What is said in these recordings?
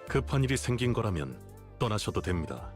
급한 일이 생긴 거라면 떠나셔도 됩니다.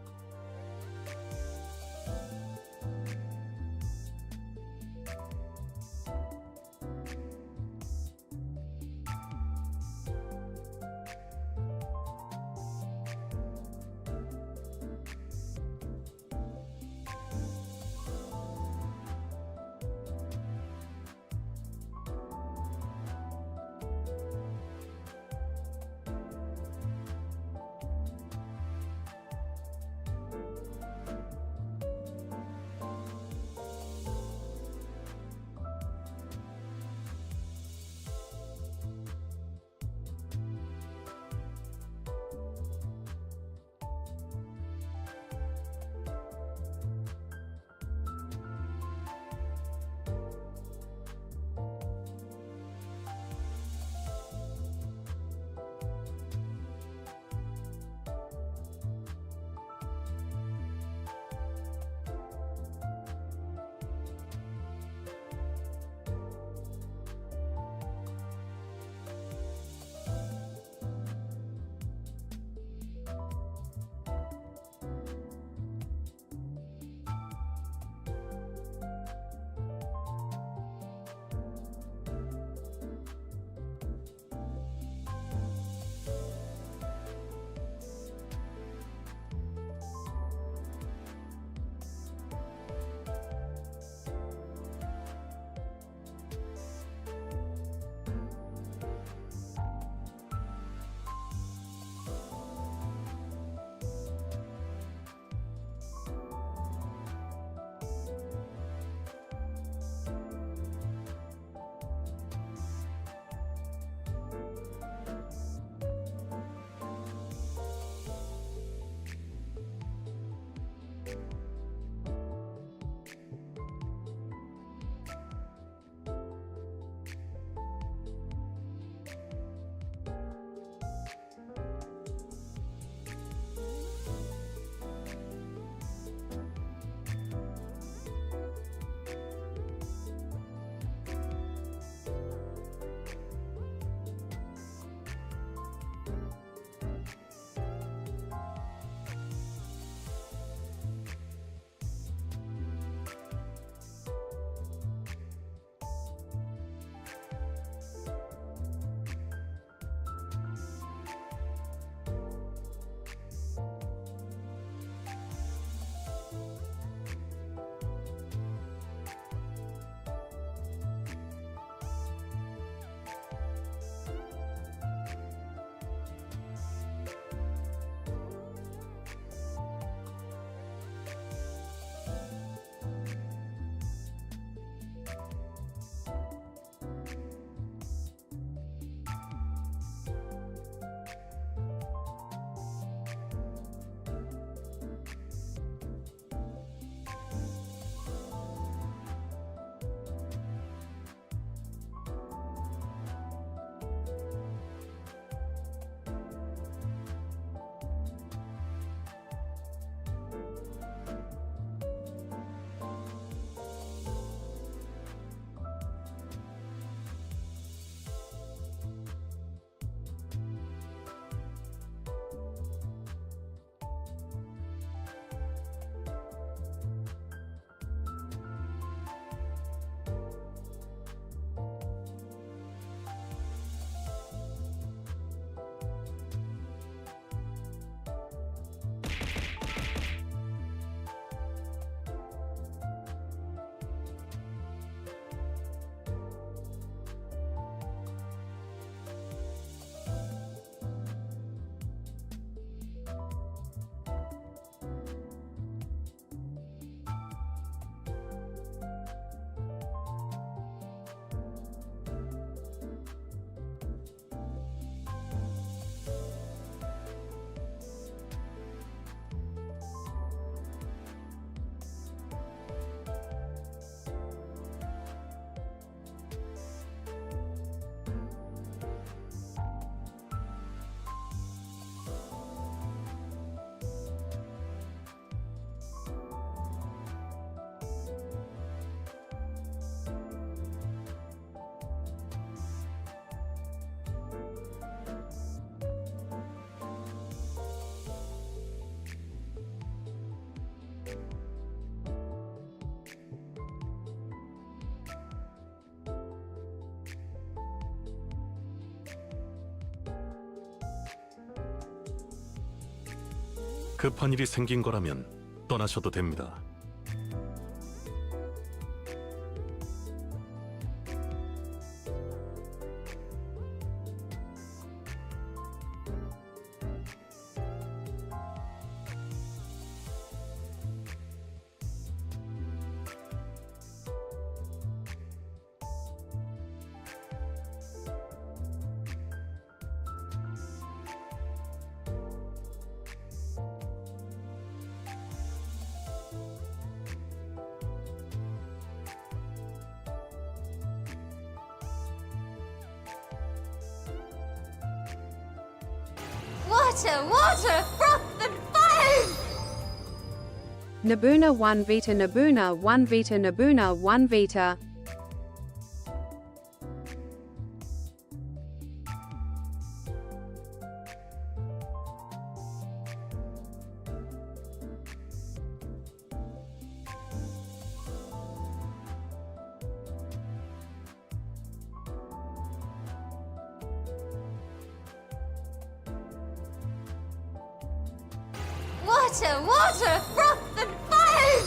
급한 일이 생긴 거라면 떠나셔도 됩니다. Water, froth and fire! Nabuna 1 Vita Nabuna 1 Vita Nabuna 1 Vita. Water, froth and fire!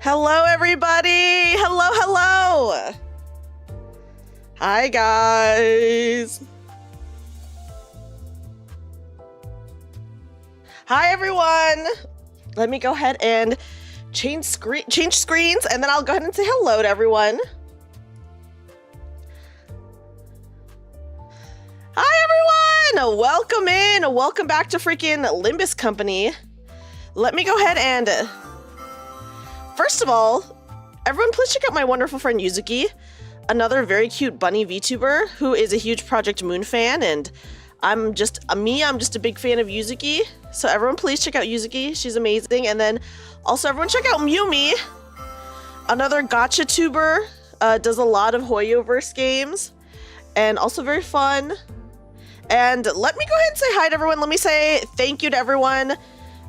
Hello, everybody. Hello. Hi, guys. Hi, everyone. Let me go ahead and change screens, and then I'll go ahead and say hello to everyone. Hi, everyone. Welcome in. Welcome back to freaking Limbus Company. let me go ahead and... First of all, everyone please check out my wonderful friend Yuzuki, another very cute bunny VTuber who is a huge Project Moon fan, and I'm just a big fan of Yuzuki. So everyone please check out Yuzuki. She's amazing. And then also everyone check out Mumi, another Gacha tuber, does a lot of Hoyoverse games and also very fun. And let me go ahead and say hi to everyone. Let me say thank you to everyone.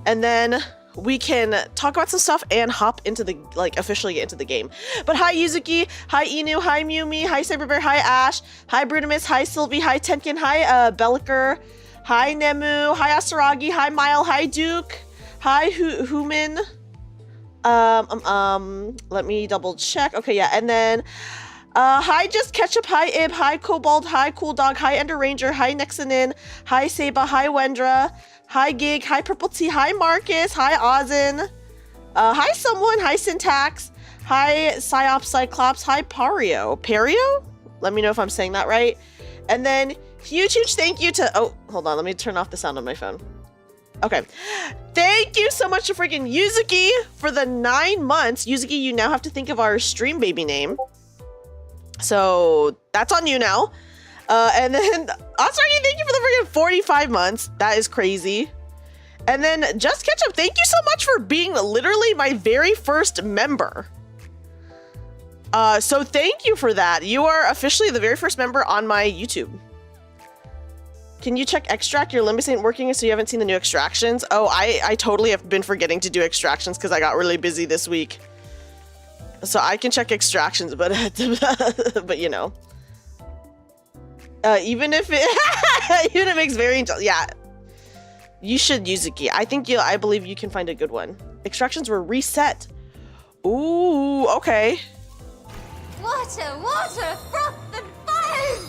And then we can talk about some stuff and hop into the, officially get into the game. But hi Yuzuki, hi Inu, hi Mumi, hi Cyberbear, hi Ash, hi Brunimus, hi Sylvie, hi Tenkin, hi Belliker, hi Nemu, hi Asaragi, hi Mile, hi Duke, hi Human. Let me double check. Okay, yeah, and then hi Just Ketchup, hi Ib, hi Cobalt, hi Cool Dog, hi Ender Ranger, hi Nexanin, hi Seba, hi Wendra, hi Gig, hi Purple T, hi Marcus, hi Ozin, hi Someone, hi Syntax, hi Psyop Cyclops, hi Pario. Pario? Let me know if I'm saying that right. And then huge thank you to, oh, hold on, let me turn off the sound on my phone. Okay. Thank you so much to freaking Yuzuki for the 9 months. Yuzuki, you now have to think of our stream baby name. So that's on you now. And then Asaragi, thank you for the freaking 45 months. That is crazy. And then Just Ketchup, thank you so much for being literally my very first member. So thank you for that. You are officially the very first member on my YouTube. Can you check extract? Your Limbus ain't working, so you haven't seen the new extractions. Oh, I totally have been forgetting to do extractions because I got really busy this week. So I can check extractions, but but you know. Even if it makes very, yeah, you should Yuzuki. I believe you can find a good one. Extractions were reset. Ooh, okay. Water, water, froth and fire!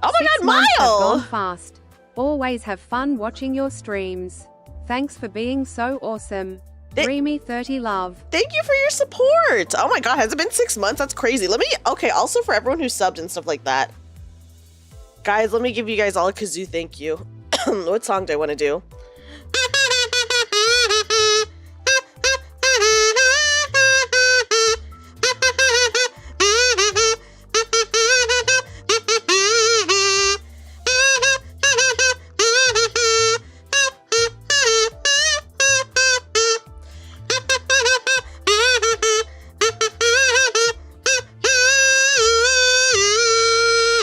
Oh my 6 god, months have Mile! gone fast. Always have fun watching your streams. Thanks for being so awesome. Dreamy 30 love. Thank you for your support. Oh my god, has it been 6 months? That's crazy. Okay, also for everyone who subbed and stuff like that. Guys, let me give you guys all a kazoo thank you. What song do I want to do?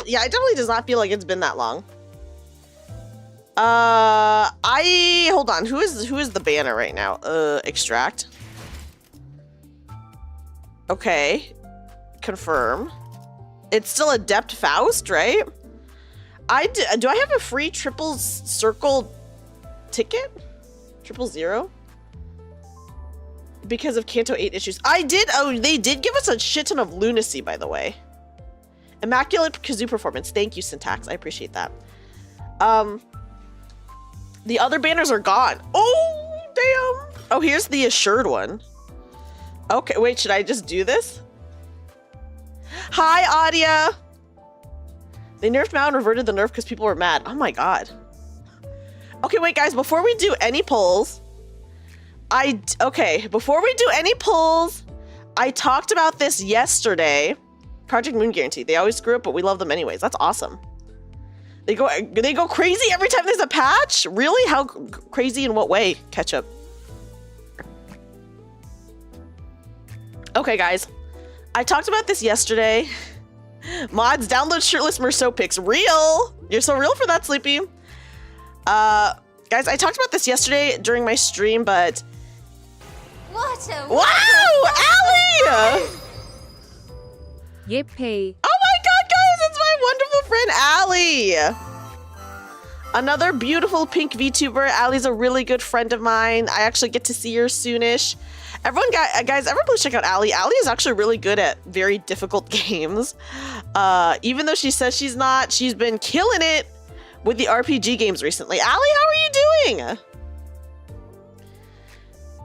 Yeah, it definitely does not feel like it's been that long. Hold on. Who is the banner right now? Extract. Okay. Confirm. It's still Adept Faust, right? Do I have a free triple circle ticket? 000? Because of Canto 8 issues. I did. Oh, they did give us a shit ton of lunacy, by the way. Immaculate kazoo performance. Thank you, Syntax. I appreciate that. The other banners are gone. Oh, damn. Oh, here's the assured one. Okay, wait, should I just do this? Hi, Adia. They nerfed Mao and reverted the nerf because people were mad. Oh my god. Okay, wait, guys, before we do any polls, I talked about this yesterday. Project Moon Guarantee. They always screw up, but we love them anyways. That's awesome. They go crazy every time there's a patch? Really? How crazy in what way, Ketchup? Okay, guys. I talked about this yesterday. Mods, download shirtless Merceau pics. Real! You're so real for that, Sleepy. Guys, I talked about this yesterday during my stream, but... Water, Wow! Allie! Yippee. Oh my god, guys, it's my wonderful friend Allie. Another beautiful pink VTuber. Allie's a really good friend of mine. I actually get to see her soonish. Guys, everyone please check out Allie. Allie is actually really good at very difficult games. Even though she says she's not, she's been killing it with the RPG games recently. Allie, how are you doing?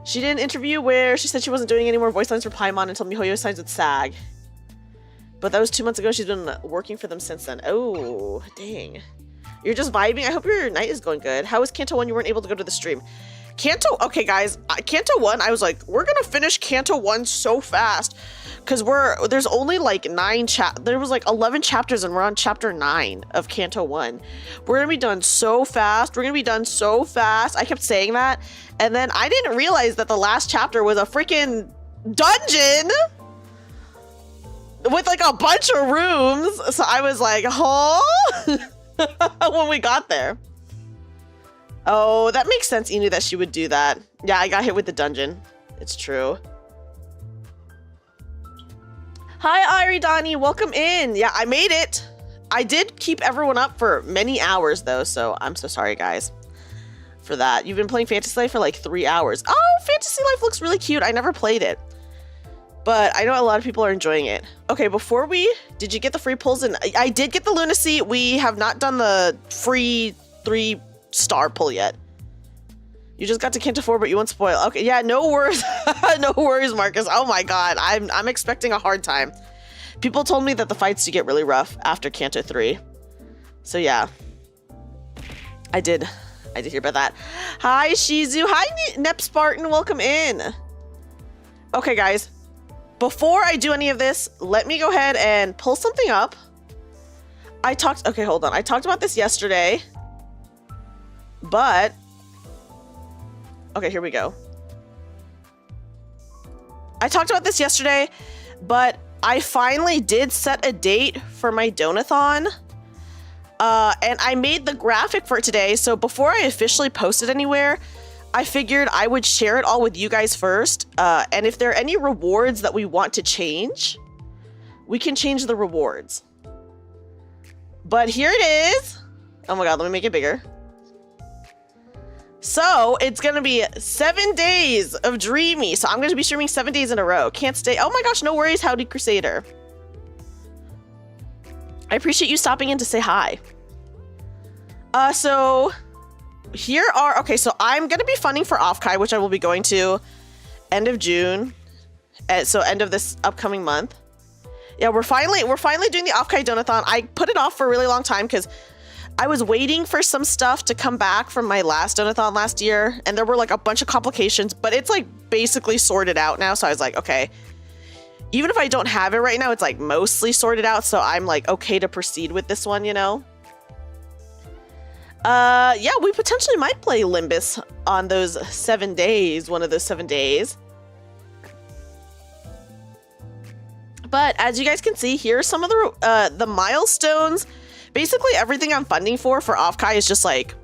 She did an interview where she said she wasn't doing any more voice lines for Paimon until MiHoYo signs with SAG. But that was 2 months ago. She's been working for them since then. Oh, dang. You're just vibing. I hope your night is going good. How was Canto when you weren't able to go to the stream? Canto, okay guys, Canto 1, I was like, we're gonna finish Canto 1 so fast. Because there's only like 11 chapters and we're on chapter 9 of Canto 1. We're gonna be done so fast. We're gonna be done so fast. I kept saying that. And then I didn't realize that the last chapter was a freaking dungeon with like a bunch of rooms. So I was like, huh? When we got there. Oh, that makes sense, Inu, that she would do that. Yeah, I got hit with the dungeon. It's true. Hi, Donnie. Welcome in. Yeah, I made it. I did keep everyone up for many hours, though, so I'm so sorry, guys, for that. You've been playing Fantasy Life for like 3 hours. Oh, Fantasy Life looks really cute. I never played it, but I know a lot of people are enjoying it. Okay, did you get the free pulls? And I did get the Lunacy. We have not done the free 3-star pull yet. You just got to Canto 4, but you won't spoil. Okay, yeah, no worries. No worries, Marcus. Oh my god, I'm expecting a hard time. People told me that the fights do get really rough after Canto 3. So yeah. I did hear about that. Hi, Shizu. Hi, Nep Spartan. Welcome in. Okay, guys. Before I do any of this, let me go ahead and pull something up. Okay, hold on. I talked about this yesterday, but okay, here we go. I talked about this yesterday, but I finally did set a date for my donathon. And I made the graphic for it today. So before I officially post it anywhere, I figured I would share it all with you guys first. And if there are any rewards that we want to change, we can change the rewards. But here it is. Oh my god, let me make it bigger. So it's gonna be 7 days of Dreamy. So I'm gonna be streaming 7 days in a row. Can't stay. Oh my gosh, no worries, Howdy Crusader. I appreciate you stopping in to say hi. So here are, okay, so I'm gonna be funding for Offkai, which I will be going to end of June. So end of this upcoming month. Yeah, we're finally doing the Offkai Donathon. I put it off for a really long time because I was waiting for some stuff to come back from my last donathon last year, and there were like a bunch of complications, but it's like basically sorted out now. So I was like, okay, even if I don't have it right now, it's like mostly sorted out. So I'm like, okay to proceed with this one, you know? Yeah, we potentially might play Limbus on those 7 days, one of those 7 days. But as you guys can see, here are some of the milestones. Basically, everything I'm funding for Offkai is just like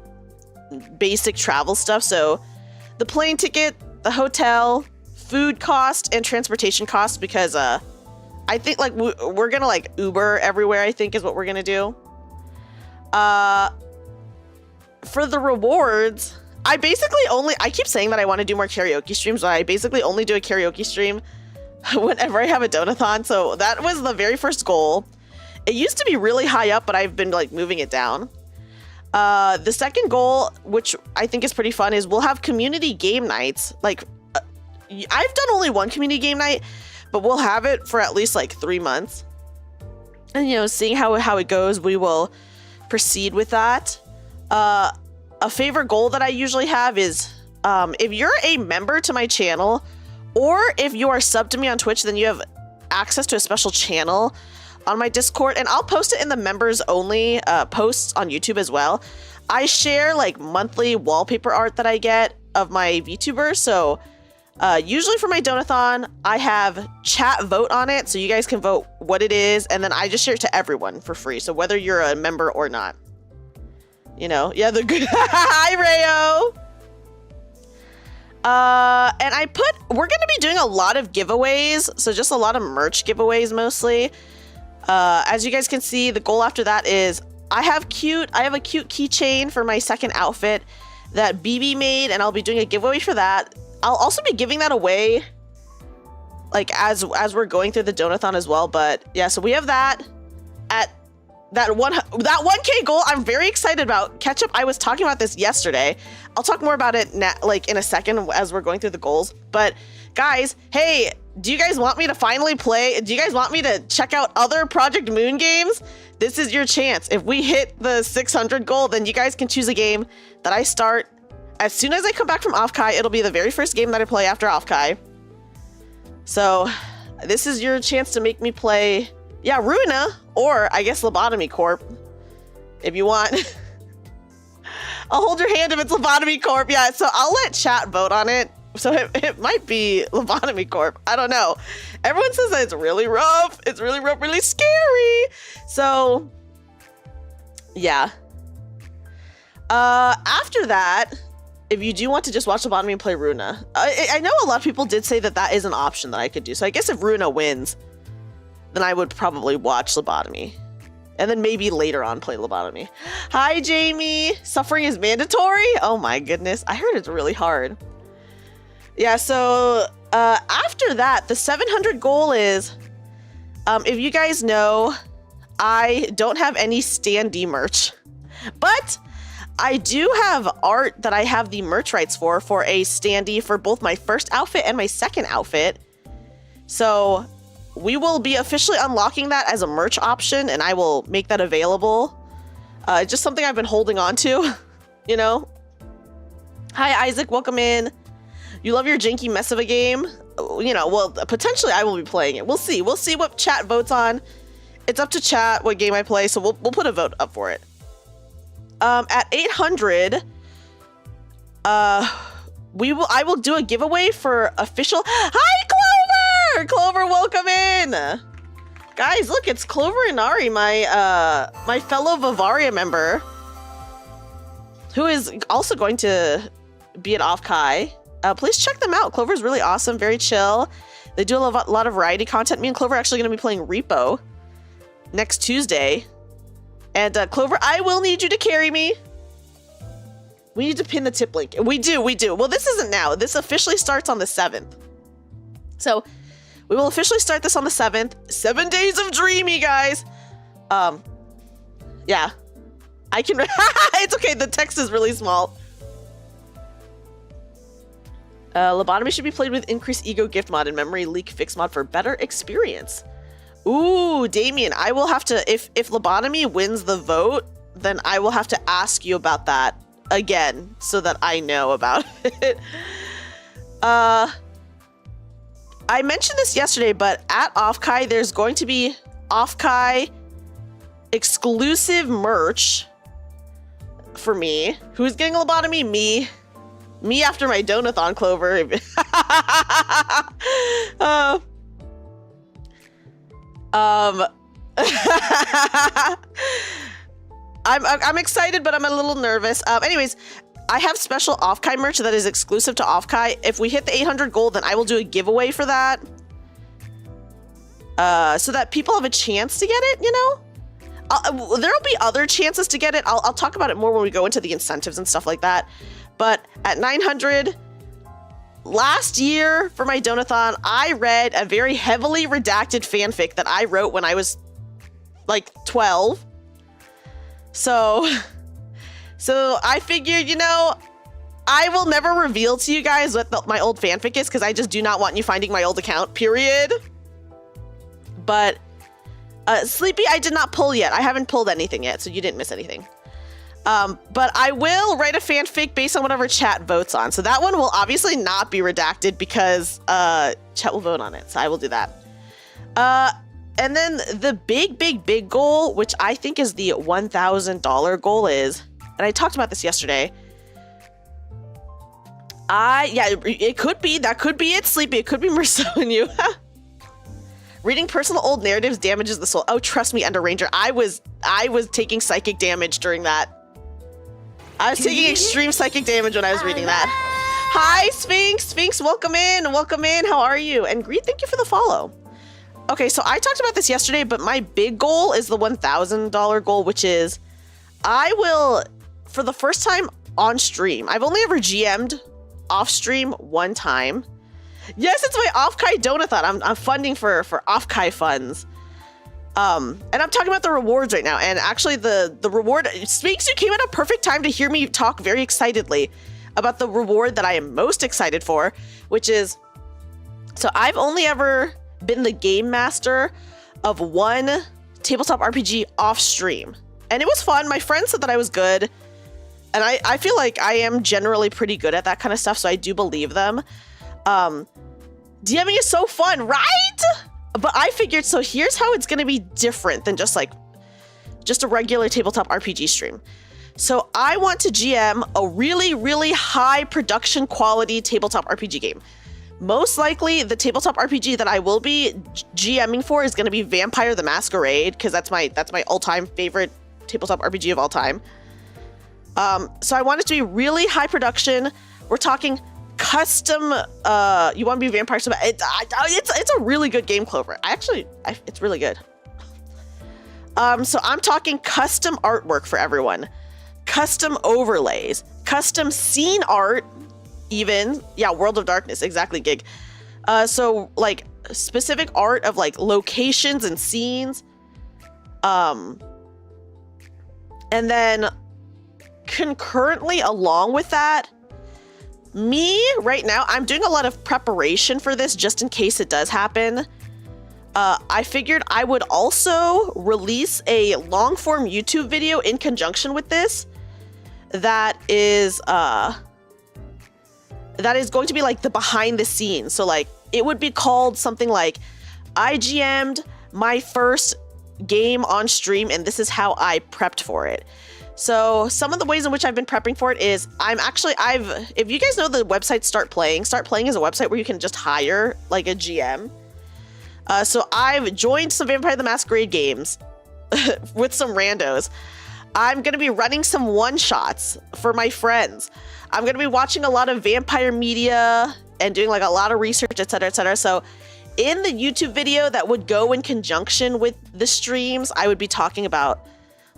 basic travel stuff. So the plane ticket, the hotel, food cost, and transportation costs, because I think like we're gonna like Uber everywhere, I think is what we're gonna do. For the rewards, I keep saying that I want to do more karaoke streams, but I basically only do a karaoke stream whenever I have a donathon. So that was the very first goal. It used to be really high up, but I've been like moving it down. The second goal, which I think is pretty fun, is we'll have community game nights. Like I've done only one community game night, but we'll have it for at least like 3 months. And, you know, seeing how it goes, we will proceed with that. A favorite goal that I usually have is if you're a member to my channel, or if you are subbed to me on Twitch, then you have access to a special channel on my Discord, and I'll post it in the members only posts on YouTube as well. I share like monthly wallpaper art that I get of my VTuber. So usually for my donathon, I have chat vote on it, so you guys can vote what it is, and then I just share it to everyone for free. So whether you're a member or not, you know, yeah, the good. Hi, Rayo. And we're gonna be doing a lot of giveaways, so just a lot of merch giveaways mostly. As you guys can see, the goal after that is I have a cute keychain for my second outfit that BB made, and I'll be doing a giveaway for that. I'll also be giving that away like as we're going through the donathon as well. But yeah, so we have that at that 1K goal. I'm very excited about. Ketchup, I was talking about this yesterday. I'll talk more about it like in a second as we're going through the goals. But guys, hey, do you guys want me to finally play? Do you guys want me to check out other Project Moon games? This is your chance. If we hit the 600 goal, then you guys can choose a game that I start as soon as I come back from Offkai, it'll be the very first game that I play after Offkai. So this is your chance to make me play, yeah, Ruina, or I guess Lobotomy Corp, if you want. I'll hold your hand if it's Lobotomy Corp. Yeah, so I'll let chat vote on it. So it might be Lobotomy Corp. I don't know. Everyone says that it's really rough. It's really rough, really scary. So, yeah. After that, if you do want to just watch Lobotomy and play Runa, I know a lot of people did say that that is an option that I could do. So I guess if Runa wins, then I would probably watch Lobotomy. And then maybe later on play Lobotomy. Hi, Jamie. Suffering is mandatory? Oh my goodness. I heard it's really hard. Yeah, so after that, the 700 goal is, if you guys know, I don't have any standee merch, but I do have art that I have the merch rights for a standee for both my first outfit and my second outfit. So we will be officially unlocking that as a merch option, and I will make that available. It's just something I've been holding on to, you know? Hi, Isaac, welcome in. You love your janky mess of a game? You know, well, potentially I will be playing it. We'll see. We'll see what chat votes on. It's up to chat what game I play, so we'll put a vote up for it. At 800, I will do a giveaway for official. Hi, Clover! Clover, welcome in. Guys, look, it's Clover and Ari, my fellow Vivaria member, who is also going to be at Offkai. Please check them out. Clover's really awesome, very chill. They do a lot of variety content. Me and Clover are actually going to be playing Repo next Tuesday. And Clover, I will need you to carry me. We need to pin the tip link. We do. Well, this isn't now. This officially starts on the 7th. So we will officially start this on the 7th. 7 days of Dreamy, guys. Yeah. I can... It's okay. The text is really small. Lobotomy should be played with increased ego gift mod and memory leak fix mod for better experience. Ooh, Damien, I will have to, if Lobotomy wins the vote, then I will have to ask you about that again so that I know about it. I mentioned this yesterday, but at Offkai, there's going to be Offkai exclusive merch for me. Who's getting a Lobotomy? Me. Me after my donathon, Clover. I'm excited, but I'm a little nervous. Anyways, I have special Offkai merch that is exclusive to Offkai. If we hit the 800 gold, then I will do a giveaway for that. So that people have a chance to get it, you know? There'll be other chances to get it. I'll talk about it more when we go into the incentives and stuff like that. But at 900, last year for my donathon, I read a very heavily redacted fanfic that I wrote when I was like 12. So I figured, you know, I will never reveal to you guys what my old fanfic is because I just do not want you finding my old account, period. But Sleepy, I did not pull yet. I haven't pulled anything yet, so you didn't miss anything. But I will write a fanfic based on whatever chat votes on. So that one will obviously not be redacted because chat will vote on it. So I will do that. And then the big goal, which I think is the $1,000 goal is, and I talked about this yesterday. It could be, that could be it, Sleepy. It could be Merceau you. Reading personal old narratives damages the soul. Oh, trust me, Ender Ranger. I was taking psychic damage during that. I was taking extreme psychic damage when I was reading that. Hi, Sphinx. Sphinx, welcome in. Welcome in. How are you? And Greed, thank you for the follow. Okay, so I talked about this yesterday, but my big goal is the $1,000 goal, which is I will, for the first time on stream, I've only ever GM'd off stream one time. Yes, it's my Offkai donathon. I'm funding for Offkai funds. And I'm talking about the rewards right now. And actually the reward, Sphinx, you came at a perfect time to hear me talk very excitedly about the reward that I am most excited for, which is, so I've only ever been the game master of one tabletop RPG off stream. And it was fun. My friend said that I was good. and I feel like I am generally pretty good at that kind of stuff, so I do believe them. DMing is so fun, right? But I figured, so here's how it's going to be different than just a regular tabletop RPG stream. So I want to GM a really, really high production quality tabletop RPG game. Most likely, the tabletop RPG that I will be GMing for is going to be Vampire the Masquerade, because that's my all-time favorite tabletop RPG of all time. So I want it to be really high production. We're talking custom. You want to be Vampire? So it's a really good game, Clover. It's really good. So I'm talking custom artwork for everyone, custom overlays, custom scene art, even. Yeah, World of Darkness, exactly, Gig. So like specific art of like locations and scenes. And then concurrently along with that, me right now, I'm doing a lot of preparation for this just in case it does happen. I figured I would also release a long form YouTube video in conjunction with this that is going to be like the behind the scenes. So like it would be called something like I GM'd my first game on stream and this is how I prepped for it. So some of the ways in which I've been prepping for it is if you guys know the website Start Playing is a website where you can just hire like a GM. So I've joined some Vampire the Masquerade games with some randos. I'm going to be running some one-shots for my friends. I'm going to be watching a lot of vampire media and doing like a lot of research, etc., etc. So in the YouTube video that would go in conjunction with the streams, I would be talking about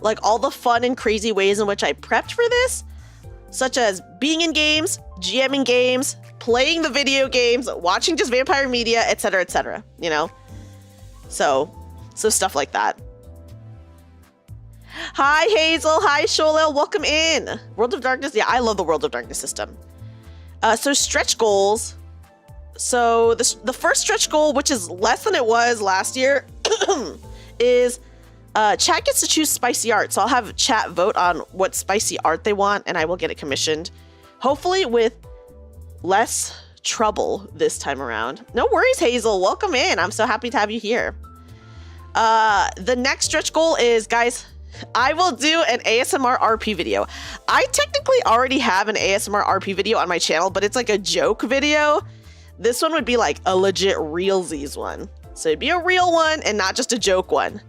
like all the fun and crazy ways in which I prepped for this, such as being in games, GMing games, playing the video games, watching just vampire media, etc., etc., you know? So stuff like that. Hi, Hazel. Hi, Sholel. Welcome in. World of Darkness. Yeah, I love the World of Darkness system. So stretch goals. So the first stretch goal, which is less than it was last year, is chat gets to choose spicy art. So I'll have chat vote on what spicy art they want, and I will get it commissioned. Hopefully with less trouble this time around. No worries, Hazel. Welcome in. I'm so happy to have you here. The next stretch goal is, guys, I will do an ASMR RP video. I technically already have an ASMR RP video on my channel, but it's like a joke video. This one would be like a legit realsies one. So it'd be a real one and not just a joke one.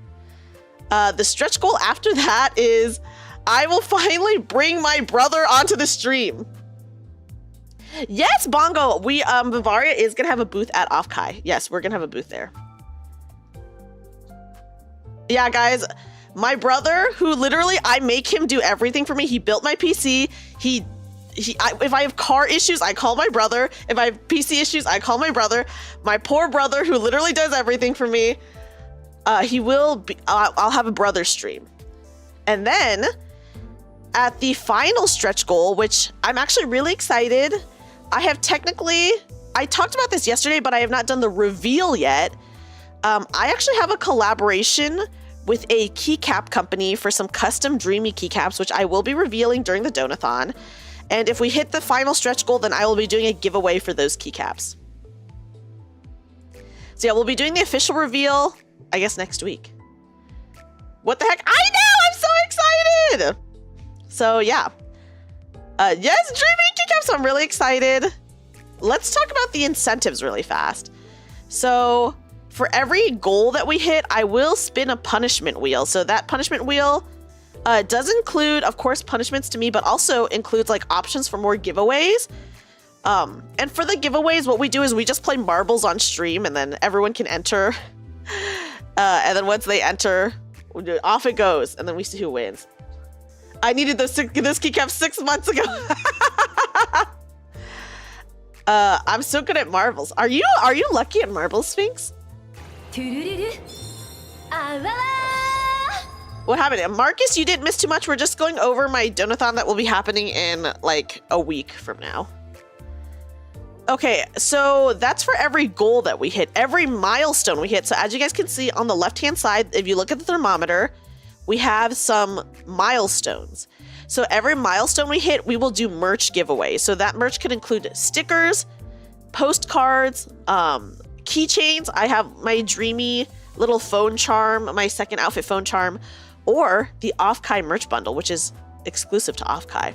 The stretch goal after that is I will finally bring my brother onto the stream. Yes, Bongo. Bavaria is gonna have a booth at Offkai. Yes, we're gonna have a booth there. Yeah, guys, my brother, who literally I make him do everything for me. He built my PC. If I have car issues, I call my brother. If I have PC issues, I call my brother. My poor brother, who literally does everything for me. I'll have a brother stream. And then at the final stretch goal, which I'm actually really excited. I talked about this yesterday, but I have not done the reveal yet. I actually have a collaboration with a keycap company for some custom Dreamy keycaps, which I will be revealing during the Donathon. And if we hit the final stretch goal, then I will be doing a giveaway for those keycaps. So yeah, we'll be doing the official reveal, I guess, next week. What the heck? I know! I'm so excited! So yeah. Yes, Dreamy keycaps, I'm really excited. Let's talk about the incentives really fast. So for every goal that we hit, I will spin a punishment wheel. So that punishment wheel does include, of course, punishments to me, but also includes like options for more giveaways. And for the giveaways, what we do is we just play marbles on stream and then everyone can enter. And then once they enter, off it goes. And then we see who wins. I needed this keycap 6 months ago. I'm so good at marbles. Are you lucky at marbles, Sphinx? What happened? Marcus, you didn't miss too much. We're just going over my Donathon that will be happening in like a week from now. Okay, so that's for every goal that we hit, every milestone we hit. So as you guys can see on the left-hand side, if you look at the thermometer, we have some milestones. So every milestone we hit, we will do merch giveaway. So that merch could include stickers, postcards, keychains. I have my Dreamy little phone charm, my second outfit phone charm, or the Off-Kai merch bundle, which is exclusive to Off-Kai.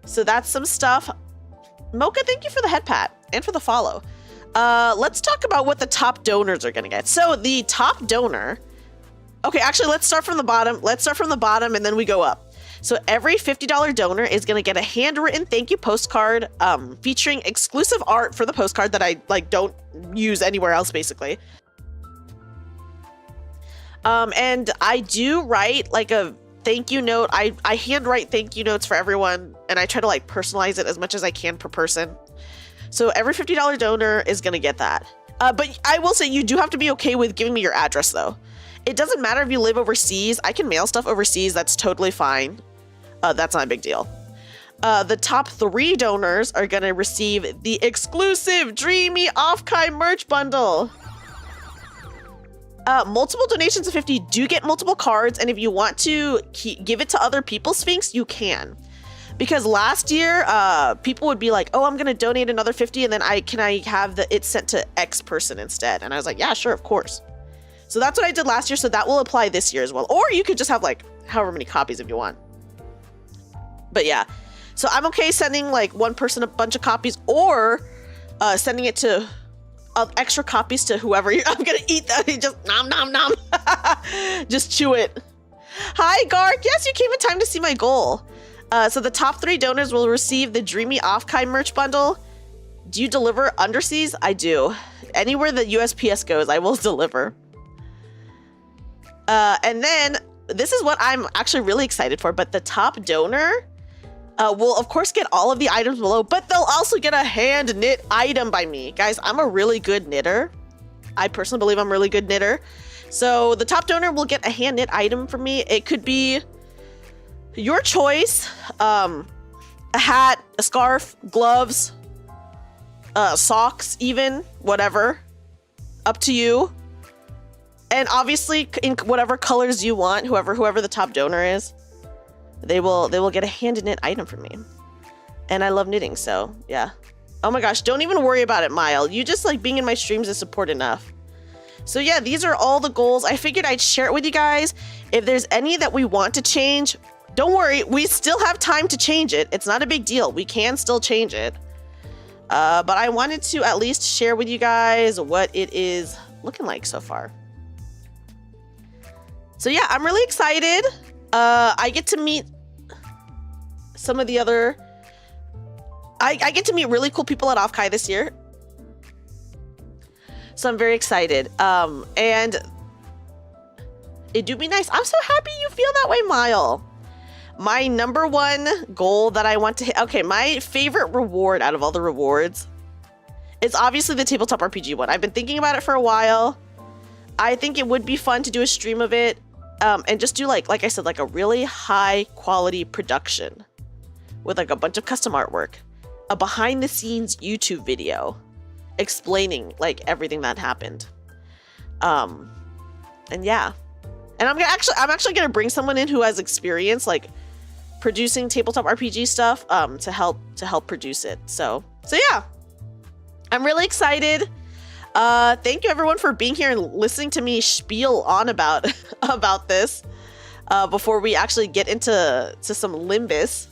So that's some stuff. Mocha, thank you for the head pat and for the follow. Let's talk about what the top donors are gonna get. So the top donor, okay, actually let's start from the bottom. Let's start from the bottom and then we go up. So every $50 donor is gonna get a handwritten thank you postcard featuring exclusive art for the postcard that I don't use anywhere else basically. And I do write like a thank you note. I handwrite thank you notes for everyone and I try to like personalize it as much as I can per person. So every $50 donor is gonna get that. But I will say you do have to be okay with giving me your address though. It doesn't matter if you live overseas. I can mail stuff overseas. That's totally fine. That's not a big deal. The top 3 donors are gonna receive the exclusive Dreamy Off-Kai merch bundle. Multiple donations of 50 do get multiple cards, and if you want to give it to other people, Sphinx, you can. Because last year, people would be like, oh, I'm gonna donate another 50, and then can I have it sent to X person instead? And I was like, yeah, sure, of course. So that's what I did last year, so that will apply this year as well. Or you could just have like however many copies if you want. But yeah, so I'm okay sending like one person a bunch of copies or sending it to extra copies to whoever. I'm gonna eat that. Just nom nom nom. Just chew it. Hi Gark. Yes, you came in time to see my goal. So the top 3 donors will receive the Dreamy Off-Kai merch bundle. Do you deliver underseas? I do. Anywhere the USPS goes, I will deliver. And then this is what I'm actually really excited for, but the top donor will of course get all of the items below, but they'll also get a hand knit item by me. Guys, I'm a really good knitter. I personally believe I'm a really good knitter. So the top donor will get a hand knit item from me. It could be your choice. A hat, a scarf, gloves, socks, even, whatever. Up to you. And obviously in whatever colors you want, whoever the top donor is. They will get a hand knit item from me. And I love knitting, so yeah. Oh my gosh, don't even worry about it, Mile. You just like being in my streams is support enough. So yeah, these are all the goals. I figured I'd share it with you guys. If there's any that we want to change, don't worry, we still have time to change it. It's not a big deal. We can still change it. But I wanted to at least share with you guys what it is looking like so far. So yeah, I'm really excited. I get to meet some of the other... I get to meet really cool people at Off-Kai this year. So I'm very excited. And it do be nice. I'm so happy you feel that way, Mile. My number 1 goal that I want to hit... Okay, my favorite reward out of all the rewards is obviously the tabletop RPG one. I've been thinking about it for a while. I think it would be fun to do a stream of it. And just do like I said, like a really high quality production with like a bunch of custom artwork, a behind the scenes YouTube video explaining like everything that happened. And yeah, and I'm actually gonna bring someone in who has experience like producing tabletop RPG stuff to help produce it. So yeah, I'm really excited. Thank you everyone for being here and listening to me spiel on about this before we actually get into some Limbus.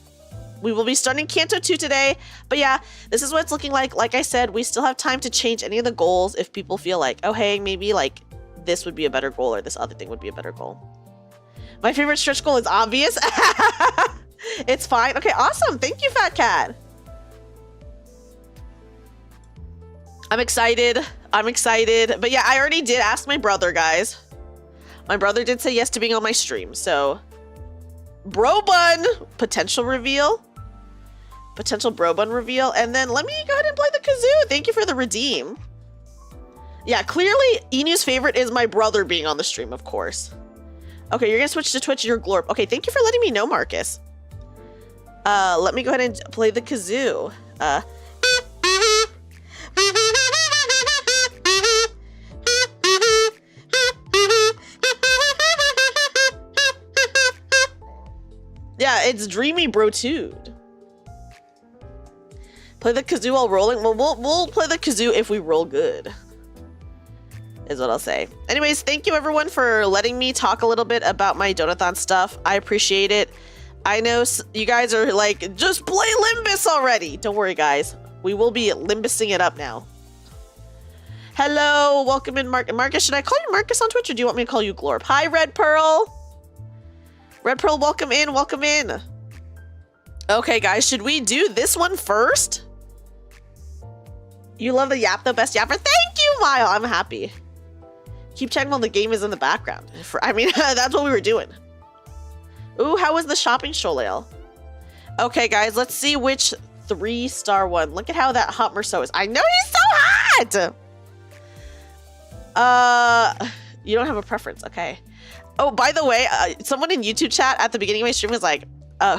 We will be starting Canto 2 today, but yeah, this is what it's looking like. Like I said, we still have time to change any of the goals if people feel like, oh hey, maybe like this would be a better goal or this other thing would be a better goal. My favorite stretch goal is obvious. It's fine. Okay, awesome. Thank you, Fat Cat. I'm excited. But yeah, I already did ask my brother, guys. My brother did say yes to being on my stream. So, bro bun potential reveal. Potential bro bun reveal. And then let me go ahead and play the kazoo. Thank you for the redeem. Yeah, clearly Enu's favorite is my brother being on the stream, of course. Okay, you're gonna switch to Twitch, you're glorp. Okay, thank you for letting me know, Marcus. Let me go ahead and play the kazoo. it's Dreamy Brotude. Play the kazoo while rolling. Well, we'll play the kazoo if we roll good, is what I'll say. Anyways, thank you everyone for letting me talk a little bit about my Donathon stuff. I appreciate it. I know you guys are like, just play Limbus already. Don't worry, guys. We will be Limbusing it up now. Hello, welcome in, Marcus. Should I call you Marcus on Twitch, or do you want me to call you Glorp? Hi, Red Pearl. Red Pearl, welcome in, welcome in. Okay, guys, should we do this one first? You love the yap, the best yapper. Thank you, Mile. I'm happy. Keep checking while the game is in the background. I mean, that's what we were doing. Ooh, how was the shopping Sholale? Okay, guys, let's see which 3-star one. Look at how that hot Merceau is. I know he's so hot! You don't have a preference. Okay. Oh, by the way, someone in YouTube chat at the beginning of my stream was like,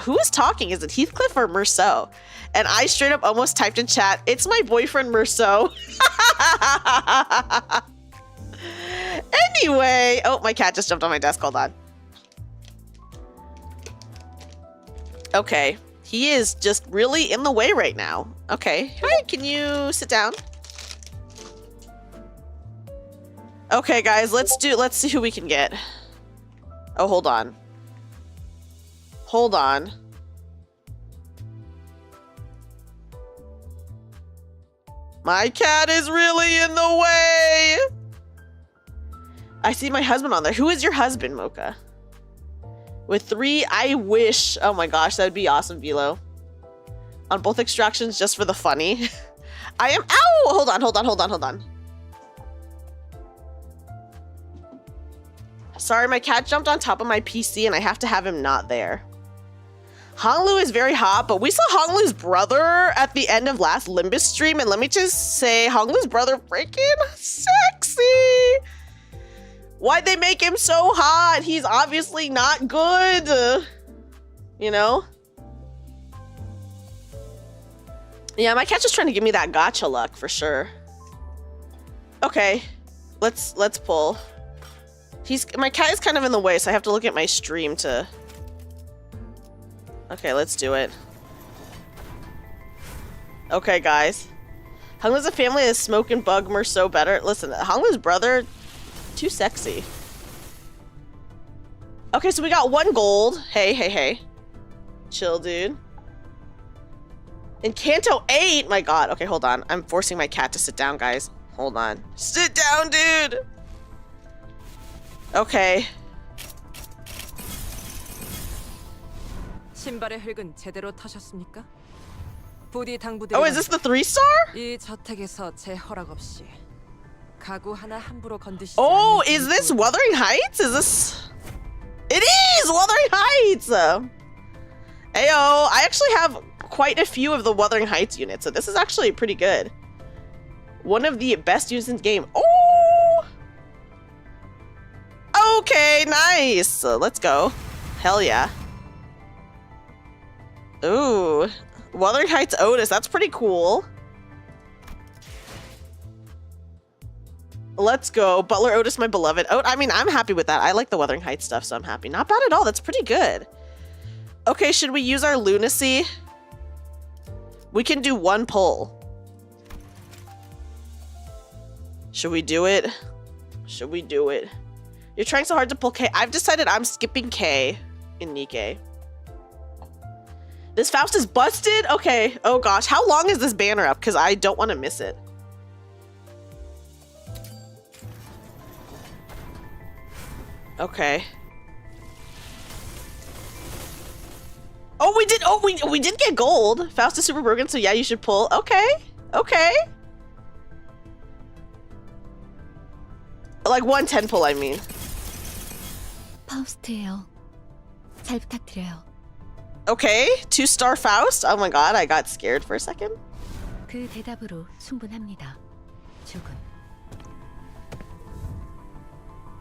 who is talking? Is it Heathcliff or Merceau? And I straight up almost typed in chat, it's my boyfriend Merceau. Anyway, oh, my cat just jumped on my desk. Hold on. Okay, he is just really in the way right now. Okay, hi, can you sit down? Okay, guys, let's see who we can get. Oh, hold on. Hold on. My cat is really in the way. I see my husband on there. Who is your husband, Mocha? With 3, I wish. Oh my gosh, that would be awesome, Velo. On both extractions, just for the funny. I am. Ow! Hold on, hold on, hold on, hold on. Sorry, my cat jumped on top of my PC and I have to have him not there. Honglu is very hot, but we saw Honglu's brother at the end of last Limbus stream, and let me just say, Honglu's brother freaking sexy. Why'd they make him so hot? He's obviously not good. You know? Yeah, my cat's just trying to give me that gacha luck for sure. Okay, let's pull. My cat is kind of in the way, so I have to look at my stream to. Okay, let's do it. Okay, guys. Honglu's a family that smoke and bug Merceau better. Listen, Honglu's brother, too sexy. Okay, so we got 1 gold. Hey, hey, hey. Chill, dude. In Canto 8, my god. Okay, hold on. I'm forcing my cat to sit down, guys. Hold on. Sit down, dude! Okay. 신발의 흙은 제대로 타셨습니까? 부디 당부드리건데 Oh, is this the 3-star? 이 저택에서 제 허락 없이 가구 하나 함부로 건드시지 Oh, 않는 is this 분들. Wuthering Heights? Is this? It is Wuthering Heights! Ayo, I actually have quite a few of the Wuthering Heights units, so this is actually pretty good. One of the best units in the game. Oh! Okay, nice! Let's go. Hell yeah. Ooh. Wuthering Heights Otis, that's pretty cool. Let's go. Butler Otis, my beloved. Oh, I mean, I'm happy with that. I like the Wuthering Heights stuff, so I'm happy. Not bad at all. That's pretty good. Okay, should we use our lunacy? We can do 1 pull. Should we do it? Should we do it? You're trying so hard to pull K. I've decided I'm skipping K in Nikkei. This Faust is busted? Okay. Oh gosh. How long is this banner up? Because I don't want to miss it. Okay. Oh, we did. Oh, we did get gold. Faust is super broken, so yeah, you should pull. Okay. Okay. Like 110 pull, I mean. 파우스트예요. 잘 부탁드려요. Okay, 2-star Faust. Oh my god, I got scared for a second. 그 대답으로 충분합니다. 조금.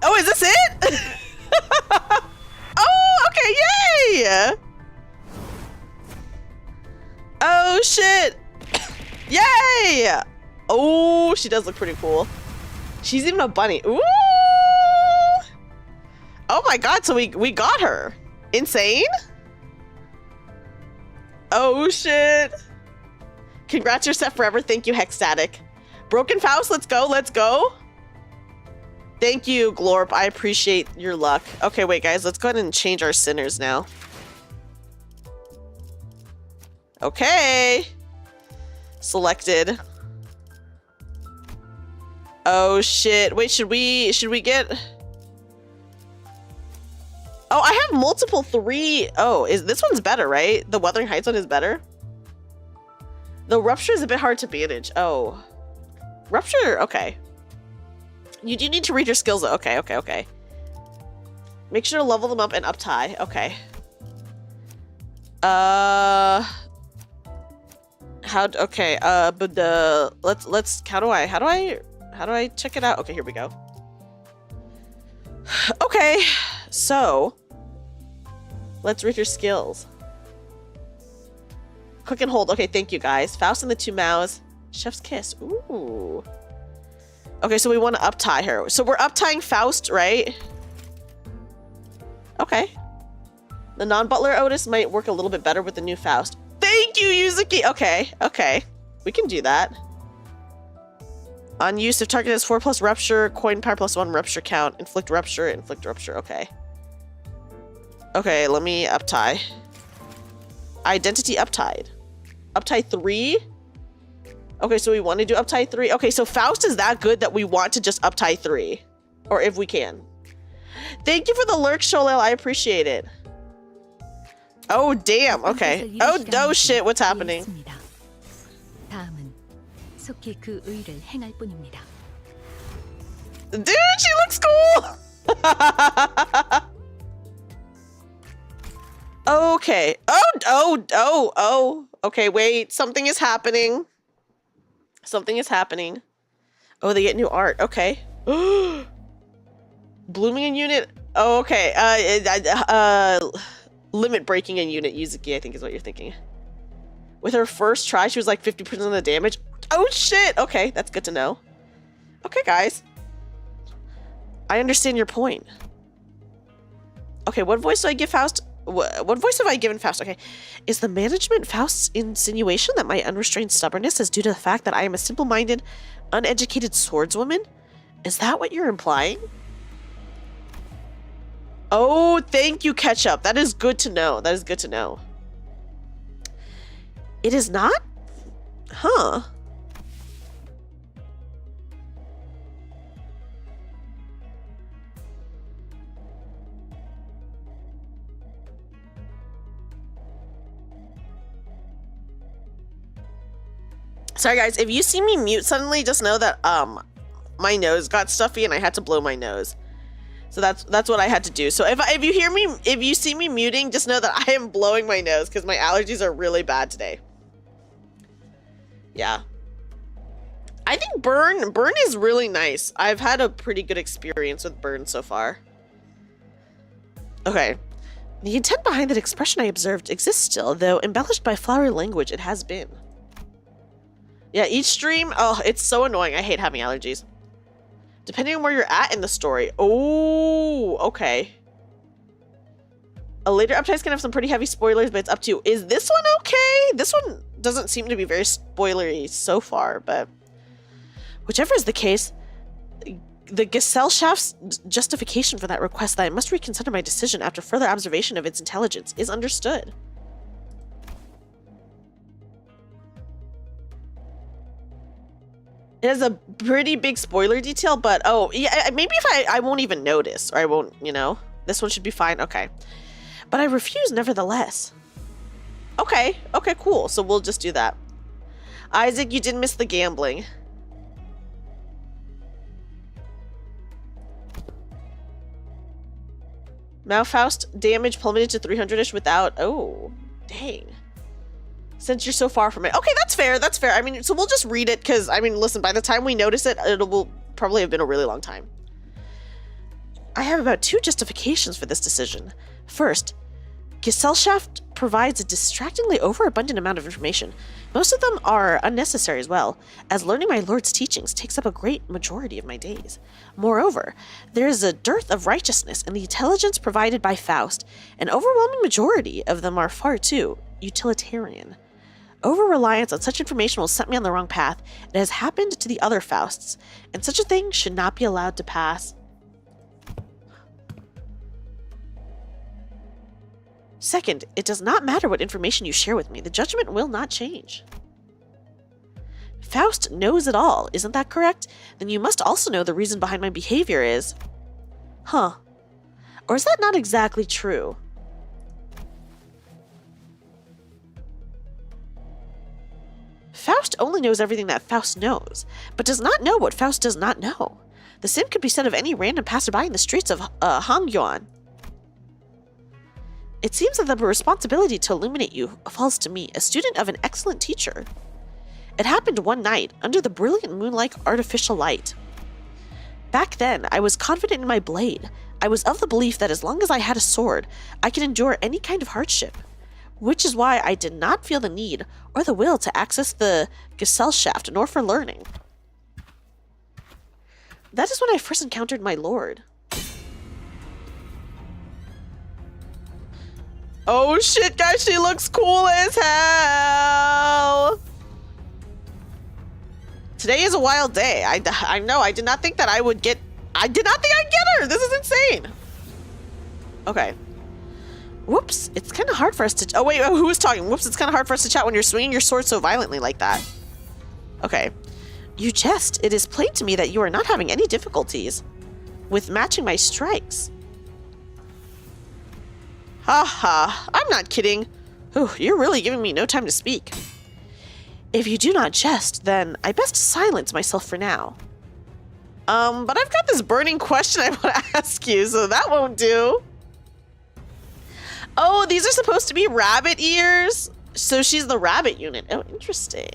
Oh, is this it? Oh, okay, yay! Oh shit! Yay! Oh, she does look pretty cool. She's even a bunny. Ooh! Oh my god, so we got her. Insane? Oh shit. Congrats, you're set forever. Thank you, Hexstatic. Broken Faust, let's go, let's go. Thank you, Glorp. I appreciate your luck. Okay, wait, guys, let's go ahead and change our sinners now. Okay. Selected. Oh shit. Wait, should we get... Oh, I have multiple 3. Oh, this one's better, right? The Wuthering Heights one is better. The Rupture is a bit hard to manage. Oh. Rupture, okay. You do need to read your skills though. Okay, okay, okay. Make sure to level them up and up tie. Okay. Let's how do I check it out? Okay, here we go. Okay, so let's read your skills. Click and hold. Okay, thank you guys. Faust and the Two Mouths. Chef's Kiss. Ooh. Okay, so we want to up tie her. So we're up tying Faust, right? Okay. The non-butler Otis might work a little bit better with the new Faust. Thank you, Yuzuki. Okay, okay. We can do that. On use, if target has 4+ rupture, coin power +1 rupture count, inflict rupture. Okay. Okay, let me up tie. Identity uptied. Uptie 3? Okay, so we want to do uptie 3. Okay, so Faust is that good that we want to just uptie 3. Or if we can. Thank you for the lurk, Sholel. I appreciate it. Oh, damn. Okay. Oh, shit. What's happening? 다음은 속히 그 의를 행할 뿐입니다. Dude, she looks cool! Okay. Oh. Okay, wait. Something is happening. Something is happening. Oh, they get new art. Okay. Blooming in unit. Oh, okay. Limit breaking in unit, Yuzuki, I think is what you're thinking. With her first try, she was like 50% of the damage. Oh, shit. Okay, that's good to know. Okay, guys. I understand your point. Okay, what voice do I give Faust? What voice have I given Faust? Okay. Is the management Faust's insinuation that my unrestrained stubbornness is due to the fact that I am a simple-minded, uneducated swordswoman? Is that what you're implying? Oh, thank you, Ketchup. That is good to know. That is good to know. It is not? Huh. Sorry guys, if you see me mute suddenly, just know that my nose got stuffy and I had to blow my nose. So that's what I had to do. So if you see me muting, just know that I am blowing my nose because my allergies are really bad today. Yeah. I think Burn is really nice. I've had a pretty good experience with Burn so far. Okay. The intent behind that expression I observed exists still, though embellished by flowery language it has been. Yeah, each stream, oh, it's so annoying. I hate having allergies. Depending on where you're at in the story. Oh, okay. A later uptie's gonna have some pretty heavy spoilers, but it's up to you. Is this one okay? This one doesn't seem to be very spoilery so far, but whichever is the case, the Gesellschaft's justification for that request that I must reconsider my decision after further observation of its intelligence is understood. It has a pretty big spoiler detail, but oh, yeah, maybe if I won't even notice, or I won't, you know, this one should be fine. Okay. But I refuse nevertheless. Okay, okay, cool. So we'll just do that. Isaac, you did miss the gambling. Now Faust damage plummeted to 300-ish without, oh, dang. Since you're so far from it. Okay, that's fair. That's fair. I mean, so we'll just read it because, I mean, listen, by the time we notice it, it will probably have been a really long time. I have about 2 justifications for this decision. First, Gesellschaft provides a distractingly overabundant amount of information. Most of them are unnecessary as well, as learning my lord's teachings takes up a great majority of my days. Moreover, there is a dearth of righteousness in the intelligence provided by Faust. An overwhelming majority of them are far too utilitarian. Over-reliance on such information will set me on the wrong path. It has happened to the other Fausts, and such a thing should not be allowed to pass. Second, it does not matter what information you share with me. The judgment will not change. Faust knows it all, isn't that correct? Then you must also know the reason behind my behavior is... Huh. Or is that not exactly true? Faust only knows everything that Faust knows, but does not know what Faust does not know. The same could be said of any random passerby in the streets of Hangyuan. It seems that the responsibility to illuminate you falls to me, a student of an excellent teacher. It happened one night, under the brilliant moon-like artificial light. Back then, I was confident in my blade. I was of the belief that as long as I had a sword, I could endure any kind of hardship. Which is why I did not feel the need or the will to access the Gesellschaft, nor for learning. That is when I first encountered my lord. Oh shit, guys, she looks cool as hell! Today is a wild day. I know, I did not think that I would get... I did not think I'd get her! This is insane! Okay. Whoops, it's kind of hard for us to... Oh wait, who was talking? Whoops, it's kind of hard for us to chat when you're swinging your sword so violently like that. Okay. You jest. It is plain to me that you are not having any difficulties with matching my strikes. Ha, I'm not kidding. Ooh, you're really giving me no time to speak. If you do not jest, then I best silence myself for now. But I've got this burning question I want to ask you, so that won't do. Oh, these are supposed to be rabbit ears? So she's the rabbit unit. Oh, interesting.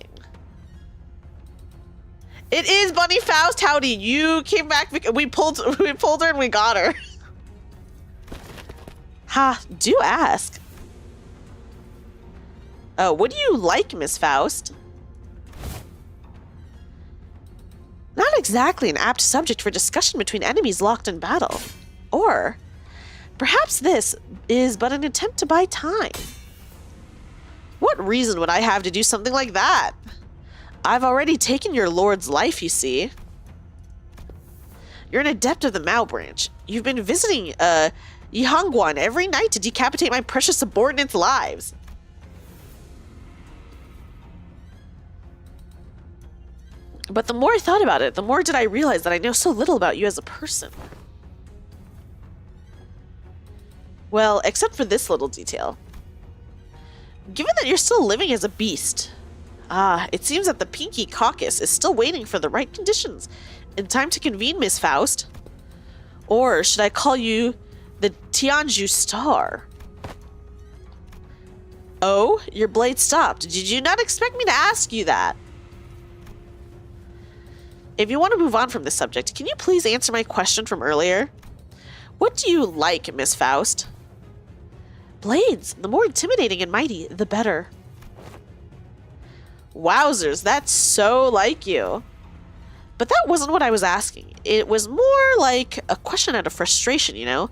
It is Bunny Faust. Howdy, you came back. We pulled her and we got her. Ha, do ask. What do you like, Miss Faust? Not exactly an apt subject for discussion between enemies locked in battle. Or perhaps this is but an attempt to buy time. What reason would I have to do something like that? I've already taken your lord's life, you see. You're an adept of the Mao branch. You've been visiting, Yihangguan every night to decapitate my precious subordinates' lives. But the more I thought about it, the more did I realize that I know so little about you as a person. Well, except for this little detail. Given that you're still living as a beast, it seems that the Pinky Caucus is still waiting for the right conditions in time to convene, Miss Faust. Or should I call you the Tianju Star? Oh, your blade stopped. Did you not expect me to ask you that? If you want to move on from this subject, can you please answer my question from earlier? What do you like, Miss Faust? Blades. The more intimidating and mighty, the better. Wowzers, that's so like you. But that wasn't what I was asking. It was more like a question out of frustration, you know?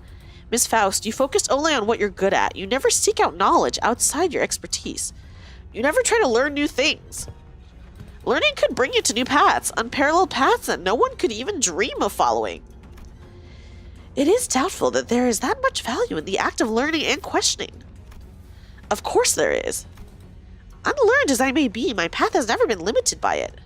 Miss Faust, you focused only on what you're good at. You never seek out knowledge outside your expertise. You never try to learn new things. Learning could bring you to new paths, unparalleled paths that no one could even dream of following. It is doubtful that there is that much value in the act of learning and questioning. Of course there is. Unlearned as I may be, my path has never been limited by it.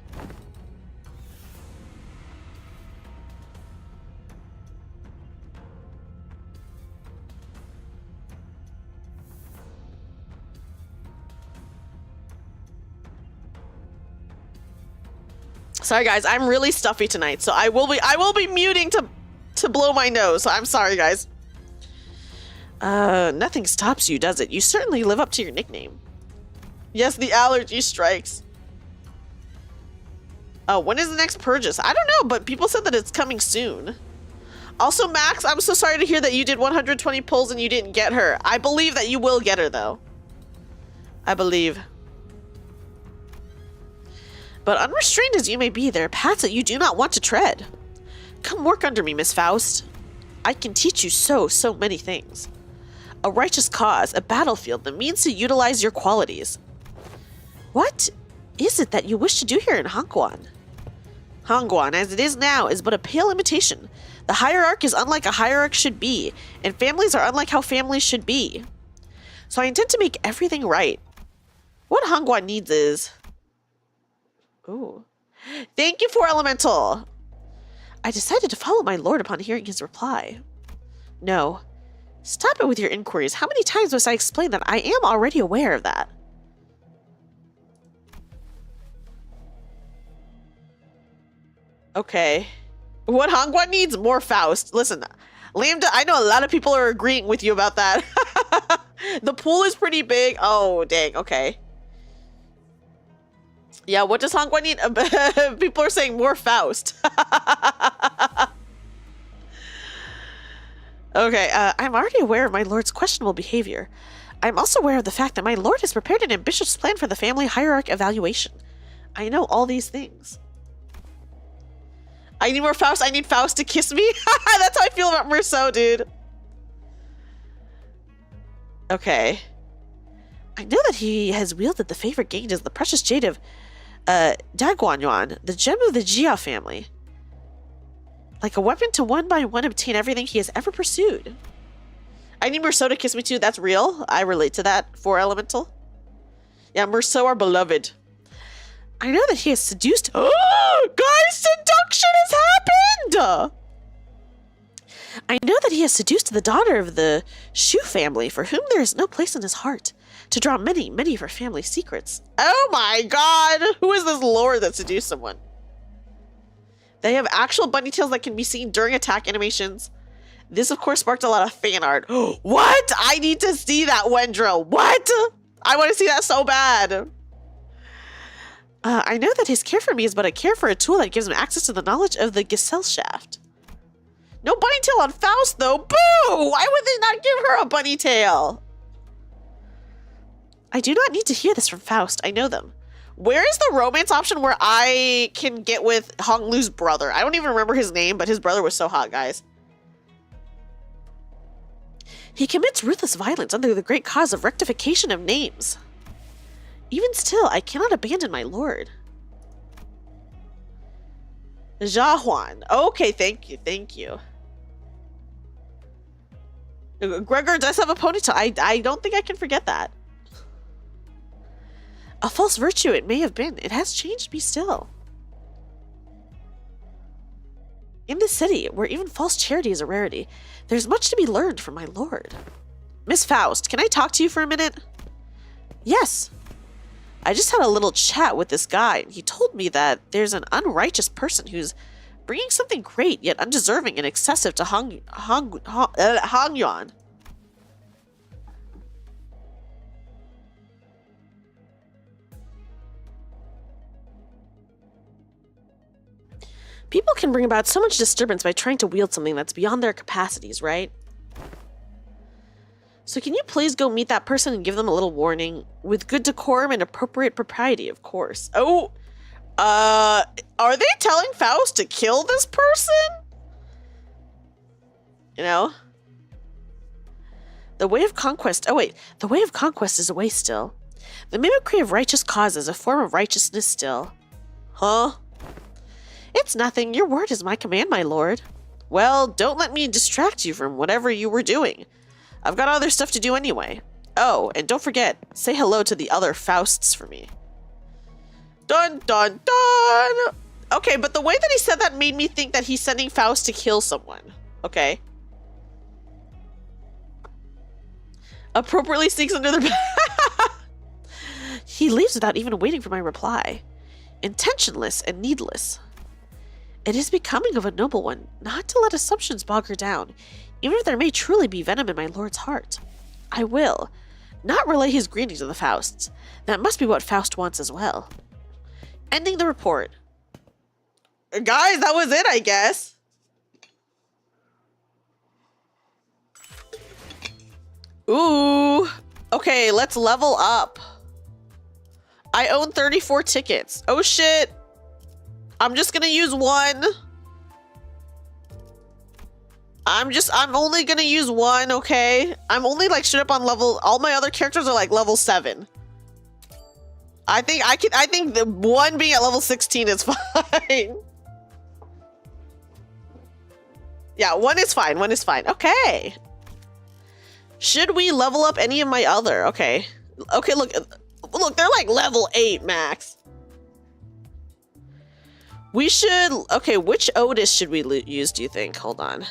Sorry guys, I'm really stuffy tonight, so I will be muting to blow my nose. I'm sorry guys. Nothing stops you, does it? You certainly live up to your nickname. Yes, the allergy strikes. Oh, when is the next purchase? I don't know, but people said that it's coming soon. Also, Max, I'm so sorry to hear that you did 120 pulls and you didn't get her. I believe that you will get her, though. I believe. But unrestrained as you may be, there are paths that you do not want to tread. Come work under me, Miss Faust. I can teach you so many things. A righteous cause, a battlefield, the means to utilize your qualities. What is it that you wish to do here in Hangguan? Hangguan, as it is now, is but a pale imitation. The hierarch is unlike a hierarch should be, and families are unlike how families should be. So I intend to make everything right. What Hangguan needs is... Ooh. Thank you, 4 Elemental! I decided to follow my lord upon hearing his reply. No. Stop it with your inquiries. How many times must I explain that I am already aware of that? Okay. What Hangguan needs? More Faust. Listen, Lambda, I know a lot of people are agreeing with you about that. The pool is pretty big. Oh, dang. Okay. Yeah, what does Hangguan need? People are saying more Faust. Okay, I'm already aware of my lord's questionable behavior. I'm also aware of the fact that my lord has prepared an ambitious plan for the family hierarch evaluation. I know all these things. I need more Faust. I need Faust to kiss me. That's how I feel about Merceau, dude. Okay. I know that he has wielded the favor gained as the precious jade of Daguanyuan, the gem of the Jia family. Like a weapon to one by one obtain everything he has ever pursued. I need Merceau to kiss me too. That's real. I relate to that. 4 Elemental. Yeah, Merceau, our beloved. I know that he has seduced... Oh, guys, seduction has happened! I know that he has seduced the daughter of the Shu family, for whom there is no place in his heart, to draw many, many of her family's secrets. Oh my god! Who is this lord that seduced someone? They have actual bunny tails that can be seen during attack animations. This, of course, sparked a lot of fan art. What? I need to see that, Wendro. What? I want to see that so bad. I know that his care for me is but a care for a tool that gives him access to the knowledge of the Gesellschaft. No bunny tail on Faust, though. Boo! Why would they not give her a bunny tail? I do not need to hear this from Faust. I know them. Where is the romance option where I can get with Hong Lu's brother? I don't even remember his name, but his brother was so hot, guys. He commits ruthless violence under the great cause of rectification of names. Even still, I cannot abandon my lord. Jia Huan. Okay, thank you, thank you. Gregor does have a ponytail. I don't think I can forget that. A false virtue it may have been. It has changed me still. In this city, where even false charity is a rarity, there's much to be learned from my lord. Miss Faust, can I talk to you for a minute? Yes. I just had a little chat with this guy, and he told me that there's an unrighteous person who's bringing something great, yet undeserving and excessive to Hangyuan. People can bring about so much disturbance by trying to wield something that's beyond their capacities, right? So can you please go meet that person and give them a little warning? With good decorum and appropriate propriety, of course. Oh, are they telling Faust to kill this person? You know? The way of conquest, oh wait, the way of conquest is a way still. The mimicry of righteous causes, a form of righteousness still. Huh? It's nothing, your word is my command, my lord. Well, don't let me distract you from whatever you were doing. I've got other stuff to do anyway. Oh, and don't forget, say hello to the other Fausts for me. Dun dun dun! Okay, but the way that he said that made me think that he's sending Faust to kill someone. Okay. Appropriately sneaks under the bed. He leaves without even waiting for my reply. Intentionless and needless. It is becoming of a noble one not to let assumptions bog her down, even if there may truly be venom in my lord's heart. I will not relay his greeting to the Fausts. That must be what Faust wants as well. Ending the report. Guys, that was it, I guess. Ooh. Okay, let's level up. I own 34 tickets. Oh shit. I'm just gonna use one. I'm only gonna use one, okay? I'm only like straight up on level, all my other characters are like level 7. I think the one being at level 16 is fine. Yeah, one is fine, okay. Should we level up any of my other? Okay, look, they're like level 8 max. We should, okay, which Otis should we use, do you think? Hold on.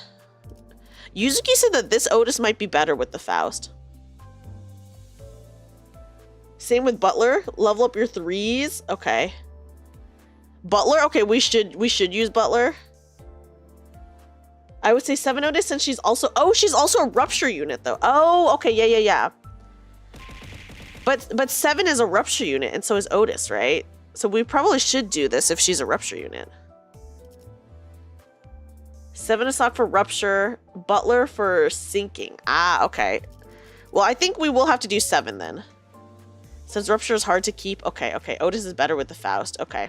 Yuzuki said that this Otis might be better with the Faust. Same with Butler. Level up your 3s. Okay. Butler. Okay, we should use Butler. I would say 7 Otis, since she's also a rupture unit though. Oh, okay, yeah. But 7 is a rupture unit, and so is Otis, right? So we probably should do this if she's a rupture unit. 7 Asok for rupture, Butler for sinking. Ah, okay. Well, I think we will have to do 7 then. Since rupture is hard to keep. Okay. Otis is better with the Faust. Okay.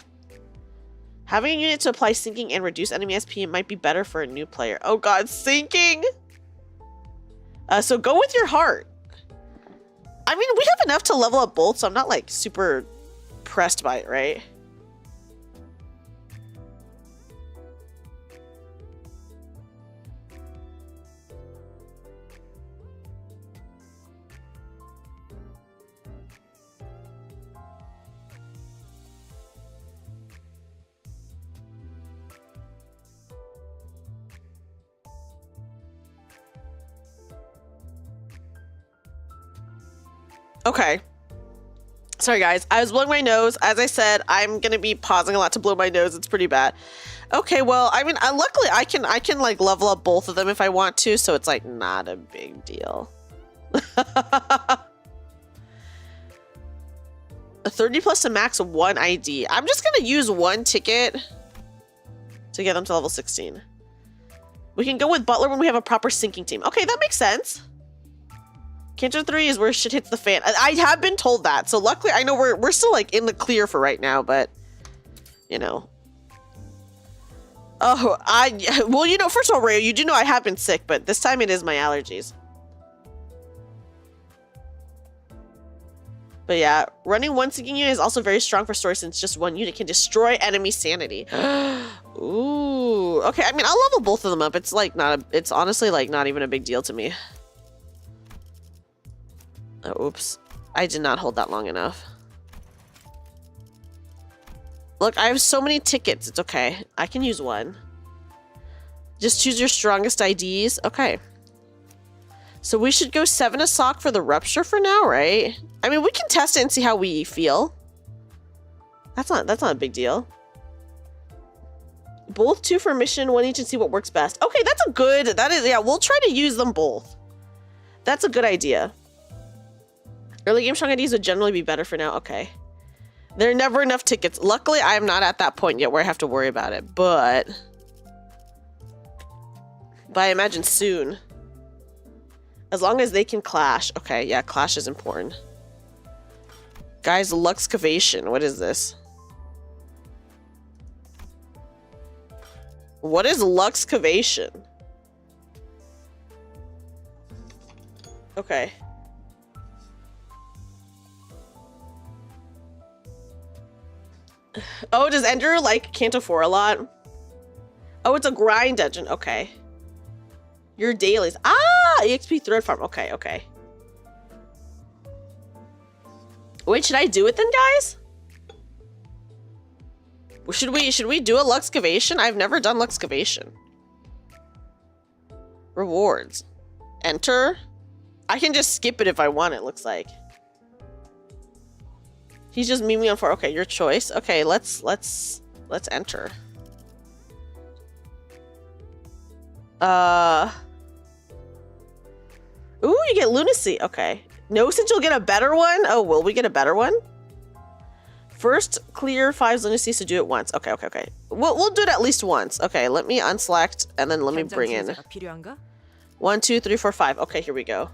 Having a unit to apply sinking and reduce enemy SP might be better for a new player. Oh god, sinking! So go with your heart. I mean, we have enough to level up both, so I'm not like super pressed by it, right? Okay. Sorry guys, I was blowing my nose. As I said, I'm gonna be pausing a lot to blow my nose. It's pretty bad. Okay, well, I mean, luckily I can like level up both of them if I want to, so it's like not a big deal. A 30 plus a max of 1 ID. I'm just gonna use 1 ticket to get them to level 16. We can go with Butler when we have a proper sinking team. Okay, that makes sense. Canto 3 is where shit hits the fan. I have been told that, so luckily I know we're still like in the clear for right now, but you know. Oh, well, you know, first of all, Rayo, you do know I have been sick, but this time it is my allergies. But yeah, running 1 sinking unit is also very strong for story since just 1 unit can destroy enemy sanity. Ooh, okay. I mean, I'll level both of them up. It's like it's honestly like not even a big deal to me. Oh, oops. I did not hold that long enough. Look, I have so many tickets. It's okay. I can use 1. Just choose your strongest IDs. Okay. So we should go 7 Asok for the rupture for now, right? I mean, we can test it and see how we feel. That's not a big deal. Both 2 for mission, 1 each, and see what works best. Okay, yeah, we'll try to use them both. That's a good idea. Early game strong IDs would generally be better for now. Okay. There are never enough tickets. Luckily, I am not at that point yet where I have to worry about it, but I imagine soon. As long as they can clash. Okay, yeah, clash is important. Guys, Luxcavation. What is this? What is Luxcavation? Okay. Oh, does Ender like Canto 4 a lot? Oh, it's a grind dungeon. Okay. Your dailies. Ah, EXP thread farm. Okay, okay. Wait, should I do it then, guys? Should we do a Luxcavation? I've never done Luxcavation. Rewards. Enter. I can just skip it if I want, it looks like. He's just memeing on 4. Okay, your choice. Okay, let's enter. Ooh, you get lunacy. Okay. No, since you'll get a better one. Oh, will we get a better one? First, clear 5's lunacy, so do it once. Okay. We'll do it at least once. Okay, let me unselect and then let me bring in 1, 2, 3, 4, 5. Okay, here we go.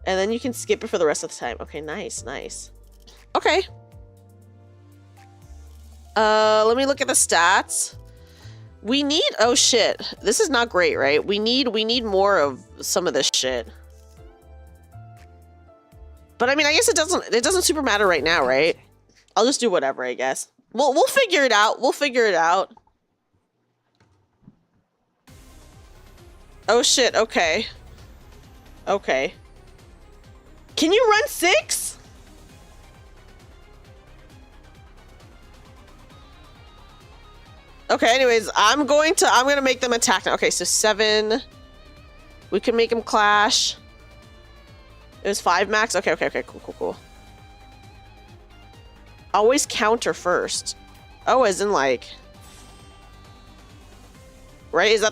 And then you can skip it for the rest of the time. Okay, nice. Okay. Let me look at the stats. We need, oh shit. This is not great, right? We need more of some of this shit. But I mean, I guess it doesn't super matter right now, right? I'll just do whatever, I guess. We'll figure it out. We'll figure it out. Oh shit, okay. Okay. Can you run 6? Okay, anyways, I'm gonna make them attack now. Okay, so 7. We can make them clash. It was 5 max? Okay, cool. Always counter first. Oh, as in like... Right, is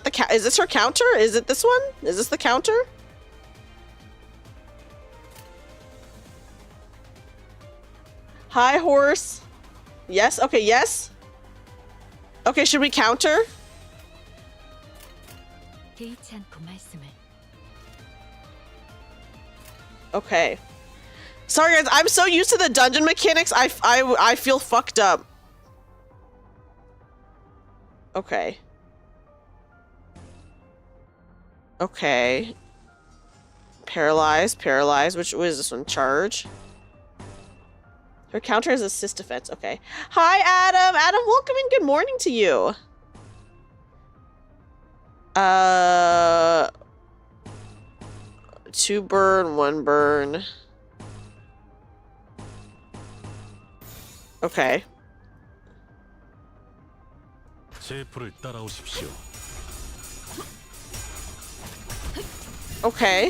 this her counter? Is it this one? Is this the counter? Hi, horse. Yes, okay, yes. Okay, should we counter? 개의치 않고 말씀을. Okay. Sorry guys, I'm so used to the dungeon mechanics, I feel fucked up. Okay. Okay. Paralyze. Which was this one? Charge. Her counter is assist defense. Okay. Hi, Adam. Adam, welcome and good morning to you. 2 burn, 1 burn. Okay. 제 풀을 따라오십시오. Okay.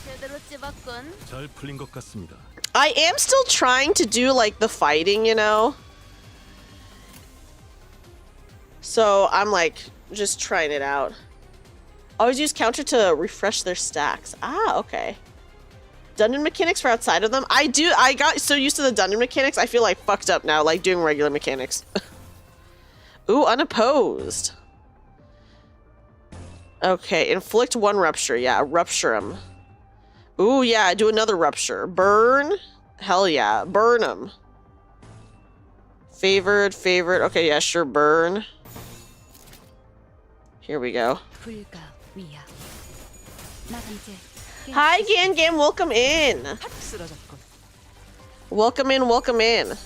제대로 찝었군. 잘 풀린 것 같습니다. I am still trying to do like the fighting, you know? So I'm like just trying it out. Always use counter to refresh their stacks. Ah, okay. Dungeon mechanics for outside of them? I got so used to the dungeon mechanics, I feel like fucked up now, like doing regular mechanics. Ooh, unopposed. Okay, inflict 1 rupture. Yeah, rupture him. Ooh, yeah, do another rupture. Burn? Hell yeah, burn him. Favored. Okay, yeah, sure, burn. Here we go. 불가 위야. 나 이제 Hi, Gan, welcome in. 탁 쓰러졌군. Welcome in.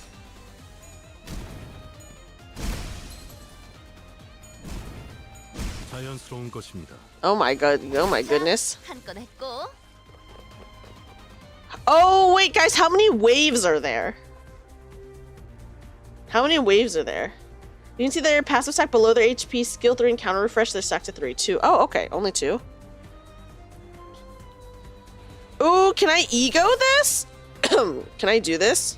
자연스러운 것입니다. Oh my goodness. 한 건 했고. Oh, wait, guys, how many waves are there? How many waves are there? You can see their passive stack below their HP, skill 3, and counter refresh their stack to 3. 2. Oh, okay, only 2. Ooh, can I ego this? Can I do this?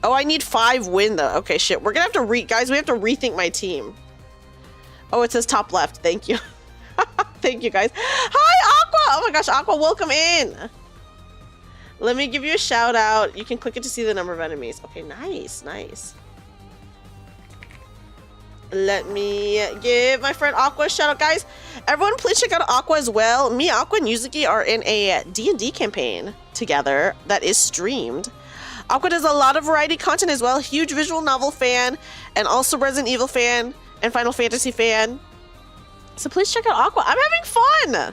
Oh, I need 5 win, though. Okay, shit, we're gonna have to guys, we have to rethink my team. Oh, it says top left. Thank you. Thank you, guys. Hi, Aqua! Oh my gosh, Aqua, welcome in. Let me give you a shout out. You can click it to see the number of enemies. Okay, nice. Let me give my friend Aqua a shout out, guys. Everyone, please check out Aqua as well. Me, Aqua, and Yuzuki are in a D&D campaign together that is streamed. Aqua does a lot of variety content as well. Huge visual novel fan, and also Resident Evil fan, and Final Fantasy fan. So please check out Aqua. I'm having fun.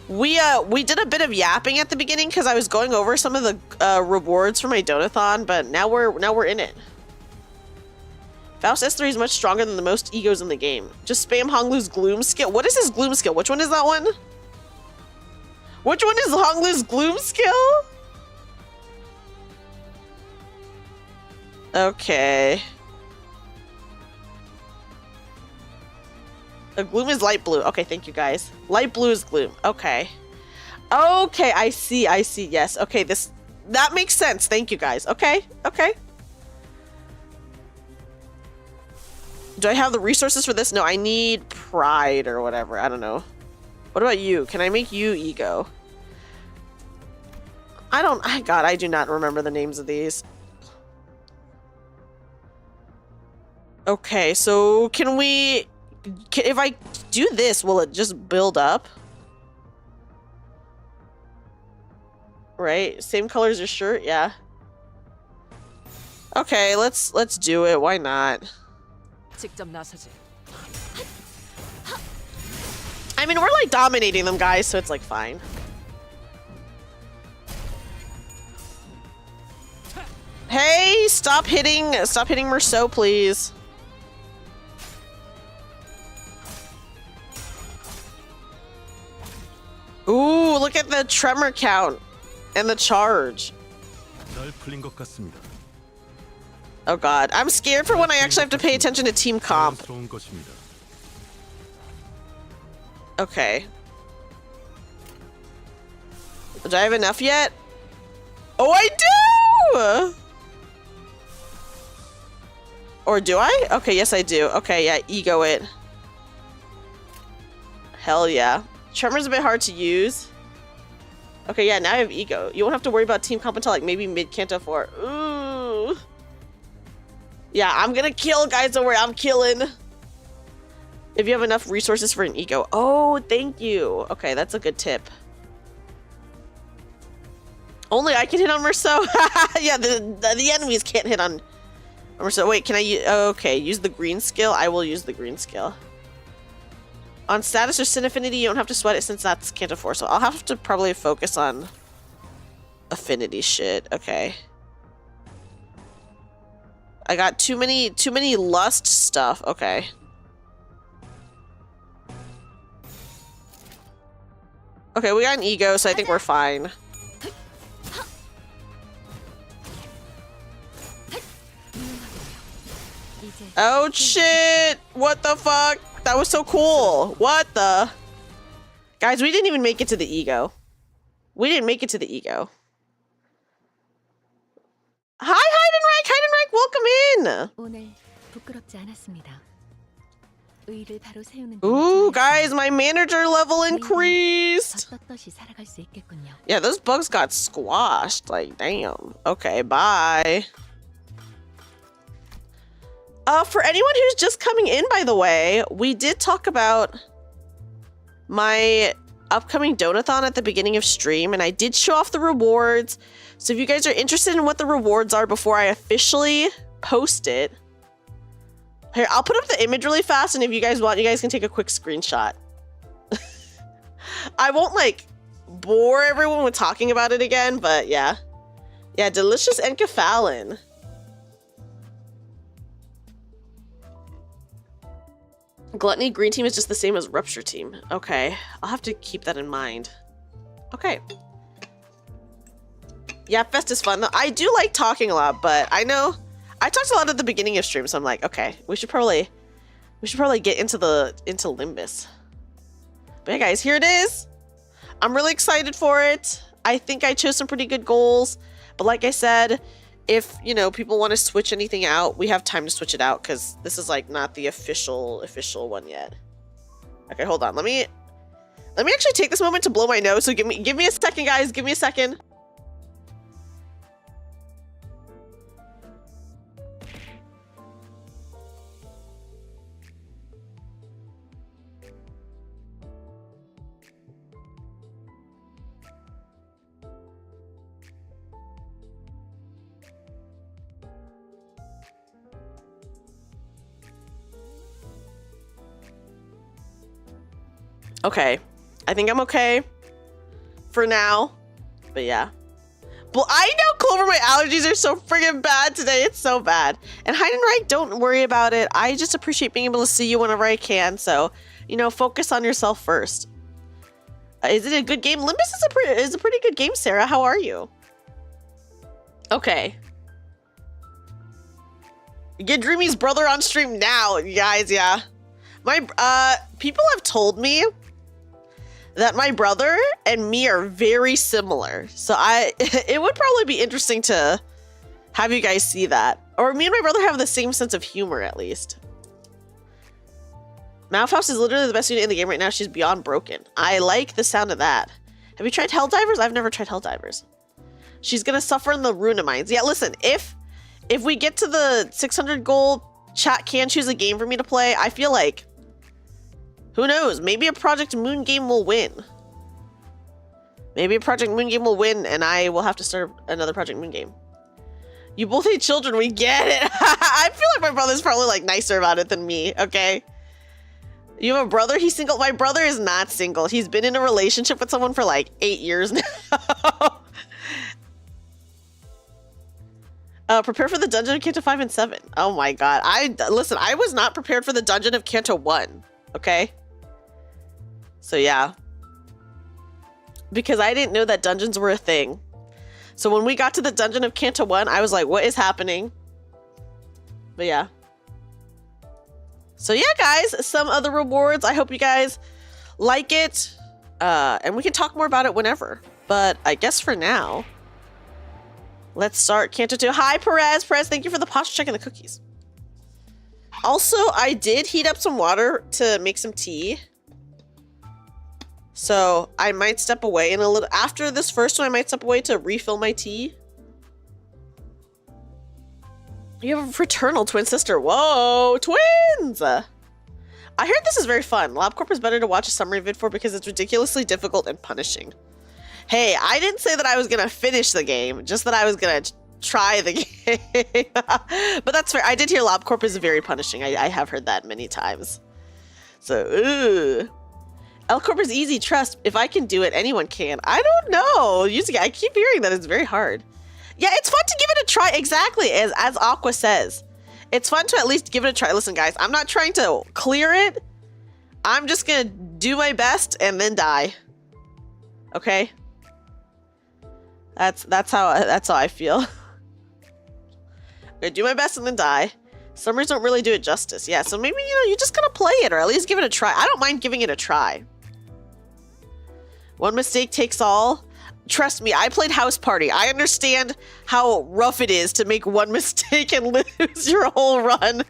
We did a bit of yapping at the beginning because I was going over some of the rewards for my donathon, but now we're in it. Faust S3 is much stronger than the most egos in the game. Just spam Honglu's Gloom skill. What is his Gloom skill? Which one is that one? Which one is Honglu's Gloom skill? Okay. The Gloom is light blue. Okay, thank you guys. Light blue is Gloom. Okay. Okay, I see. Yes. Okay, that makes sense. Thank you guys. Okay. Do I have the resources for this? No, I need pride or whatever. I don't know. What about you? Can I make you ego? God, I do not remember the names of these. Okay, so if I do this, will it just build up? Right? Same color as your shirt? Yeah. Okay, let's do it. Why not? 직접 나서지. I mean, we're like dominating them, guys, so it's like fine. Hey, stop hitting Merceau, please. Ooh, look at the tremor count and the charge. 잘 풀린 것 같습니다. Oh god, I'm scared for when I actually have to pay attention to team comp. 자연스러운 것입니다. Okay. Do I have enough yet? Oh, I do! Or do I? Okay, yes I do. Okay, yeah, ego it. Hell yeah. Tremor's a bit hard to use. Okay, yeah, now I have ego. You won't have to worry about team comp until like maybe mid Canto 4. Ooh. Yeah, I'm gonna kill, guys. Don't worry, I'm killing. If you have enough resources for an ego. Oh, thank you. Okay, that's a good tip. Only I can hit on Merceau. Yeah, the enemies can't hit on Merceau. Wait, can I use... Oh, okay, use the green skill. I will use the green skill. On status or sin affinity, you don't have to sweat it since that's Canto 4, so I'll have to probably focus on affinity shit. Okay. I got too many lust stuff. Okay. Okay, we got an ego, so I think we're fine. Oh shit! What the fuck? That was so cool. What the? Guys, we didn't even make it to the ego. We didn't make it to the ego. Hi, Heidenreich! Heidenreich, welcome in! 오늘 부끄럽지 않았습니다. 의의를 바로 세우는 Ooh, guys, my manager level increased! 떳떳이 살아갈 수 있겠군요. Yeah, those bugs got squashed. Like, damn. Okay, bye. For anyone who's just coming in, by the way, we did talk about my upcoming donathon at the beginning of stream, and I did show off the rewards. So if you guys are interested in what the rewards are before I officially post it, here, I'll put up the image really fast, and if you guys want, you guys can take a quick screenshot. I won't, like, bore everyone with talking about it again, but yeah. Yeah, delicious enkephalin. Gluttony green team is just the same as rupture team. Okay, I'll have to keep that in mind. Okay. Yeah, Fest is fun though. I do like talking a lot, but I know I talked a lot at the beginning of stream, so I'm like, okay, we should probably get into Limbus. But yeah, guys, here it is. I'm really excited for it. I think I chose some pretty good goals, but like I said, if, you know, people want to switch anything out, we have time to switch it out because this is like not the official one yet. Okay, hold on. Let me actually take this moment to blow my nose. So give me a second, guys. Give me a second. Okay, I think I'm okay for now, but yeah. Well, I know, Clover, my allergies are so friggin' bad today. It's so bad. And Heidenreich, don't worry about it. I just appreciate being able to see you whenever I can. So, you know, focus on yourself first. Is it a good game? Limbus is a pretty good game, Sarah. How are you? Okay. Get Dreamy's brother on stream now, guys. Yeah. My people have told me that my brother and me are very similar. So it would probably be interesting to have you guys see that. Or me and my brother have the same sense of humor, at least. Malfaust is literally the best unit in the game right now. She's beyond broken. I like the sound of that. Have you tried Helldivers? I've never tried Helldivers. She's gonna suffer in the Runa Mines. Yeah, listen, if we get to the 600 goal, chat can choose a game for me to play. I feel like, who knows? Maybe a Project Moon game will win. Maybe a Project Moon game will win, and I will have to start another Project Moon game. You both hate children. We get it. I feel like my brother's probably like nicer about it than me. Okay. You have a brother? He's single? My brother is not single. He's been in a relationship with someone for like 8 years now. Prepare for the dungeon of Canto 5 and 7. Oh my god. Listen, I was not prepared for the dungeon of Canto 1. Okay? So yeah. Because I didn't know that dungeons were a thing. So when we got to the dungeon of Canto 1, I was like, what is happening? But yeah. So yeah, guys, some other rewards. I hope you guys like it. And we can talk more about it whenever. But I guess for now, let's start Canto 2. Hi, Perez. Perez, thank you for the posture check and the cookies. Also, I did heat up some water to make some tea. So I might step away in a little. After this first one, I might step away to refill my tea. You have a fraternal twin sister. Whoa, twins! I heard this is very fun. LabCorp is better to watch a summary vid for because it's ridiculously difficult and punishing. Hey, I didn't say that I was going to finish the game, just that I was going to try the game. But that's fair. I did hear LabCorp is very punishing. I have heard that many times. So, ooh. LCorp is easy, trust. If I can do it, anyone can. I don't know. I keep hearing that it's very hard. Yeah, it's fun to give it a try. Exactly, as Aqua says. It's fun to at least give it a try. Listen, guys, I'm not trying to clear it. I'm just going to do my best and then die. Okay? That's how I feel. I'm gonna do my best and then die. Summaries don't really do it justice. Yeah, so maybe, you're just gonna play it or at least give it a try. I don't mind giving it a try. One mistake takes all. Trust me, I played House Party. I understand how rough it is to make one mistake and lose your whole run.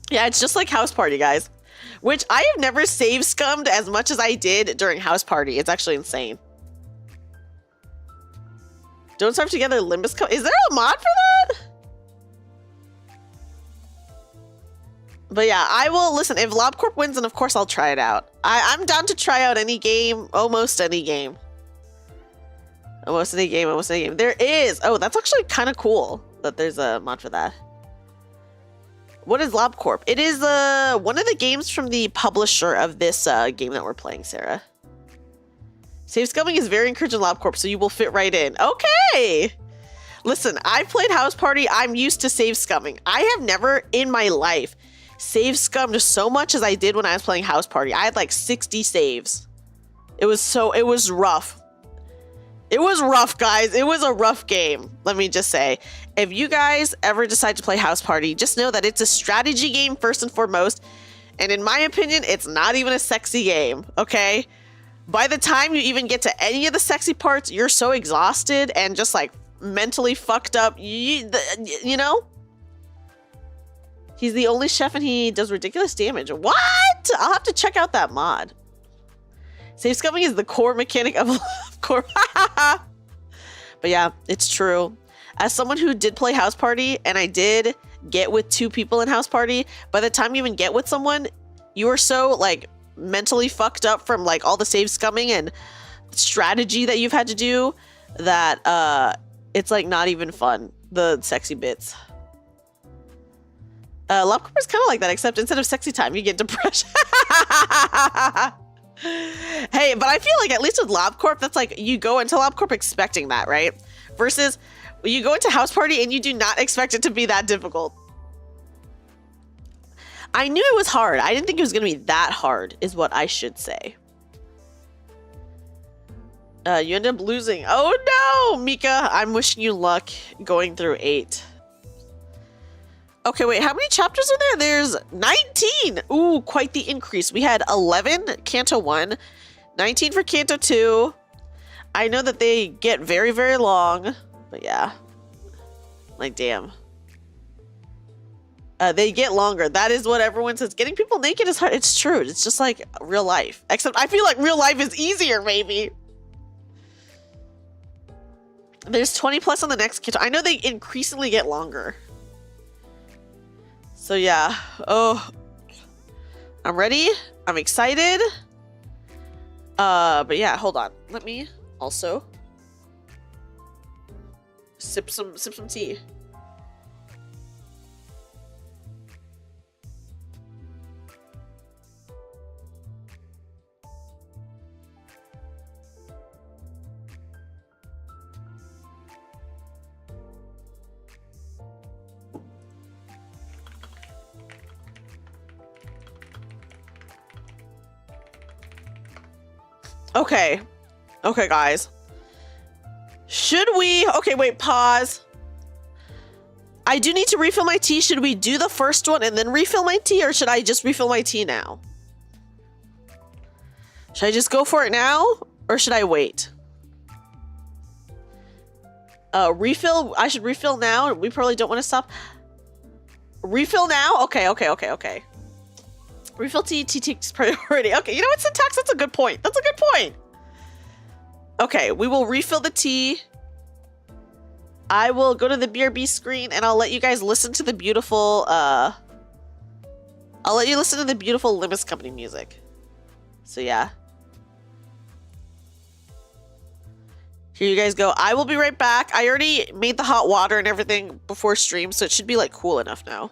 Yeah, it's just like House Party, guys. Which I have never save scummed as much as I did during House Party. It's actually insane. Don't Starve Together Limbus Company. Is there a mod for that? But yeah, I will listen. If LabCorp wins, then of course I'll try it out. I'm down to try out any game, almost any game. Almost any game, almost any game. There is. Oh, that's actually kind of cool that there's a mod for that. What is LabCorp? It is one of the games from the publisher of this game that we're playing, Sarah. Save scumming is very encouraged in LabCorp, so you will fit right in. Okay! Listen, I've played House Party. I'm used to save scumming. I have never in my life save scummed so much as I did when I was playing House Party. I had like 60 saves. It was rough. It was rough, guys. It was a rough game, let me just say. If you guys ever decide to play House Party, just know that it's a strategy game first and foremost. And in my opinion, it's not even a sexy game, okay? By the time you even get to any of the sexy parts, you're so exhausted and just like mentally fucked up, you know? He's the only chef and he does ridiculous damage. What? I'll have to check out that mod. Save scumming is the core mechanic of LabCorp. But yeah, it's true. As someone who did play House Party and I did get with 2 people in House Party, by the time you even get with someone, you are so like mentally fucked up from like all the save scumming and strategy that you've had to do that it's like not even fun, the sexy bits. LabCorp is kind of like that, except instead of sexy time, you get depression. Hey, but I feel like at least with LabCorp, that's like you go into LabCorp expecting that, right? Versus you go into House Party and you do not expect it to be that difficult. I knew it was hard. I didn't think it was going to be that hard, is what I should say. You end up losing. Oh no, Mika. I'm wishing you luck going through 8. Okay, wait, how many chapters are there? There's 19. Ooh, quite the increase. We had 11 Canto 1, 19 for Canto 2. I know that they get very, very long, but yeah. Like, damn. They get longer. That is what everyone says. Getting people naked is hard. It's true. It's just like real life. Except I feel like real life is easier, maybe. There's 20 plus on the next Canto. I know they increasingly get longer. So yeah, oh, I'm ready. I'm excited. But yeah, hold on. Let me also sip some tea. Okay. Okay, guys. Should we... Okay, wait, pause. I do need to refill my tea. Should we do the first one and then refill my tea, or should I just refill my tea now? Should I just go for it now, or should I wait? Refill. I should refill now. We probably don't want to stop. Refill now? Okay. Refill tea. Tea takes priority. Okay, you know what, Syntax? That's a good point. Okay, we will refill the tea. I will go to the BRB screen and I'll let you guys listen to the beautiful, I'll let you listen to the beautiful Limbus Company music. So yeah. Here you guys go. I will be right back. I already made the hot water and everything before stream, so it should be like cool enough now.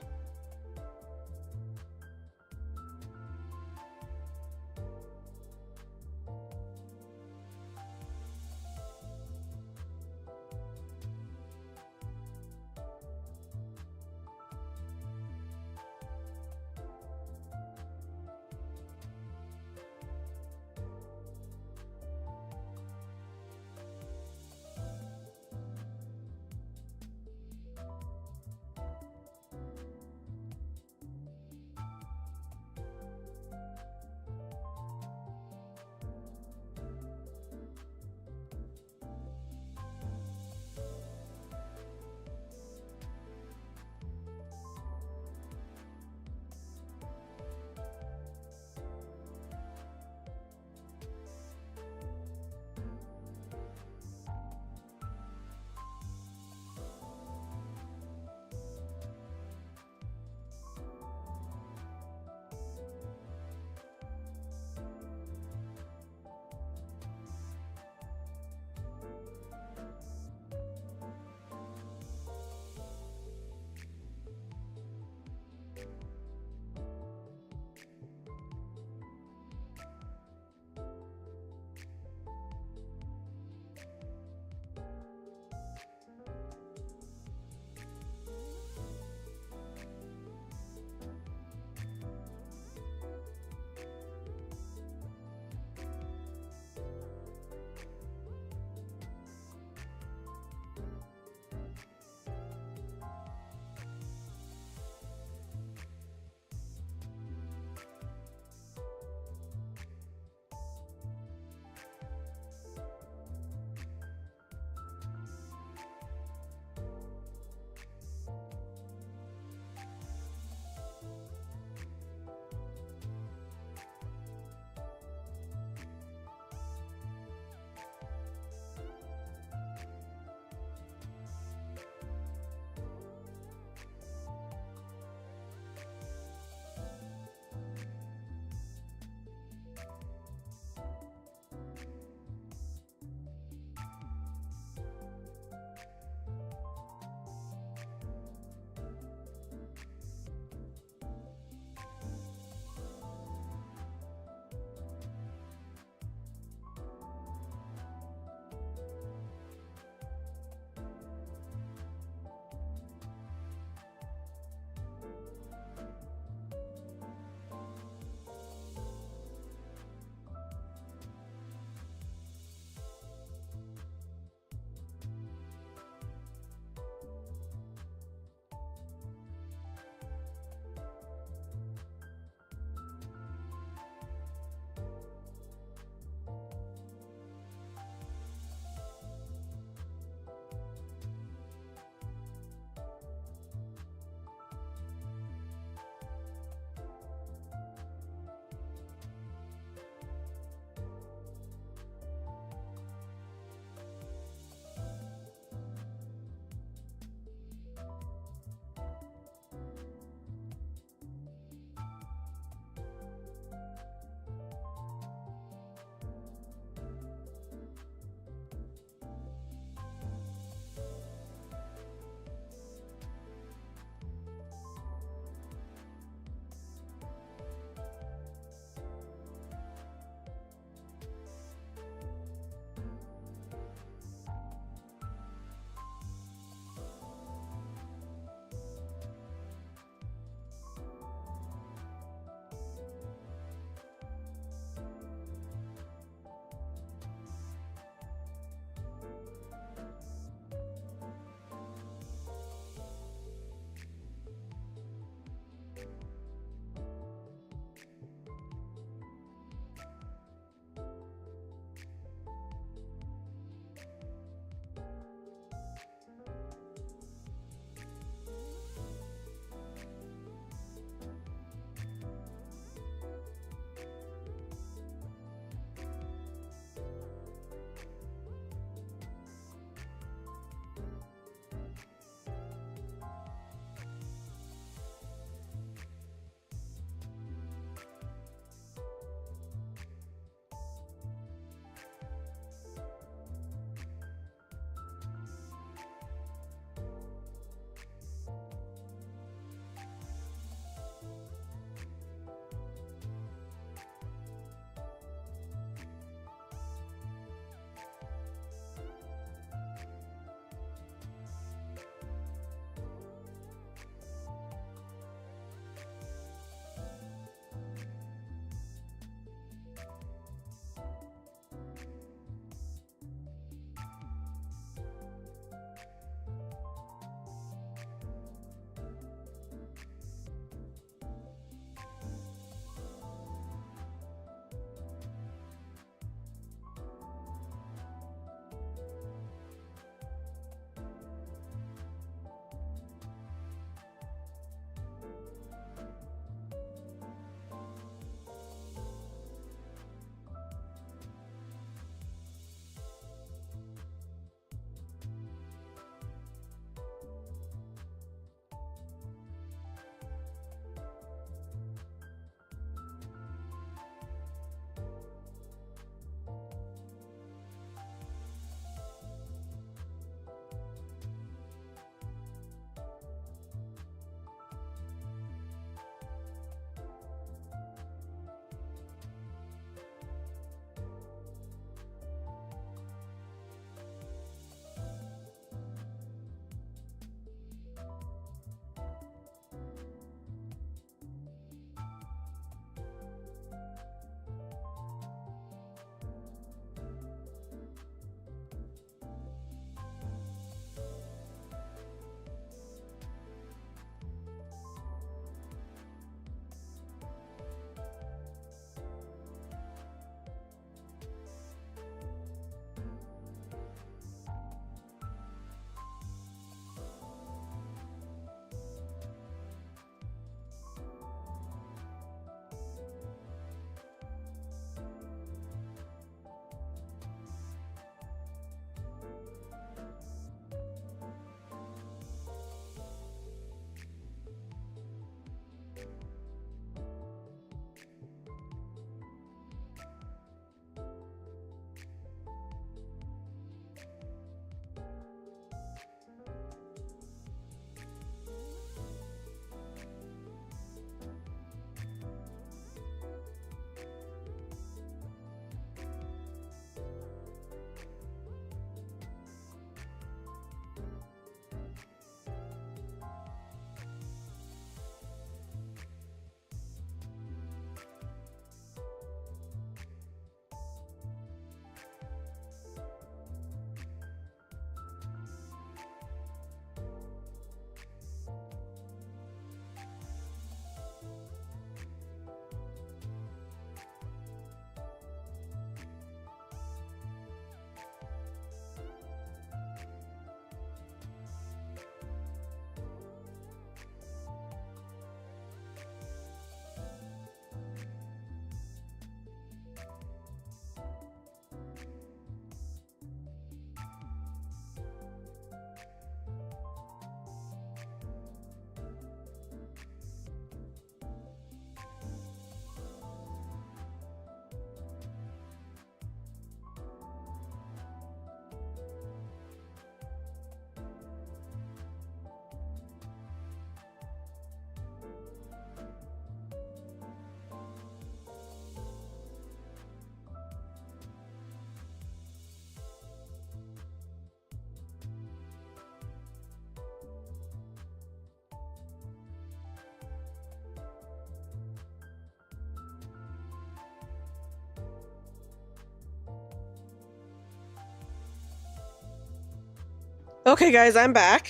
Okay, guys, I'm back.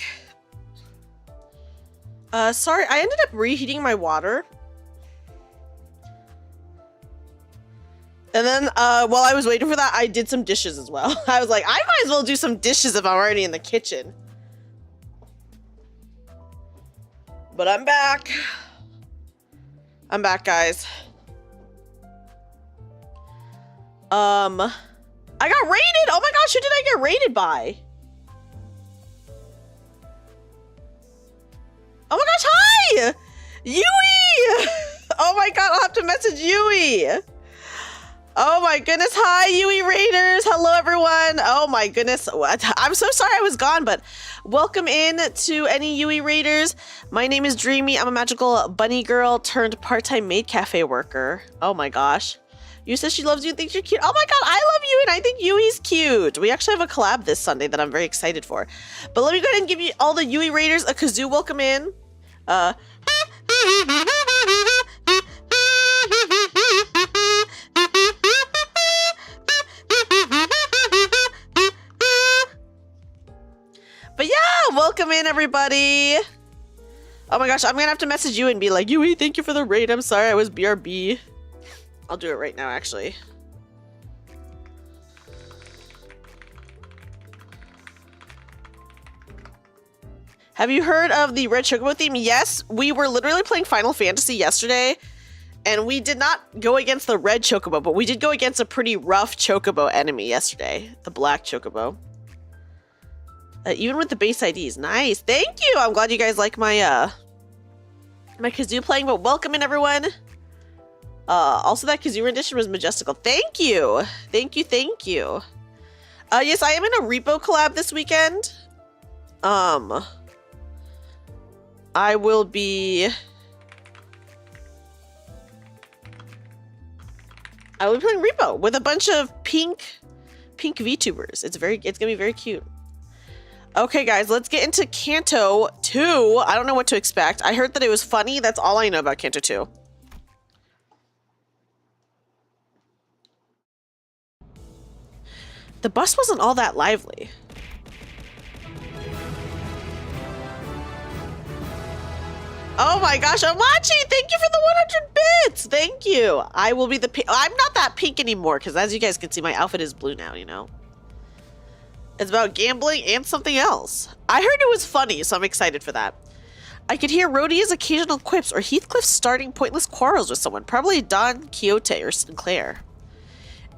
Sorry, I ended up reheating my water. And then, while I was waiting for that, I did some dishes as well. I was like, I might as well do some dishes if I'm already in the kitchen. But I'm back. I'm back, guys. I got raided! Oh my gosh, who did I get raided by? Oh my gosh, hi! Yui! Oh my god, I'll have to message Yui. Oh my goodness, hi Yui Raiders! Hello everyone! Oh my goodness, I'm so sorry I was gone, but welcome in to any Yui Raiders. My name is Dreamy, I'm a magical bunny girl turned part-time maid cafe worker. Oh my gosh. Yui says she loves you and thinks you're cute. Oh my god, I love Yui and I think Yui's cute. We actually have a collab this Sunday that I'm very excited for. But let me go ahead and give you all the Yui Raiders a kazoo welcome in. But yeah, welcome in everybody. Oh my gosh, I'm gonna have to message you and be like, Yui, thank you for the raid. I'm sorry I was BRB. I'll do it right now, actually. Have you heard of the Red Chocobo theme? Yes, we were literally playing Final Fantasy yesterday, and we did not go against the Red Chocobo, but we did go against a pretty rough Chocobo enemy yesterday, the Black Chocobo. Even with the base IDs. Nice. Thank you. I'm glad you guys like my my kazoo playing, but welcome in everyone. Also that kazoo rendition was majestical. Thank you. Thank you. Thank you. Yes, I am in a repo collab this weekend. I will be playing repo with a bunch of pink VTubers. It's gonna be very cute. Okay, guys, let's get into Canto 2. I don't know what to expect. I heard that it was funny. That's all I know about Canto 2. The bus wasn't all that lively. Oh my gosh, Amachi, thank you for the 100 bits. Thank you. I will be the pink. I'm not that pink anymore because as you guys can see, my outfit is blue now, you know. It's about gambling and something else. I heard it was funny, so I'm excited for that. I could hear Rhodia's occasional quips or Heathcliff starting pointless quarrels with someone, probably Don Quixote or Sinclair.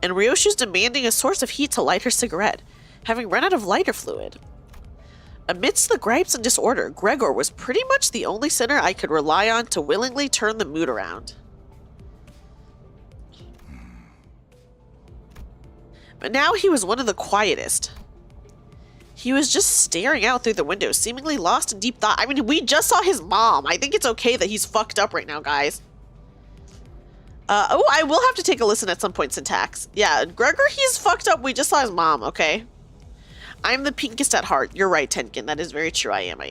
And Ryoshu's demanding a source of heat to light her cigarette, having run out of lighter fluid. Amidst the gripes and disorder, Gregor was pretty much the only sinner I could rely on to willingly turn the mood around. But now he was one of the quietest. He was just staring out through the window, seemingly lost in deep thought. I mean, we just saw his mom. I think it's okay that he's fucked up right now, guys. Oh, I will have to take a listen at some point, Syntax. Yeah, Gregor, he's fucked up. We just saw his mom, okay? I'm the pinkest at heart. You're right, Tenkin. That is very true. I am.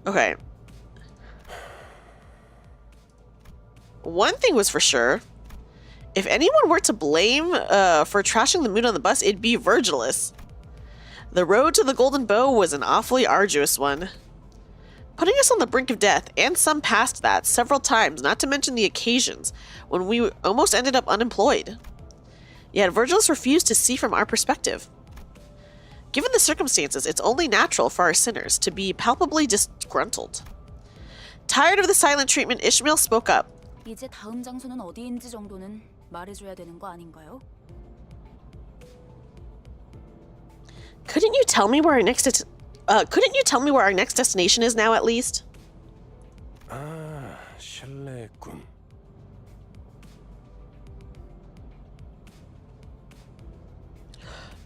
Okay. One thing was for sure. If anyone were to blame for trashing the mood on the bus, it'd be Virgilus. The road to the Golden Bow was an awfully arduous one, putting us on the brink of death, and some past that several times, not to mention the occasions when we almost ended up unemployed. Yet Virgilus refused to see from our perspective. Given the circumstances, it's only natural for our sinners to be palpably disgruntled. Tired of the silent treatment, Ishmael spoke up. 이제 다음 장소는 어디인지 정도는 말해줘야 되는 거 아닌가요? Couldn't you tell me where our next destination is now, at least? 아, 실례했군.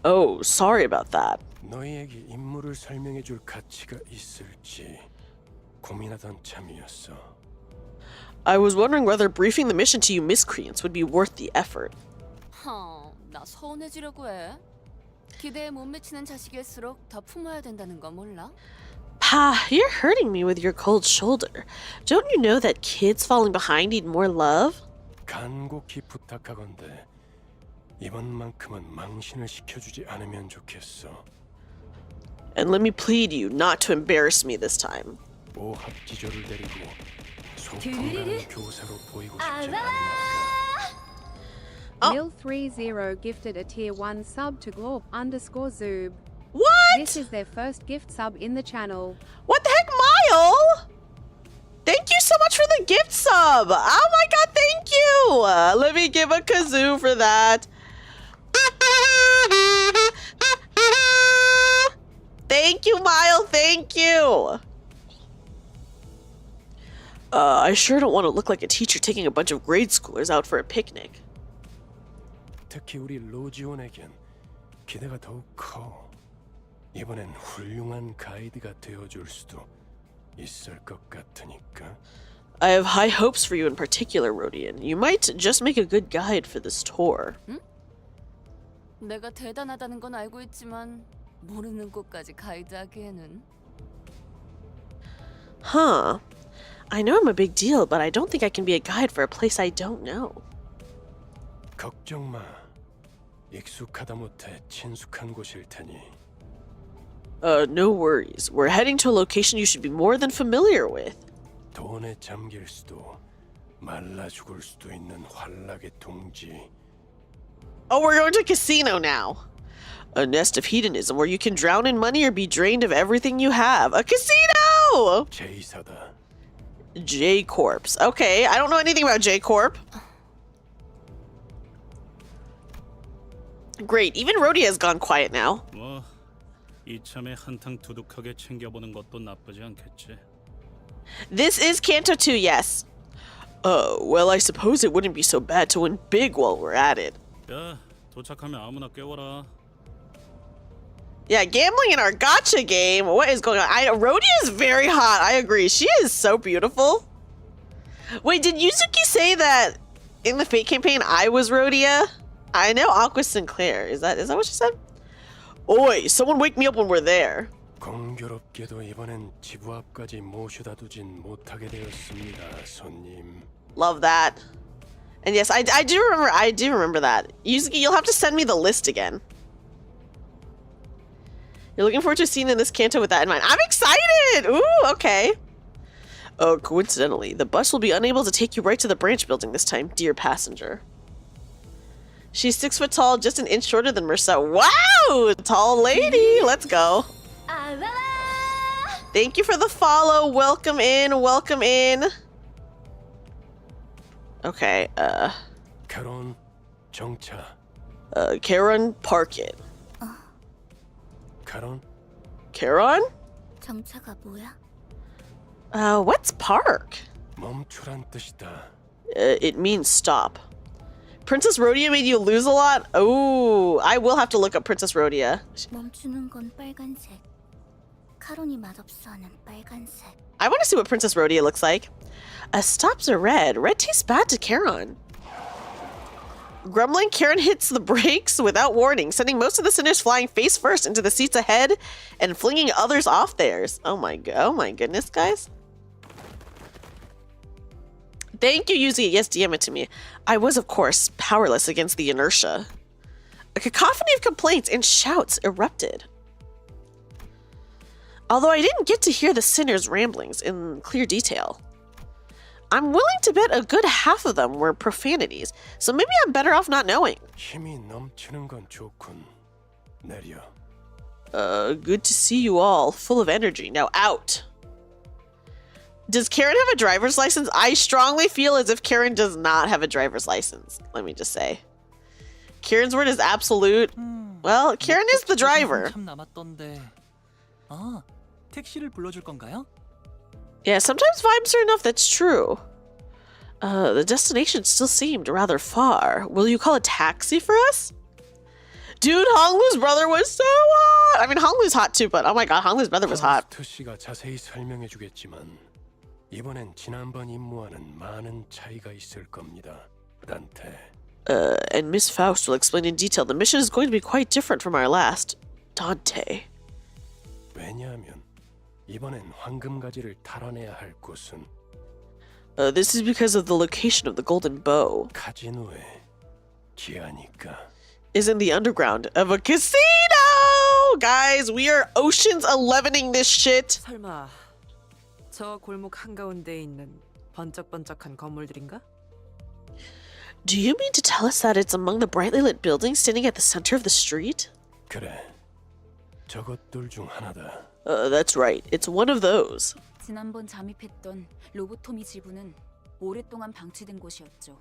Oh, sorry about that. 너희에게 임무를 설명해줄 가치가 있을지 고민하던 참이었어. I was wondering whether briefing the mission to you miscreants would be worth the effort. 나 서운해지려고 해. 기대에 못 미치는 자식일수록 더 품어야 된다는 거 몰라? Pa, you're hurting me with your cold shoulder. Don't you know that kids falling behind need more love? 간곡히 부탁하건대 이번만큼은 망신을 시켜주지 않으면 좋겠어. And let me plead you not to embarrass me this time. 오합지졸을 데리고 소풍가는 교사로 보이고 싶지 않아. Oh. Lil30 gifted a tier 1 sub to glorp_zoob. What? This is their first gift sub in the channel. What the heck, Mile? Thank you so much for the gift sub. Oh my god, thank you. Let me give a kazoo for that. Thank you, Mile. Thank you. I sure don't want to look like a teacher taking a bunch of grade schoolers out for a picnic. 특히 우리 로지온에겐 기대가 더욱 커. 이번엔 훌륭한 가이드가 되어줄 수도 있을 것 같으니까. I have high hopes for you in particular, Rodian. You might just make a good guide for this tour. 응? 내가 대단하다는 건 알고 있지만 모르는 곳까지 가이드하기에는. Huh. I know I'm a big deal, but I don't think I can be a guide for a place I don't know. 걱정 마. 익숙하다 못해 친숙한 곳일 테니. No worries. We're heading to a location you should be more than familiar with. 돈에 잠길 수도 말라 죽을 수도 있는 환락의 둥지. Oh, we're going to a casino now. A nest of hedonism where you can drown in money or be drained of everything you have. A casino! 제이사다. J-Corps. Okay, I don't know anything about J-Corp. Great, even Rhodia has gone quiet now. 뭐 이참에 한탕 두둑하게 챙겨보는 것도 나쁘지 않겠지. This is Canto 2, yes. Well, I suppose it wouldn't be so bad to win big while we're at it. 야, 도착하면 아무나 깨워라. Yeah, gambling in our gacha game. What is going on? Rhodia is very hot. I agree. She is so beautiful. Wait, did Yuzuki say that in the Fate campaign I was Rhodia? I know Aqua Sinclair. Is that what she said? Oi, someone wake me up when we're there. 공교롭게도 이번엔 지부 앞까지 모셔다 두진 못하게 되었습니다, 손님. Love that. And yes, I do remember that. Yuzuki, you'll have to send me the list again. You're looking forward to a scene in this canto with that in mind. I'm excited! Ooh, okay. Oh, coincidentally, the bus will be unable to take you right to the branch building this time, dear passenger. She's 6 foot tall, just an inch shorter than Mersa. Wow! Tall lady! Let's go. Thank you for the follow. Welcome in, welcome in. Okay, 카론 정차. Karen, park it. 카론? Karen? 정차가 뭐야? What's park? 멈추란 뜻이다. It means stop. Princess Rhodia made you lose a lot? Oh, I will have to look up Princess Rhodia. 멈추는 건 빨간색. 카론이 맛없어 하는 빨간색. I want to see what Princess Rhodia looks like. Stops are red. Red tastes bad to Karen. Grumbling, Karen hits the brakes without warning, sending most of the sinners flying face first into the seats ahead and flinging others off theirs. Oh my goodness, guys. Thank you, Yuzi. Yes, DM it to me. I was, of course, powerless against the inertia. A cacophony of complaints and shouts erupted. Although I didn't get to hear the sinners' ramblings in clear detail. I'm willing to bet a good half of them were profanities, so maybe I'm better off not knowing. 힘이 넘치는 건 좋군. 내려. Good to see you all, full of energy. Now out. Does Karen have a driver's license? I strongly feel as if Karen does not have a driver's license. Let me just say. Karen's word is absolute. Well, Karen is the driver. 참 남았던데. 아, 택시를 불러줄 건가요? Yeah, sometimes vibes are enough, that's true. The destination still seemed rather far. Will you call a taxi for us? Dude, Honglu's brother was so hot! I mean, Honglu's hot too, but oh my god, Honglu's brother was hot. 씨가 자세히 설명해 주겠지만 이번엔 지난번 임무와는 많은 차이가 있을 겁니다. 단테. And Miss Faust will explain in detail. The mission is going to be quite different from our last. Dante. 왜냐하면 이번엔 황금가지를 탈환해야 할 곳은 This is because of the location of the golden bow. 카지노의 지하니까. Is in the underground of a casino! guys. We are Ocean's 11ing this shit. 설마 저 골목 한가운데에 있는 번쩍번쩍한 건물들인가? Do you mean to tell us that it's among the brightly lit buildings standing at the center of the street? 그래. 저것들 중 하나다. That's right. It's one of those. 지난번 잠입했던 로보토미 지부는 오랫동안 방치된 곳이었죠.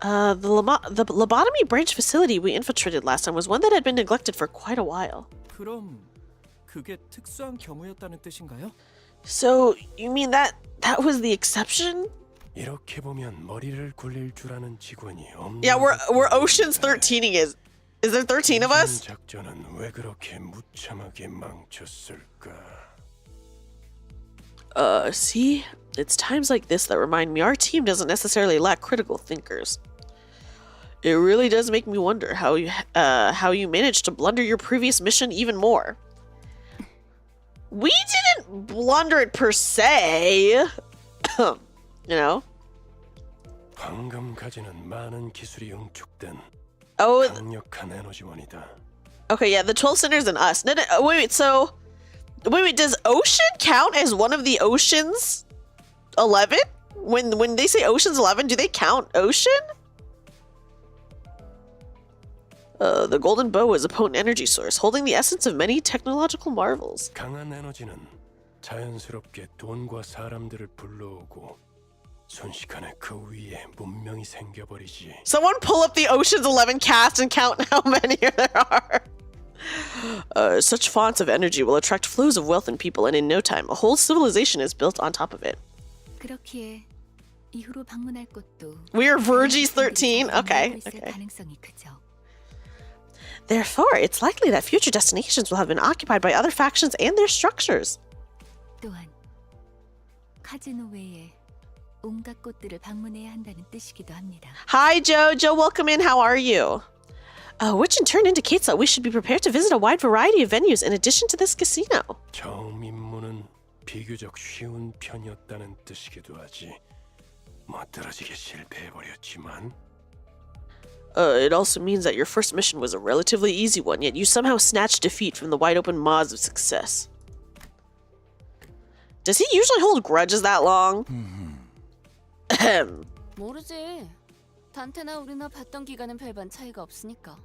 The lobotomy branch facility we infiltrated last time was one that had been neglected for quite a while. 그럼 그게 특수한 경우였다는 뜻인가요? So, you mean that was the exception? 이렇게 보면 머리를 굴릴 줄 아는 직원이 없는. Yeah, we're Ocean's 13ing is. Is there 13 of us? 작전은 왜 그렇게 무참하게 망쳤을까? See? It's times like this that remind me our team doesn't necessarily lack critical thinkers. It really does make me wonder how you managed to blunder your previous mission even more. We didn't blunder it per se. You know? 방금 가지는 많은 기술이 응축된 Oh, 강력한 에너지원이다. okay, yeah, the 12 Sinners and us. No, wait, so... Wait, does Ocean count as one of the Oceans 11? When they say Ocean's 11, do they count Ocean? The golden bow is a potent energy source, holding the essence of many technological marvels. 강한 에너지는 자연스럽게 돈과 사람들을 불러오고 순식간에 그 위에 문명이 생겨버리지. Someone pull up the Ocean's 11 cast and count how many there are. Such fonts of energy will attract flows of wealth and people, and in no time, a whole civilization is built on top of it. 그렇기에 이후로 방문할 곳도 We are Vergie's 13? Okay. 가능성이 크죠. Therefore, it's likely that future destinations will have been occupied by other factions and their structures. 또한 카지노 외에 온갖 곳들을 방문해야 한다는 뜻이기도 합니다. Hi, Joe. Joe, welcome in. How are you? Which in turn indicates that we should be prepared to visit a wide variety of venues in addition to this casino. 처음 임무는 비교적 쉬운 편이었다는 뜻이기도 하지. 멋들어지게 실패해버렸지만. It also means that your first mission was a relatively easy one, yet you somehow snatched defeat from the wide-open maws of success. Does he usually hold grudges that long? 모르지. 단테나 우리나 봤던 기간은 별반 차이가 없으니까.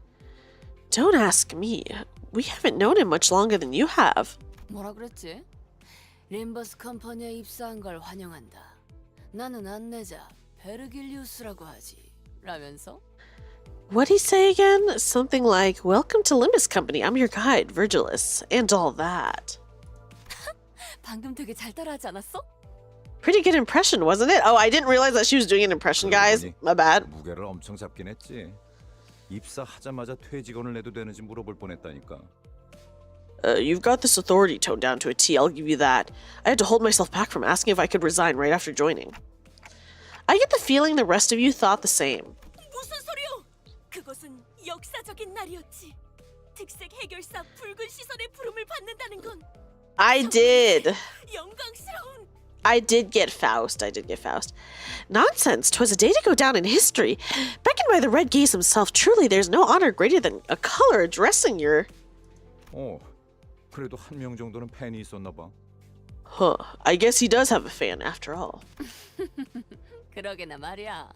Don't ask me. We haven't known him much longer than you have. 뭐라 그랬지? 림버스 컴퍼니에 입사한 걸 환영한다. 나는 안내자 베르길리우스라고 하지. 라면서? What'd he say again? Something like, "Welcome to Limbus Company. I'm your guide, Virgilus," and all that. 방금 되게 잘 따라하지 않았어? Pretty good impression, wasn't it? Oh, I didn't realize that she was doing an impression, guys. My bad. 무게를 엄청 잡긴 했지. 입사하자마자 퇴직원을 내도 되는지 물어볼 뻔했다니까. You've got this authority toned down to a T, I'll give you that. I had to hold myself back from asking if I could resign right after joining. I get the feeling the rest of you thought the same. 무슨 소리요? 그것은 역사적인 날이었지. 특색 해결사 붉은 시선의 부름을 받는다는 건 I did. 영광스러운. I did get Faust. Nonsense. 'Twas a day to go down in history. Beckoned by the Red Gaze himself, truly there's no honor greater than a color addressing your... 그래도 한 명 정도는 팬이 있었나 봐. Huh. I guess he does have a fan after all. 그러게나 말이야.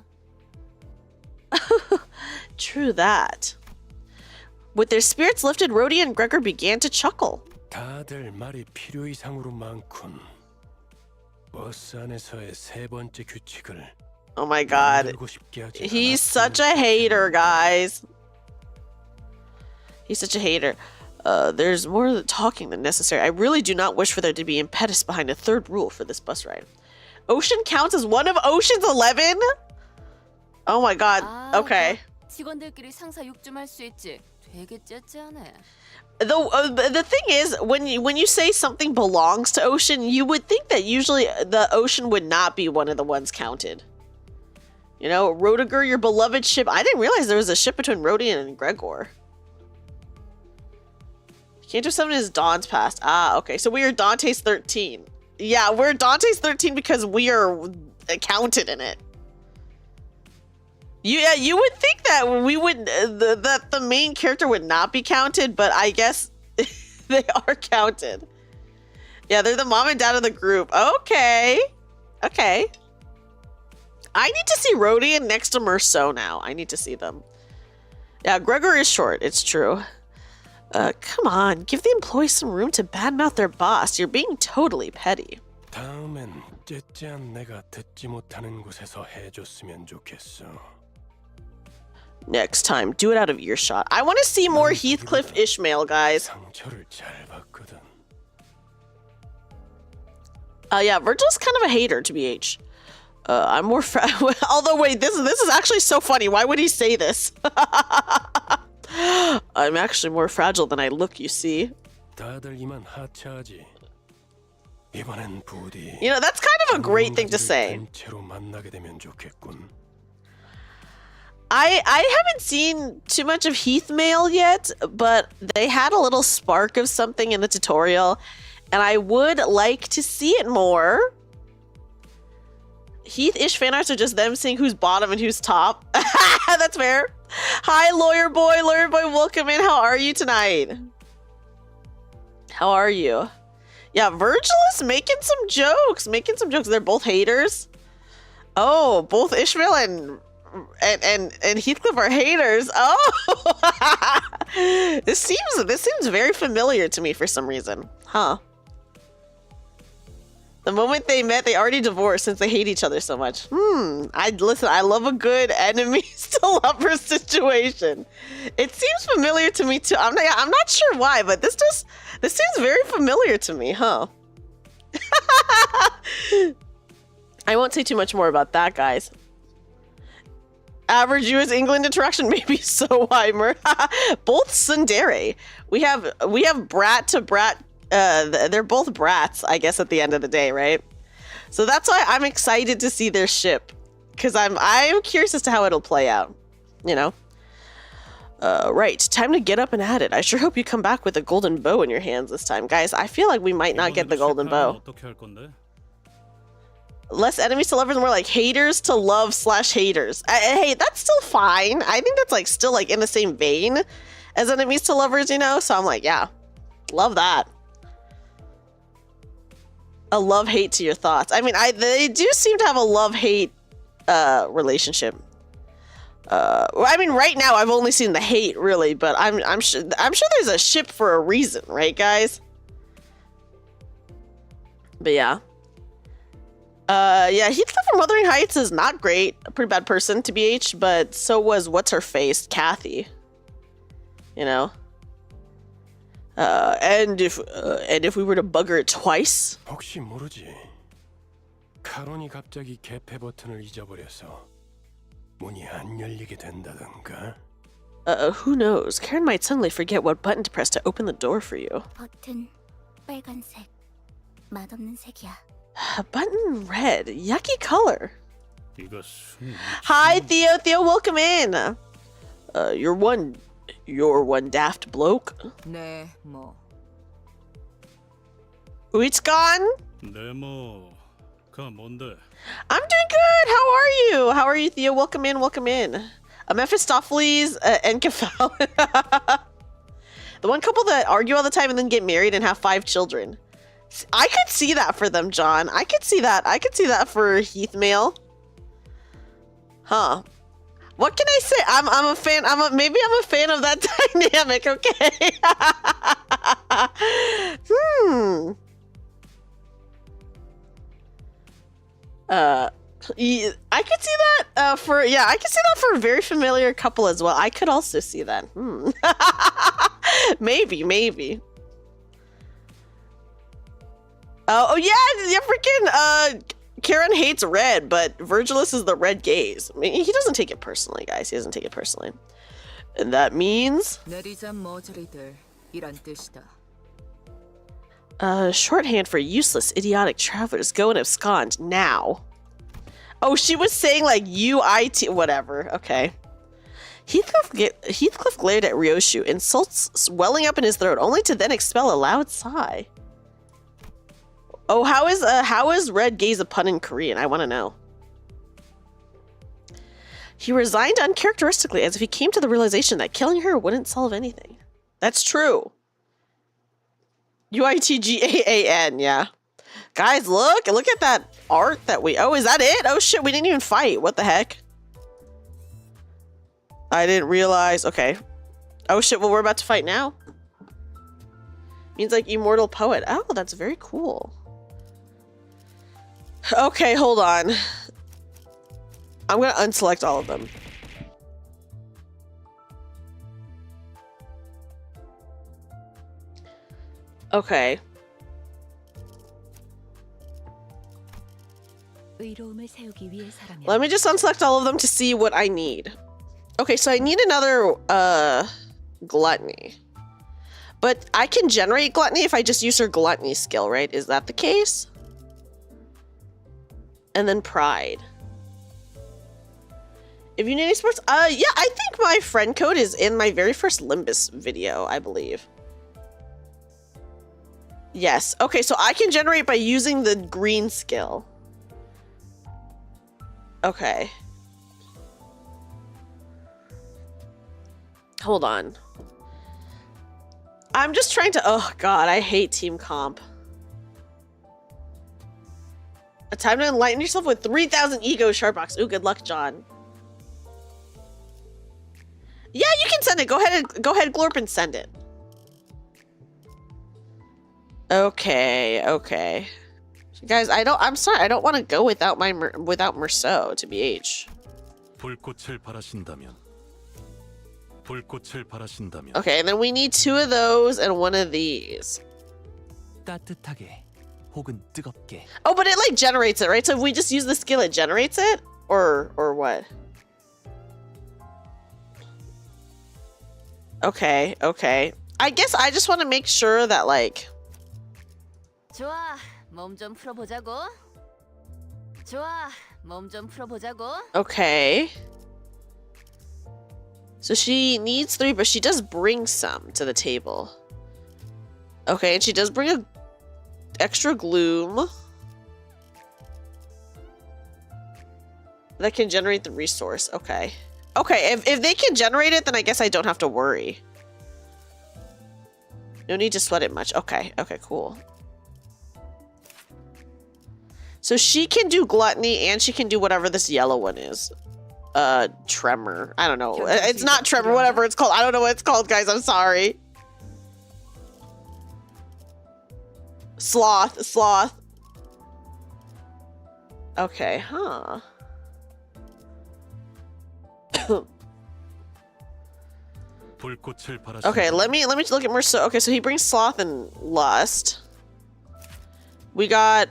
True that. With their spirits lifted, Rhodey and Gregor began to chuckle. 다들 말이 필요 이상으로 많군. 버스 안에서의 세 번째 규칙을 Oh my god. 만들고 싶게 하지 He's 않았으면 such a hater, guys. He's such a hater. There's more talking than necessary. I really do not wish for there to be impetus behind a third rule for this bus ride. Ocean counts as one of Ocean's 11? Oh my god. Okay. 직원들끼리 상사 욕 좀 할 수 있지. 되게 째째하네. The thing is, when you say something belongs to Ocean, you would think that usually the Ocean would not be one of the ones counted. You know, Rodiger, your beloved ship. I didn't realize there was a ship between Rodian and Gregor. Canto 7 is Dawn's past. Ah, okay. So we are Dante's 13. Yeah, we're Dante's 13 because we are counted in it. You would think that we would that the main character would not be counted, but I guess they are counted. Yeah, they're the mom and dad of the group. Okay. Okay. I need to see Rodian next to Merceau now. I need to see them. Yeah, Gregor is short. It's true. Come on. Give the employees some room to badmouth their boss. You're being totally petty. 다음엔 째째한 내가 듣지 못하는 곳에서 해줬으면 좋겠어. Next time, do it out of earshot. I want to see more Heathcliff Ishmael, guys. 상처를 잘 받거든. Yeah, Virgil's kind of a hater, TBH. I'm more although wait, this is actually so funny. Why would he say this? I'm actually more fragile than I look, you see. 다들 이만 하차하지. 이번엔 부디. You know, that's kind of a great thing to say. 단체로 만나게 되면 좋겠군. I haven't seen too much of Heathmail yet, but they had a little spark of something in the tutorial, and I would like to see it more. Heath-ish fan arts are just them seeing who's bottom and who's top. That's fair. Hi, Lawyer Boy. Lawyer Boy, welcome in. How are you tonight? How are you? Yeah, Virgil is making some jokes. They're both haters. Oh, both Ishmael and Heathcliff are haters. Oh, this seems very familiar to me for some reason, huh? The moment they met, they already divorced since they hate each other so much. I love a good enemies to lovers situation. It seems familiar to me too. I'm not sure why, but this seems very familiar to me, huh? I won't say too much more about that, guys. Average US England interaction, maybe so, Weimer. Both tsundere. We have brat to brat. They're both brats, I guess, at the end of the day, right? So that's why I'm excited to see their ship, because I'm curious as to how it'll play out, you know. Right, time to get up and at it. I sure hope you come back with a golden bow in your hands this time, guys. I feel like we might not get the golden bow. Less enemies to lovers, more like haters to love / haters. Hey, that's still fine. I think that's like still like in the same vein as enemies to lovers, you know. So I'm like, yeah, love that. A love-hate to your thoughts. I mean, they do seem to have a love-hate relationship. I mean, right now I've only seen the hate, really, but I'm sure there's a ship for a reason, right, guys? But yeah. Yeah, Heathcliff from Wuthering Heights is not great. A pretty bad person, TBH, but so was what's-her-face, Kathy. You know? And if we were to bugger it twice? 혹시 모르지. 카론이 갑자기 개폐 버튼을 잊어버려서 문이 안 열리게 된다던가. Who knows? Karen might suddenly forget what button to press to open the door for you. 버튼 빨간색. 맛없는 색이야. Button red. Yucky color. Hi, Theo. Theo, welcome in. You're one daft bloke. 네, 뭐. It's gone. I'm doing good. How are you, Theo? Welcome in. Mephistopheles and Kefal. The one couple that argue all the time and then get married and have 5 children. I could see that for them, John. I could see that for Heathmail. Huh. What can I say? I'm a fan. Maybe I'm a fan of that dynamic, okay? I could see that for a very familiar couple as well. I could also see that. Maybe. Oh yeah, freaking Karen hates red, but Virgilus is the red gaze. I mean, he doesn't take it personally, guys. He doesn't take it personally. And that means shorthand for useless, idiotic travelers. Go and abscond now. Oh, she was saying like UIT, whatever. Okay. Heathcliff glared at Ryoshu, insults swelling up in his throat, only to then expel a loud sigh. Oh, how is red gaze a pun in Korean? I want to know. He resigned uncharacteristically as if he came to the realization that killing her wouldn't solve anything. That's true. UITGAAN, yeah. Guys, look at that art that we... Oh, is that it? Oh shit, we didn't even fight. What the heck? I didn't realize. Okay. Oh shit, well, we're about to fight now. Means like immortal poet. Oh, that's very cool. Okay, hold on. I'm gonna unselect all of them. Okay. Let me just unselect all of them to see what I need. Okay, so I need another gluttony. But I can generate gluttony if I just use her gluttony skill, right? Is that the case? And then pride. If you need any sports, yeah, I think my friend code is in my very first Limbus video, I believe. Yes. Okay, so I can generate by using the green skill. Okay. Hold on. I'm just trying to... Oh, God, I hate team comp. A time to enlighten yourself with 3,000 ego sharpbox. Ooh, good luck, John. Yeah, you can send it. Go ahead, Glorp, and send it. Okay, okay. Guys, I'm sorry. I don't want to go without without Merceau to BH. Okay, and then we need 2 of those and 1 of these. 따뜻하게 혹은 뜨겁게. Oh, but it like generates it, right? So if we just use the skill, it generates it, or what? Okay, okay. I guess I just want to make sure that like. 좋아, 몸 좀 풀어보자고. 좋아, 몸 좀 풀어보자고. Okay. So she needs 3, but she does bring some to the table. Okay, and she does bring a extra gloom that can generate the resource. Okay. Okay, if they can generate it, then I guess I don't have to worry. No need to sweat it much. Okay, okay, cool. So she can do gluttony and she can do whatever this yellow one is. Tremor. I don't know. It's not tremor, whatever it's called. I don't know what it's called, guys. I'm sorry. Sloth. Okay, huh. Okay, let me look at Merceau. Okay, so he brings sloth and lust. We got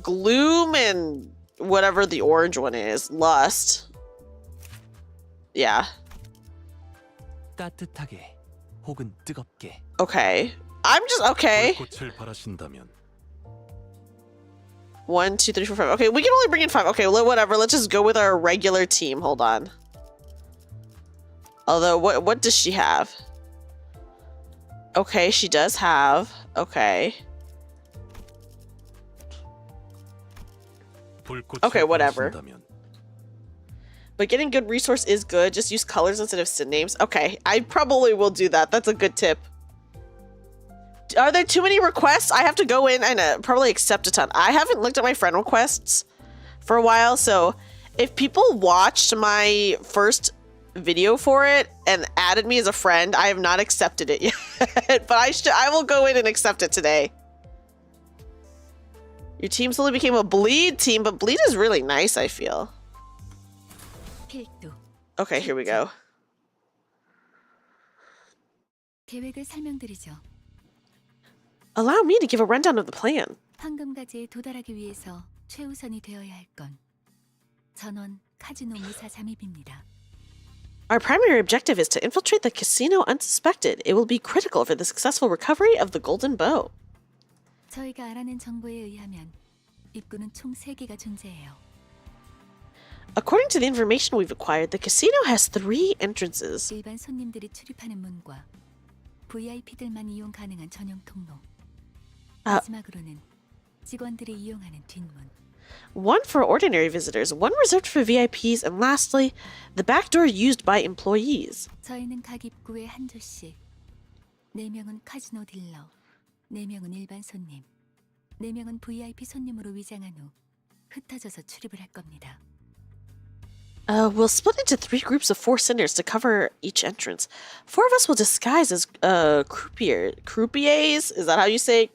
gloom and whatever the orange one is. Lust. Yeah. 따뜻하게 혹은 뜨겁게. Okay. I'm just okay. 1, 2, 3, 4, 5. Okay, we can only bring in 5. Okay, whatever. Let's just go with our regular team. Hold on. Although, what does she have? Okay, she does have. Okay. Okay, whatever. But getting good resource is good. Just use colors instead of sid names. Okay, I probably will do that. That's a good tip. Are there too many requests? I have to go in and probably accept a ton. I haven't looked at my friend requests for a while, so if people watched my first video for it and added me as a friend, I have not accepted it yet. But I will go in and accept it today. Your team slowly became a bleed team, but bleed is really nice, I feel. Okay, here we go. 계획을 설명드리죠. Allow me to give a rundown of the plan. 황금가지에 도달하기 위해서 최우선이 되어야 할 건 전원 카지노 무사 잠입입니다. Our primary objective is to infiltrate the casino unsuspected. It will be critical for the successful recovery of the golden bow. 저희가 알아낸 정보에 의하면 입구는 총 3개가 존재해요. According to the information we've acquired, the casino has 3 entrances. 일반 손님들이 출입하는 문과 VIP들만 이용 가능한 전용 통로. 마지막으로는 직원들이 이용하는 뒷문. one for ordinary visitors, one reserved for VIPs, and lastly, the back door used by employees. 저희는 각 입구에 한 조씩. 4명은 카지노 딜러, 4명은 일반 손님, 4명은 VIP 손님으로 위장한 후 흩어져서 출입을 할 겁니다. We'll split into 3 groups of 4 sinners to cover each entrance. 4 of us will disguise as croupiers. Is that how you say?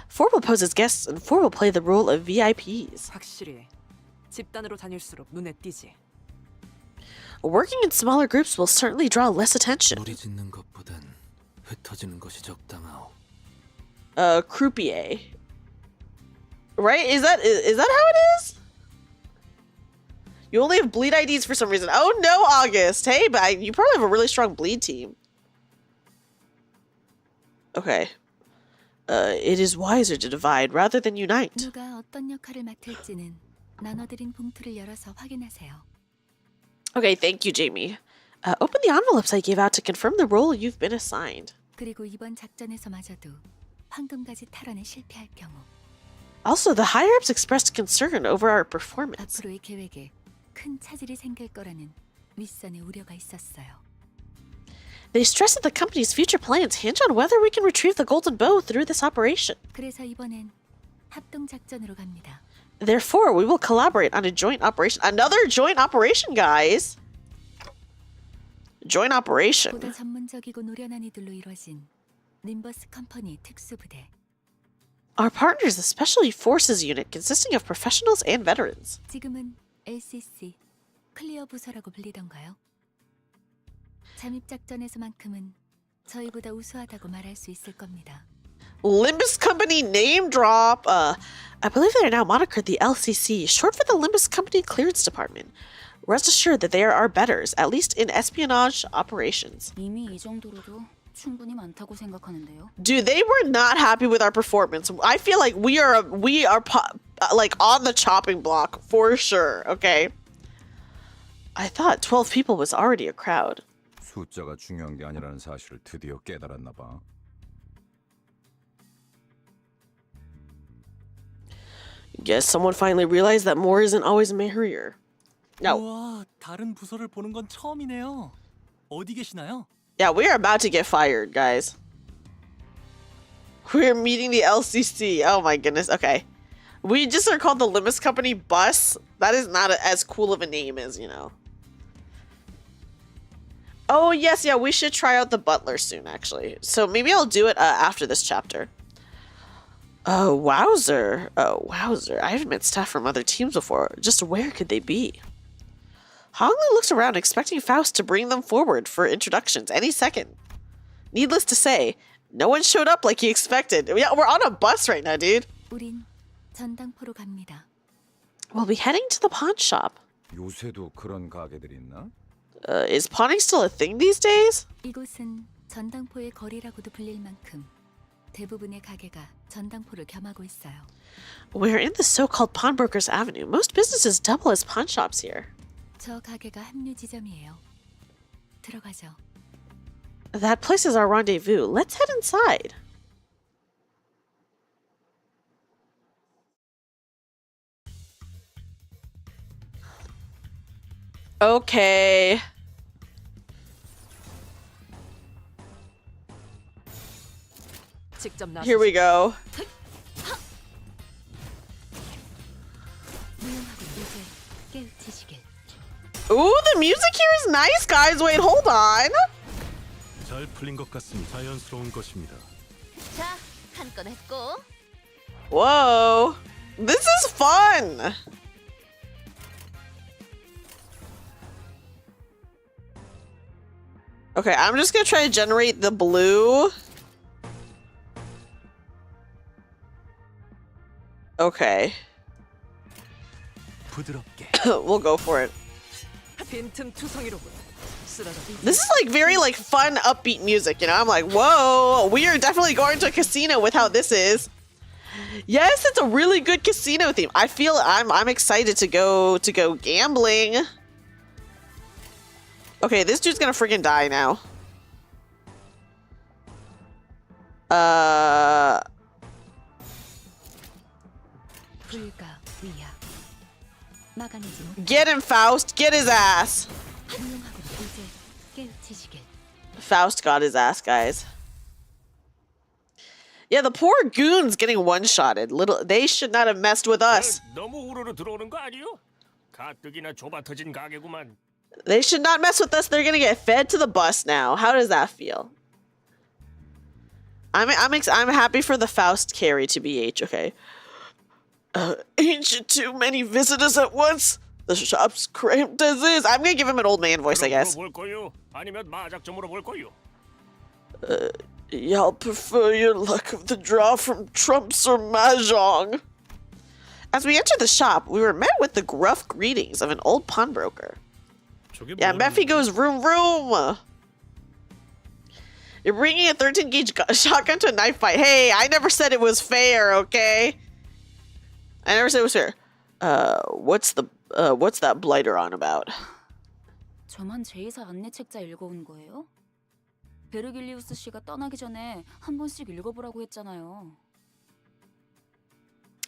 4 will pose as guests, and 4 will play the role of VIPs. 확실히 집단으로 다닐수록 눈에 띄지. Working in smaller groups will certainly draw less attention. 무리 짓는 것보단 흩어지는 것이 적당하오. Croupier. Right? Is that how it is? You only have bleed IDs for some reason. Oh no, August. Hey, but you probably have a really strong bleed team. Okay. It is wiser to divide rather than unite. 누가 어떤 역할을 맡을지는 나눠드린 봉투를 열어서 확인하세요. Okay, thank you, Jamie. Open the envelopes I gave out to confirm the role you've been assigned. 그리고 이번 작전에서마저도 황금가지 탈환에 실패할 경우 Also, the higher-ups expressed concern over our performance. 앞으로의 계획에 큰 차질이 생길 거라는 윗선의 우려가 있었어요. They stress that the company's future plans hinge on whether we can retrieve the golden bow through this operation. 그래서 이번엔 합동 작전으로 갑니다. Therefore, we will collaborate on a joint operation. Another joint operation, guys! Joint operation. 보다 전문적이고 노련한 이들로 이루어진 림버스 컴퍼니 특수부대. Our partner is a special forces unit consisting of professionals and veterans. 지금은 LCC, 클리어 부서라고 불리던가요? 잠입 작전에서만큼은 저희보다 우수하다고 말할 수 있을 겁니다. Limbus Company name drop. I believe they are now monikered the LCC, short for the Limbus Company Clearance Department. Rest assured that they are our betters, at least in espionage operations. 이미 이 정도로도 충분히 많다고 생각하는데요. Dude, they were not happy with our performance. I feel like we are like on the chopping block for sure. Okay. I thought 12 people was already a crowd. 숫자가 중요한 게 아니라는 사실을 드디어 깨달았나 봐. Guess someone finally realized that more isn't always merrier. No. 우와, 다른 부서를 보는 건 처음이네요. 어디 계시나요? Yeah, we are about to get fired, guys. We're meeting the LCC. Oh my goodness. Okay. We just are called the Limbus Company Bus. That is not as cool of a name as, you know. Oh, yes. Yeah, we should try out the butler soon, actually. So maybe I'll do it after this chapter. Oh, wowzer. Oh, wowzer. I haven't met staff from other teams before. Just where could they be? Honglu looks around, expecting Faust to bring them forward for introductions any second. Needless to say, no one showed up like he expected. Yeah, we're on a bus right now, dude. 우린 전당포로 갑니다. We'll be heading to the pawn shop. 요새도 그런 가게들이 있나? Is pawning still a thing these days? 이곳은 전당포의 거리라고도 불릴 만큼 대부분의 가게가 전당포를 겸하고 있어요. We're in the so-called Pawnbrokers Avenue. Most businesses double as pawn shops here. 저 가게가 합류 지점이에요. 들어가죠. That place is our rendezvous. Let's head inside. Okay. 직접 나서 Here we go. 무용하고 이제 깨우치시길. Ooh, the music here is nice, guys. Wait, hold on. 잘 풀린 것 같습니다. 자연스러운 것입니다. 자, 한 건 했고. Whoa. This is fun. Okay, I'm just gonna try to generate the blue. Okay. 부드럽게. We'll go for it. 빈틈투성이로군. 쓰러져. This is like very like fun, upbeat music, you know? I'm like, whoa, we are definitely going to a casino with how this is. Yes, it's a really good casino theme. I feel I'm excited to go gambling. Okay, this dude's gonna freaking die now. 불가 위협. 막아내지 못. Get him, Faust. Get his ass. 훌륭하군. 이제 깨우치시길. Faust got his ass, guys. Yeah, the poor goons getting one-shotted. They should not have messed with us. 너무 우르르 들어오는 거 아니요? 가뜩이나 좁아 터진 가게구만. They should not mess with us. They're gonna get fed to the bus now. How does that feel? I'm happy for the Faust carry to be H. Okay. Ain't too many visitors at once? The shop's cramped as is. I'm gonna give him an old man voice, I guess. 볼 거요? 아니면 마작점으로 볼 거요? Y'all prefer your luck of the draw from trumps or mahjong? As we entered the shop, we were met with the gruff greetings of an old pawnbroker. Yeah, Mephi goes room room. You're bringing a 13-gauge shotgun to a knife fight. Hey, I never said it was fair, okay? I never said it was fair. What's that blighter on about? 저만 제2사 안내 책자 읽어온 거예요? 베르길리우스 씨가 떠나기 전에 한 번씩 읽어보라고 했잖아요.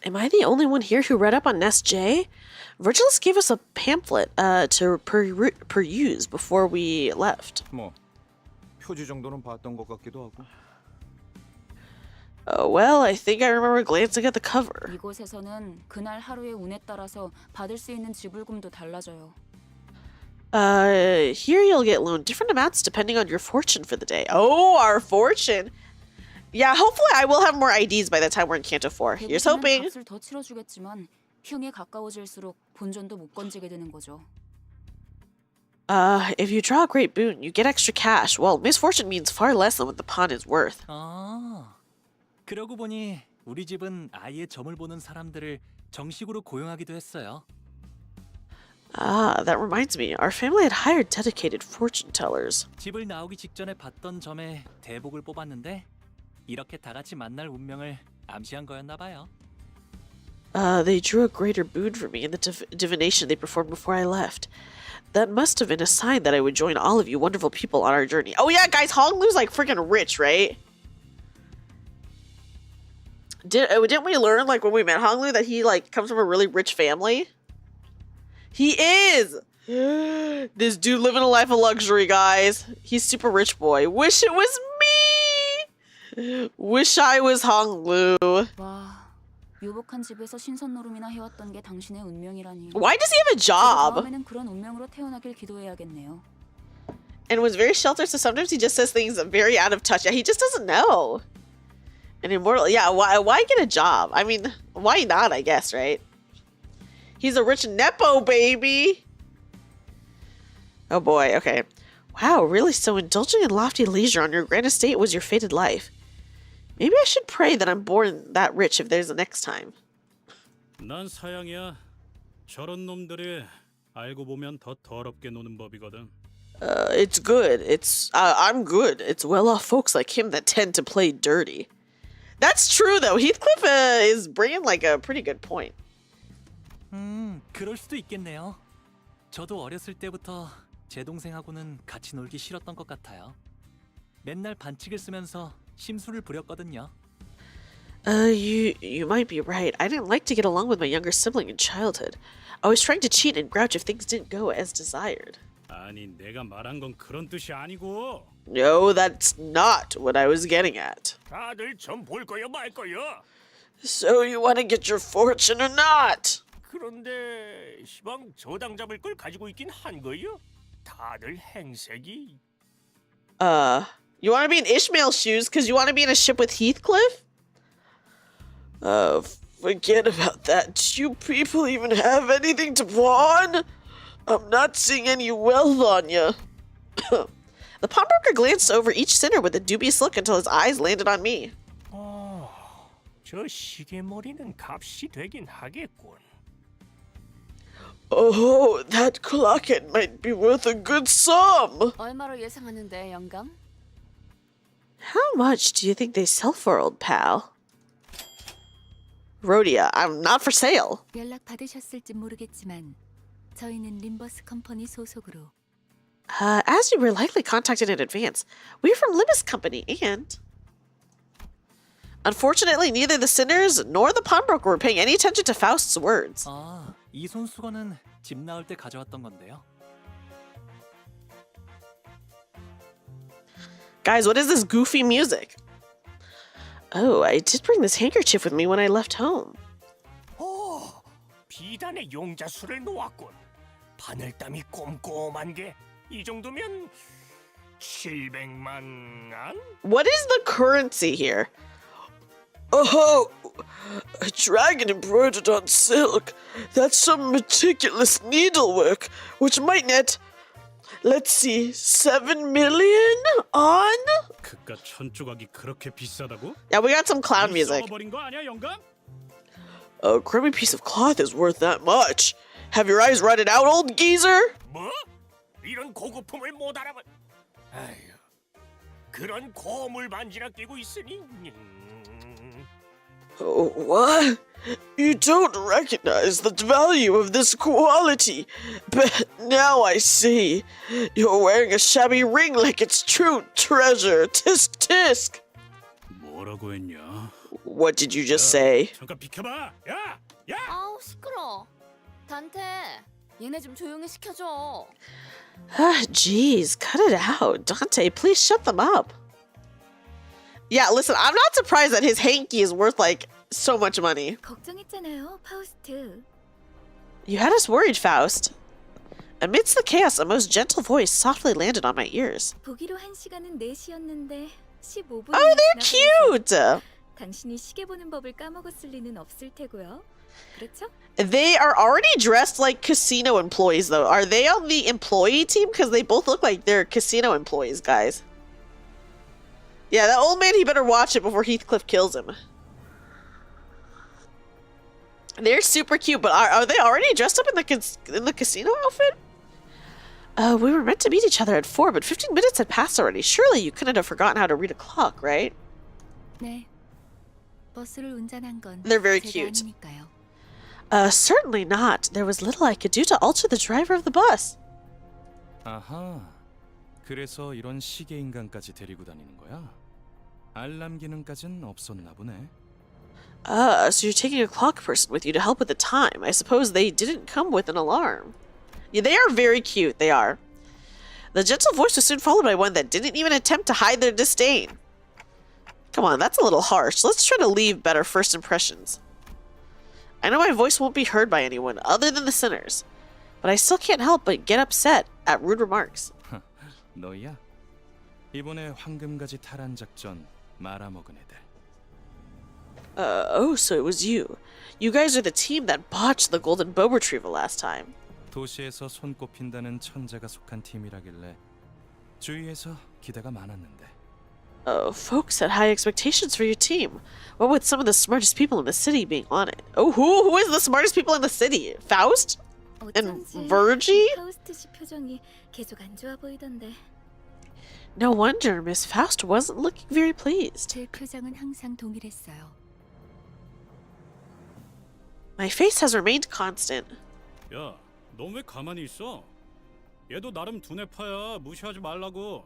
Am I the only one here who read up on Nest J? Virgilus gave us a pamphlet to peruse before we left. 뭐 표지 정도는 봤던 것 같기도 하고. Well, I think I remember glancing at the cover. 이곳에서는 그날 하루의 운에 따라서 받을 수 있는 지불금도 달라져요. Here you'll get loaned different amounts depending on your fortune for the day. Oh, our fortune. Yeah, hopefully I will have more IDs by the time we're in Canto 4. Here's hoping. 값을 더 치러주겠지만 흉에 가까워질수록 본전도 못 건지게 되는 거죠. If you draw a great boon, you get extra cash. Well, misfortune means far less than what the pawn is worth. 아, 그러고 보니 우리 집은 아예 점을 보는 사람들을 정식으로 고용하기도 했어요. Ah, that reminds me. Our family had hired dedicated fortune tellers. 집을 나오기 직전에 봤던 점에 대복을 뽑았는데 이렇게 다 같이 만날 운명을 암시한 거였나 봐요. They drew a greater boon for me in the divination they performed before I left. That must have been a sign that I would join all of you wonderful people on our journey. Oh yeah, guys, Honglu's like freaking rich, right? Didn't we learn like when we met Honglu that he like comes from a really rich family? He is! This dude living a life of luxury, guys. He's super rich boy. Wish it was me! Wish I was Honglu. 와, 유복한 집에서 신선노름이나 해왔던 게 당신의 운명이라니. Why does he have a job? 다음에는 그런 운명으로 태어나길 기도해야겠네요. And was very sheltered, so sometimes he just says things very out of touch. Yeah, he just doesn't know. An immortal, yeah, why get a job? I mean, why not, I guess, right? He's a rich Nepo baby. Oh boy, okay. Wow, really? So indulging in lofty leisure on your grand estate was your fated life. Maybe I should pray that I'm born that rich if there's a next time. 난 사양이야. 저런 놈들이 알고 보면 더 더럽게 노는 법이거든. It's good. I'm good. It's well-off folks like him that tend to play dirty. That's true, though. Heathcliff is bringing like a pretty good point. 그럴 수도 있겠네요. 저도 어렸을 때부터 제 동생하고는 같이 놀기 싫었던 것 같아요. 맨날 반칙을 쓰면서 심술을 부렸거든요. You might be right. I didn't like to get along with my younger sibling in childhood. I was trying to cheat and grouch if things didn't go as desired. 아니, 내가 말한 건 그런 뜻이 아니고. No, that's not what I was getting at. 다들 점 볼 거요 말 거요? So you want to get your fortune or not? 그런데 시방 저당 잡을 걸 가지고 있긴 한 거요? 다들 행색이. You want to be in Ishmael's shoes because you want to be in a ship with Heathcliff? Forget about that. Do you people even have anything to pawn? I'm not seeing any wealth on you. The pawnbroker glanced over each sinner with a dubious look until his eyes landed on me. 저 시계머리는 값이 되긴 하겠군. Oh, that clocket might be worth a good sum. 얼마로 예상하는데, 영감? How much do you think they sell for, old pal? Rhodia, I'm not for sale. 연락 받으셨을지 모르겠지만 저희는 림버스 컴퍼니 소속으로. As you were likely contacted in advance, we're from Limbus Company and... Unfortunately, neither the sinners nor the pawnbroker were paying any attention to Faust's words. 아, 이 손수건은 집 나올 때 가져왔던 건데요. Guys, what is this goofy music? Oh, I did bring this handkerchief with me when I left home. 오, 비단에 용자수를 놓았군. 바늘땀이 꼼꼼한 게 이 정도면 700만 안? What is the currency here? Oh, a dragon embroidered on silk. That's some meticulous needlework, which might net, let's see, 7 million on? 그깟 천조각이 그렇게 비싸다고? Yeah, we got some clown music. 써버린 거 아니야, 영감? A crummy piece of cloth is worth that much. Have your eyes rotted out, old geezer? 뭐? 이런 고급품을 못 알아봐. 아휴, 그런 고물 반지나 끼고 있으니. Oh, what? You don't recognize the value of this quality. But now I see. You're wearing a shabby ring like it's true treasure. Tisk tisk. 뭐라고 했냐? What did you just say? 잠깐 비켜봐. 야, 야! 아우 시끄러. 단테, 얘네 좀 조용히 시켜줘. Ah, jeez, cut it out. Dante, please shut them up. Yeah, listen, I'm not surprised that his hanky is worth like so much money. 걱정했잖아요, 파우스트. You had us worried, Faust. Amidst the chaos, a most gentle voice softly landed on my ears. 보기로 한 시간은 4시였는데 15분. Oh, they're cute! 당신이 시계 보는 법을 까먹었을 리는 없을 테고요. 그렇죠? They are already dressed like casino employees, though. Are they on the employee team? Because they both look like they're casino employees, guys. Yeah, that old man, he better watch it before Heathcliff kills him. They're super cute, but are they already dressed up in the casino outfit? We were meant to meet each other at 4, but 15 minutes had passed already. Surely you couldn't have forgotten how to read a clock, right? 네. 버스를 운전한 건 They're very 제가 cute. 아니니까요. Certainly not. There was little I could do to alter the driver of the bus. 아하, 그래서 이런 시계 인간까지 데리고 다니는 거야? 알람 기능까진 없었나 보네. So you're taking a clock person with you to help with the time. I suppose they didn't come with an alarm. Yeah, they are very cute, they are. The gentle voice was soon followed by one that didn't even attempt to hide their disdain. Come on, that's a little harsh. Let's try to leave better first impressions. I know my voice won't be heard by anyone other than the sinners, but I still can't help but get upset at rude remarks. 너야? 이번에 황금가지 탈환 작전 말아먹은 애들. Oh, so it was you. You guys are the team that botched the golden bow retrieval last time. 도시에서 손꼽힌다는 천재가 속한 팀이라길래 주위에서 기대가 많았는데. Folks had high expectations for your team. What with some of the smartest people in the city being on it. Oh, who is the smartest people in the city? Faust? And Virgie? 파우스트 씨 표정이 계속 안 좋아 보이던데. No wonder Miss Faust wasn't looking very pleased. 제 표정은 항상 동일했어요. My face has remained constant. 야, 넌 왜 가만히 있어? 얘도 나름 두뇌파야. 무시하지 말라고.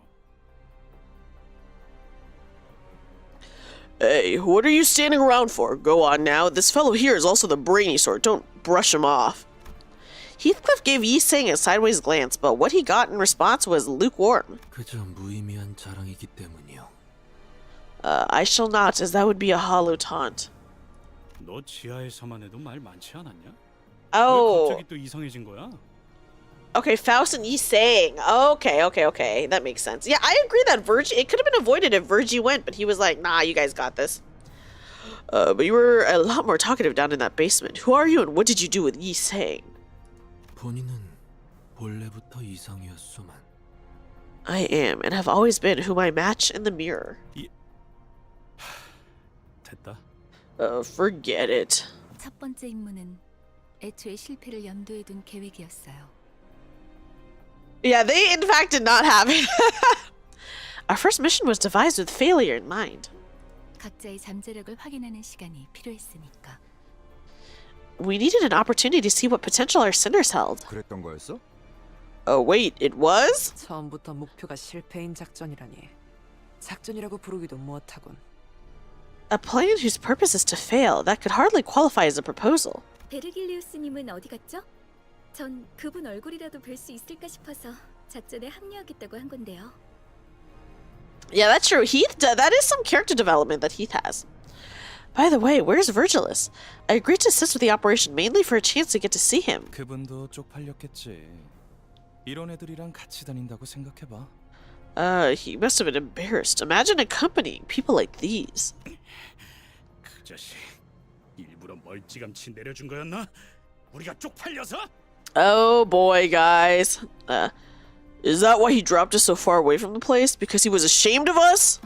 Hey, what are you standing around for? Go on now. This fellow here is also the brainy sort. Don't brush him off. Heathcliff gave Yi Sang a sideways glance, but what he got in response was lukewarm. 그저 무의미한 자랑이기 때문이요. I shall not, as that would be a hollow taunt. 너 지하에서만 해도 말 많지 않았냐? Oh. 왜 갑자기 또 이상해진 거야? Okay, Faust and Yi Sang. Okay. That makes sense. Yeah, I agree that Virgie, it could have been avoided if Virgie went, but he was like, nah, you guys got this. But you were a lot more talkative down in that basement. Who are you and what did you do with Yi Sang? 본인은 본래부터 이상이었소만. I am, and have always been whom I match in the mirror. 됐다. Forget it. 첫 번째 임무는 애초에 실패를 염두에 둔 계획이었어요. Yeah, they in fact did not have it. Our first mission was devised with failure in mind. 각자의 잠재력을 확인하는 시간이 필요했으니까. We needed an opportunity to see what potential our sinners held. 그랬던 거였어? Oh wait, it was? 처음부터 목표가 실패인 작전이라니. 작전이라고 부르기도 못하군. A plan whose purpose is to fail, that could hardly qualify as a proposal. 베르길리우스님은 어디 갔죠? 전 그분 얼굴이라도 뵐 수 있을까 싶어서 작전에 합류하겠다고 한 건데요. Yeah, that's true. Heath, that is some character development that Heath has. By the way, where's Virgilus? I agreed to assist with the operation mainly for a chance to get to see him. 그분도 쪽팔렸겠지. 이런 애들이랑 같이 다닌다고 생각해봐. He must have been embarrassed. Imagine accompanying people like these. 그 자식 일부러 멀찌감치 내려준 거였나? 우리가 쪽팔려서? Oh boy, guys. Is that why he dropped us so far away from the place? Because he was ashamed of us?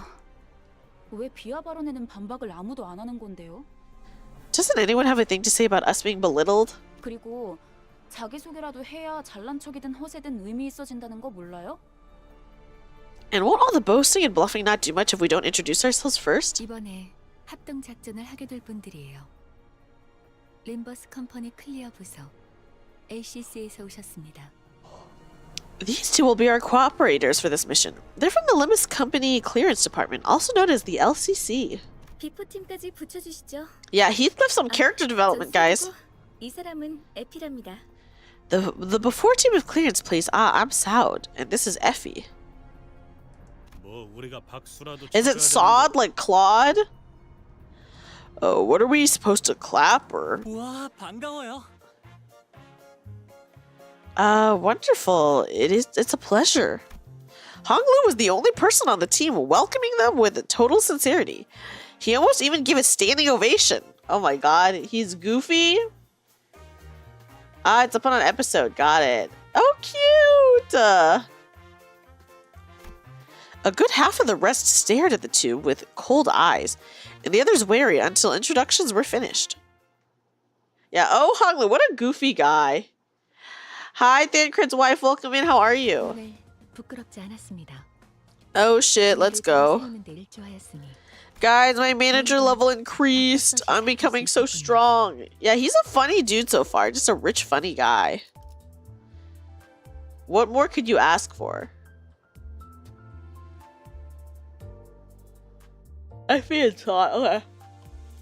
왜 비하 발언에는 반박을 아무도 안 하는 건데요? Doesn't anyone have a thing to say about us being belittled? 그리고 자기소개라도 해야 잘난 척이든 허세든 의미 있어진다는 거 몰라요? And won't all the boasting and bluffing not do much if we don't introduce ourselves first? 이번에 합동 작전을 하게 될 분들이에요. 림버스 컴퍼니 클리어 부서 LCC에서 오셨습니다. These two will be our cooperators for this mission. They're from the Limbus Company Clearance Department, also known as the LCC. 비포팀까지 붙여주시죠. Yeah, Heath left some character development, guys. 이 사람은 에피랍니다. The before team of clearance plays I'm Saud, and this is Effie. 뭐 우리가 박수라도 Is it Saud like Claude? Oh, what are we supposed to clap or? 우와, 반가워요. Wonderful. It's a pleasure. Honglu was the only person on the team welcoming them with total sincerity. He almost even gave a standing ovation. Oh my god, he's goofy. It's up on an episode. Got it. Oh, cute. A good half of the rest stared at the two with cold eyes, and the others wary until introductions were finished. Yeah, oh, Honglu, what a goofy guy. Hi, Thancred's wife. Welcome in. How are you? 부끄럽지 않았습니다. Oh shit, let's go. 세우는데 일조하였으니 Guys, my manager level increased. I'm becoming so strong. Yeah, he's a funny dude so far. Just a rich, funny guy. What more could you ask for? I feel it's hot. Okay.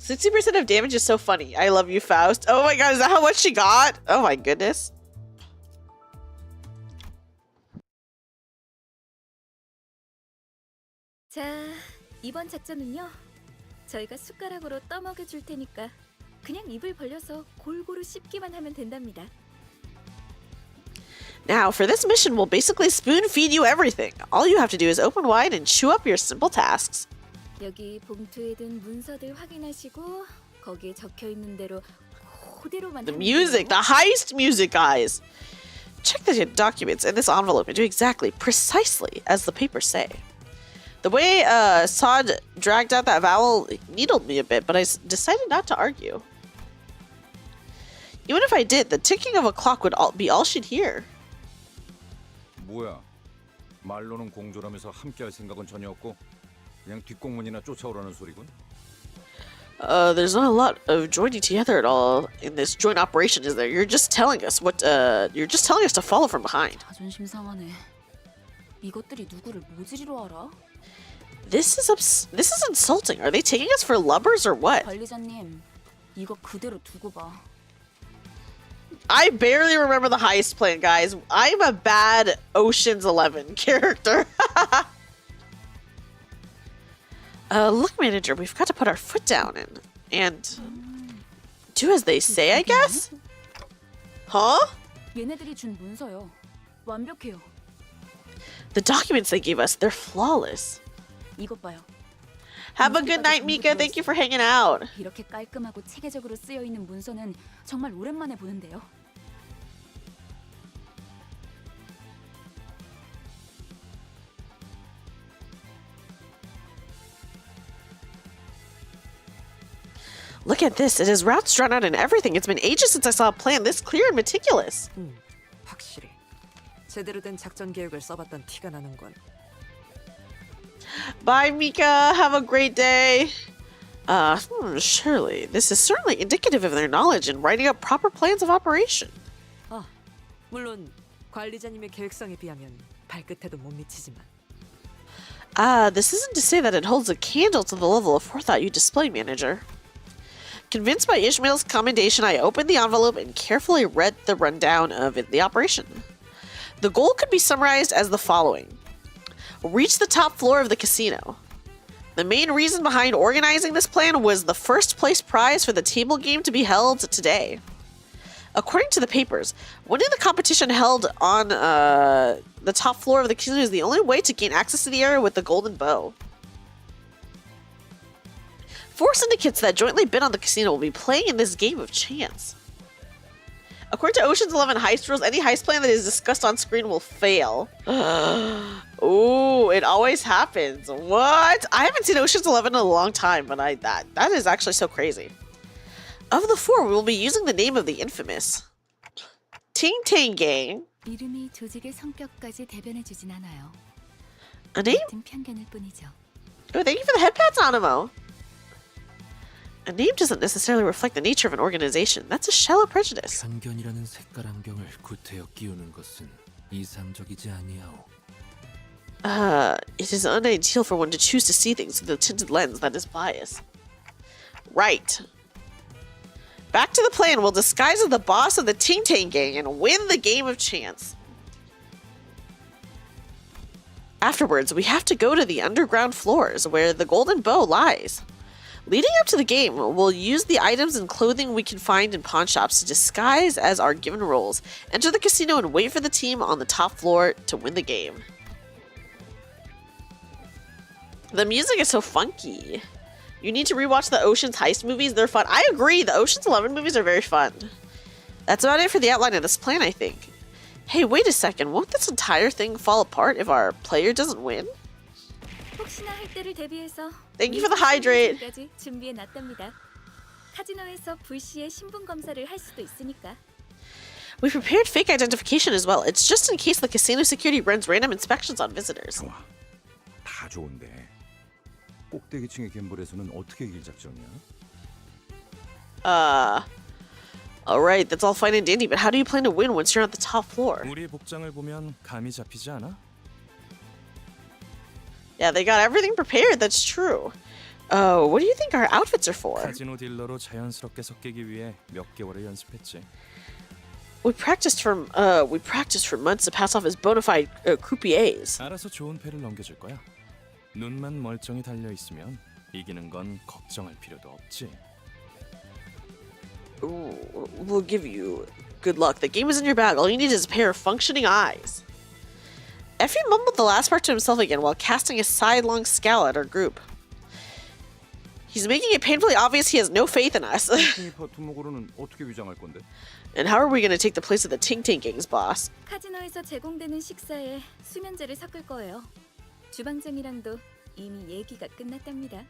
60% of damage is so funny. I love you, Faust. Oh my god, is that how much she got? Oh my goodness. 자, 이번 작전은요. 저희가 숟가락으로 떠먹여 줄 테니까 그냥 입을 벌려서 골고루 씹기만 하면 된답니다. Now, for this mission, we'll basically spoon feed you everything. All you have to do is open wide and chew up your simple tasks. 여기 봉투에 든 문서들 확인하시고 거기에 적혀 있는 대로 그대로만 The music, the heist music, guys. Check the documents in this envelope and do exactly, precisely as the papers say. The way Saud dragged out that vowel needled me a bit, but I decided not to argue. Even if I did, the ticking of a clock would be all she'd hear. 뭐야? 말로는 공조라면서 함께할 생각은 전혀 없고 그냥 뒷공문이나 쫓아오라는 소리군. There's not a lot of joining together at all in this joint operation, is there? You're just telling us to follow from behind. 자존심 상하네. 이것들이 누구를 모지리로 알아? This is insulting. Are they taking us for lubbers or what? 관리자님, 이거 그대로 두고 봐. I barely remember the heist plan, guys. I'm a bad Ocean's 11 character. Look, manager, we've got to put our foot down and do as they say, I guess? Huh? 얘네들이 준 문서요. 완벽해요. The documents they gave us, they're flawless. 이것 봐요. Have a good night, Mika. Thank you for hanging out. 이렇게 깔끔하고 체계적으로 쓰여 있는 문서는 정말 오랜만에 보는데요. Look at this. It has routes drawn out and everything. It's been ages since I saw a plan this clear and meticulous. 확실히 제대로 된 작전 계획을 써봤던 티가 나는군. Bye, Mika. Have a great day. Surely. This is certainly indicative of their knowledge in writing up proper plans of operation. 아, 물론 관리자님의 계획성에 비하면 발끝에도 못 미치지만. This isn't to say that it holds a candle to the level of forethought you display, manager. Convinced by Ishmael's commendation, I opened the envelope and carefully read the rundown of the operation. The goal could be summarized as the following. Reach the top floor of the casino. The main reason behind organizing this plan was the first place prize for the table game to be held today. According to the papers, winning the competition held on the top floor of the casino is the only way to gain access to the area with the golden bow. 4 syndicates that jointly bid on the casino will be playing in this game of chance. According to Ocean's 11 heist rules, any heist plan that is discussed on screen will fail. Ooh, it always happens. What? I haven't seen Ocean's 11 in a long time, but that is actually so crazy. Of the 4, we will be using the name of the infamous Ting Ting Gang. 이름이 조직의 성격까지 대변해주진 않아요. A name? 같은 편견일 뿐이죠. Oh, thank you for the head pats, Animo. A name doesn't necessarily reflect the nature of an organization. That's a shallow prejudice. 편견이라는 색깔 안경을 구태여 끼우는 것은 이상적이지 아니하오. It is unideal for one to choose to see things through the tinted lens that is biased. Right. Back to the plan. We'll disguise as the boss of the Ting Tang Gang and win the game of chance. Afterwards, we have to go to the underground floors where the golden bow lies. Leading up to the game, we'll use the items and clothing we can find in pawn shops to disguise as our given roles, enter the casino, and wait for the team on the top floor to win the game. The music is so funky. You need to rewatch the Ocean's Heist movies. They're fun. I agree. The Ocean's 11 movies are very fun. That's about it for the outline of this plan, I think. Hey, wait a second. Won't this entire thing fall apart if our player doesn't win? 혹시나 할 때를 대비해서 Thank you for the hydrate. 까지 준비해 놨답니다. 카지노에서 불시에 신분 검사를 할 수도 있으니까. We prepared fake identification as well. It's just in case the casino security runs random inspections on visitors. 좋아. 다 좋은데 꼭대기층의 갬블에서는 어떻게 이길 작전이야? Alright, that's all fine and dandy, but how do you plan to win once you're on the top floor? 우리의 복장을 보면 감이 잡히지 않아? Yeah, they got everything prepared, that's true. Oh, what do you think our outfits are for? 카지노 딜러로 자연스럽게 섞이기 위해 몇 개월을 연습했지. We practiced for months to pass off as bona fide croupiers. 알아서 좋은 패를 넘겨줄 거야. 눈만 멀쩡히 달려 있으면 이기는 건 걱정할 필요도 없지. Ooh, we'll give you good luck. The game is in your bag. All you need is a pair of functioning eyes. Effie mumbled the last part to himself again while casting a sidelong scowl at our group. He's making it painfully obvious he has no faith in us. 두목으로는 어떻게 위장할 건데? And how are we going to take the place of the Ting Ting Gang's boss? 카지노에서 제공되는 식사에 수면제를 섞을 거예요. 주방장이랑도 이미 얘기가 끝났답니다.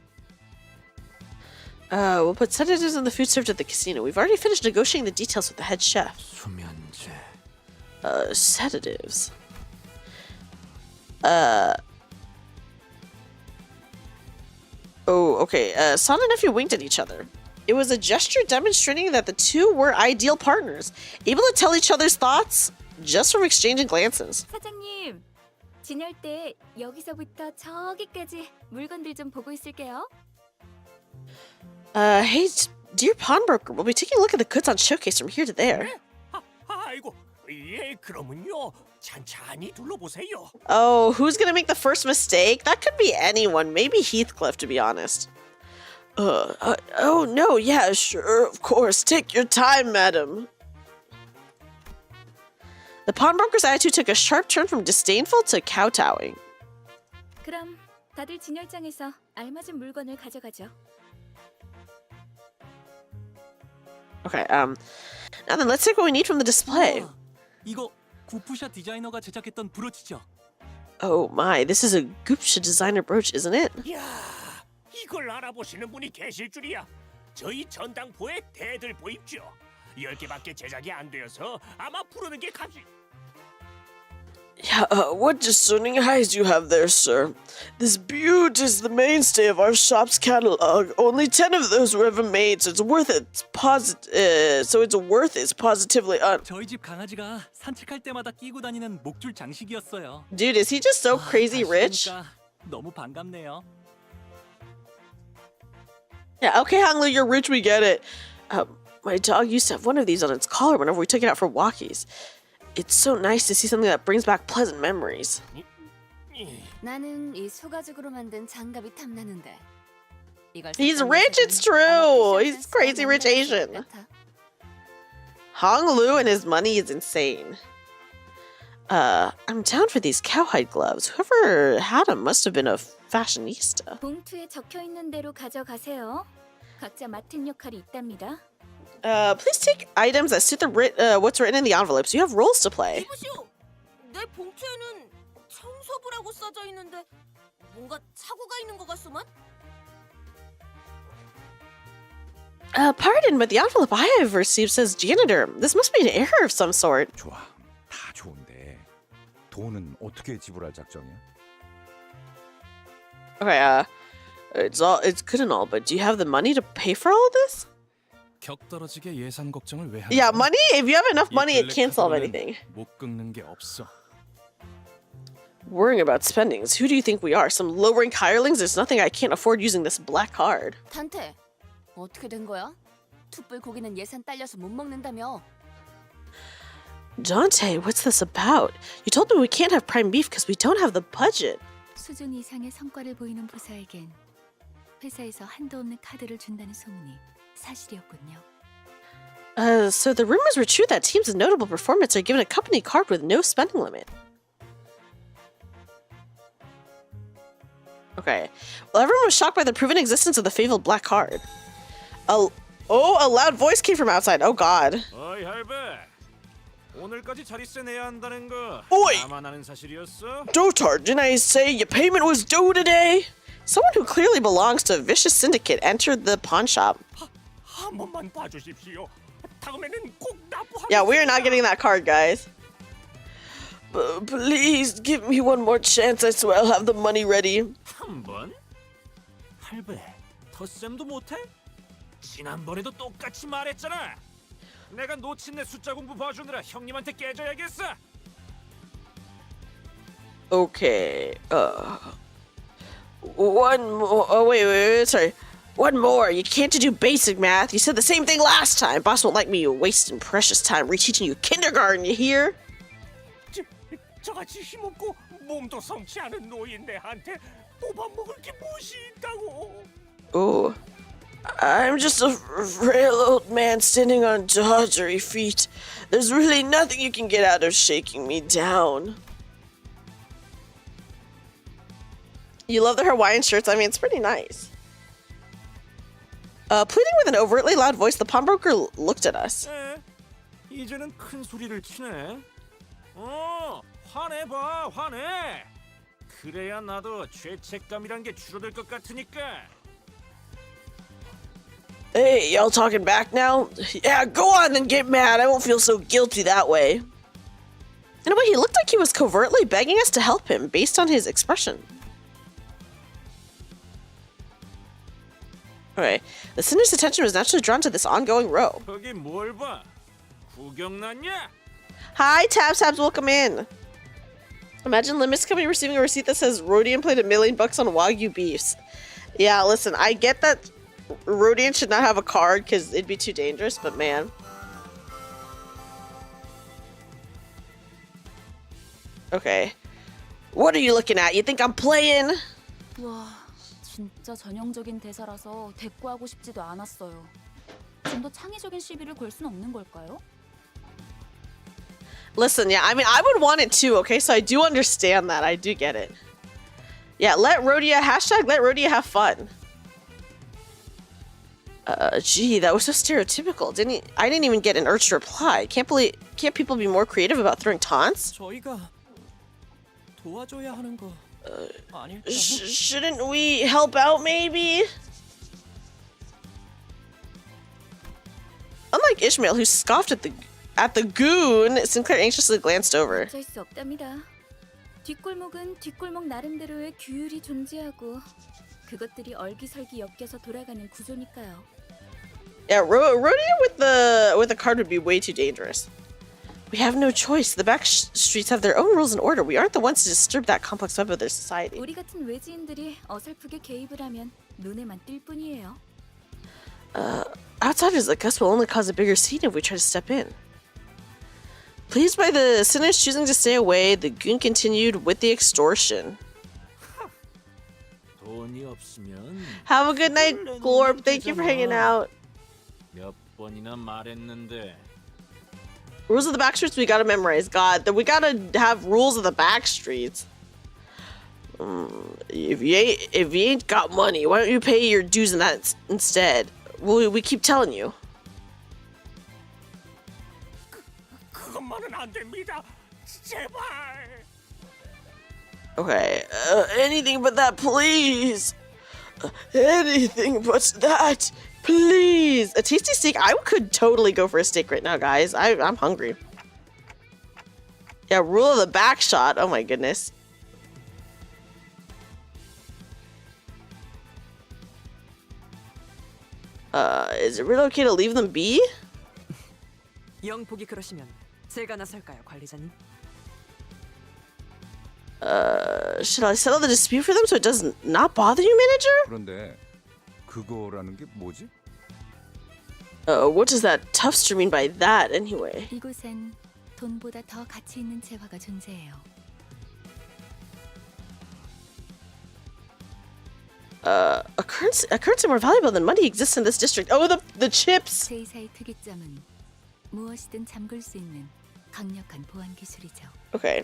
We'll put sedatives in the food served at the casino. We've already finished negotiating the details with the head chef. 수면제. Sedatives. Oh, okay. Son and nephew winked at each other. It was a gesture demonstrating that the two were ideal partners, able to tell each other's thoughts just from exchanging glances. 사장님, 진열 때 여기서부터 저기까지 물건들 좀 보고 있을게요. Hey, dear pawnbroker, we'll be taking a look at the goods on showcase from here to there. 아이고, 예, 그러면요. 찬찬히 둘러보세요. Oh, who's gonna make the first mistake? That could be anyone. Maybe Heathcliff, to be honest. Oh no, yeah, sure, of course. Take your time, madam. The pawnbroker's attitude took a sharp turn from disdainful to kowtowing. 그럼 다들 진열장에서 알맞은 물건을 가져가죠. Okay, now then, let's take what we need from the display. 이거 구푸샤 디자이너가 제작했던 브로치죠? Oh my, this is a Gupsha designer brooch, isn't it? 야, 이걸 알아보시는 분이 계실 줄이야. 저희 전당포에 대들 보입죠. 10개밖에 제작이 안 되어서 아마 부르는 게 가지. Yeah, what discerning eyes you have there, sir. This beaut is the mainstay of our shop's catalog. Only 10 of those were ever made, so it's worth its positively 저희 집 강아지가 산책할 때마다 끼고 다니는 목줄 장식이었어요. Dude, is he just so crazy rich? 너무 반갑네요. Yeah, okay, Hanglu, you're rich, we get it. My dog used to have one of these on its collar whenever we took it out for walkies. It's so nice to see something that brings back pleasant memories. 나는 이 소가죽으로 만든 장갑이 탐나는데. He's rich, it's true! He's crazy rich Asian. Hanglu and his money is insane. I'm down for these cowhide gloves. Whoever had them must have been a fashionista. 봉투에 적혀 있는 대로 가져가세요. 각자 맡은 역할이 있답니다. Please take items that suit what's written in the envelopes. You have roles to play. 이보시오. 내 봉투에는 청소부라고 써져 있는데 뭔가 착오가 있는 것 같소만? Pardon, but the envelope I have received says janitor. This must be an error of some sort. 좋아, 다 좋은데 돈은 어떻게 지불할 작정이야? Okay, it's good and all, but do you have the money to pay for all of this? 격떨어지게 예산 걱정을 왜 하는 Yeah, 거야? money. If you have enough 이 money, it can't solve 블랙카드는 anything. 못 긁는 게 없어. Worrying about spendings. Who do you think we are? Some low-rank hirelings? There's nothing I can't afford using this black card. 단테, 어떻게 된 거야? 툭불 고기는 예산 딸려서 못 먹는다며. Dante, what's this about? You told me we can't have prime beef because we don't have the budget. 수준 이상의 성과를 보이는 부사에겐 회사에서 한도 없는 카드를 준다는 소문이 사실이었군요. So the rumors were true that teams of notable performance are given a company card with no spending limit. Okay. Well, everyone was shocked by the proven existence of the fabled black card. A loud voice came from outside. Oh God. 어이 할배. 오늘까지 자리세 내야 한다는 거 Oi! 나만 아는 사실이었어? Dotard, didn't I say your payment was due today? Someone who clearly belongs to a vicious syndicate entered the pawn shop. 한 번만 봐주십시오. 다음에는 꼭 납부하겠습니다. Yeah, we are not getting that card, guys. Please give me one more chance. I swear I'll have the money ready. 한 번? 할배, 덧셈도 못해? 지난번에도 똑같이 말했잖아. 내가 놓친 내 숫자 공부 봐주느라 형님한테 깨져야겠어. Okay. One more. Oh, wait. Sorry. One more. You can't do basic math. You said the same thing last time. Boss won't like me. You're wasting precious time reteaching you kindergarten. You hear? 저같이 힘없고 몸도 성치 않은 노인 내한테 뽑아먹을 게 무엇이 있다고. Oh. I'm just a frail old man standing on tawdry feet. There's really nothing you can get out of shaking me down. You love the Hawaiian shirts? I mean, it's pretty nice. Pleading with an overtly loud voice, the pawnbroker looked at us. 이제는 큰 소리를 치네. 화내봐, 화내. 그래야 나도 죄책감이란 게 줄어들 것 같으니까. Hey, y'all talking back now? Yeah, go on and get mad. I won't feel so guilty that way. In a way, he looked like he was covertly begging us to help him based on his expression. Okay, the sinner's attention was naturally drawn to this ongoing row. 거기 뭘 봐? 구경 났냐? Hi, Tabs, welcome in. Imagine Limbus Company receiving a receipt that says Rodian played $1 million on Wagyu beefs. Yeah, listen, I get that Rodian should not have a card because it'd be too dangerous, but man. Okay. What are you looking at? You think I'm playing? 와, 진짜 전형적인 대사라서 대꾸하고 싶지도 않았어요. 좀 더 창의적인 시비를 걸 순 없는 걸까요? Listen, yeah, I mean, I would want it too, okay? So I do understand that. I do get it. Yeah, let Rhodia have fun. Gee, that was so stereotypical. I didn't even get an urge to reply. Can't people be more creative about throwing taunts? 저희가 도와줘야 하는 거 아닐까? Shouldn't we help out, maybe? Unlike Ishmael, who scoffed at the goon, Sinclair anxiously glanced over. 어쩔 수 없답니다. 뒷골목은 뒷골목 나름대로의 규율이 존재하고 그것들이 얼기설기 엮여서 돌아가는 구조니까요. Yeah, Rhodia with the card would be way too dangerous. We have no choice. The back streets have their own rules and order. We aren't the ones to disturb that complex web of their society. 우리 같은 외지인들이 어설프게 개입을 하면 눈에만 띌 뿐이에요. Outsiders like us will only cause a bigger scene if we try to step in. Pleased by the sinners choosing to stay away, the goon continued with the extortion. 돈이 없으면 Have a good night, Glorp. Thank you for hanging out. 몇 번이나 말했는데. Rules of the backstreets we gotta memorize. God, we gotta have rules of the backstreets. If you ain't got money, why don't you pay your dues in that instead? We keep telling you. 그것만은 안 됩니다. 제발. Okay, anything but that, please. Anything but that, please. A tasty steak. I could totally go for a steak right now, guys. I'm hungry. Yeah, rule of the back shot. Oh my goodness. Is it really okay to leave them be? 영폭이 그러시면 제가 나설까요, 관리자님? Should I settle the dispute for them so it does not bother you, manager? 그런데 그거라는 게 뭐지? What does that toughster mean by that, anyway? 이곳엔 돈보다 더 가치 있는 재화가 존재해요. A currency more valuable than money exists in this district. Oh, the chips! 제2사의 특이점은 무엇이든 잠글 수 있는 강력한 보안 기술이죠. Okay.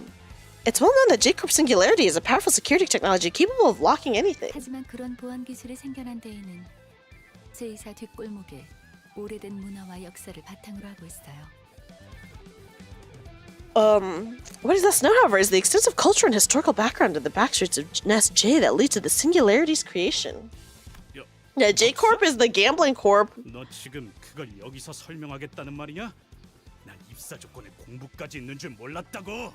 It's well known that J-Corp Singularity is a powerful security technology capable of locking anything. 하지만 그런 보안 기술이 생겨난 데에는 제2사 뒷골목에 오래된 문화와 역사를 바탕으로 하고 있어요. What is thus known, however, is the extensive culture and historical background of the backstreets of Nest J that lead to the Singularity's creation. Yeah, J-Corp is the gambling corp. 너 지금 그걸 여기서 설명하겠다는 말이냐? 난 입사 조건에 공부까지 있는 줄 몰랐다고.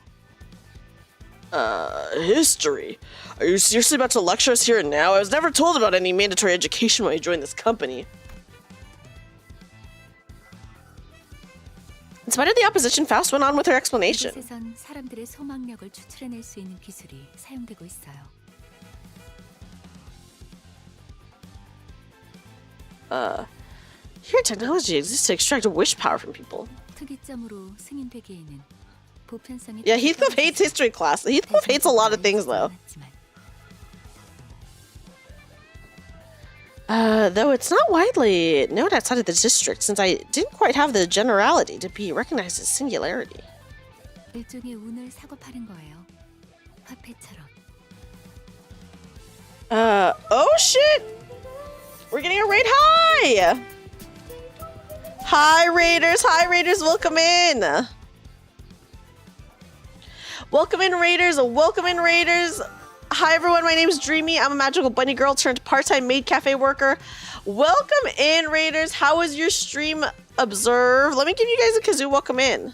History. Are you seriously about to lecture us here and now? I was never told about any mandatory education when I joined this company. In spite of the opposition, Faust went on with her explanation. 이곳에선 사람들의 소망력을 추출해낼 수 있는 기술이 사용되고 있어요. Here technology exists to extract wish power from people. 특이점으로 승인되기에는 보편성이 Yeah, Heathcliff hates history class. Heathcliff hates a lot of things, though. Though it's not widely known outside of the district, since I didn't quite have the generality to be recognized as Singularity. 일종의 운을 사고 파는 거예요. 화폐처럼. Oh shit! We're getting a raid. Hi! Hi, Raiders, welcome in! Welcome in, Raiders! Hi, everyone, my name is Dreamy. I'm a magical bunny girl turned part-time maid cafe worker. Welcome in, Raiders. How was your stream? Observe. Let me give you guys a kazoo. Welcome in.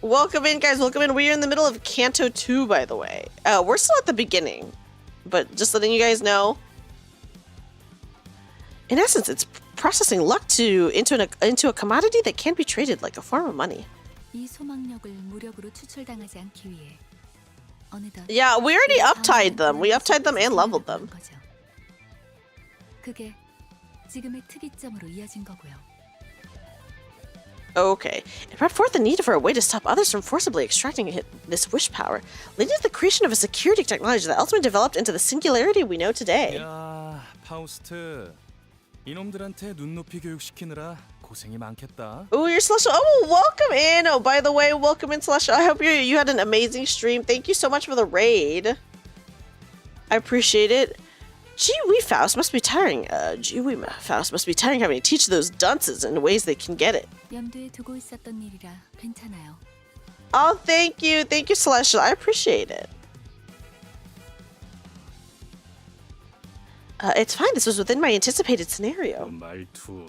Welcome in, guys. Welcome in. We are in the middle of Canto 2, by the way. We're still at the beginning, but just letting you guys know. In essence, it's processing luck into a commodity that can be traded like a form of money. 이 소망력을 무력으로 추출당하지 않기 위해 어느덧 Yeah, we already uptied them. We uptied them and leveled them. 거죠. 그게 지금의 특이점으로 이어진 거고요. Okay. It brought forth the need for a way to stop others from forcibly extracting this wish power, leading to the creation of a security technology that ultimately developed into the singularity we know today. 야, 파우스트. 이놈들한테 눈높이 교육시키느라 고생이 많겠다. Oh, you're Celestial. Oh, welcome in. Oh, by the way, welcome in, Celestial. I hope you had an amazing stream. Thank you so much for the raid. I appreciate it. Gee, Faust must be tiring. Faust must be tiring having to teach those dunces in ways they can get it. 염두에 두고 있었던 일이라 괜찮아요. Oh, thank you, Celestial. I appreciate it. It's fine. This was within my anticipated scenario. 말투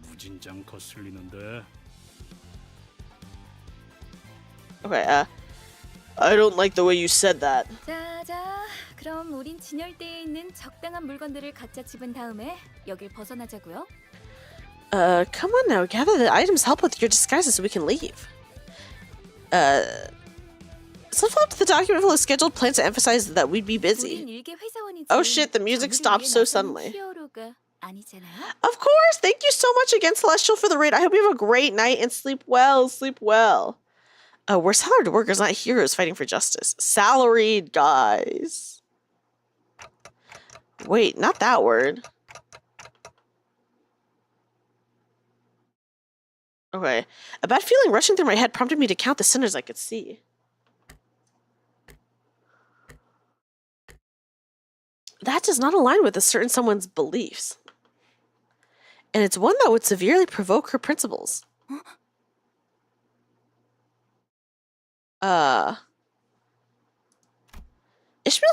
무진장 거슬리는데. Okay, I don't like the way you said that. 자, 그럼 우린 진열대에 있는 적당한 물건들을 각자 집은 다음에 여길 벗어나자고요. Come on now. Gather the items, help with your disguises so we can leave. So follow up to the document full of scheduled plans to emphasize that we'd be 우린 busy. 일개 회사원이지. Oh shit, the music 정의를 stopped 위해 so 나서는 suddenly. 히어로가 아니잖아요. Of course! Thank you so much again, Celestial, for the raid. I hope you have a great night and sleep well. Sleep well. We're salaried workers, not heroes fighting for justice. Salaried, guys. Wait, not that word. Okay. A bad feeling rushing through my head prompted me to count the sinners I could see. That does not align with a certain someone's beliefs. And it's one that would severely provoke her principles. Ishmael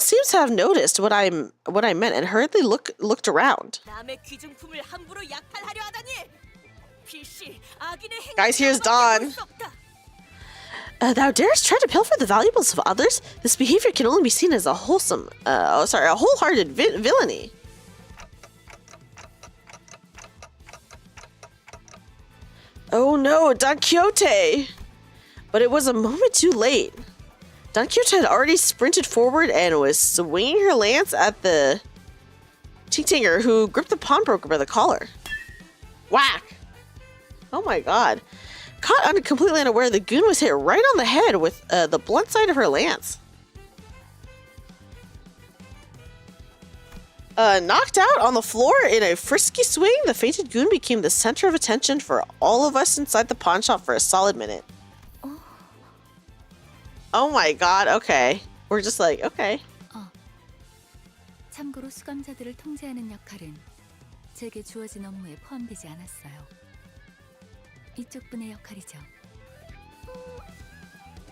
seems to have noticed what I meant and hurriedly looked around. 남의 귀중품을 함부로 약탈하려 하다니. 필시 악인의 행동을 Guys, here's Dawn. Thou darest try to pilfer the valuables of others? This behavior can only be seen as a wholehearted villainy. Oh no, Don Quixote! But it was a moment too late. Don Quixote had already sprinted forward and was swinging her lance at the Tinker, who gripped the pawnbroker by the collar. Whack! Oh my god. Caught completely unaware, the goon was hit right on the head with the blunt side of her lance. Knocked out on the floor in a frisky swing, the fainted goon became the center of attention for all of us inside the pawn shop for a solid minute. Oh my god, okay. We're just like, okay. 참고로 수감자들을 통제하는 역할은 제게 주어진 업무에 포함되지 않았어요. 이쪽 분의 역할이죠.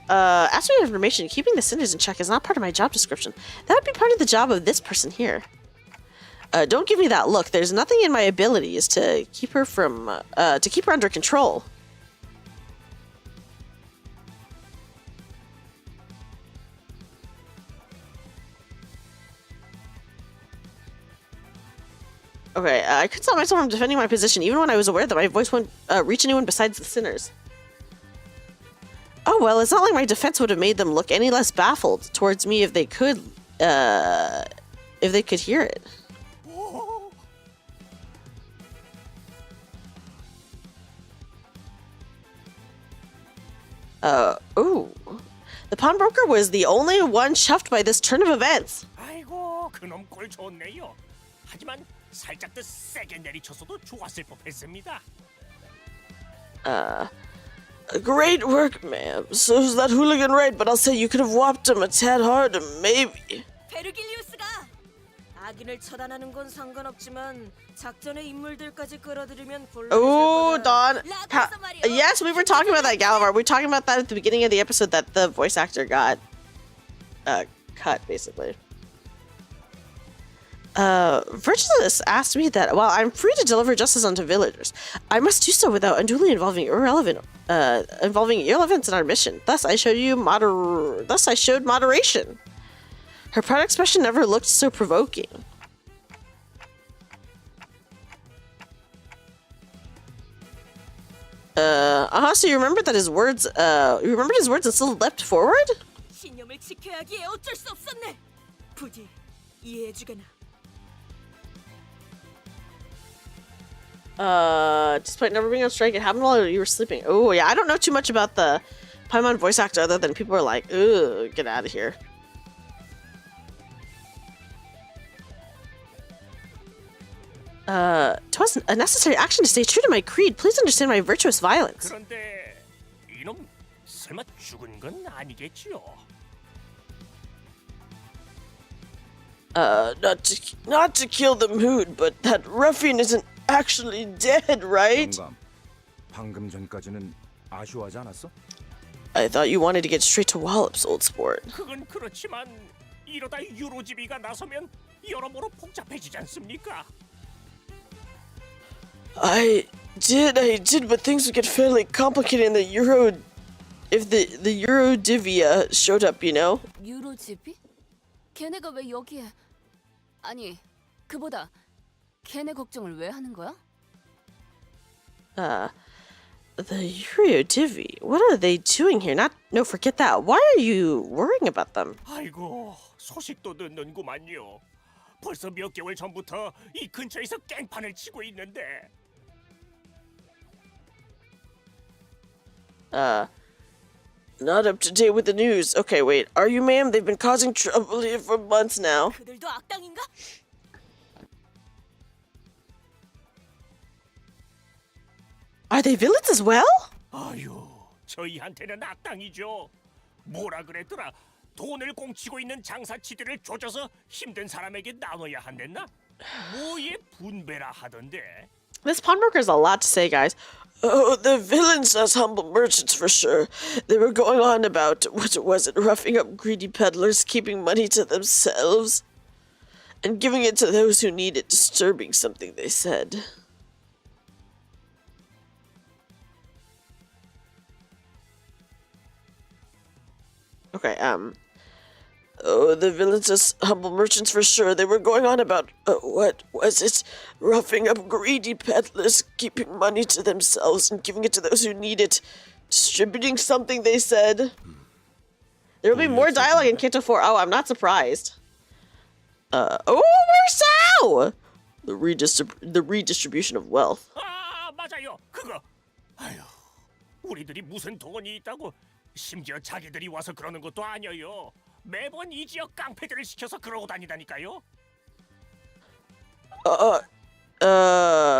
As for information, keeping the sinners in check is not part of my job description. That would be part of the job of this person here. Don't give me that look. There's nothing in my abilities to keep her under control. Okay, I could stop myself from defending my position even when I was aware that my voice wouldn't reach anyone besides the sinners. Oh well, it's not like my defense would have made them look any less baffled towards me if they could hear it. Ooh. The pawnbroker was the only one chuffed by this turn of events. 아이고, 그놈 꼴 좋네요. 하지만 살짝 더 세게 내리쳤어도 좋았을 법했습니다. Great work, ma'am. So is that hooligan right? But I'll say you could have whopped him a tad harder, maybe. 베르길리우스가 악인을 처단하는 건 상관없지만 작전의 인물들까지 끌어들이면 Oh, Dawn. Yes, we were talking about that, Galavar. We were talking about that at the beginning of the episode that the voice actor got cut, basically. Virtuous asked me that while I'm free to deliver justice unto villagers, I must do so without unduly involving irrelevance in our mission. Thus, I showed moderation. Her proud expression never looked so provoking. So you remembered that his words, and still leapt forward? 신념을 지켜야 하기에 어쩔 수 없었네. 부디 이해해주게나. Despite never being on strike, it happened while you were sleeping. Oh, yeah, I don't know too much about the Paimon voice actor other than people are like, ugh, get out of here. Twas a necessary action to stay true to my creed. Please understand my virtuous violence. 그런데 이놈 설마 죽은 건 아니겠지요? Not to kill the mood, but that ruffian isn't actually dead, right? 영감, 방금 전까지는 아쉬워하지 않았어? I thought you wanted to get straight to Wallops, old sport. 그건 그렇지만 이러다 유로지비가 나서면 여러모로 복잡해지지 않습니까? I did, but things would get fairly complicated if the Eurodivia showed up, you know? 유로집이? 걔네가 왜 여기에? 아니, 그보다 걔네 걱정을 왜 하는 거야? The Yurio Divi. What are they doing here? No, forget that. Why are you worrying about them? 아이고, 소식도 듣는구만요. 벌써 몇 개월 전부터 이 근처에서 깽판을 치고 있는데. Not up to date with the news. Okay, wait. Are you, ma'am? They've been causing trouble here for months now. 그들도 악당인가? Are they villains as well? 아유, 저희한테는 악당이죠. 뭐라 그랬더라? 돈을 공치고 있는 장사치들을 조져서 힘든 사람에게 나눠야 한댔나? 뭐에 분배라 하던데. This pawnbroker has a lot to say, guys. Oh, the villains as humble merchants for sure. They were going on about, what was it, roughing up greedy peddlers, keeping money to themselves, and giving it to those who need it, disturbing something they said. Okay, oh, the villains as humble merchants for sure. They were going on about, what was it? Roughing up greedy peddlers, keeping money to themselves and giving it to those who need it. Distributing something, they said. There will be more dialogue in Canto 4. Oh, I'm not surprised. Oh, Marcel! The redistribution of wealth. 아, 맞아요. 그거. 아유, 우리들이 무슨 돈이 있다고. 심지어 자기들이 와서 그러는 것도 아니에요. 매번 이 지역 깡패들을 시켜서 그러고 다니다니까요.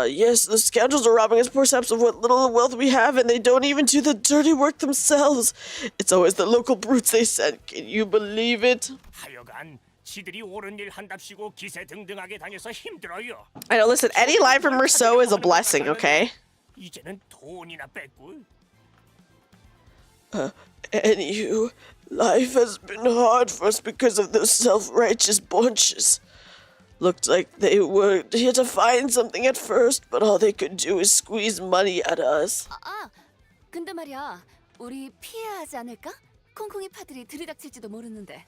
Yes, the scoundrels are robbing us poor saps of what little wealth we have, and they don't even do the dirty work themselves. It's always the local brutes they send. Can you believe it? 하여간 지들이 옳은 일 한답시고 기세등등하게 다녀서 힘들어요. I know, listen, any line from Merceau is a blessing, okay? 이제는 돈이나 뺏고. Anywho, life has been hard for us because of those self-righteous bunches. Looked like they were here to find something at first, but all they could do is squeeze money out of us. 근데 말이야, 우리 피해야 하지 않을까? 콩콩이 파들이 들이닥칠지도 모르는데.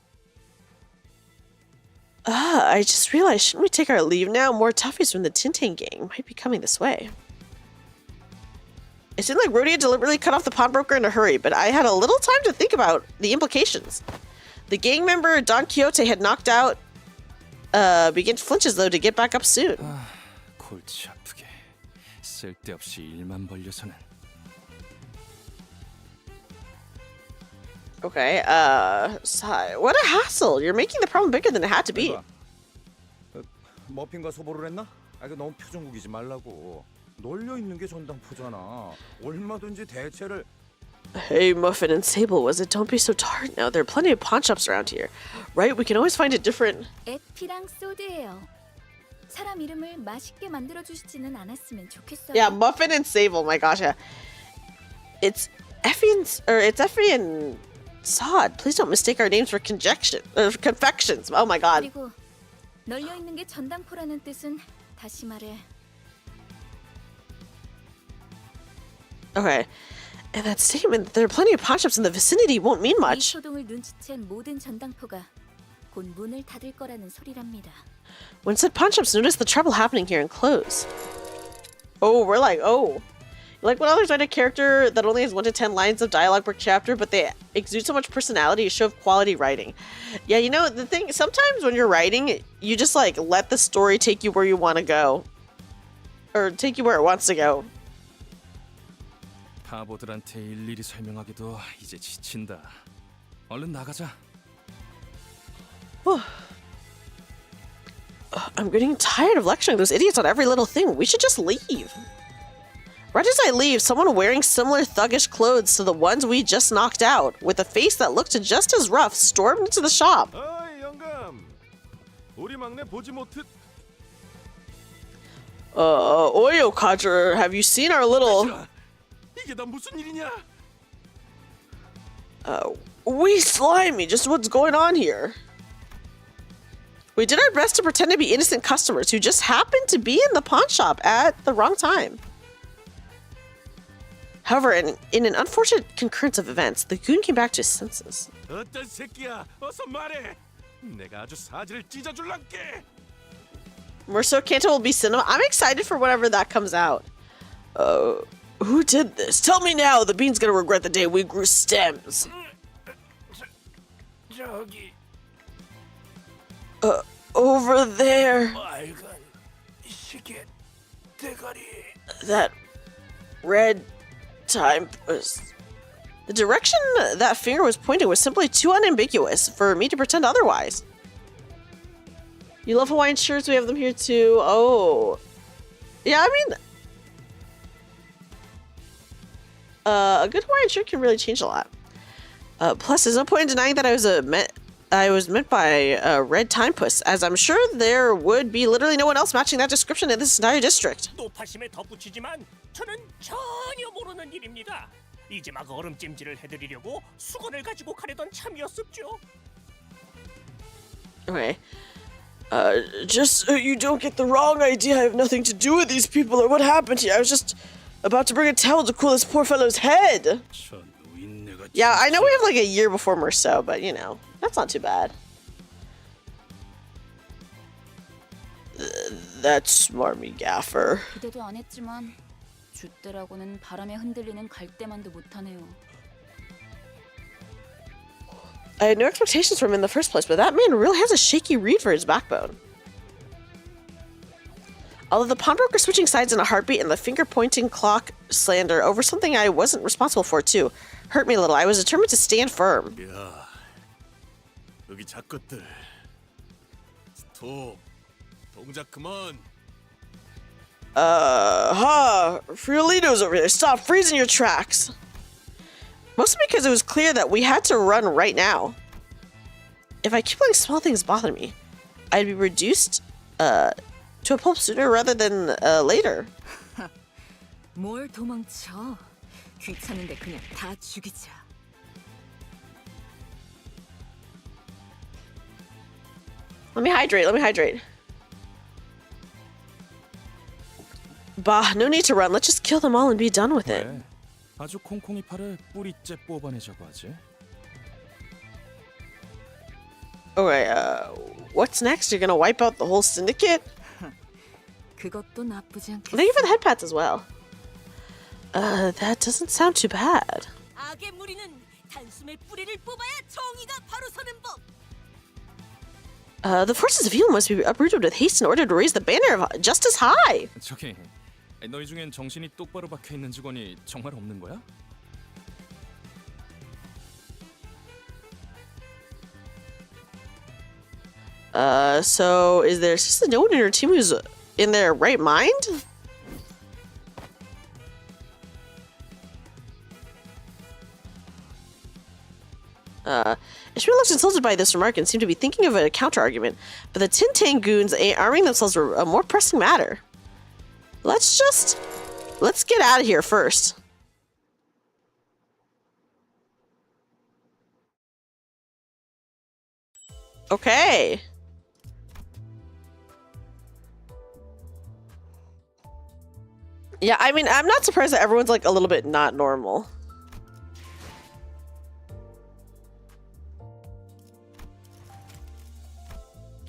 I just realized, shouldn't we take our leave now? More toughies from the Tintin gang might be coming this way. It seemed like Rhodey had deliberately cut off the pawnbroker in a hurry, but I had a little time to think about the implications. The gang member Don Quixote had knocked out began to flinches though to get back up soon. 골치 아프게 쓸데없이 일만 벌려서는. Okay, what a hassle. You're making the problem bigger than it had to be. 머핀과 소보를 했나? 이거 너무 표정국이지 말라고. 널려 있는 게 전당포잖아. 얼마든지 대체를. Hey, Muffin and Sable, was it? Don't be so tired now. There are plenty of pawn shops around here, right? We can always find a different. 에피랑 소드예요. 사람 이름을 맛있게 만들어 주시지는 않았으면 좋겠어요. Yeah, Muffin and Sable. My gosh, yeah. It's Effie and Sod. Please don't mistake our names for confections. Oh my god. 그리고 널려 있는 게 전당포라는 뜻은 다시 말해. Okay. And that statement that there are plenty of pawn shops in the vicinity won't mean 이 much. 소동을 눈치챈 모든 전당포가 곧 문을 닫을 거라는 소리랍니다. When said pawn shops notice the trouble happening here and close. Oh, we're like, oh. Like when others write a character that only has 1 to 10 lines of dialogue per chapter, but they exude so much personality, a show of quality writing. Yeah, you know, the thing, sometimes when you're writing, you just like let the story take you where you want to go. Or take you where it wants to go. 바보들한테 일일이 설명하기도 이제 지친다. 얼른 나가자. I'm getting tired of lecturing those idiots on every little thing. We should just leave. Right as I leave, someone wearing similar thuggish clothes to the ones we just knocked out, with a face that looked just as rough, stormed into the shop. 어이 영감, 우리 막내 보지 못해. Oyo Cadre, have you seen our little... 이게 다 무슨 일이냐? We slimy, just what's going on here? We did our best to pretend to be innocent customers who just happened to be in the pawn shop at the wrong time. However, in an unfortunate concurrence of events, the goon came back to his senses. 어떤 새끼야? 어서 말해. 내가 아주 사지를 찢어줄란게. Merceau Canto will be cinema. I'm excited for whenever that comes out. Who did this? Tell me now. The bean's gonna regret the day we grew stems. 저기 Over there. 빨간 시계 대가리. That red timepiece. The direction that finger was pointing was simply too unambiguous for me to pretend otherwise. You love Hawaiian shirts? We have them here too. Oh. Yeah, I mean... a good Hawaiian shirt can really change a lot. Plus, there's no point in denying that I was meant by a red timepiece, as I'm sure there would be literally no one else matching that description in this entire district. 노파심에 덧붙이지만 저는 전혀 모르는 일입니다. 이제 막 얼음찜질을 해드리려고 수건을 가지고 가려던 참이었었죠. Okay. Just so you don't get the wrong idea, I have nothing to do with these people or what happened here. I was just about to bring a towel to cool this poor fellow's head. Yeah, I know we have like a year before Merceau, but you know, that's not too bad. That's smarmy gaffer. 기대도 안 했지만 줏대라고는 바람에 흔들리는 갈대만도 못하네요. I had no expectations from him in the first place, but that man really has a shaky reed for his backbone. Although the pawnbroker switching sides in a heartbeat and the finger-pointing clock slander over something I wasn't responsible for too hurt me a little, I was determined to stand firm. 야, 여기 작것들. 스톱. 동작 그만. Friolitos over there, stop freezing your tracks. Mostly because it was clear that we had to run right now. If I keep letting small things bother me, I'd be reduced, to a pulp sooner rather than, later. 뭘 도망쳐? 귀찮은데 그냥 다 죽이자. Let me hydrate. Bah, no need to run. Let's just kill them all and be done with it. 왜? 아주 콩콩이 팔을 뿌리째 뽑아내자고 하지. Okay, what's next? You're gonna wipe out the whole syndicate? 그것도 나쁘지 않겠어. Thank you for the head pats as well. That doesn't sound too bad. 악의 무리는 단숨에 뿌리를 뽑아야 정의가 바로 서는 법. The forces of evil must be uprooted with haste in order to raise the banner of justice high. 저기, 너희 중엔 정신이 똑바로 박혀 있는 직원이 정말 없는 거야? So is there just no one in your team who's in their right mind? Ishmael looks insulted by this remark and seemed to be thinking of a counter-argument, but the Tintang goons arming themselves were a more pressing matter. Let's get out of here first. Okay. Yeah, I mean, I'm not surprised that everyone's like a little bit not normal.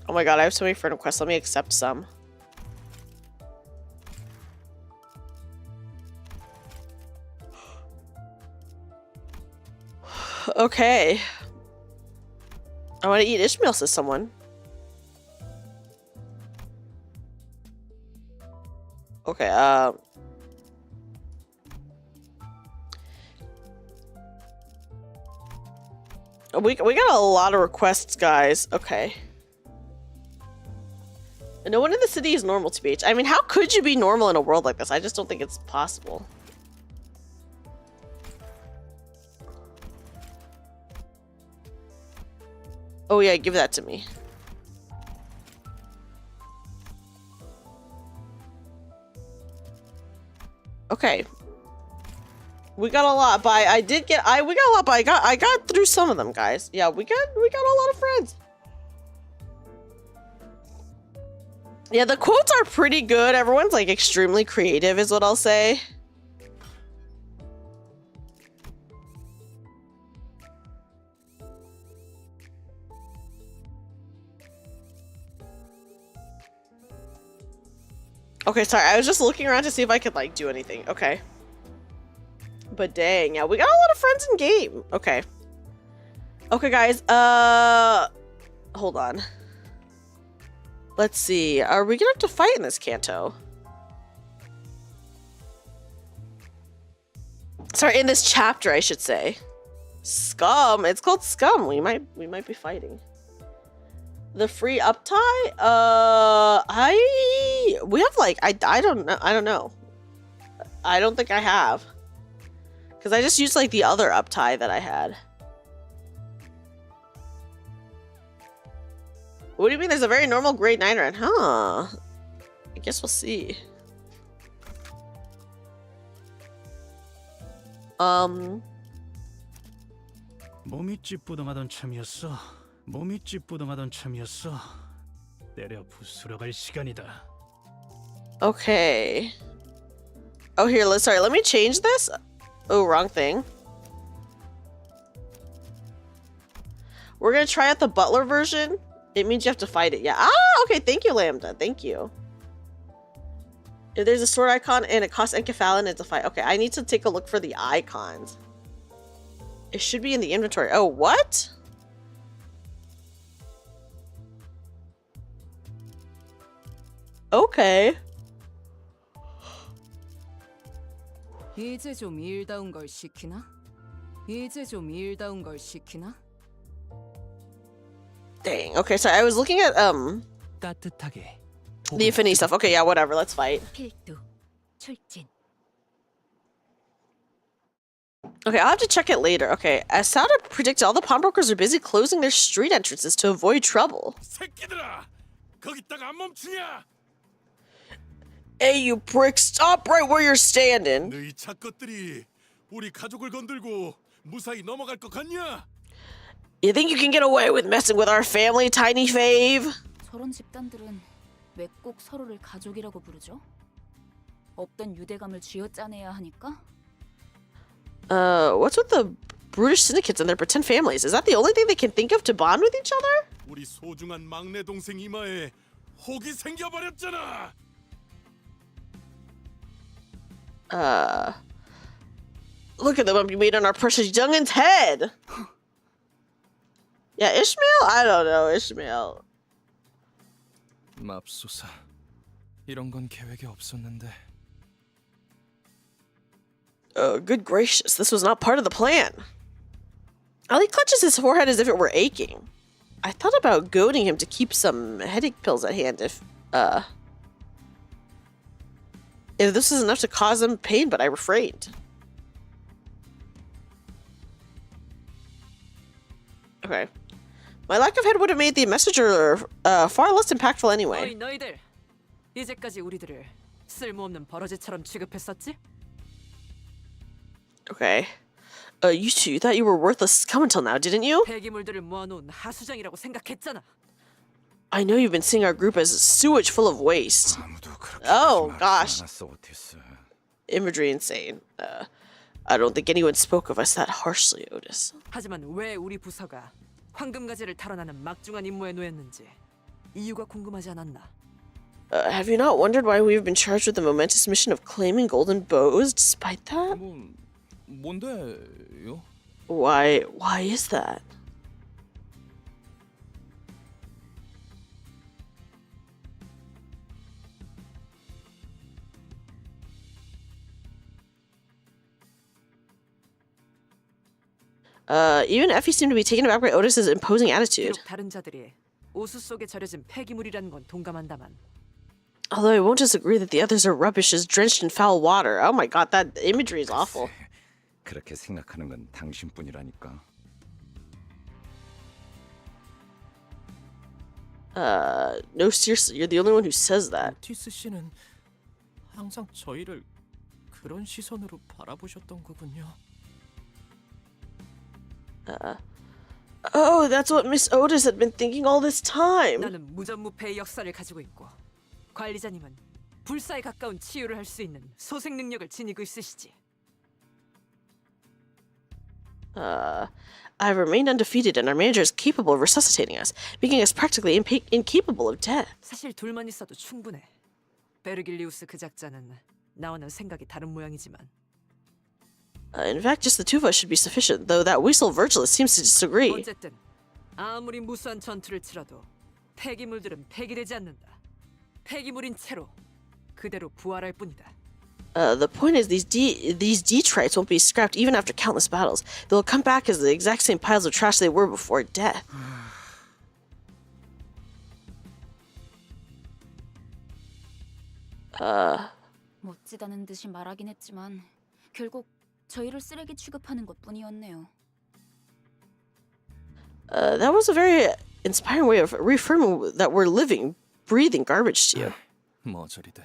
Oh my god, I have so many friend requests. Let me accept some. Okay. I want to eat Ishmael, says someone. Okay, we got a lot of requests, guys. Okay. No one in the city is normal, TBH. I mean, how could you be normal in a world like this? I just don't think it's possible. Oh yeah, give that to me. Okay. We got a lot, but we got a lot, but I got through some of them, guys. Yeah, we got a lot of friends. Yeah, the quotes are pretty good. Everyone's like extremely creative is what I'll say. Okay, sorry. I was just looking around to see if I could like do anything. Okay. But dang, yeah, we got a lot of friends in game. Okay. Okay, guys. Hold on. Let's see. Are we gonna have to fight in this Canto? Sorry, in this chapter, I should say. Scum. It's called Scum. We might be fighting. The free uptie? We have like I don't know. I don't think I have. Cause I just used like the other uptie that I had. What do you mean there's a very normal grade 9 run? Huh. I guess we'll see. 몸이 찌뿌둥하던 참이었어. 몸이 찌뿌둥하던 참이었어. 때려 부스러갈 시간이다. Okay. Oh, here, sorry, let me change this. Oh, wrong thing. We're gonna try out the butler version. It means you have to fight it. Yeah. Ah, okay. Thank you, Lambda. Thank you. If there's a sword icon and it costs Enkephalin, it's a fight. Okay, I need to take a look for the icons. It should be in the inventory. Oh, what? Okay. 이제 좀 일다운 걸 시키나? 이제 좀 일다운 걸 시키나? Dang. Okay, sorry. I was looking at 따뜻하게. the affinity stuff. Okay, yeah, whatever. Let's fight. 필두, 출진. Okay, I'll have to check it later. Okay, as Sauda predicted, all the pawnbrokers are busy closing their street entrances to avoid trouble. 새끼들아, 거기다가 안 멈추냐? Hey, you prick! Stop right where you're standing. 너희 착것들이 우리 가족을 건들고 무사히 넘어갈 것 같냐? You think you can get away with messing with our family, tiny fave? 저런 집단들은 왜 꼭 서로를 가족이라고 부르죠? 없던 유대감을 쥐어짜내야 하니까? What's with the brutish syndicates and their pretend families? Is that the only thing they can think of to bond with each other? 우리 소중한 막내 동생 이마에 혹이 생겨버렸잖아. Look at the bump you made on our precious youngin's head. Yeah, Ishmael? I don't know, Ishmael. 맙소사. 이런 건 계획에 없었는데. Good gracious, this was not part of the plan. Ali clutches his forehead as if it were aching. I thought about goading him to keep some headache pills at hand if this is enough to cause him pain, but I refrained. Okay. My lack of head would have made the messenger far less impactful anyway. 어이 너희들, 이제까지 우리들을 쓸모없는 버러지처럼 취급했었지? Okay. You two thought you were worthless scum until now, didn't you? 폐기물들을 모아놓은 하수장이라고 생각했잖아. I know you've been seeing our group as sewage full of waste. Oh, gosh. Imagery insane. I don't think anyone spoke of us that harshly, Otis. 하지만 왜 우리 부서가 황금가지를 탈환하는 막중한 임무에 놓였는지 이유가 궁금하지 않았나? Have you not wondered why we've been charged with the momentous mission of claiming golden bows despite that? 뭔데요? Why is that? Even Effie seemed to be taken aback by Otis's imposing attitude. 비록 다른 자들이 오수 속에 절여진 폐기물이라는 건 동감한다만 Although I won't disagree that the others are rubbish is drenched in foul water. Oh my god, that imagery is awful. 그렇게 생각하는 건 당신뿐이라니까. No, seriously, you're the only one who says that. 오티스 씨는 항상 저희를 그런 시선으로 바라보셨던 거군요. Oh, that's what Miss Otis had been thinking all this time. 나는 무전무패의 역사를 가지고 있고 관리자님은 불사에 가까운 치유를 할 수 있는 소생 능력을 지니고 있으시지. I've remained undefeated and our manager is capable of resuscitating us, making us practically incapable of death. 사실 둘만 있어도 충분해. 베르길리우스 그 작자는 나와는 생각이 다른 모양이지만 In fact, just the two of us should be sufficient, though that weasel Virgilus seems to disagree. 어쨌든 아무리 무수한 전투를 치러도 폐기물들은 폐기되지 않는다. 폐기물인 채로 그대로 부활할 뿐이다. The point is, these detrites won't be scrapped even after countless battles. They'll come back as the exact same piles of trash they were before death. 멋지다는 듯이 말하긴 했지만 결국 저희를 쓰레기 취급하는 것뿐이었네요. That was a very inspiring way of reaffirming that we're living, breathing garbage to you. 머저리들.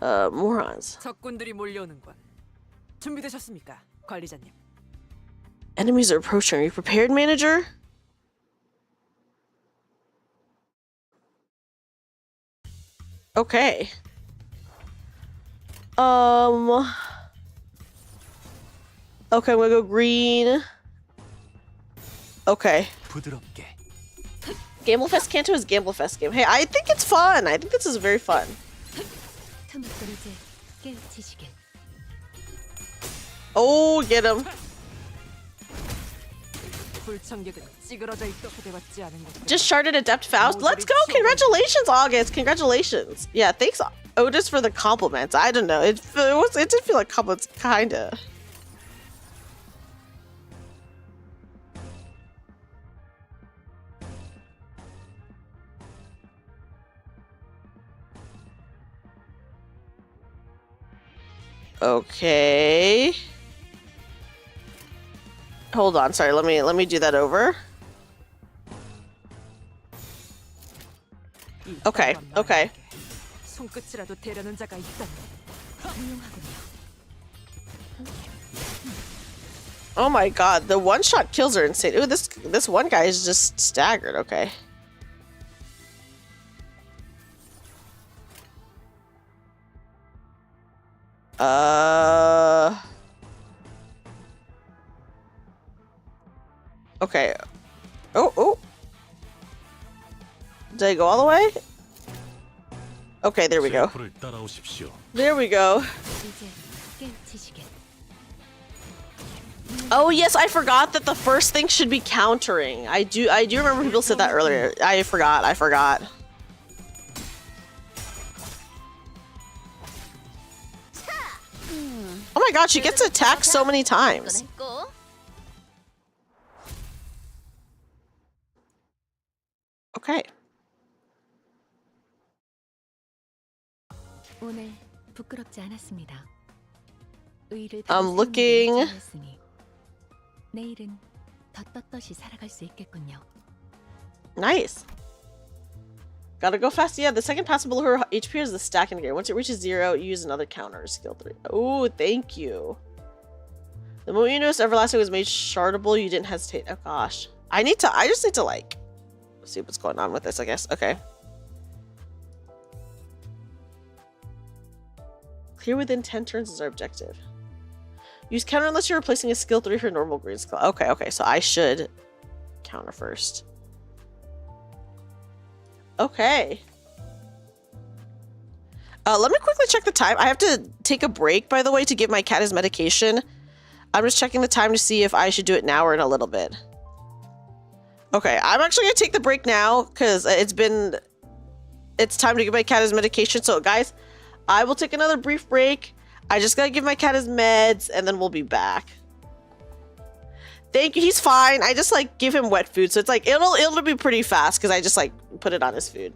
Morons. 적군들이 몰려오는군. 준비되셨습니까, 관리자님? Enemies are approaching. Are you prepared, manager? Okay. Okay, I'm gonna go green. Okay. 부드럽게. Gamblefest Canto is Gamblefest game. Hey, I think it's fun. I think this is very fun. Oh, get him. 불청객은 찌그러져 있도록 대받지 않은 것. Just charted Adept Faust. Let's go. Congratulations, August. Congratulations. Yeah, thanks, Otis, for the compliments. I don't know. It did feel like compliments, kinda. Okay. Hold on, sorry, let me do that over. Okay, okay. 손끝이라도 대려는 자가 있다면 훌륭하군요. Oh my god, the one-shot kills are insane. Ooh, this one guy is just staggered, okay. Okay. Oh. Did I go all the way? Okay, there we go. There we go. Oh yes, I forgot that the first thing should be countering. I do remember people said that earlier. I forgot. Oh my god, she gets attacked so many times. Okay. 오늘 부끄럽지 않았습니다. 의를 I'm looking. 내일은 더 떳떳이 살아갈 수 있겠군요. Nice. Gotta go fast. Yeah, the second pass below her HP is the stack indicator. Once it reaches 0, use another counter. Skill 3. Oh, thank you. The moment you noticed Everlasting was made shardable, you didn't hesitate. Oh gosh. I just need to like see what's going on with this, I guess. Okay. Clear within 10 turns is our objective. Use counter unless you're replacing a skill 3 for normal green skill. Okay, so I should counter first. Okay. Let me quickly check the time. I have to take a break, by the way, to give my cat his medication. I'm just checking the time to see if I should do it now or in a little bit. Okay, I'm actually gonna take the break now because it's time to give my cat his medication. So guys, I will take another brief break. I just gotta give my cat his meds and then we'll be back. Thank you. He's fine. I just like give him wet food. So it's like it'll be pretty fast because I just like put it on his food.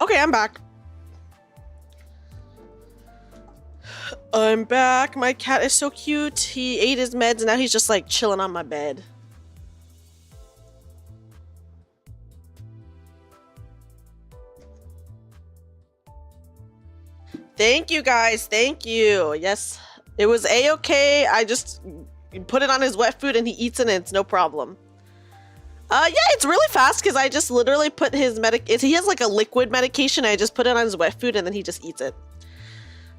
Okay, I'm back. I'm back. My cat is so cute. He ate his meds and now he's just like chilling on my bed. Thank you guys. Thank you. Yes, it was a-okay. I just put it on his wet food and he eats it and it's no problem. Yeah, it's really fast because I just literally put his he has like a liquid medication. I just put it on his wet food and then he just eats it.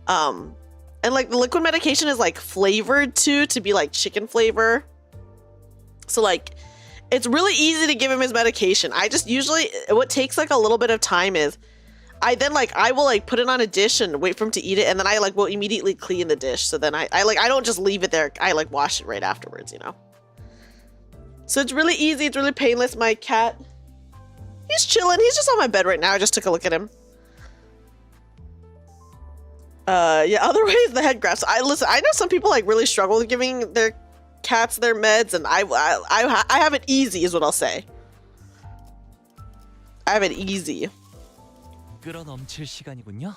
And like the liquid medication is like flavored to be like chicken flavor. So like it's really easy to give him his medication. I just usually, what takes like a little bit of time is I will like put it on a dish and wait for him to eat it, and then I like will immediately clean the dish. So then I don't just leave it there. I like wash it right afterwards, you know. So it's really easy. It's really painless. My cat, he's chilling. He's just on my bed right now. I just took a look at him. Yeah. Other ways the head grabs. I know some people like really struggle with giving their cats their meds, and I have it easy, is what I'll say. I have it easy. 끌어넘칠 시간이군요.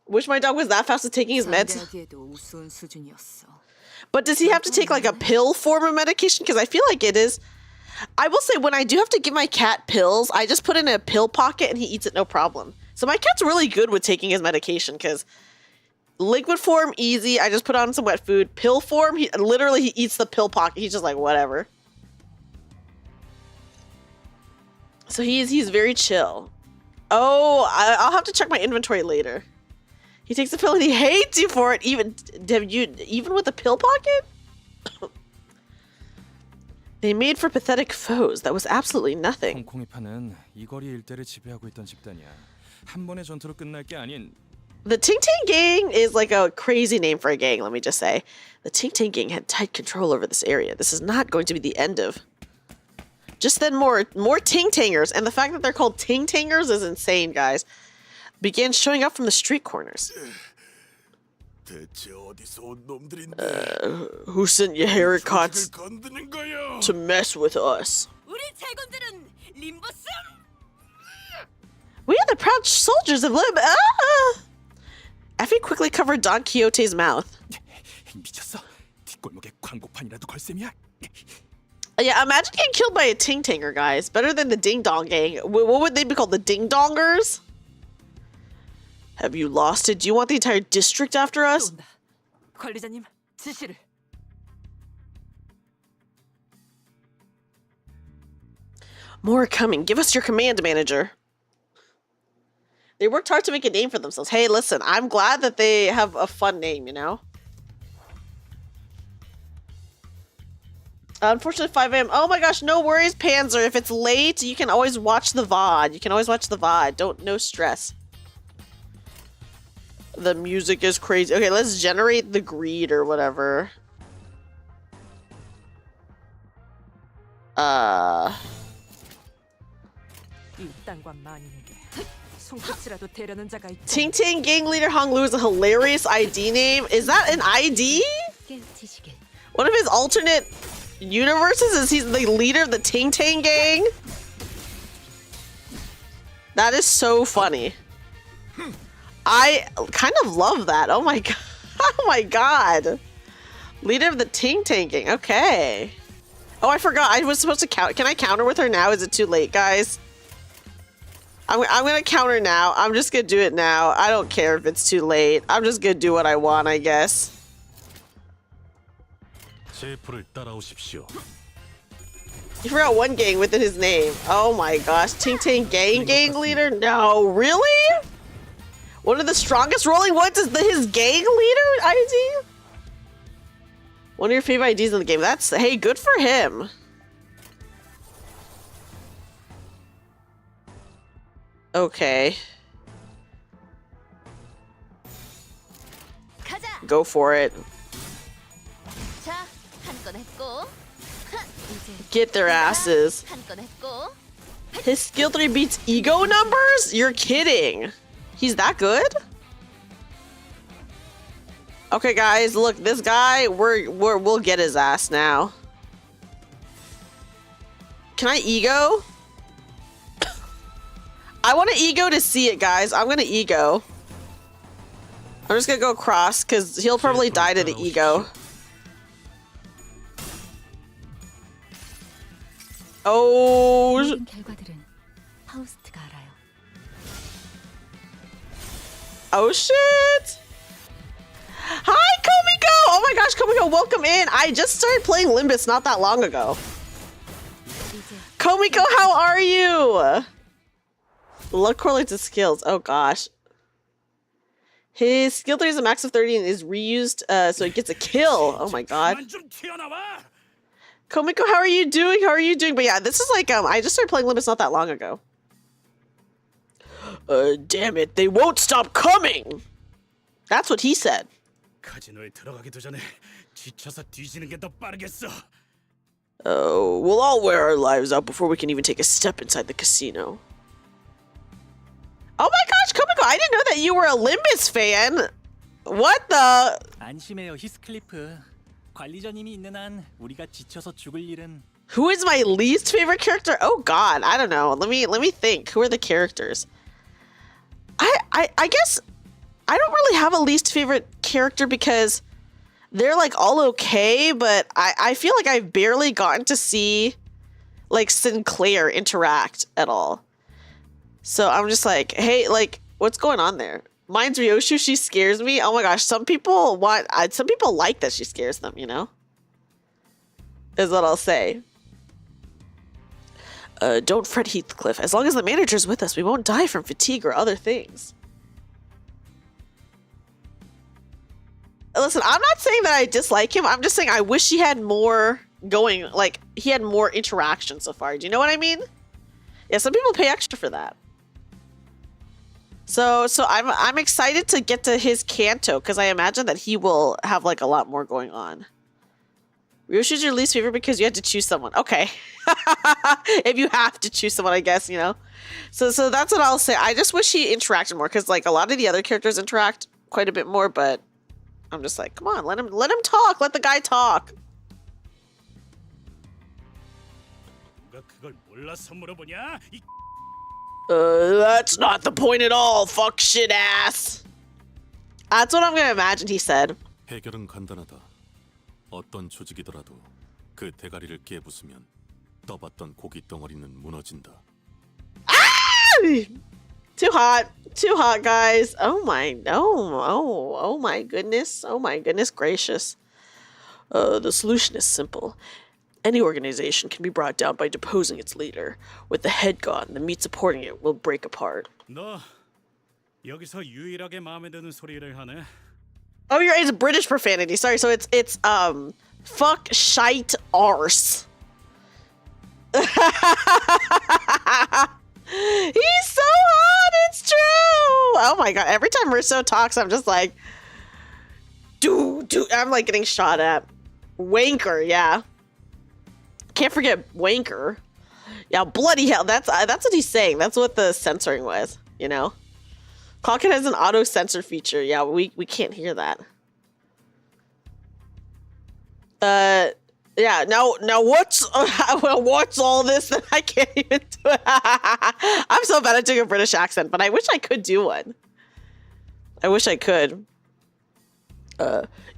Wish my dog was that fast at taking his meds. 장대하기에도 우스운 수준이었어. But does he have to take like a pill form of medication? Because I feel like it is. I will say when I do have to give my cat pills, I just put it in a pill pocket and he eats it no problem. So my cat's really good with taking his medication because liquid form, easy. I just put on some wet food. Pill form, he eats the pill pocket. He's just like, whatever. So he's very chill. Oh, I'll have to check my inventory later. He takes a pill and he hates you for it, even with the pill pocket? They made for pathetic foes. That was absolutely nothing. 홍콩이 파는 이 거리 일대를 지배하고 있던 집단이야. 한 번의 전투로 끝날 게 아닌. The Ting Tang Gang is like a crazy name for a gang, let me just say. The Ting Tang Gang had tight control over this area. This is not going to be the end of. Just then more Ting Tangers, and the fact that they're called Ting Tangers is insane, guys. Began showing up from the street corners. Who sent you haircuts to mess with us? 우리 제군들은 림버스. We are the proud soldiers of Limb. Ah! Effie quickly covered Don Quixote's mouth. 미쳤어. 뒷골목에 광고판이라도 걸 셈이야. Yeah, imagine getting killed by a Ting Tanger, guys. Better than the Ding Dong Gang. What would they be called? The Ding Dongers? Have you lost it? Do you want the entire district after us? 관리자님, 지시를. More are coming. Give us your command, manager. They worked hard to make a name for themselves. Hey, listen, I'm glad that they have a fun name, you know? Unfortunately, 5 a.m. Oh my gosh, no worries, Panzer. If it's late, you can always watch the VOD. You can always watch the VOD. No stress. The music is crazy. Okay, let's generate the greed or whatever. Ting Ting Gang Leader Hong Lu is a hilarious ID name. Is that an ID? One of his alternate universes is he's the leader of the Ting Tang Gang? That is so funny. I kind of love that. Oh my god. Oh my god. Leader of the Ting Tang Gang. Okay. Oh, I forgot. I was supposed to count. Can I counter with her now? Is it too late, guys? I'm going to counter now. I'm just going to do it now. I don't care if it's too late. I'm just going to do what I want, I guess. You forgot one gang within his name. Oh my gosh. Ting Tang Gang leader? No, really? One of the strongest rolling ones is his gang leader ID? One of your favorite IDs in the game. That's, hey, good for him. Okay. Go for it. Get their asses. His skill 3 beats ego numbers? You're kidding. He's that good? Okay, guys, look, this guy, we'll get his ass now. Can I ego? I want to ego to see it, guys. I'm gonna ego. I'm just gonna go across because he'll probably die to the ego. Oh. 모든 결과들은 파우스트가 알아요. Oh shit! Hi, Komiko! Oh my gosh, Komiko, welcome in. I just started playing Limbus not that long ago. Komiko, how are you? Luck correlates to skills. Oh gosh. His skill 3 is a max of 30 and is reused, so it gets a kill. Oh my god. Komiko, how are you doing? How are you doing? But yeah, this is like, I just started playing Limbus not that long ago. Damn it, they won't stop coming! That's what he said. 카지노에 들어가기도 전에 지쳐서 뒤지는 게 더 빠르겠어. Oh, we'll all wear our lives out before we can even take a step inside the casino. Oh my gosh, Komiko, I didn't know that you were a Limbus fan. What the? 안심해요, 히스클리프. 관리자님이 있는 한 우리가 지쳐서 죽을 일은. Who is my least favorite character? Oh god, I don't know. Let me think. Who are the characters? I guess I don't really have a least favorite character because they're like all okay, but I feel like I've barely gotten to see like Sinclair interact at all. So I'm just like, hey, like, what's going on there? Mine's Ryoshu, she scares me. Oh my gosh, some people like that she scares them, you know? Is what I'll say. Don't fret, Heathcliff. As long as the manager's with us, we won't die from fatigue or other things. Listen, I'm not saying that I dislike him. I'm just saying I wish he had more going, like, he had more interaction so far. Do you know what I mean? Yeah, some people pay extra for that. So I'm excited to get to his Canto, because I imagine that he will have, like, a lot more going on. Ryoshu's your least favorite because you had to choose someone. Okay. If you have to choose someone, I guess, you know? So that's what I'll say. I just wish he interacted more, because, like, a lot of the other characters interact quite a bit more, but I'm just like, come on, let him talk. Let the guy talk. That's not the point at all, fuck shit ass. That's what I'm gonna imagine he said. 해결은 간단하다. 어떤 조직이더라도 그 대가리를 깨부수면 떠봤던 고기 덩어리는 무너진다. Too hot, guys. Oh my goodness gracious. The solution is simple. Any organization can be brought down by deposing its leader. With the head gone, the meat supporting it will break apart. 너 여기서 유일하게 마음에 드는 소리를 하네. Oh, it's British profanity. Sorry, so it's fuck shite arse. He's so hot, it's true. Oh my god, every time Russo talks, I'm just like, dude, I'm like getting shot at. Wanker, yeah. Can't forget wanker. Yeah, bloody hell, that's what he's saying. That's what the censoring was, you know? Clockhead has an auto censor feature. Yeah, we can't hear that. Yeah, now what's all this that I can't even do it? I'm so bad at doing a British accent, but I wish I could do one. I wish I could.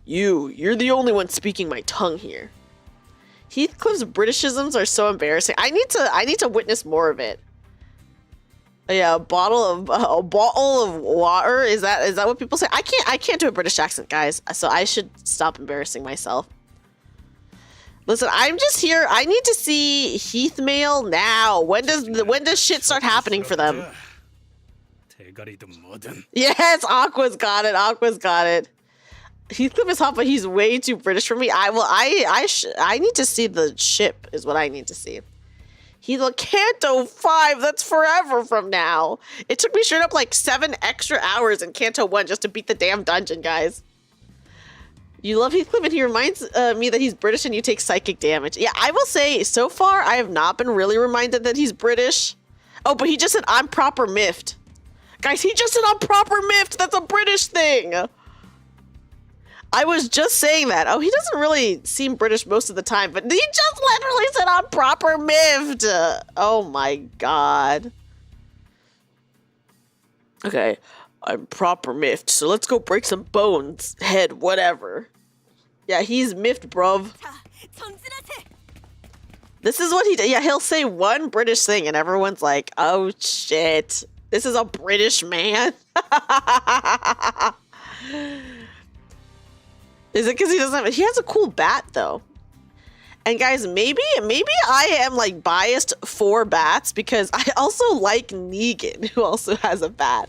You're the only one speaking my tongue here. Heathcliff's Britishisms are so embarrassing. I need to witness more of it. Yeah, a bottle of water. Is that what people say? I can't do a British accent, guys. So I should stop embarrassing myself. Listen, I'm just here. I need to see Heath Mail now. When does shit start happening for them? Yes, Aqua's got it. Heathcliff is hot, but he's way too British for me. I need to see the ship. Is what I need to see. He's a Canto 5. That's forever from now. It took me straight up like 7 extra hours in Canto 1 just to beat the damn dungeon, guys. You love Heathcliff, and he reminds me that he's British and you take psychic damage. Yeah, I will say, so far, I have not been really reminded that he's British. Oh, but he just said, I'm proper miffed. Guys, he just said, I'm proper miffed. That's a British thing. I was just saying that. Oh, he doesn't really seem British most of the time, but he just literally said, I'm proper miffed. Oh my god. Okay, I'm proper miffed, so let's go break some bones. Head, whatever. Yeah, he's miffed, bruv. This is what he did. Yeah, he'll say one British thing and everyone's like, oh shit. This is a British man? Is it because he doesn't have... He has a cool bat, though. And guys, maybe I am like biased for bats because I also like Negan, who also has a bat.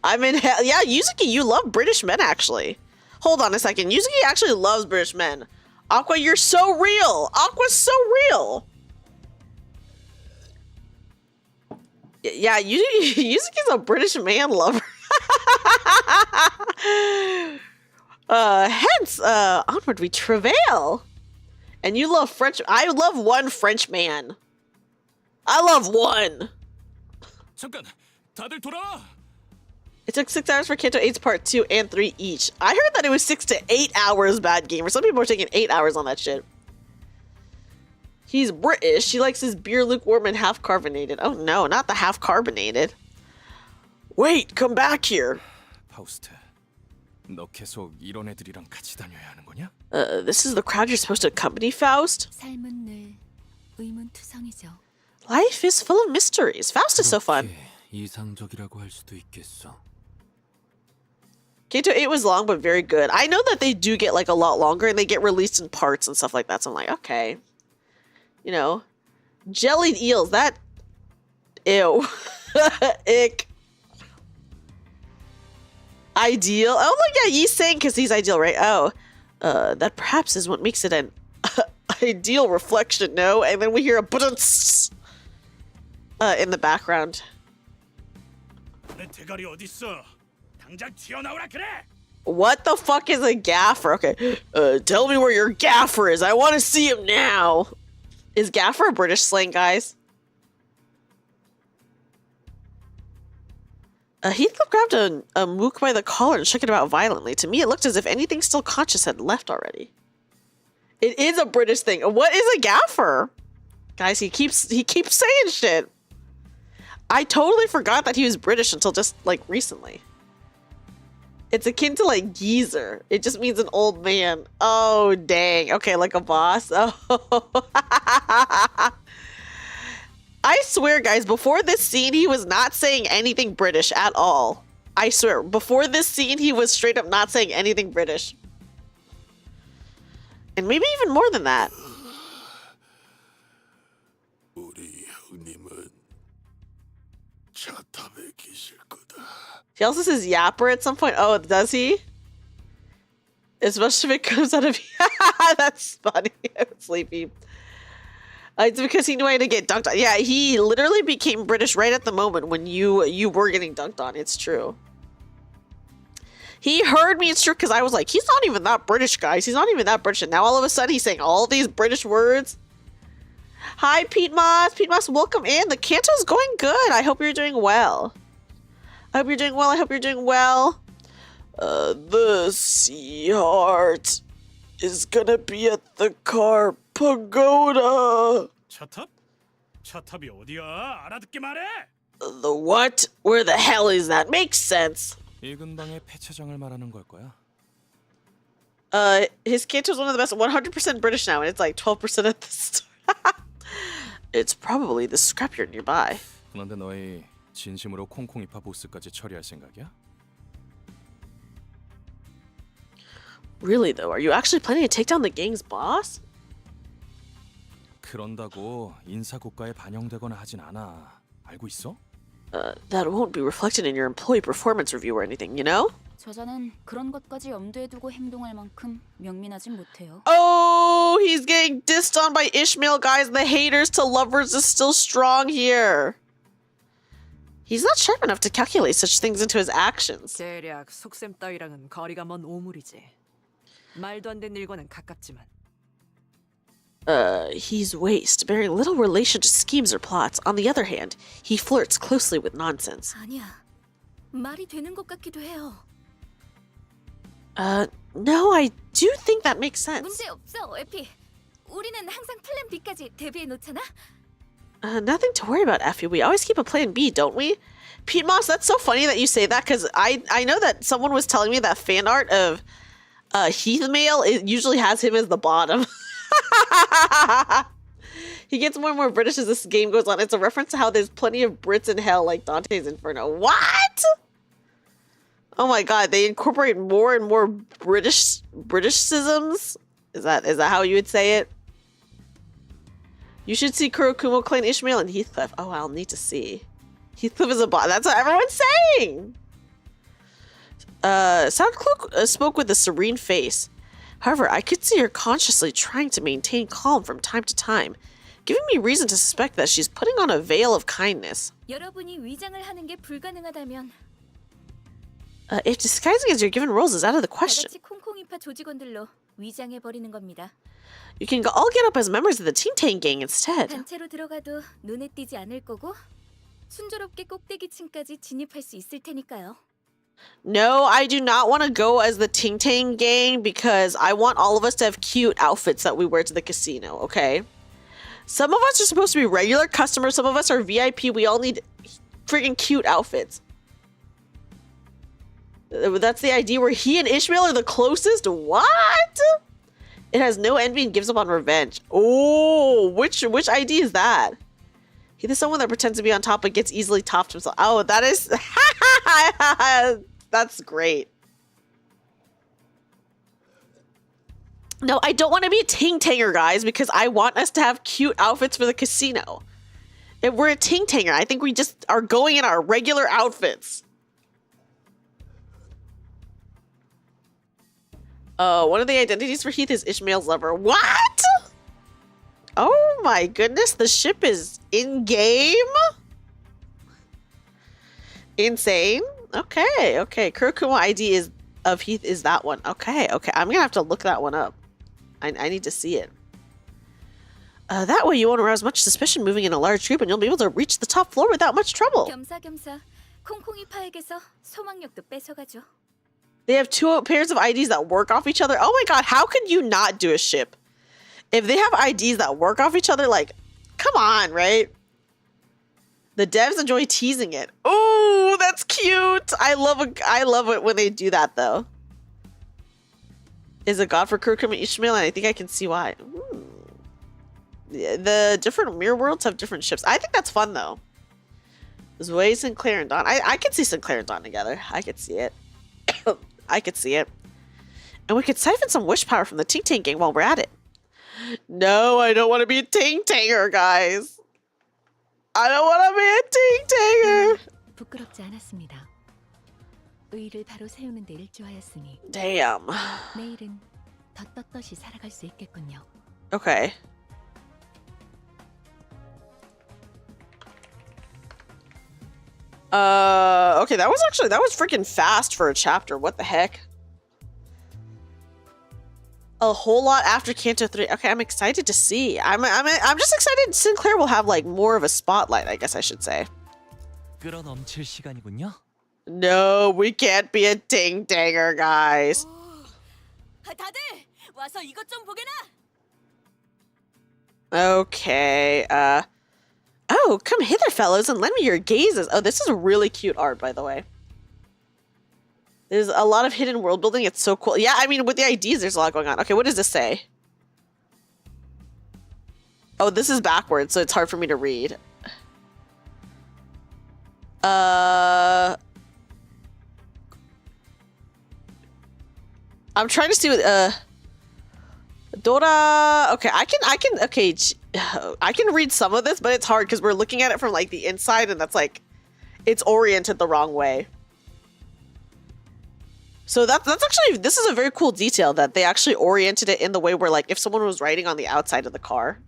I'm in hell. Yeah, Yuzuki, you love British men, actually. Hold on a second. Yuzuki actually loves British men. Aqua, you're so real. Aqua's so real. Yeah, Yuzuki's a British man lover. Hence, onward we travail. And you love French. I love one French man. I love one. 잠깐, 다들 돌아와. It took 6 hours for Canto 8's part 2 and 3 each. I heard that it was 6 to 8 hours, bad gamer. Some people are taking 8 hours on that shit. He's British. He likes his beer lukewarm and half carbonated. Oh no, not the half carbonated. Wait, come back here. 파우스트, 너 계속 이런 애들이랑 같이 다녀야 하는 거냐? This is the crowd you're supposed to accompany, Faust? 삶은 늘 의문투성이죠. Life is full of mysteries. Faust is so fun. 이상적이라고 할 수도 있겠어. Canto 8 was long, but very good. I know that they do get like a lot longer and they get released in parts and stuff like that. So I'm like, okay. You know, jellied eels, that, ew. Ick. Ideal. Oh, look, yeah, he's saying because he's ideal, right? Oh, that perhaps is what makes it an ideal reflection, no? And then we hear a buttons in the background. 내 대가리 어딨어? 당장 튀어나오라 그래. What the fuck is a gaffer? Okay, tell me where your gaffer is. I want to see him now. Is gaffer a British slang, guys? Heathcliff grabbed a mook by the collar and shook it about violently. To me, it looked as if anything still conscious had left already. It is a British thing. What is a gaffer? Guys, he keeps saying shit. I totally forgot that he was British until just, like, recently. It's akin to, like, geezer. It just means an old man. Oh, dang. Okay, like a boss. Oh. I swear, guys, before this scene, he was not saying anything British at all. I swear, before this scene, he was straight up not saying anything British. And maybe even more than that. He also says yapper at some point. Oh, does he? Especially if it comes out of... That's funny. I'm sleepy. It's because he knew I had to get dunked on. Yeah, he literally became British right at the moment when you were getting dunked on. It's true. He heard me. It's true because I was like, he's not even that British, guys. He's not even that British. And now all of a sudden he's saying all these British words. Hi, Pete Moss. Pete Moss, welcome in. The Canto's going good. I hope you're doing well. I hope you're doing well. I hope you're doing well. The Sea Heart is gonna be at the car pagoda. 차탑? 차탑이 어디야? 알아듣게 말해. The what? Where the hell is that? Makes sense. 이 근방의 폐차장을 말하는 걸 거야. His Canto's one of the best. 100% British now, and it's like 12% at the store. It's probably the scrapyard nearby. 그런데 너희 진심으로 콩콩이파 보스까지 처리할 생각이야? Really though, are you actually planning to take down the gang's boss? 그런다고 인사고과에 반영되거나 하진 않아. 알고 있어? That won't be reflected in your employee performance review or anything, you know? 저자는 그런 것까지 염두에 두고 행동할 만큼 명민하진 못해요. Oh, he's getting dissed on by Ishmael, guys. The haters to lovers is still strong here. He's not sharp enough to calculate such things into his actions. 대략 속셈 따위랑은 거리가 먼 오물이지. 말도 안 되는 일과는 가깝지만. He's waste, bearing little relation to schemes or plots. On the other hand, he flirts closely with nonsense. 아니야. 말이 되는 것 같기도 해요. No, I do think that makes sense. 문제 없어, 에피. 우리는 항상 플랜 B까지 대비해 놓잖아. Nothing to worry about, Effie. We always keep a plan B, don't we? Pete Moss, that's so funny that you say that, because I know that someone was telling me that fan art of Heath Mail, it usually has him as the bottom. He gets more and more British as this game goes on. It's a reference to how there's plenty of Brits in hell, like Dante's Inferno. What? Oh my god, they incorporate more and more Britishisms? Is that how you would say it? You should see Kurokumo Clan Ishmael and Heathcliff. Oh, I'll need to see. Heathcliff is a bot. That's what everyone's saying! Soundcloak spoke with a serene face. However, I could see her consciously trying to maintain calm from time to time, giving me reason to suspect that she's putting on a veil of kindness. 여러분이 위장을 하는 게 불가능하다면 If disguising as your given roles is out of the question, 다같이 콩콩이파 조직원들로 위장해 버리는 겁니다. you can all get up as members of the Ting Tang gang instead. 단체로 들어가도 눈에 띄지 않을 거고 순조롭게 꼭대기층까지 진입할 수 있을 테니까요. No, I do not want to go as the Ting Tang gang because I want all of us to have cute outfits that we wear to the casino, okay? Some of us are supposed to be regular customers, some of us are VIP, we all need freaking cute outfits. That's the idea where he and Ishmael are the closest? What? It has no envy and gives up on revenge. Oh, which ID is that? He is someone that pretends to be on top but gets easily topped himself. Oh, that is... That's great. No, I don't want to be a Ting Tanger, guys, because I want us to have cute outfits for the casino. If we're a Ting Tanger, I think we just are going in our regular outfits. One of the identities for Heath is Ishmael's lover. What? Oh my goodness, the ship is in-game? Insane. Okay. Kurokumo ID is of Heath is that one. Okay. I'm gonna have to look that one up. I need to see it. That way you won't arouse much suspicion moving in a large group and you'll be able to reach the top floor without much trouble. 겸사겸사 콩콩이파에게서 소망력도 뺏어가죠. They have two pairs of IDs that work off each other. Oh my god, how could you not do a ship? If they have IDs that work off each other, like, come on, right? The devs enjoy teasing it. Oh, that's cute. I love it when they do that, though. Is a god for Kurokumo Ishmael, and I think I can see why. Ooh. The different mirror worlds have different ships. I think that's fun, though. There's way Sinclair and Dawn. I could see Sinclair and Dawn together. I could see it. I could see it. And we could siphon some wish power from the Ting Tang gang while we're at it. No, I don't want to be a Ting Tanger, guys. I don't want to be a Ting Tanger. 부끄럽지 않았습니다. 의의를 바로 세우는 데 일조하였으니. Damn. 내일은 더 떳떳이 살아갈 수 있겠군요. Okay. Okay, that was freaking fast for a chapter. What the heck? A whole lot after Canto 3. Okay, I'm excited to see. I'm just excited Sinclair will have like more of a spotlight, I guess I should say. 끌어넘칠 시간이군요. No, we can't be a Ting Tanger, guys. 다들 와서 이것 좀 보게나. Okay, oh, come hither, fellows, and lend me your gazes. Oh, this is a really cute art, by the way. There's a lot of hidden world building. It's so cool. Yeah, I mean, with the IDs, there's a lot going on. Okay, what does this say? Oh, this is backwards, so it's hard for me to read. I'm trying to see what, Dora. Okay, I can read some of this, but it's hard because we're looking at it from like the inside, and that's like, it's oriented the wrong way. So that's actually, this is a very cool detail that they actually oriented it in the way where like if someone was writing on the outside of the car,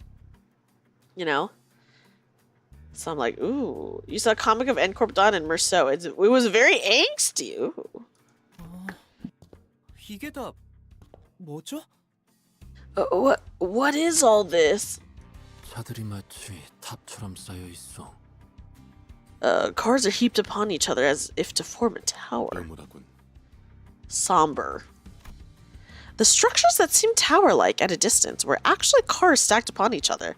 you know? So I'm like, ooh, you saw a comic of N Corp Dawn and Merceau. It was very angsty. Ooh. 이게 다 뭐죠? What is all this? 차들이 마치 탑처럼 쌓여 있어. Cars are heaped upon each other as if to form a tower. Somber. The structures that seem tower-like at a distance were actually cars stacked upon each other.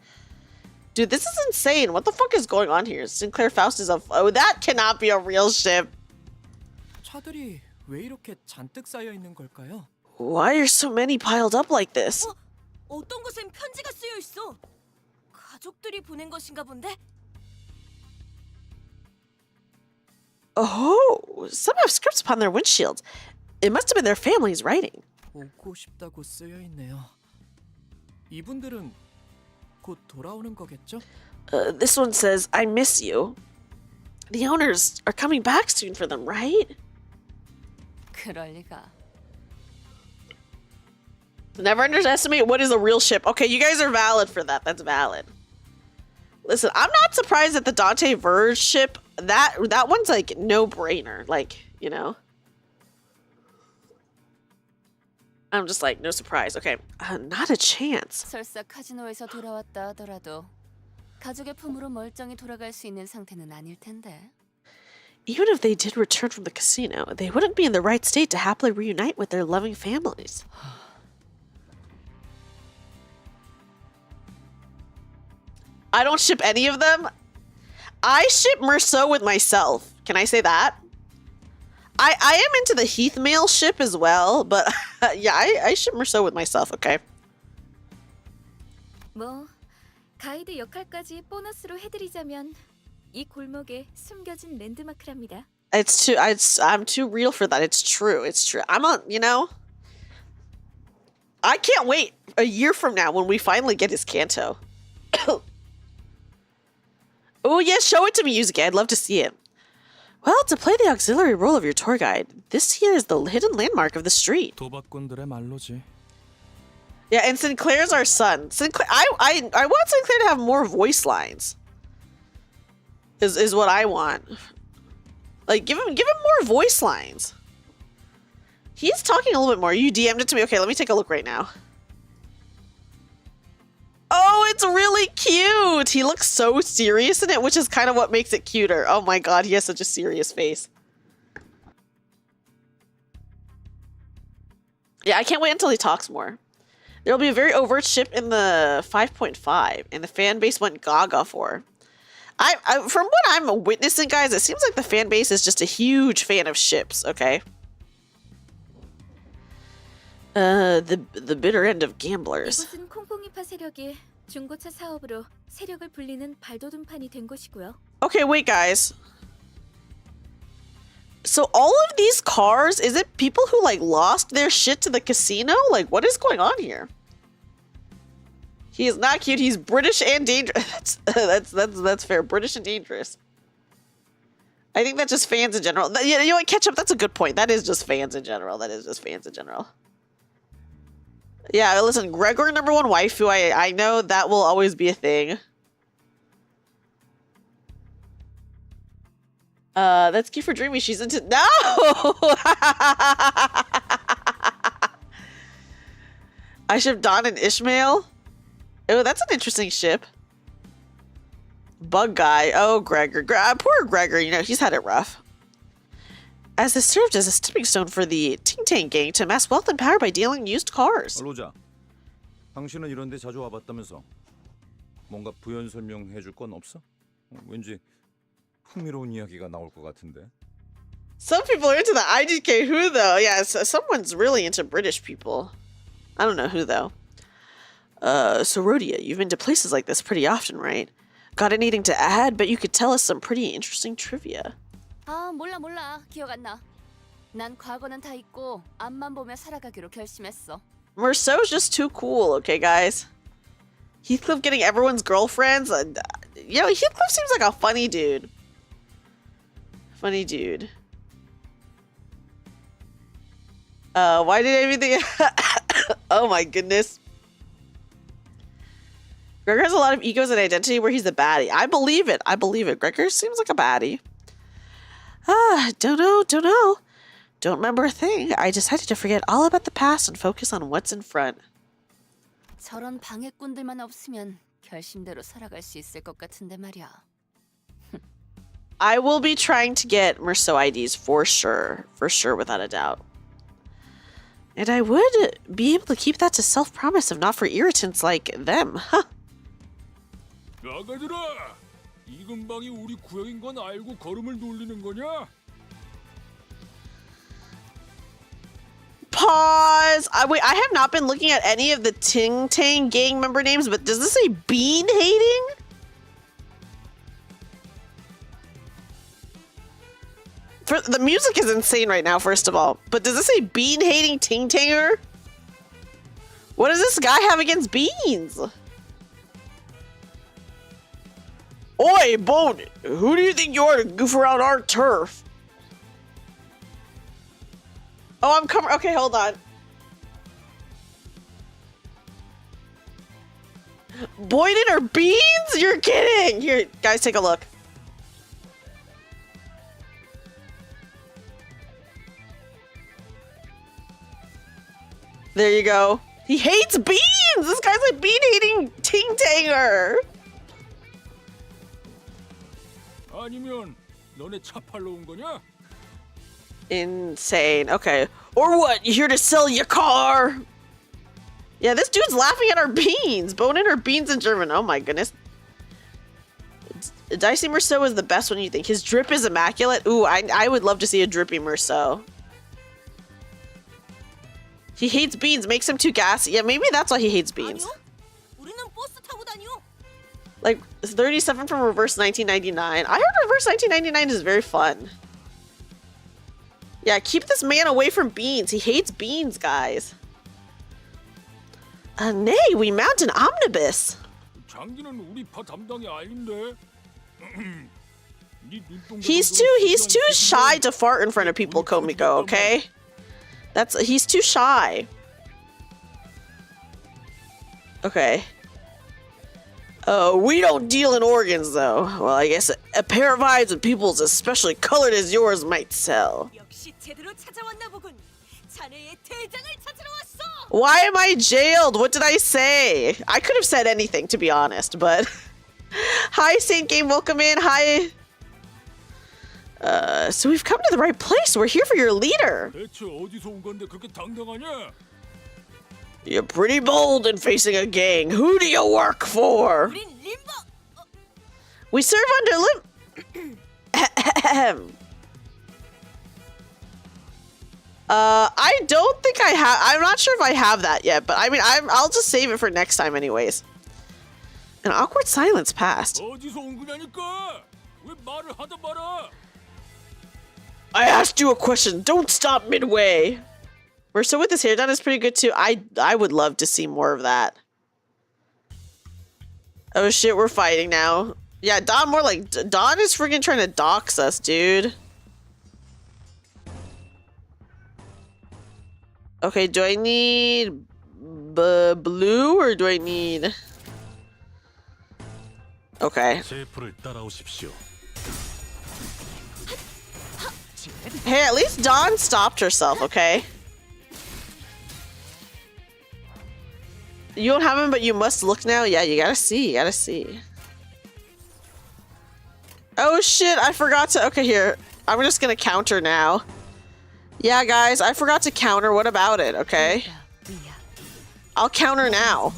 Dude, this is insane. What the fuck is going on here? Sinclair Faust is a... Oh, that cannot be a real ship. 차들이 왜 이렇게 잔뜩 쌓여 있는 걸까요? Why are so many piled up like this? 어떤 곳엔 편지가 쓰여 있어. 가족들이 보낸 것인가 본데? Oh, some have scripts upon their windshields. It must have been their families writing. 오고 싶다고 쓰여 있네요. 이분들은 곧 돌아오는 거겠죠? This one says, I miss you. The owners are coming back soon for them, right? 그럴 리가. Never underestimate what is a real ship. Okay, you guys are valid for that. That's valid. Listen, I'm not surprised that the Dante Verge ship, that one's like no-brainer. Like, you know? I'm just like, no surprise. Okay, not a chance. 설사 카지노에서 돌아왔다 하더라도 가족의 품으로 멀쩡히 돌아갈 수 있는 상태는 아닐 텐데. Even if they did return from the casino, they wouldn't be in the right state to happily reunite with their loving families. I don't ship any of them. I ship Merceau with myself. Can I say that? I am into the Heath male ship as well, but yeah, I ship Merceau with myself, okay? 뭐 가이드 역할까지 보너스로 해드리자면 이 골목에 숨겨진 랜드마크랍니다. I'm too real for that. It's true. It's true. you know, I can't wait a year from now when we finally get his Canto. Oh, yes, show it to me, Yuzuki. I'd love to see it. Well, to play the auxiliary role of your tour guide, this here is the hidden landmark of the street. 도박꾼들의 말로지. Yeah, and Sinclair's our son. Sinclair, I want Sinclair to have more voice lines. Is what I want. Like, give him more voice lines. He's talking a little bit more. You DM'd it to me. Okay, let me take a look right now. Oh, it's really cute. He looks so serious in it, which is kind of what makes it cuter. Oh my god, he has such a serious face. Yeah, I can't wait until he talks more. There'll be a very overt ship in the 5.5, and the fan base went gaga for. From what I'm witnessing, guys, it seems like the fan base is just a huge fan of ships, okay? The bitter end of gamblers. 이곳은 콩콩이파 세력이 중고차 사업으로 세력을 불리는 발돋움판이 된 곳이고요. Okay, wait, guys. So all of these cars, is it people who like lost their shit to the casino? Like, what is going on here? He is not cute. He's British and dangerous. That's fair. British and dangerous. I think that's just fans in general. You know what, Ketchup? That's a good point. That is just fans in general. Yeah, listen, Gregor #1 waifu, I know that will always be a thing. That's cute for Dreamy. She's into... No! I ship Don and Ishmael. Oh, that's an interesting ship. Bug guy. Oh, Gregor. Poor Gregor, you know, he's had it rough. As this served as a stepping stone for the Ting Tang gang to amass wealth and power by dealing used cars. 로자, 당신은 이런 데 자주 와봤다면서 뭔가 부연 설명해 줄 건 없어? 왠지 흥미로운 이야기가 나올 것 같은데. Some people are into the IDK. Who though? Yeah, someone's really into British people. I don't know who though. So Rhodia, you've been to places like this pretty often, right? Got anything to add? But you could tell us some pretty interesting trivia. 아, 몰라. 기억 안 나. 난 과거는 다 잊고 앞만 보며 살아가기로 결심했어. Merceau's just too cool, okay, guys? Heathcliff getting everyone's girlfriends? You know, Heathcliff seems like a funny dude. Funny dude. Why did everything... Oh my goodness. Gregor has a lot of egos and identity where he's the baddie. I believe it. Gregor seems like a baddie. Don't know. Don't remember a thing. I decided to forget all about the past and focus on what's in front. 저런 방해꾼들만 없으면 결심대로 살아갈 수 있을 것 같은데 말이야. I will be trying to get Merceau IDs for sure, without a doubt. And I would be able to keep that to self-promise if not for irritants like them, huh? 나가들아! 이 근방이 우리 구역인 건 알고 걸음을 놀리는 거냐? Pause. Wait, I have not been looking at any of the Ting Tang gang member names, but does this say bean hating? The music is insane right now, first of all. But does this say bean hating Ting Tanger? What does this guy have against beans? Oi, Bone! Who do you think you are to goof around our turf? Oh, I'm coming. Okay, hold on. Boyden or beans? You're kidding! Here, guys, take a look. There you go. He hates beans! This guy's like bean-hating ting-tanger! 아니면 너네 차 팔러 온 거냐? Insane. Okay. Or what? You here to sell your car? Yeah, this dude's laughing at our beans. Bonin or beans in German. Oh my goodness. Dicey Merceau is the best one, you think. His drip is immaculate. Ooh, I would love to see a drippy Merceau. He hates beans. Makes him too gassy. Yeah, maybe that's why he hates beans. Like, 37 from Reverse 1999. I heard Reverse 1999 is very fun. Yeah, keep this man away from beans. He hates beans, guys. Nay, we mount an omnibus. 장기는 우리 파 담당이 아닌데. He's too shy to fart in front of people, Komiko, okay? He's too shy. Okay. We don't deal in organs, though. Well, I guess a pair of eyes with pupils as especially colored as yours might sell. Why am I jailed? What did I say? I could have said anything, to be honest, but... Hi, Saint Game, welcome in. Hi. So we've come to the right place. We're here for your leader. 대체 어디서 온 건데 그렇게 당당하냐? You're pretty bold in facing a gang. Who do you work for? We serve under I don't think I have. I'm not sure if I have that yet, but I mean, I'll just save it for next time anyways. An awkward silence passed. 어디서 온 거냐니까? 왜 말을 하다 말아? I asked you a question. Don't stop midway. Merceau with his hair done is pretty good too. I would love to see more of that. Oh shit, we're fighting now. Yeah, Don more like Don is freaking trying to dox us, dude. Okay, do I need blue or do I need? Okay. Hey, at least Dawn stopped herself, okay? You don't have him, but you must look now? Yeah, you gotta see, you gotta see. Oh shit, I forgot to... Okay, here. I'm just gonna counter now. Yeah, guys, I forgot to counter. What about it, okay? I'll counter now.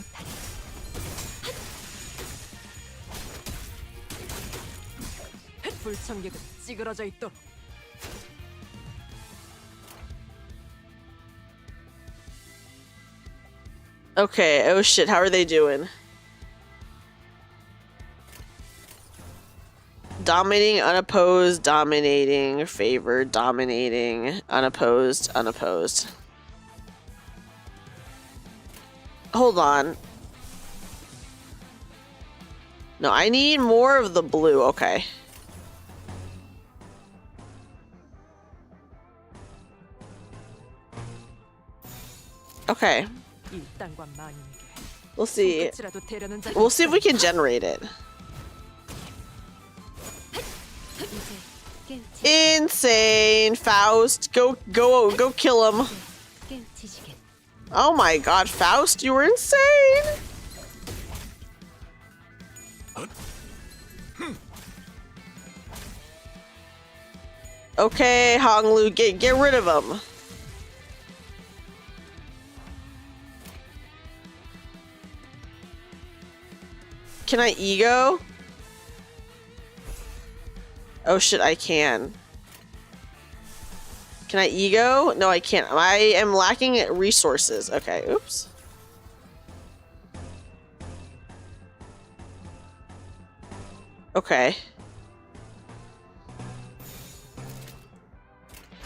Okay, oh shit, how are they doing? Dominating, unopposed, dominating, favored, dominating, unopposed, unopposed. Hold on. No, I need more of the blue, okay. Okay. We'll see. We'll see if we can generate it. Insane, Faust. Go kill him. Oh my god, Faust, you were insane. Okay, Honglu, get rid of him. Can I ego? Oh shit, I can. Can I ego? No, I can't. I am lacking resources. Okay, oops. Okay.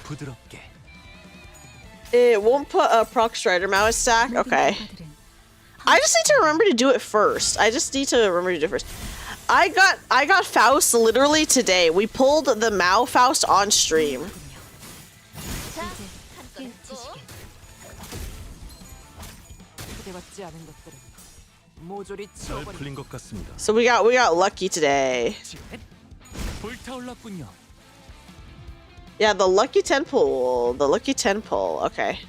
부드럽게. It won't put a proc strider mouse stack. Okay. I just need to remember to do it first. I just need to remember to do it first. I got Faust literally today. We pulled the Mao Faust on stream. 초대받지 않은 것들은 모조리 잘 치워버리고. 풀린 것 같습니다. So we got lucky today. 불타올랐군요. Yeah, the lucky 10 pull. The lucky 10 pull. Okay.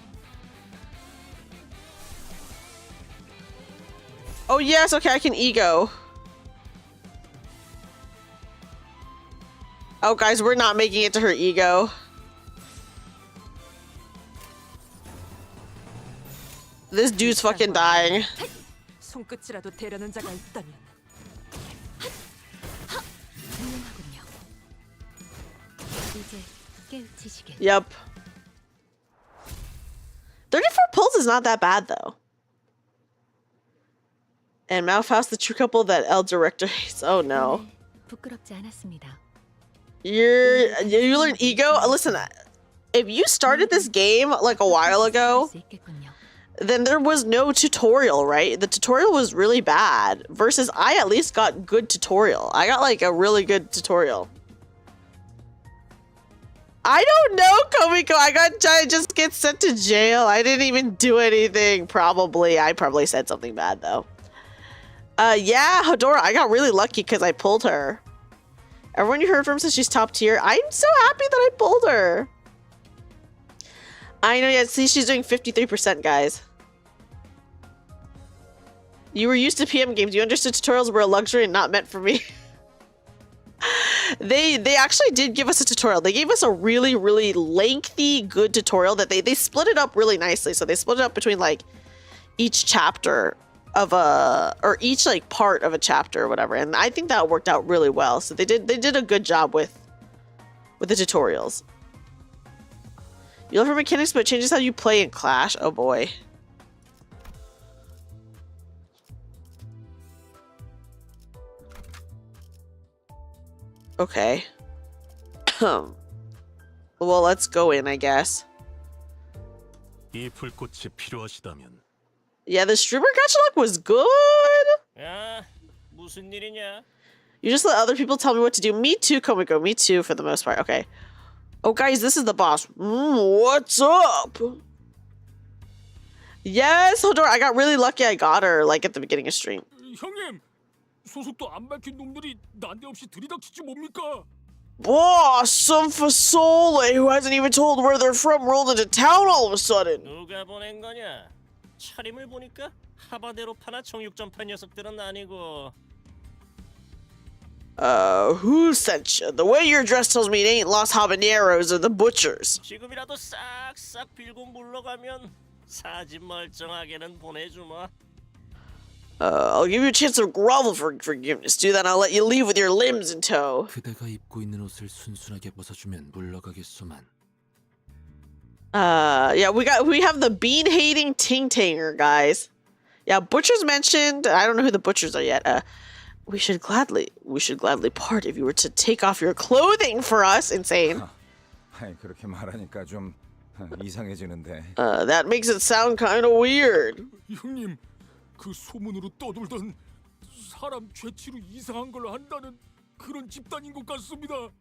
Oh yes, okay, I can ego. Oh guys, we're not making it to her ego. This dude's fucking dying. 손끝이라도 대려는 자가 있다면. 훌륭하군요. 이제 깨우치시길. Yep. 34 pulls is not that bad though. And Malfaust, the true couple that El Director hates. Oh no. 부끄럽지 않았습니다. You learn ego? Listen, if you started this game like a while ago, then there was no tutorial, right? The tutorial was really bad. Versus I at least got good tutorial. I got like a really good tutorial. I don't know, Komiko. I just get sent to jail. I didn't even do anything. Probably. I probably said something bad though. Yeah, Hodora, I got really lucky because I pulled her. Everyone you heard from says she's top tier. I'm so happy that I pulled her. I know, yeah, see, she's doing 53%, guys. You were used to PM games. You understood tutorials were a luxury and not meant for me. They actually did give us a tutorial. They gave us a really, really lengthy, good tutorial that they split it up really nicely. So they split it up between like each chapter of a, or each like part of a chapter or whatever. And I think that worked out really well. So they did a good job with the tutorials. You love her mechanics, but it changes how you play in Clash. Oh boy. Okay. Well, let's go in, I guess. 이 불꽃이 필요하시다면. Yeah, the streamer gacha luck was good. 야, 무슨 일이냐? You just let other people tell me what to do. Me too, Komiko. Me too, for the most part. Okay. Oh, guys, this is the boss. What's up? Yes, Hodor. I got really lucky. I got her, like, at the beginning of stream. 형님, 소속도 안 밝힌 놈들이 난데없이 들이닥치지 뭡니까? Boss, some fasole who hasn't even told where they're from rolled into town all of a sudden. 누가 보낸 거냐? 차림을 보니까 하바대로 파나 정육점파 녀석들은 아니고. Who sent you? The way you're dressed tells me it ain't Los Habaneros or the Butchers. 지금이라도 싹싹 빌고 물러가면 사진 멀쩡하게는 보내주마. I'll give you a chance to grovel for forgiveness. Do that, and I'll let you leave with your limbs in tow. 그대가 입고 있는 옷을 순순하게 벗어주면 물러가겠소만. Yeah, we have the bean-hating Ting-Tanger, guys. Yeah, Butchers mentioned. I don't know who the Butchers are yet. We should gladly part if you were to take off your clothing for us. Insane. 아이, 그렇게 말하니까 좀 이상해지는데. That makes it sound kind of weird. 형님, 그 소문으로 떠돌던 사람 죄치로 이상한 걸 한다는 그런 집단인 것 같습니다.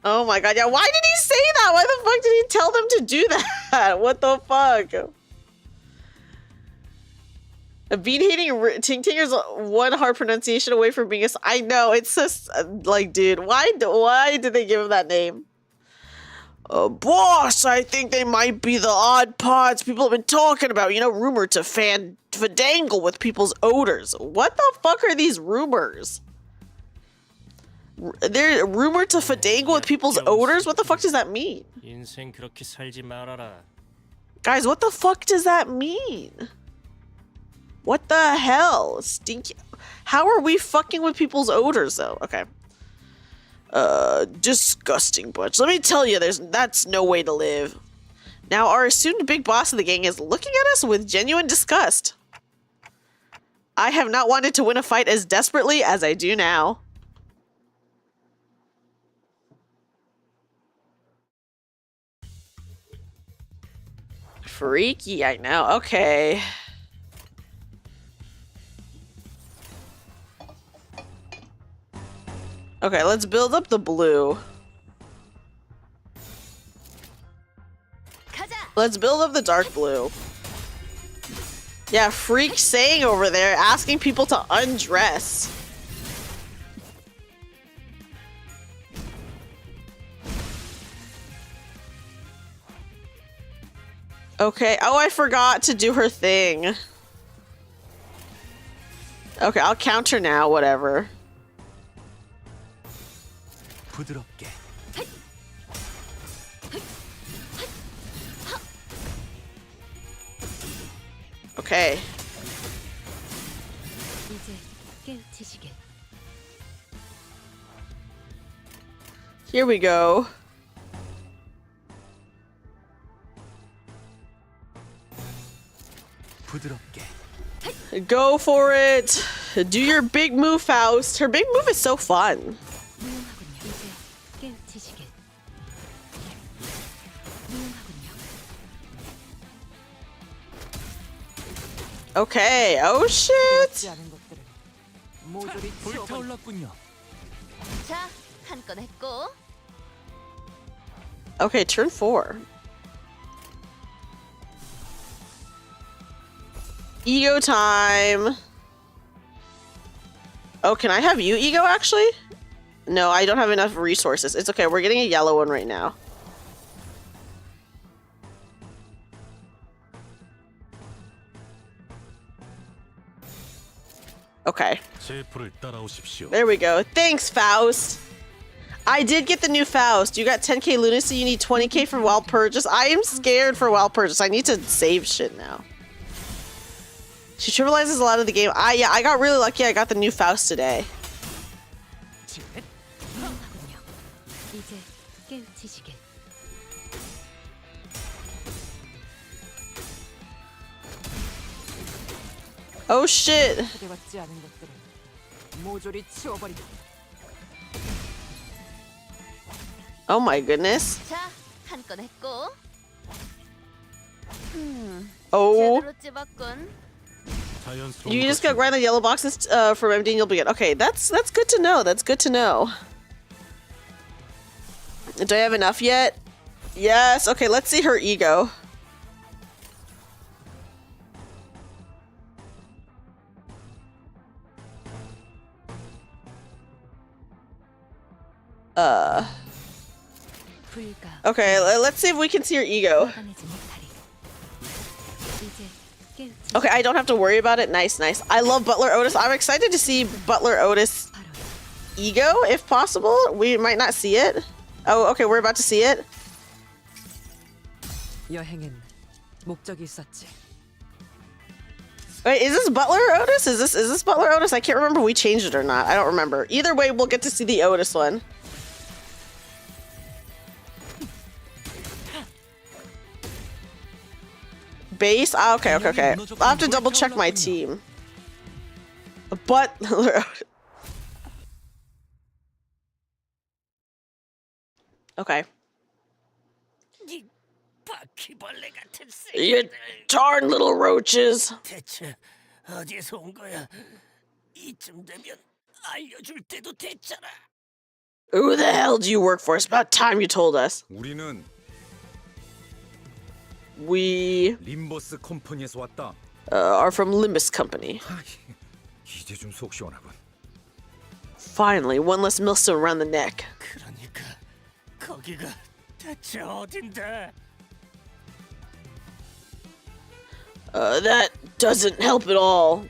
Oh my god, yeah, why did he say that? Why the fuck did he tell them to do that? What the fuck? A bean-hating Ting-Tinger's one hard pronunciation away from being a... I know, it's just... Like, dude, why did they give him that name? Boss, I think they might be the odd pods people have been talking about. You know, rumored to fandangle with people's odors. What the fuck are these rumors? They're rumored to fandangle with people's odors? What the fuck does that mean? 인생 그렇게 살지 말아라. Guys, what the fuck does that mean? What the hell? Stinky... How are we fucking with people's odors though? Okay. Disgusting bunch. Let me tell you, that's no way to live. Now our assumed big boss of the gang is looking at us with genuine disgust. I have not wanted to win a fight as desperately as I do now. Freaky, I know. Okay. Okay, let's build up the blue. Let's build up the dark blue. Yeah, freak saying over there, asking people to undress. Okay, oh, I forgot to do her thing. Okay, I'll counter now, whatever. 부드럽게. Okay. 이제 깨우치시길. Here we go. 부드럽게. Go for it. Do your big move, Faust. Her big move is so fun. 무용하군요. 이제 깨우치시길. 무용하군요. Okay. Oh shit. 그렇지 않은 것들은 모조리 치워버려. 불타올랐군요. 자, 한 건 했고. Okay, turn 4. Ego time. Oh, can I have you ego actually? No, I don't have enough resources. It's okay. We're getting a yellow one right now. Okay. There we go. Thanks, Faust. I did get the new Faust. You got 10k lunacy. You need 20k for wild purchase. I am scared for wild purchase. I need to save shit now. She trivializes a lot of the game. Yeah, I got really lucky. I got the new Faust today. 무용하군요. 이제 깨우치시길. Oh shit. 초대받지 않은 것들은 모조리 치워버리고. Oh my goodness. 자, 한 건 했고. Oh. 제대로 찝었군. You just gotta grind the yellow boxes from MD and you'll be good. Okay, that's good to know. That's good to know. Do I have enough yet? Yes. Okay, let's see her ego. 불가. Okay, let's see if we can see her ego. 돌아가내지 못하리. 이제 깨우치. Okay, I don't have to worry about it. Nice, nice. I love Butler Otis. I'm excited to see Butler Otis ego, if possible. We might not see it. Oh, okay, we're about to see it. 여행엔 목적이 있었지. Wait, is this Butler Otis? Is this Butler Otis? I can't remember if we changed it or not. I don't remember. Either way, we'll get to see the Otis one. Base? Ah, okay. I'll have to double check my team. Butler Otis. Okay. 이 바퀴벌레 같은 You darn little roaches. 대체 어디에서 온 거야? 이쯤 되면 알려줄 때도 됐잖아. Who the hell do you work for? It's about time you told us. 우리는 We 림버스 컴퍼니에서 왔다. are from Limbus Company. 이제 좀 속 시원하군. Finally, one less millstone around the neck. 그러니까 거기가 대체 어딘데? That doesn't help at all.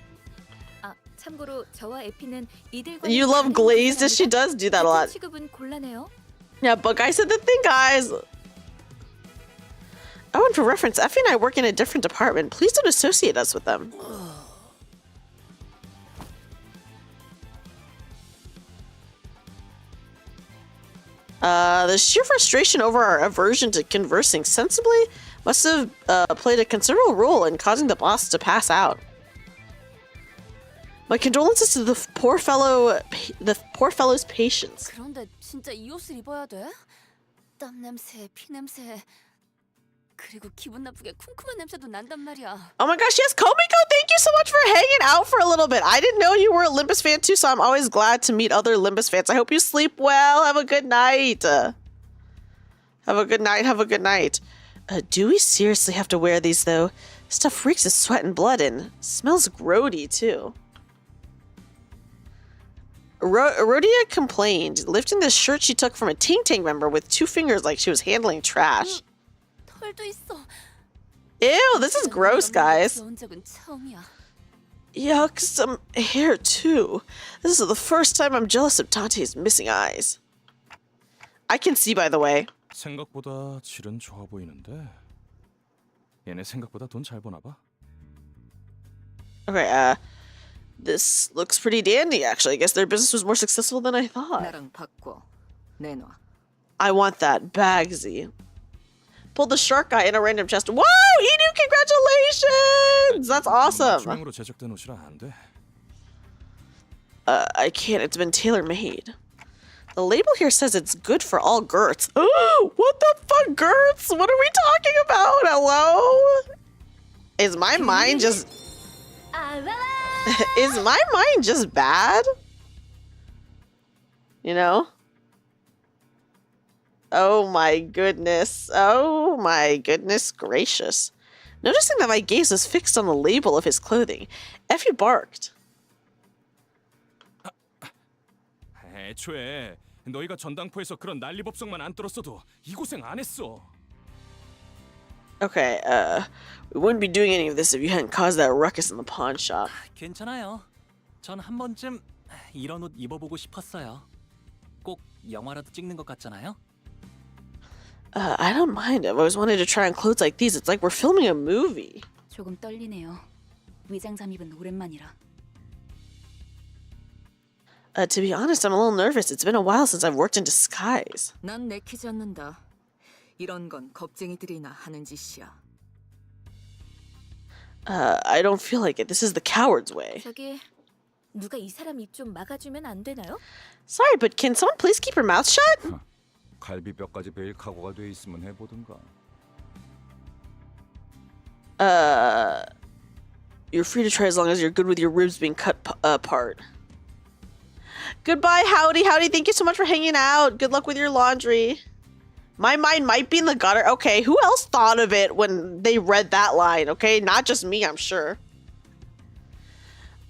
아, 참고로 저와 에피는 이들과 You love glazed as she does do that a lot. 취급은 곤란해요. Yeah, but guys said the thing, guys. Oh, and for reference, Effie and I work in a different department. Please don't associate us with them. The sheer frustration over our aversion to conversing sensibly must have played a considerable role in causing the boss to pass out. My condolences to the poor fellow's patience. 그런데 진짜 이 옷을 입어야 돼? 땀 냄새, 피 냄새, 그리고 기분 나쁘게 쿰쿰한 냄새도 난단 말이야. Oh my gosh, yes, Komiko, thank you so much for hanging out for a little bit. I didn't know you were a Limbus fan too, so I'm always glad to meet other Limbus fans. I hope you sleep well. Have a good night. Have a good night. Have a good night. Do we seriously have to wear these, though? Stuff reeks of sweat and blood and smells grody, too. Rhodia complained, lifting the shirt she took from a Ting Tang member with 2 fingers like she was handling trash. 털도 있어. Ew, this is gross, guys. 그런 적은 처음이야. Yuck, some hair too. This is the first time I'm jealous of Tante's missing eyes. I can see, by the way. 생각보다 질은 좋아 보이는데. 얘네 생각보다 돈 잘 버나 봐. Okay, this looks pretty dandy, actually. I guess their business was more successful than I thought. 나랑 바꿔. 내놔. I want that, Bagsy. Pulled the shark guy in a random chest. Whoa, Inu, congratulations! That's awesome. 중앙으로 제작된 옷이라 안 돼. I can't. It's been tailor-made. The label here says it's good for all girths. Oh, what the fuck, girths? What are we talking about? Hello? Is my mind just... Is my mind just bad? You know? Oh my goodness. Oh my goodness gracious. Noticing that my gaze was fixed on the label of his clothing, Effie barked. 애초에 너희가 전당포에서 그런 난리법석만 안 떨었어도 이 고생 안 했어. Okay, we wouldn't be doing any of this if you hadn't caused that ruckus in the pawn shop. 괜찮아요. 전 한 번쯤 이런 옷 입어보고 싶었어요. 꼭 영화라도 찍는 것 같잖아요. I don't mind. I've always wanted to try on clothes like these. It's like we're filming a movie. 조금 떨리네요. 위장 잠입은 오랜만이라. To be honest, I'm a little nervous. It's been a while since I've worked in disguise. 난 내키지 않는다. 이런 건 겁쟁이들이나 하는 짓이야. I don't feel like it. This is the coward's way. 저기 누가 이 사람 입 좀 막아주면 안 되나요? Sorry, but can someone please keep her mouth shut? 갈비뼈까지 베일 각오가 돼 있으면 해보든가. You're free to try as long as you're good with your ribs being cut apart. Goodbye, Howdy. Howdy, thank you so much for hanging out. Good luck with your laundry. My mind might be in the gutter. Okay, who else thought of it when they read that line? Okay, not just me, I'm sure.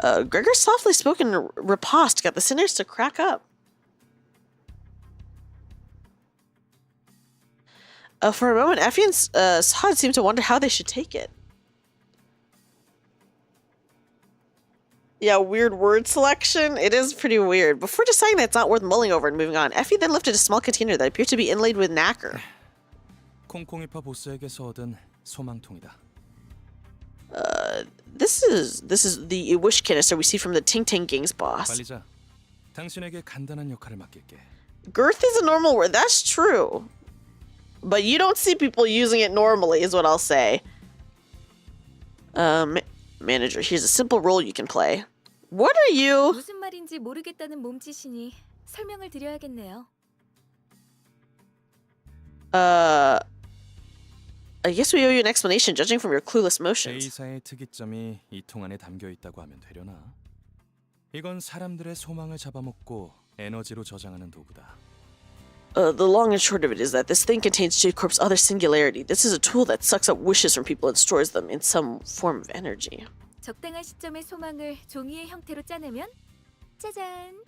Gregor's softly spoken riposte got the sinners to crack up. For a moment, Effie and Saad seemed to wonder how they should take it. Yeah, weird word selection. It is pretty weird. Before deciding that it's not worth mulling over and moving on, Effie then lifted a small container that appeared to be inlaid with nacre. 콩콩이파 보스에게서 얻은 소망통이다. This is the wish canister we see from the Ting Tang Gang's boss. 관리자, 당신에게 간단한 역할을 맡길게. Girth is a normal word. That's true. But you don't see people using it normally, is what I'll say. Manager, here's a simple role you can play. What are you? 무슨 말인지 모르겠다는 몸짓이니 설명을 드려야겠네요. I guess we owe you an explanation, judging from your clueless motions. 제이사의 특이점이 이 통 안에 담겨 있다고 하면 되려나? 이건 사람들의 소망을 잡아먹고 에너지로 저장하는 도구다. The long and short of it is that this thing contains J-Corp's other singularity. This is a tool that sucks up wishes from people and stores them in some form of energy. 적당한 시점에 소망을 종이의 형태로 짜내면 짜잔!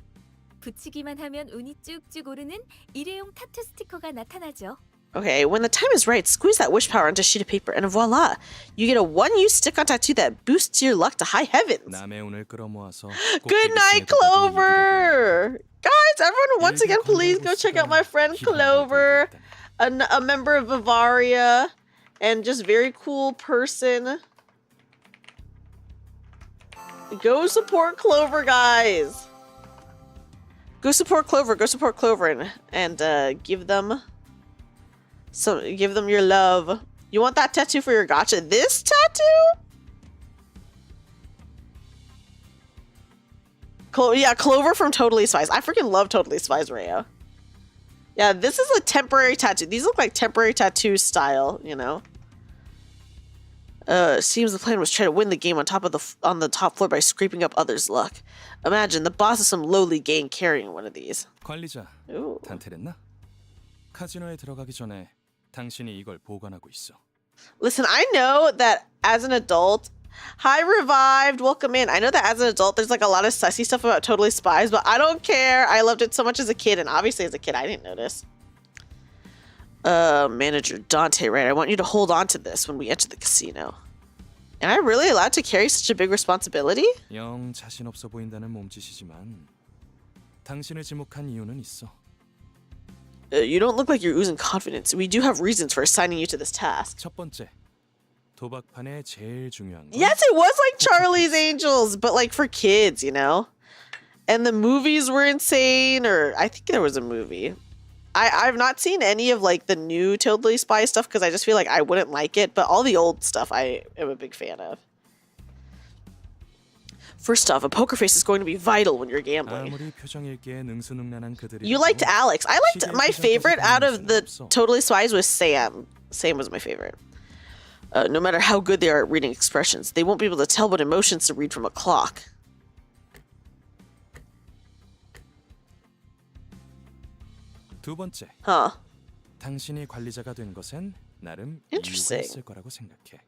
붙이기만 하면 운이 쭉쭉 오르는 일회용 타투 스티커가 나타나죠. Okay, when the time is right, squeeze that wish power onto a sheet of paper, and voila! You get a one-use stick-on tattoo that boosts your luck to high heavens! 남의 운을 끌어모아서 Good night, Clover! Guys, everyone, once again, please go check out my friend Clover, a member of Bavaria, and just very cool person. Go support Clover, guys! Go support Clover. Go support Clover and give them your love. You want that tattoo for your gacha? This tattoo? Yeah, Clover from Totally Spies. I freaking love Totally Spies, Rhea. Yeah, this is a temporary tattoo. These look like temporary tattoo style, you know. Seems the plan was try to win the game on the top floor by scraping up others' luck. Imagine the boss of some lowly gang carrying one of these. 관리자, Ooh. 단테됐나? 카지노에 들어가기 전에 당신이 이걸 보관하고 있어. Listen, I know that as an adult, hi Revived, welcome in. I know that as an adult, there's like a lot of sussy stuff about Totally Spies, but I don't care. I loved it so much as a kid, and obviously as a kid, I didn't notice. Manager Dante, right? I want you to hold on to this when we enter the casino. Am I really allowed to carry such a big responsibility? 영 자신 없어 보인다는 몸짓이지만 당신을 지목한 이유는 있어. You don't look like you're oozing confidence. We do have reasons for assigning you to this task. 첫 번째, 도박판의 제일 중요한 건 Yes, it was like Charlie's Angels, but like for kids, you know? And the movies were insane, or I think there was a movie. I've not seen any of like the new Totally Spy stuff because I just feel like I wouldn't like it, but all the old stuff I am a big fan of. First off, a poker face is going to be vital when you're gambling. 아무리 표정 읽기에 능수능란한 그들이 You liked Alex. I liked my favorite out of the Totally Spies was Sam. Sam was my favorite. No matter how good they are at reading expressions, they won't be able to tell what emotions to read from a clock. 두 번째, 당신이 관리자가 된 것엔 나름 이유가 있을 거라고 생각해.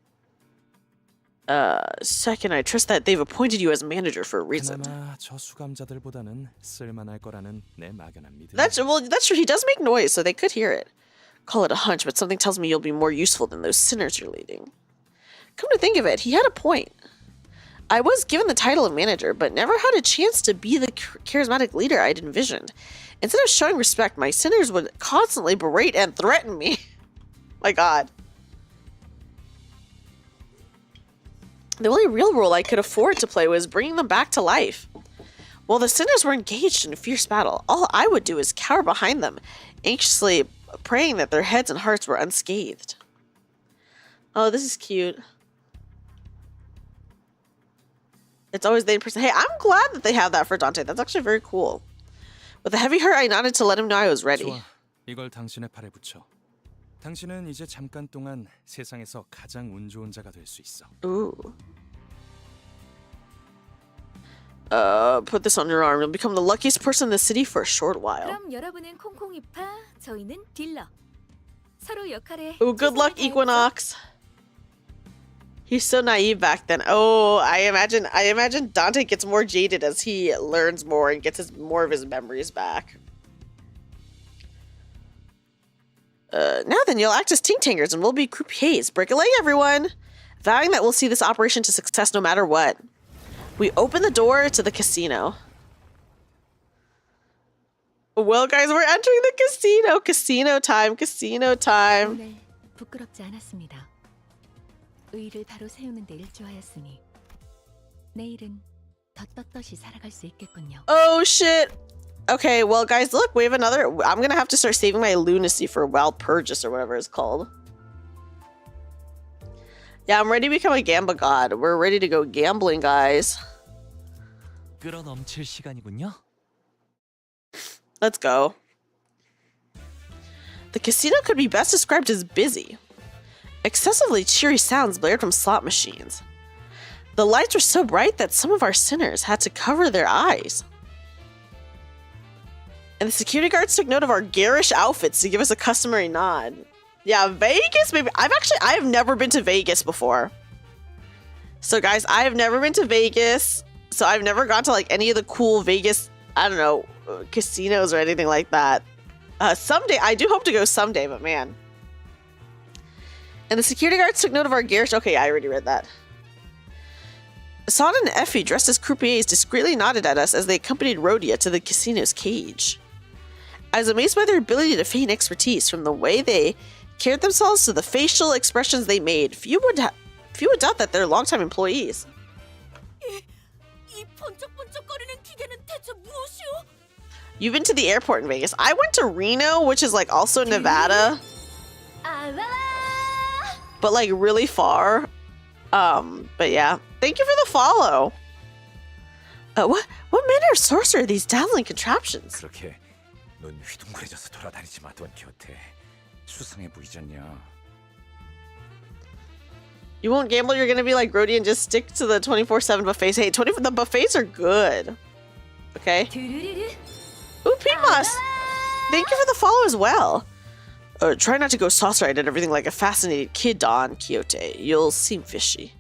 Second, I trust that they've appointed you as manager for a reason. 그나마 저 수감자들보다는 쓸만할 거라는 내 막연한 믿음. That's true. He does make noise, so they could hear it. Call it a hunch, but something tells me you'll be more useful than those sinners you're leading. Come to think of it, he had a point. I was given the title of manager, but never had a chance to be the charismatic leader I'd envisioned. Instead of showing respect, my sinners would constantly berate and threaten me. My God. The only real role I could afford to play was bringing them back to life. While the sinners were engaged in a fierce battle, all I would do is cower behind them, anxiously praying that their heads and hearts were unscathed. Oh, this is cute. It's always the person. Hey, I'm glad that they have that for Dante. That's actually very cool. With a heavy heart, I nodded to let him know I was ready. 좋아, 이걸 당신의 팔에 붙여. 당신은 이제 잠깐 동안 세상에서 가장 운 좋은 자가 될 수 있어. Ooh. Put this on your arm. You'll become the luckiest person in the city for a short while. 그럼 여러분은 콩콩이파, 저희는 딜러. 서로 역할에 Ooh, good luck, Equinox. He's so naive back then. Oh, I imagine Dante gets more jaded as he learns more and gets more of his memories back. Now then, you'll act as ting-tangers and we'll be croupiers. Break a leg, everyone! Vowing that we'll see this operation to success no matter what. We open the door to the casino. Well, guys, we're entering the casino. Casino time, casino time. 오늘 부끄럽지 않았습니다. 의를 바로 세우는 데 일조하였으니 내일은 더 떳떳이 살아갈 수 있겠군요. Oh, shit! Okay, well, guys, look, we have another... I'm gonna have to start saving my lunacy for Wild Purchase or whatever it's called. Yeah, I'm ready to become a gamba god. We're ready to go gambling, guys. 끌어넘칠 시간이군요. Let's go. The casino could be best described as busy. Excessively cheery sounds blared from slot machines. The lights were so bright that some of our sinners had to cover their eyes. And the security guards took note of our garish outfits to give us a customary nod. Yeah, Vegas, baby. I have never been to Vegas before. So guys, I have never been to Vegas. So I've never gone to like any of the cool Vegas, I don't know, casinos or anything like that. Someday, I do hope to go someday, but man. And the security guards took note of our garish. Okay, I already read that. Son and Effie, dressed as croupiers, discreetly nodded at us as they accompanied Rhodia to the casino's cage. I was amazed by their ability to feign expertise, from the way they carried themselves to the facial expressions they made. Few would doubt that they're longtime employees. 이 번쩍번쩍거리는 기계는 대체 무엇이오? You've been to the airport in Vegas. I went to Reno, which is like also Nevada, but like really far. But yeah, thank you for the follow. What manner of sorcery are these dazzling contraptions? 그렇게 눈 휘둥그레져서 돌아다니지 마, 돈 키호테. 수상해 보이지 않냐? You won't gamble, you're gonna be like Grody and just stick to the 24/7 buffets. Hey, the buffets are good. Okay. Ooh, Pimas! Thank you for the follow as well. Try not to go saucer-eyed at everything like a fascinated kid, Don Quixote. You'll seem fishy.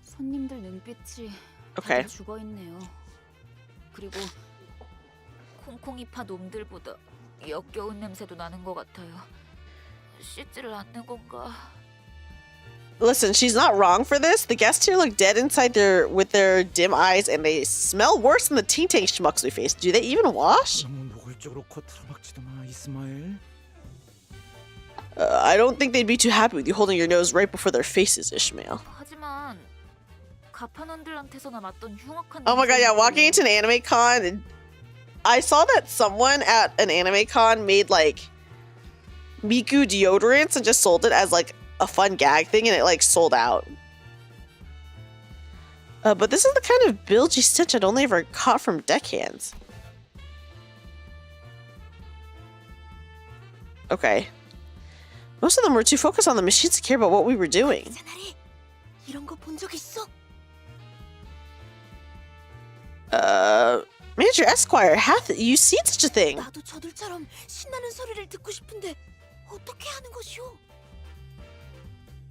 손님들 눈빛이 Okay. 다들 죽어 있네요. 그리고 콩콩이파 놈들보다 역겨운 냄새도 나는 것 같아요. 씻지를 않는 건가? Listen, she's not wrong for this. The guests here look dead inside with their dim eyes, and they smell worse than the ting-tang schmucks we face. Do they even wash? I don't think they'd be too happy with you holding your nose right before their faces, Ishmael. 하지만 가판원들한테서나 맡던 흉악한 Oh my god, yeah, walking into an anime con, I saw that someone at an anime con made like Miku deodorants and just sold it as like a fun gag thing, and it like sold out. But this is the kind of bilgy stench I'd only ever caught from deckhands. Okay. Most of them were too focused on the machines to care about what we were doing. 이런 거 본 적 있어? Manager Esquire, hath you seen such a thing? 나도 저들처럼 신나는 소리를 듣고 싶은데 어떻게 하는 것이오?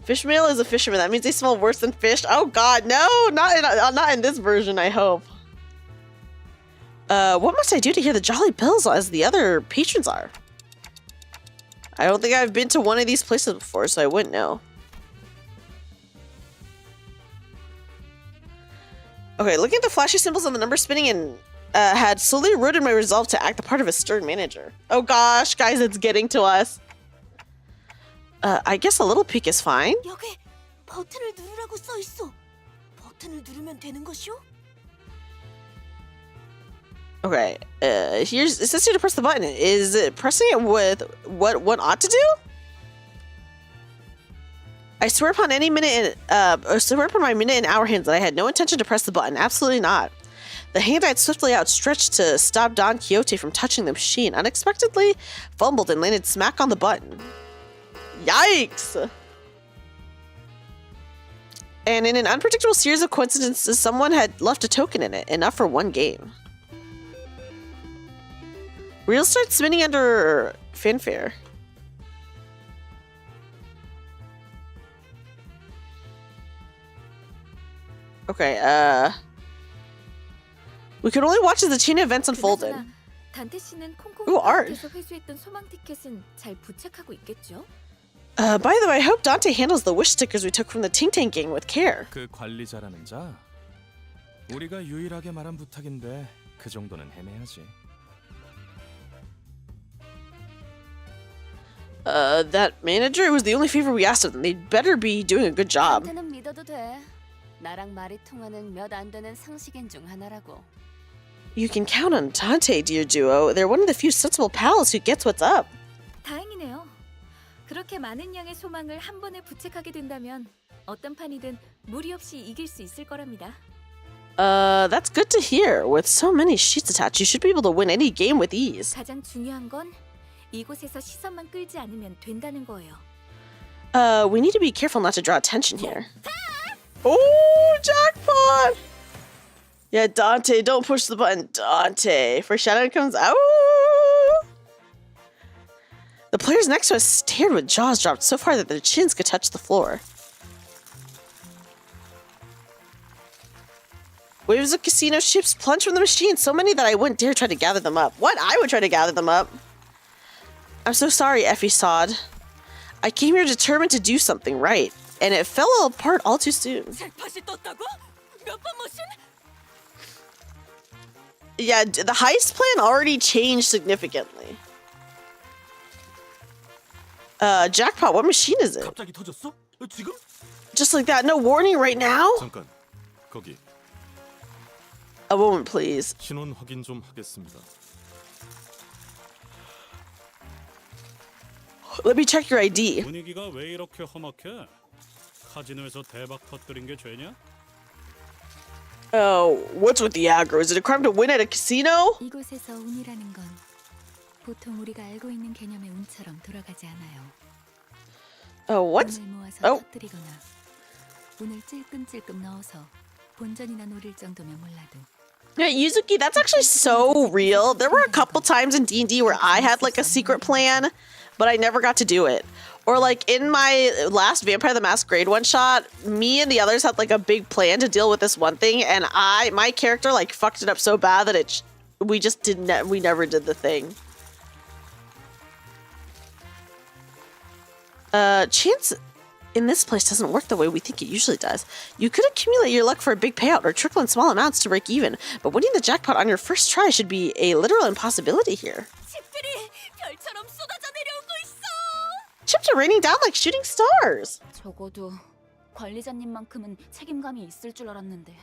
Fishmail is a fisherman. That means they smell worse than fish. Oh god, no! Not in this version, I hope. What must I do to hear the jolly bells as the other patrons are? I don't think I've been to one of these places before, so I wouldn't know. Okay, looking at the flashy symbols on the number spinning and had slowly eroded my resolve to act the part of a stern manager. Oh gosh, guys, it's getting to us. I guess a little peek is fine. 여기 버튼을 누르라고 써 있어. 버튼을 누르면 되는 것이오? Okay, it says here to press the button. Is it pressing it with what one ought to do? I swear upon my minute and hour hands that I had no intention to press the button. Absolutely not. The hand I had swiftly outstretched to stop Don Quixote from touching the machine unexpectedly fumbled and landed smack on the button. Yikes! And in an unpredictable series of coincidences, someone had left a token in it, enough for one game. Reels start spinning under fanfare. Okay, we could only watch as the chain events unfolded. 단테 씨는 Ooh, art. 콩콩이한테서 회수했던 소망 티켓은 잘 부착하고 있겠죠? By the way, I hope Dante handles the wish stickers we took from the Ting Tang gang with care. 그 관리자라는 자? 우리가 유일하게 말한 부탁인데 그 정도는 해내야지. That manager was the only favor we asked of them. They'd better be doing a good job. 단테는 믿어도 돼. 나랑 말이 통하는 몇 안 되는 상식인 중 하나라고. You can count on Dante, dear duo. They're one of the few sensible pals who gets what's up. 다행이네요. 그렇게 많은 양의 소망을 한 번에 부착하게 된다면 어떤 판이든 무리 없이 이길 수 있을 거랍니다. That's good to hear. With so many sheets attached, you should be able to win any game with ease. 가장 중요한 건 이곳에서 시선만 끌지 않으면 된다는 거예요. We need to be careful not to draw attention here. Oh, jackpot! Yeah, Dante, don't push the button. Dante. Foreshadowing comes out. The players next to us stared with jaws dropped so far that their chins could touch the floor. Waves of casino ships plunged from the machine, so many that I wouldn't dare try to gather them up. What? I would try to gather them up. I'm so sorry, Effie Sod. I came here determined to do something right, and it fell apart all too soon. 잭팟이 떴다고? 몇 번 머신? Yeah, the heist plan already changed significantly. Jackpot, what machine is it? 갑자기 터졌어? 지금? Just like that, no warning right now? 잠깐, 거기. A moment, please. 신원 확인 좀 하겠습니다. Let me check your ID. 분위기가 왜 이렇게 험악해? 카지노에서 대박 터뜨린 게 죄냐? Oh, what's with the aggro? Is it a crime to win at a casino? 이곳에서 운이라는 건 보통 우리가 알고 있는 개념의 운처럼 돌아가지 않아요. Oh, what? 운을 모아서 Oh. 터뜨리거나 운을 찔끔찔끔 넣어서 본전이나 노릴 정도면 몰라도 Yeah, Yuzuki, that's actually so real. There were a couple times in D&D where I had like a secret plan, but I never got to do it. Or like in my last Vampire the Masquerade one shot, me and the others had like a big plan to deal with this one thing, and my character like fucked it up so bad that we never did the thing. Chance in this place doesn't work the way we think it usually does. You could accumulate your luck for a big payout or trickle in small amounts to break even, but winning the jackpot on your first try should be a literal impossibility here. 집들이 별처럼 쏟아져 내려오고 있어. Chips are raining down like shooting stars. 적어도 관리자님만큼은 책임감이 있을 줄 알았는데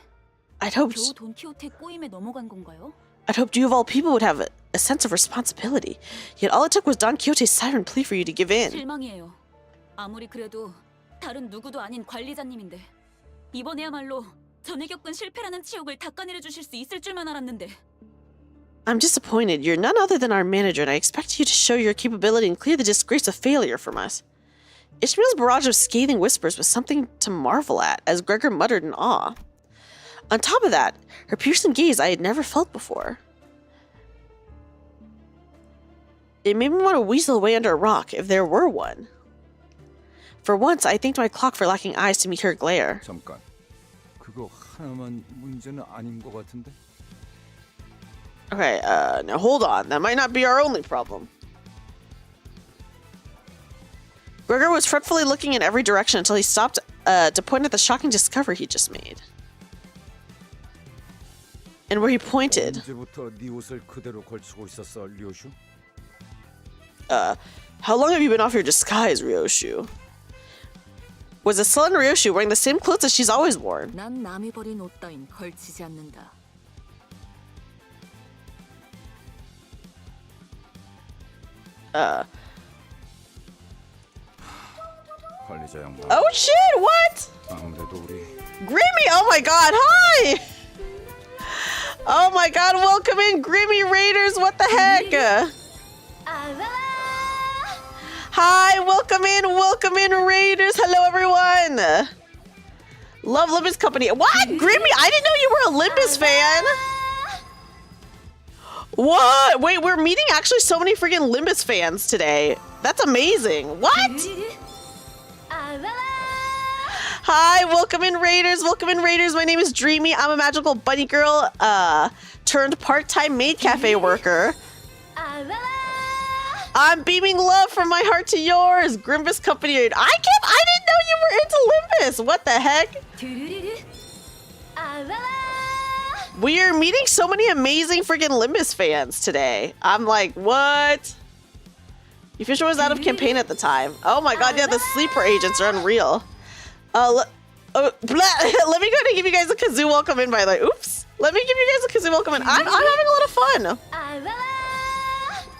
I'd hoped 겨우 돈키호테 꼬임에 넘어간 건가요? I'd hoped you of all people would have a sense of responsibility. Yet all it took was Don Quixote's siren plea for you to give in. 실망이에요. 아무리 그래도 다른 누구도 아닌 관리자님인데 이번에야말로 전에 겪은 실패라는 치욕을 닦아내려 주실 수 있을 줄만 알았는데. I'm disappointed. You're none other than our manager, and I expect you to show your capability and clear the disgrace of failure from us. Ishmael's barrage of scathing whispers was something to marvel at, as Gregor muttered in awe. On top of that, her piercing gaze I had never felt before. It made me want to weasel away under a rock, if there were one. For once, I thanked my clock for lacking eyes to meet her glare. 잠깐. 그거 하나만 문제는 아닌 것 같은데. Okay, now hold on. That might not be our only problem. Gregor was fretfully looking in every direction until he stopped to point at the shocking discovery he just made. And where he pointed. 언제부터 네 옷을 그대로 걸치고 있었어, 류슈? How long have you been off your disguise, Ryoshu? Was a sullen Ryoshu wearing the same clothes as she's always worn? 난 남이 버린 옷 따윈 걸치지 않는다. 관리자 양반. Oh shit, what? 아무래도 우리 Grimmy, oh my god, hi! Oh my god, welcome in, Grimmy Raiders, what the heck? Hi, welcome in, Raiders. Hello, everyone. Love Limbus Company. What? Grimmy, I didn't know you were a Limbus fan. What? Wait, we're meeting actually so many freaking Limbus fans today. That's amazing. What? Hi, welcome in, Raiders. Welcome in, Raiders. My name is Dreamy. I'm a magical bunny girl turned part-time maid cafe worker. I'm beaming love from my heart to yours, Limbus Company. I didn't know you were into Limbus. What the heck? We are meeting so many amazing freaking Limbus fans today. I'm like, what? The official was out of campaign at the time. Oh my god, yeah, the sleeper agents are unreal. Let me go ahead and give you guys a kazoo welcome in, by the way. Oops. Let me give you guys a kazoo welcome in. I'm having a lot of fun.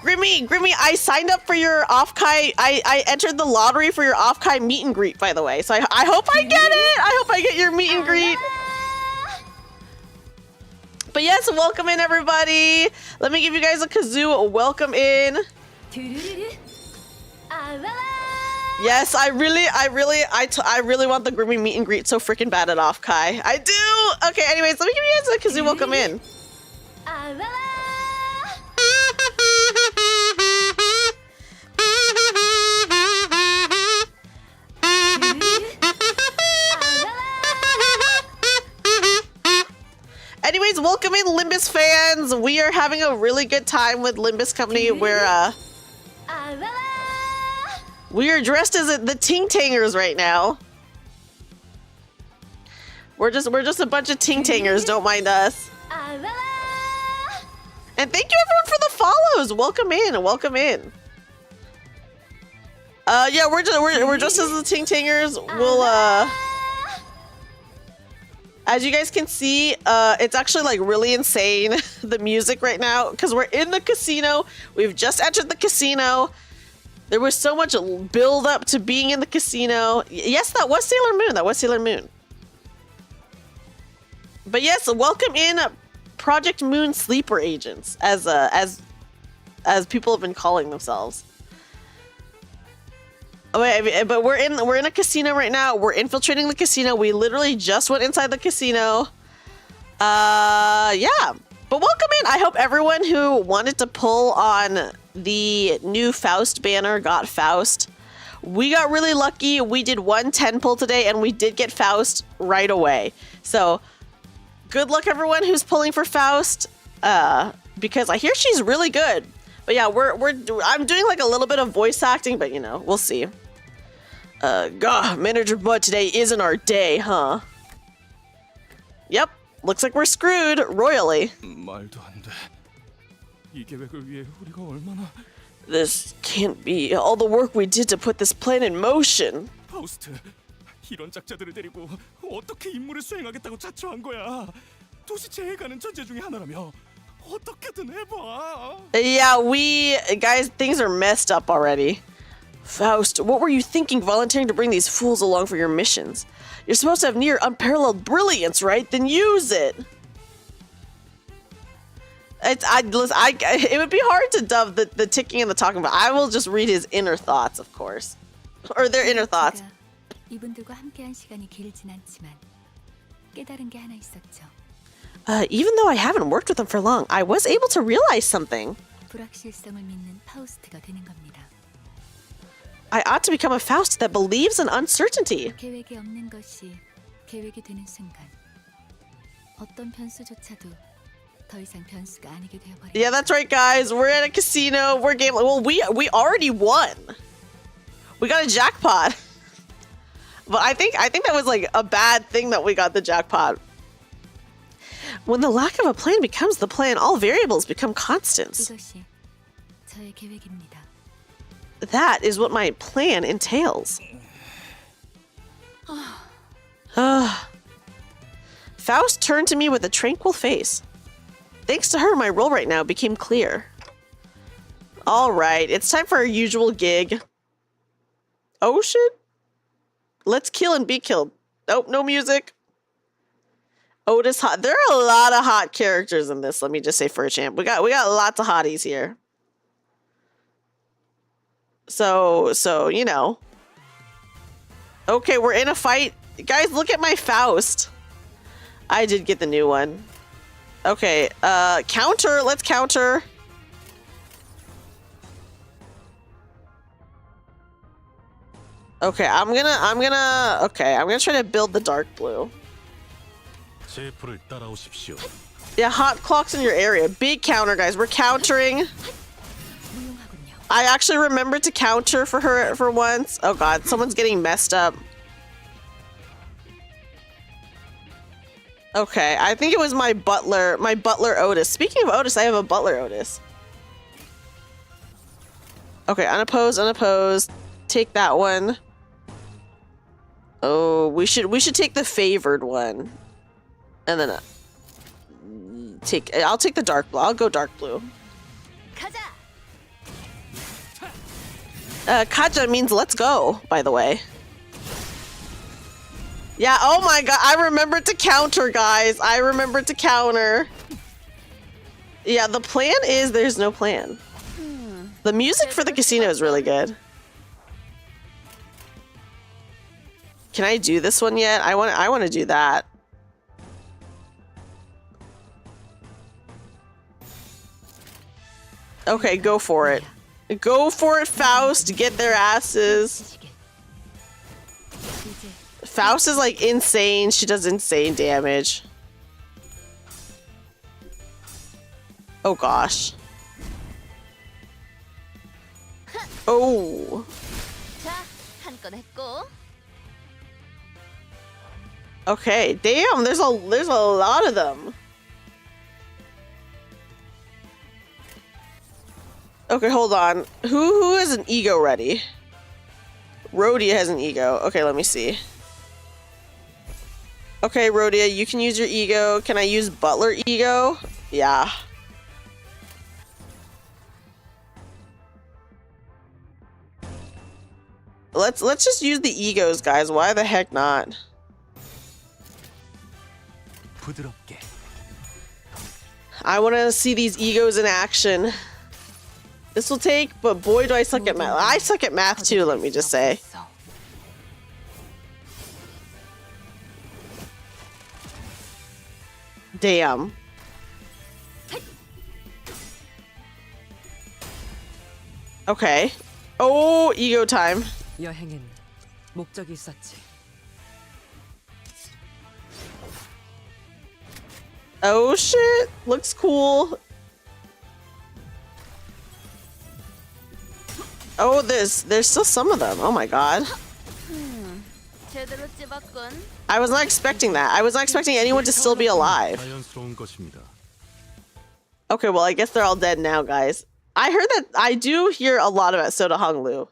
Grimmy, I signed up for your off-kai. I entered the lottery for your off-kai meet and greet, by the way. So I hope I get it. I hope I get your meet and greet. But yes, welcome in, everybody. Let me give you guys a kazoo welcome in. Yes, I really want the Grimmy meet and greet so freaking bad at off-kai. I do. Okay, anyways, let me give you guys a kazoo welcome in. Anyways, welcome in, Limbus fans. We are having a really good time with Limbus Company. We are dressed as the Ting Tangers right now. We're just a bunch of Ting Tangers. Don't mind us. And thank you everyone for the follows. Welcome in. Welcome in. Yeah, we're just as the Ting Tangers. We'll As you guys can see, it's actually like really insane, the music right now, because we're in the casino. We've just entered the casino. There was so much build up to being in the casino. Yes, that was Sailor Moon. That was Sailor Moon. But yes, welcome in Project Moon sleeper agents, as people have been calling themselves. Oh, wait, but we're in a casino right now. We're infiltrating the casino. We literally just went inside the casino. Yeah. But welcome in. I hope everyone who wanted to pull on the new Faust banner got Faust. We got really lucky. We did 110 pull today, and we did get Faust right away. So good luck, everyone who's pulling for Faust, because I hear she's really good. But yeah, I'm doing like a little bit of voice acting, but you know, we'll see. God, Manager Bud, today isn't our day, huh? Yep, looks like we're screwed royally. 말도 안 돼. 이 계획을 위해 우리가 얼마나 This can't be all the work we did to put this plan in motion. 파우스트 이런 작자들을 데리고 어떻게 임무를 수행하겠다고 자처한 거야? 도시 제해가는 전제 중에 하나라며 어떻게든 해봐. Yeah, guys, things are messed up already. Faust, what were you thinking volunteering to bring these fools along for your missions? You're supposed to have near unparalleled brilliance, right? Then use it. It would be hard to dub the ticking and the talking, but I will just read his inner thoughts, of course. Or their inner thoughts. 이분들과 함께한 시간이 길진 않지만 깨달은 게 하나 있었죠. Even though I haven't worked with them for long, I was able to realize something. 불확실성을 믿는 파우스트가 되는 겁니다. I ought to become a Faust that believes in uncertainty. 계획이 없는 것이 계획이 되는 순간 어떤 변수조차도 더 이상 변수가 아니게 되어버려요. Yeah, that's right, guys. We're at a casino. We're gambling. Well, we already won. We got a jackpot. But I think that was like a bad thing that we got the jackpot. When the lack of a plan becomes the plan, all variables become constants. 이것이 저의 계획입니다. That is what my plan entails. Faust turned to me with a tranquil face. Thanks to her, my role right now became clear. All right, it's time for our usual gig. Oh shit. Let's kill and be killed. Nope, no music. Otis hot. There are a lot of hot characters in this. Let me just say for a champ. We got lots of hotties here. So, you know. Okay, we're in a fight. Guys, look at my Faust. I did get the new one. Okay, counter. Let's counter. Okay, I'm gonna try to build the dark blue. Yeah, hot clocks in your area. Big counter, guys. We're countering. I actually remembered to counter for her for once. Oh god, someone's getting messed up. Okay, I think it was my butler Otis. Speaking of Otis, I have a butler Otis. Okay, unopposed. Take that one. Oh, we should take the favored one. And then I'll take the dark blue. I'll go dark blue. Kaja means let's go, by the way. Yeah, oh my god, I remembered to counter, guys. I remembered to counter. Yeah, the plan is there's no plan. The music for the casino is really good. Can I do this one yet? I want to do that. Okay, go for it. Go for it, Faust. Get their asses. Faust is like insane. She does insane damage. Oh gosh. Oh. Okay, damn, there's a lot of them. Okay, hold on. Who has an ego ready? Rhodia has an ego. Okay, let me see. Okay, Rhodia, you can use your ego. Can I use Butler ego? Yeah. Let's just use the egos, guys. Why the heck not? 부드럽게. I want to see these egos in action. This will take, but boy, do I suck at math. I suck at math too, let me just say. Damn. Okay. Oh, ego time. 여행엔 목적이 있었지. Oh shit, looks cool. Oh, there's still some of them. Oh my god. 제대로 찝었군. I was not expecting that. I was not expecting anyone to still be alive. 자연스러운 것입니다. Okay, well, I guess they're all dead now, guys. I heard that I do hear a lot about Soda Honglu.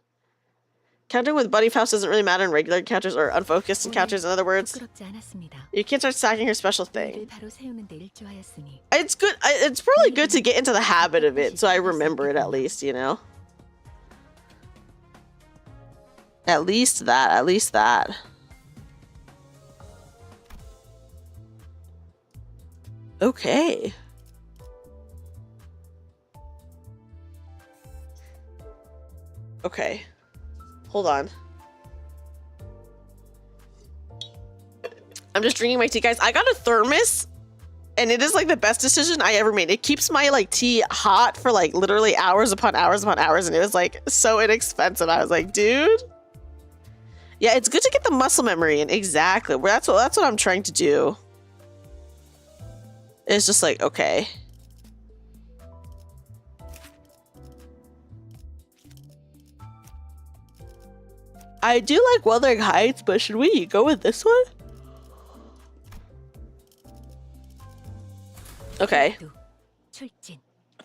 Countering with Bunny Faust doesn't really matter in regular encounters or unfocused encounters, in other words. 부끄럽지 않았습니다. You can't start stacking her special thing. 를 바로 세우는 데 일조하였으니 It's good. It's probably good to get into the habit of it, so I remember it at least, you know? At least that. At least that. Okay. Okay. Hold on. I'm just drinking my tea, guys. I got a thermos, and it is like the best decision I ever made. It keeps my like tea hot for like literally hours upon hours upon hours, and it was like so inexpensive. I was like, dude. Yeah, it's good to get the muscle memory in. Exactly. That's what I'm trying to do. It's just like, okay. I do like Wuthering Heights, but should we go with this one? Okay. 출진.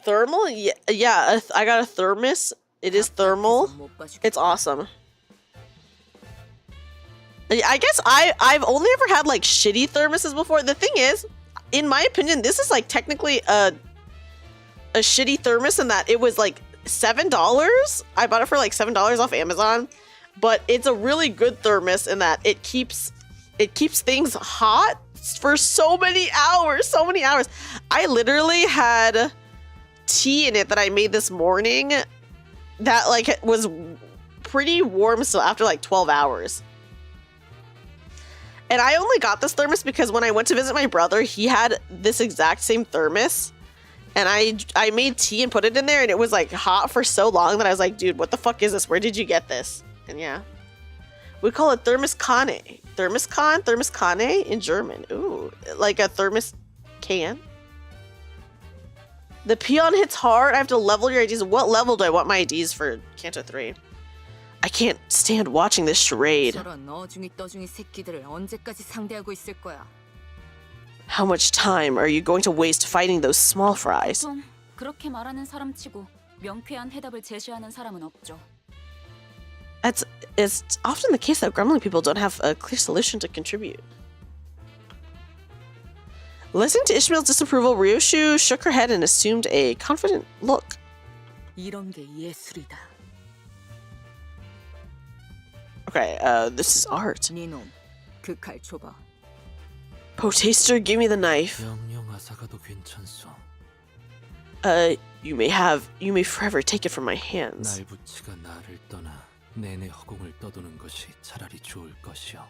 Thermal? Yeah, I got a thermos. It is thermal. It's awesome. I guess I've only ever had like shitty thermoses before. The thing is, in my opinion, this is like technically a shitty thermos in that it was like $7. I bought it for like $7 off Amazon, but it's a really good thermos in that it keeps things hot for so many hours, so many hours. I literally had tea in it that I made this morning that like was pretty warm still after like 12 hours. And I only got this thermos because when I went to visit my brother, he had this exact same thermos. And I made tea and put it in there, and it was like hot for so long that I was like, dude, what the fuck is this? Where did you get this? And yeah. We call it Thermoskanne. Thermoskanne in German. Ooh, like a thermos can. The peon hits hard. I have to level your IDs. What level do I want my IDs for Canto 3? I can't stand watching this charade. 저런 어중이 떠중이 새끼들을 언제까지 상대하고 있을 거야? How much time are you going to waste fighting those small fries? 좀 그렇게 말하는 사람치고 명쾌한 해답을 제시하는 사람은 없죠. It's often the case that gremlin people don't have a clear solution to contribute. Listening to Ishmael's disapproval, Ryoshu shook her head and assumed a confident look. 이런 게 예술이다. Okay, this is art. 니놈, 그 칼 줘봐. Potaster, give me the knife. 명령하사가도 괜찮소. You may forever take it from my hands. 날부치가 나를 떠나 내내 허공을 떠도는 것이 차라리 좋을 것이오.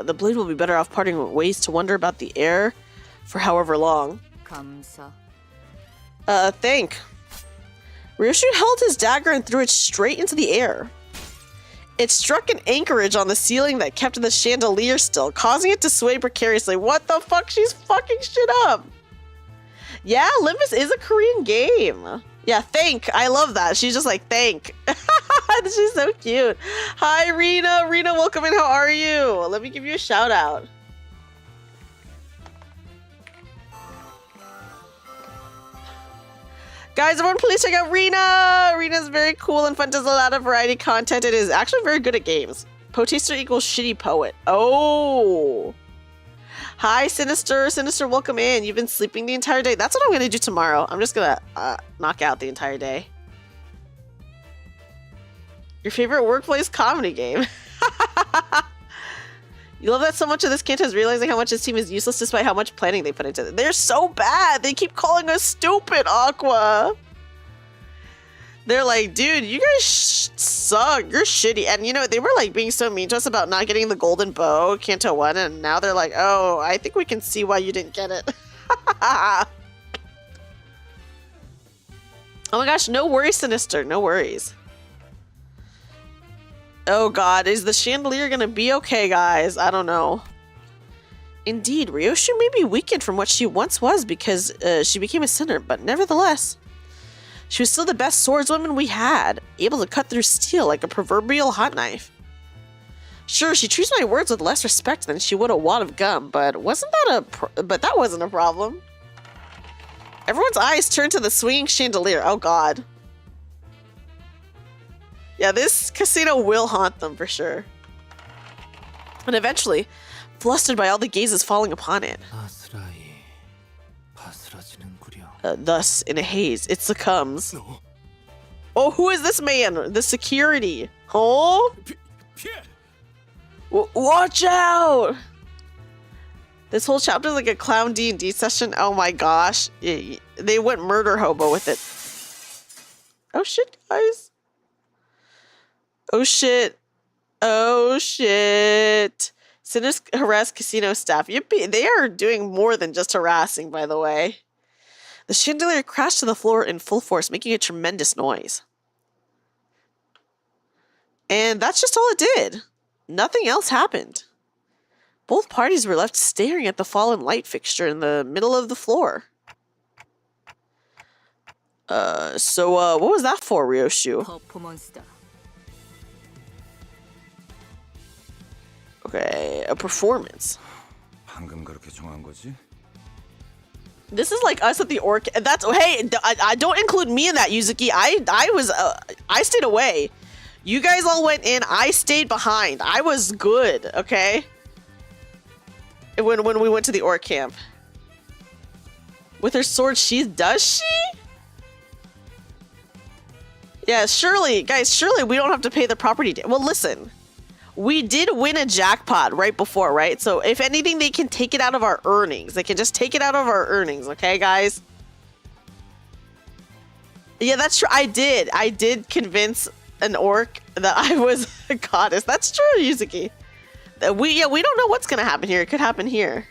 The blade will be better off parting ways to wander about the air for however long. 감사. Thank. Ryoshu held his dagger and threw it straight into the air. It struck an anchorage on the ceiling that kept the chandelier still, causing it to sway precariously. What the fuck? She's fucking shit up. Yeah, Limbus is a Korean game. Yeah, thank. I love that. She's just like, thank. She's so cute. Hi, Rena. Rena, welcome in. How are you? Let me give you a shout out. Guys, everyone please check out Rena! Rena's very cool and fun, does a lot of variety content. It is actually very good at games. Potaster equals shitty poet. Oh. Hi, Sinister. Sinister, welcome in. You've been sleeping the entire day. That's what I'm going to do tomorrow. I'm just going to knock out the entire day. Your favorite workplace comedy game. You love that so much of this Canto is realizing how much his team is useless despite how much planning they put into it. They're so bad. They keep calling us stupid, Aqua. They're like, dude, you guys suck. You're shitty. And you know, they were like being so mean to us about not getting the golden bow, Canto 1, and now they're like, oh, I think we can see why you didn't get it. Oh my gosh, no worries, Sinister. No worries. Oh god, is the Chandelier gonna be okay, guys? I don't know. Indeed, Ryoshu may be weakened from what she once was because she became a sinner, but nevertheless, she was still the best swordswoman we had, able to cut through steel like a proverbial hot knife. Sure, she treats my words with less respect than she would a wad of gum, but that wasn't a problem. Everyone's eyes turned to the swinging chandelier. Oh god. Yeah, this casino will haunt them for sure. And eventually, flustered by all the gazes falling upon it. Thus, in a haze, it succumbs. Oh, who is this man? The security. Oh? Watch out! This whole chapter is like a clown D&D session. Oh my gosh. They went murder hobo with it. Oh shit, guys. Oh shit. Oh shit. Sinners harass casino staff. Yippee. They are doing more than just harassing, by the way. The chandelier crashed to the floor in full force, making a tremendous noise. And that's just all it did. Nothing else happened. Both parties were left staring at the fallen light fixture in the middle of the floor. What was that for, Ryoshu? Okay, a performance. 방금 그렇게 정한 거지? This is like us at the orc. That's hey, I don't include me in that, Yuzuki. I stayed away. You guys all went in. I stayed behind. I was good. Okay. When we went to the orc camp. With her sword sheath, does she? Yeah, surely, guys. Surely we don't have to pay the property. Well, listen. We did win a jackpot right before, right? So if anything, they can take it out of our earnings. They can just take it out of our earnings, okay, guys? Yeah, that's true. I did convince an orc that I was a goddess. That's true, Yuzuki. We don't know what's gonna happen here. It could happen here.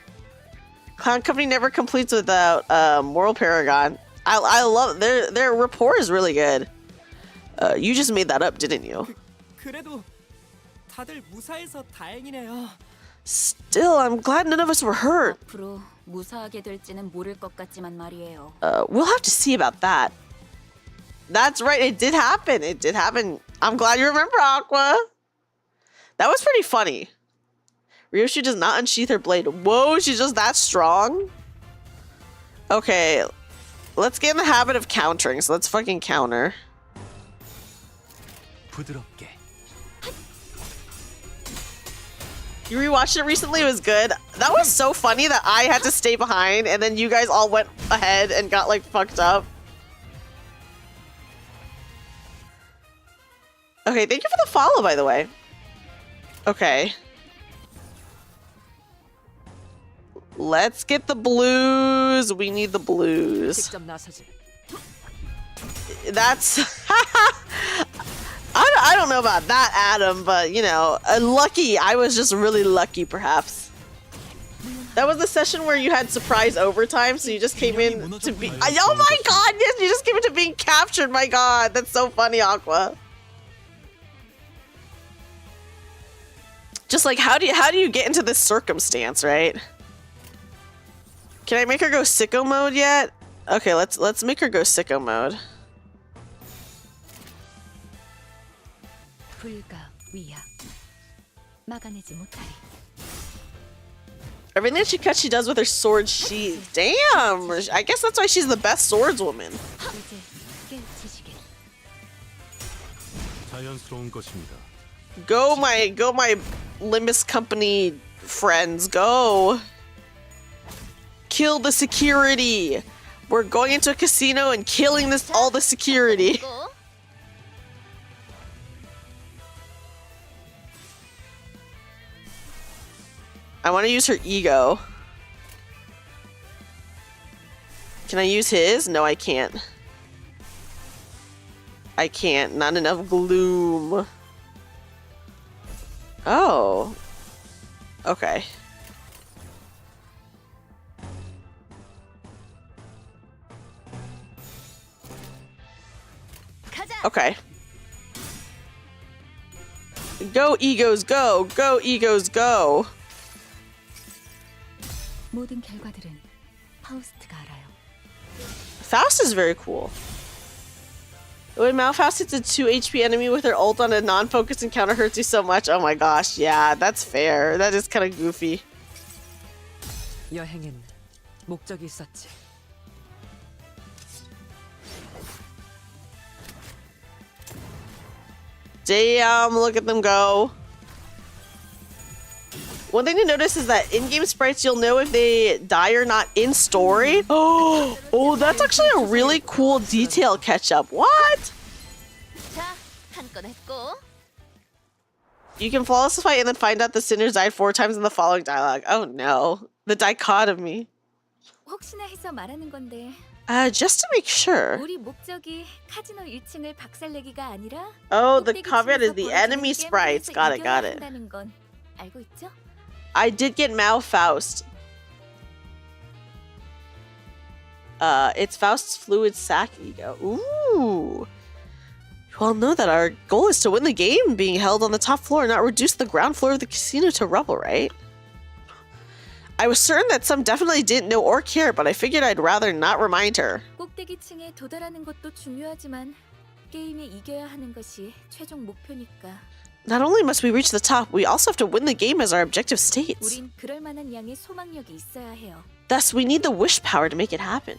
Clown Company never completes without Moral Paragon. I love their rapport is really good. You just made that up, didn't you? 그래도 다들 무사해서 다행이네요. Still, I'm glad none of us were hurt. 앞으로 무사하게 될지는 모를 것 같지만 말이에요. We'll have to see about that. That's right, it did happen. It did happen. I'm glad you remember, Aqua. That was pretty funny. Ryoshu does not unsheath her blade. Whoa, she's just that strong? Okay, let's get in the habit of countering. So let's fucking counter. 부드럽게. You rewatched it recently? It was good. That was so funny that I had to stay behind and then you guys all went ahead and got like fucked up. Okay, thank you for the follow, by the way. Okay. Let's get the blues. We need the blues. That's... I don't know about that, Adam, but, you know, lucky. I was just really lucky, perhaps. That was the session where you had surprise overtime, so you just came in to be... Oh my god, yes, you just came into being captured, my god. That's so funny, Aqua. Just like, how do you get into this circumstance, right? Can I make her go sicko mode yet? Okay, let's make her go sicko mode. Everything she cuts, she does with her sword sheath. Damn! I guess that's why she's the best swordswoman. 자연스러운 것입니다. Go my Limbus Company friends, go. Kill the security. We're going into a casino and killing all the security. I want to use her ego. Can I use his? No, I can't. I can't. Not enough gloom. Oh. Okay. Okay. Go egos go. Go egos go. 모든 결과들은 파우스트가 알아요. Faust is very cool. When Malfaust hits a 2 HP enemy with her ult on a non-focused encounter hurts you so much. Oh my gosh, yeah, that's fair. That is kind of goofy. 여행엔 목적이 있었지. Damn, look at them go. One thing to notice is that in-game sprites, you'll know if they die or not in story. Oh, that's actually a really cool detail catch-up. What? You can flawless fight and then find out the sinners died 4 times in the following dialogue. Oh no, the dichotomy. 혹시나 해서 말하는 건데. Just to make sure. 우리 목적이 카지노 1층을 박살내기가 아니라 Oh, the caveat is the enemy sprites. Got it, got it. 건 알고 있죠? I did get Malfaust. It's Faust's fluid sac ego. Ooh. You all know that our goal is to win the game being held on the top floor and not reduce the ground floor of the casino to rubble, right? I was certain that some definitely didn't know or care, but I figured I'd rather not remind her. 꼭대기층에 도달하는 것도 중요하지만 게임에 이겨야 하는 것이 최종 목표니까. Not only must we reach the top, we also have to win the game as our objective states. 우린 그럴 만한 양의 소망력이 있어야 해요. Thus, we need the wish power to make it happen.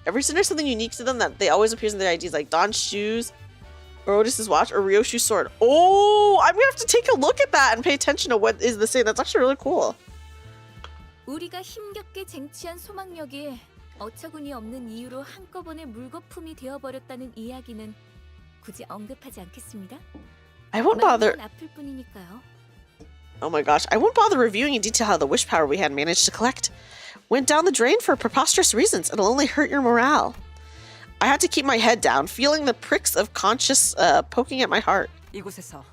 Every sinner has something unique to them that they always appears in their IDs, like Don's shoes, or Otis's watch, or Ryoshu's sword. Oh, I'm gonna have to take a look at that and pay attention to what is the same. That's actually really cool. 우리가 힘겹게 쟁취한 소망력이 어처구니 없는 이유로 한꺼번에 물거품이 되어버렸다는 이야기는 굳이 언급하지 않겠습니다. I won't bother. 아플 뿐이니까요. Oh my gosh, I won't bother reviewing in detail how the wish power we had managed to collect went down the drain for preposterous reasons. It'll only hurt your morale. I had to keep my head down, feeling the pricks of conscience poking at my heart. 이곳에서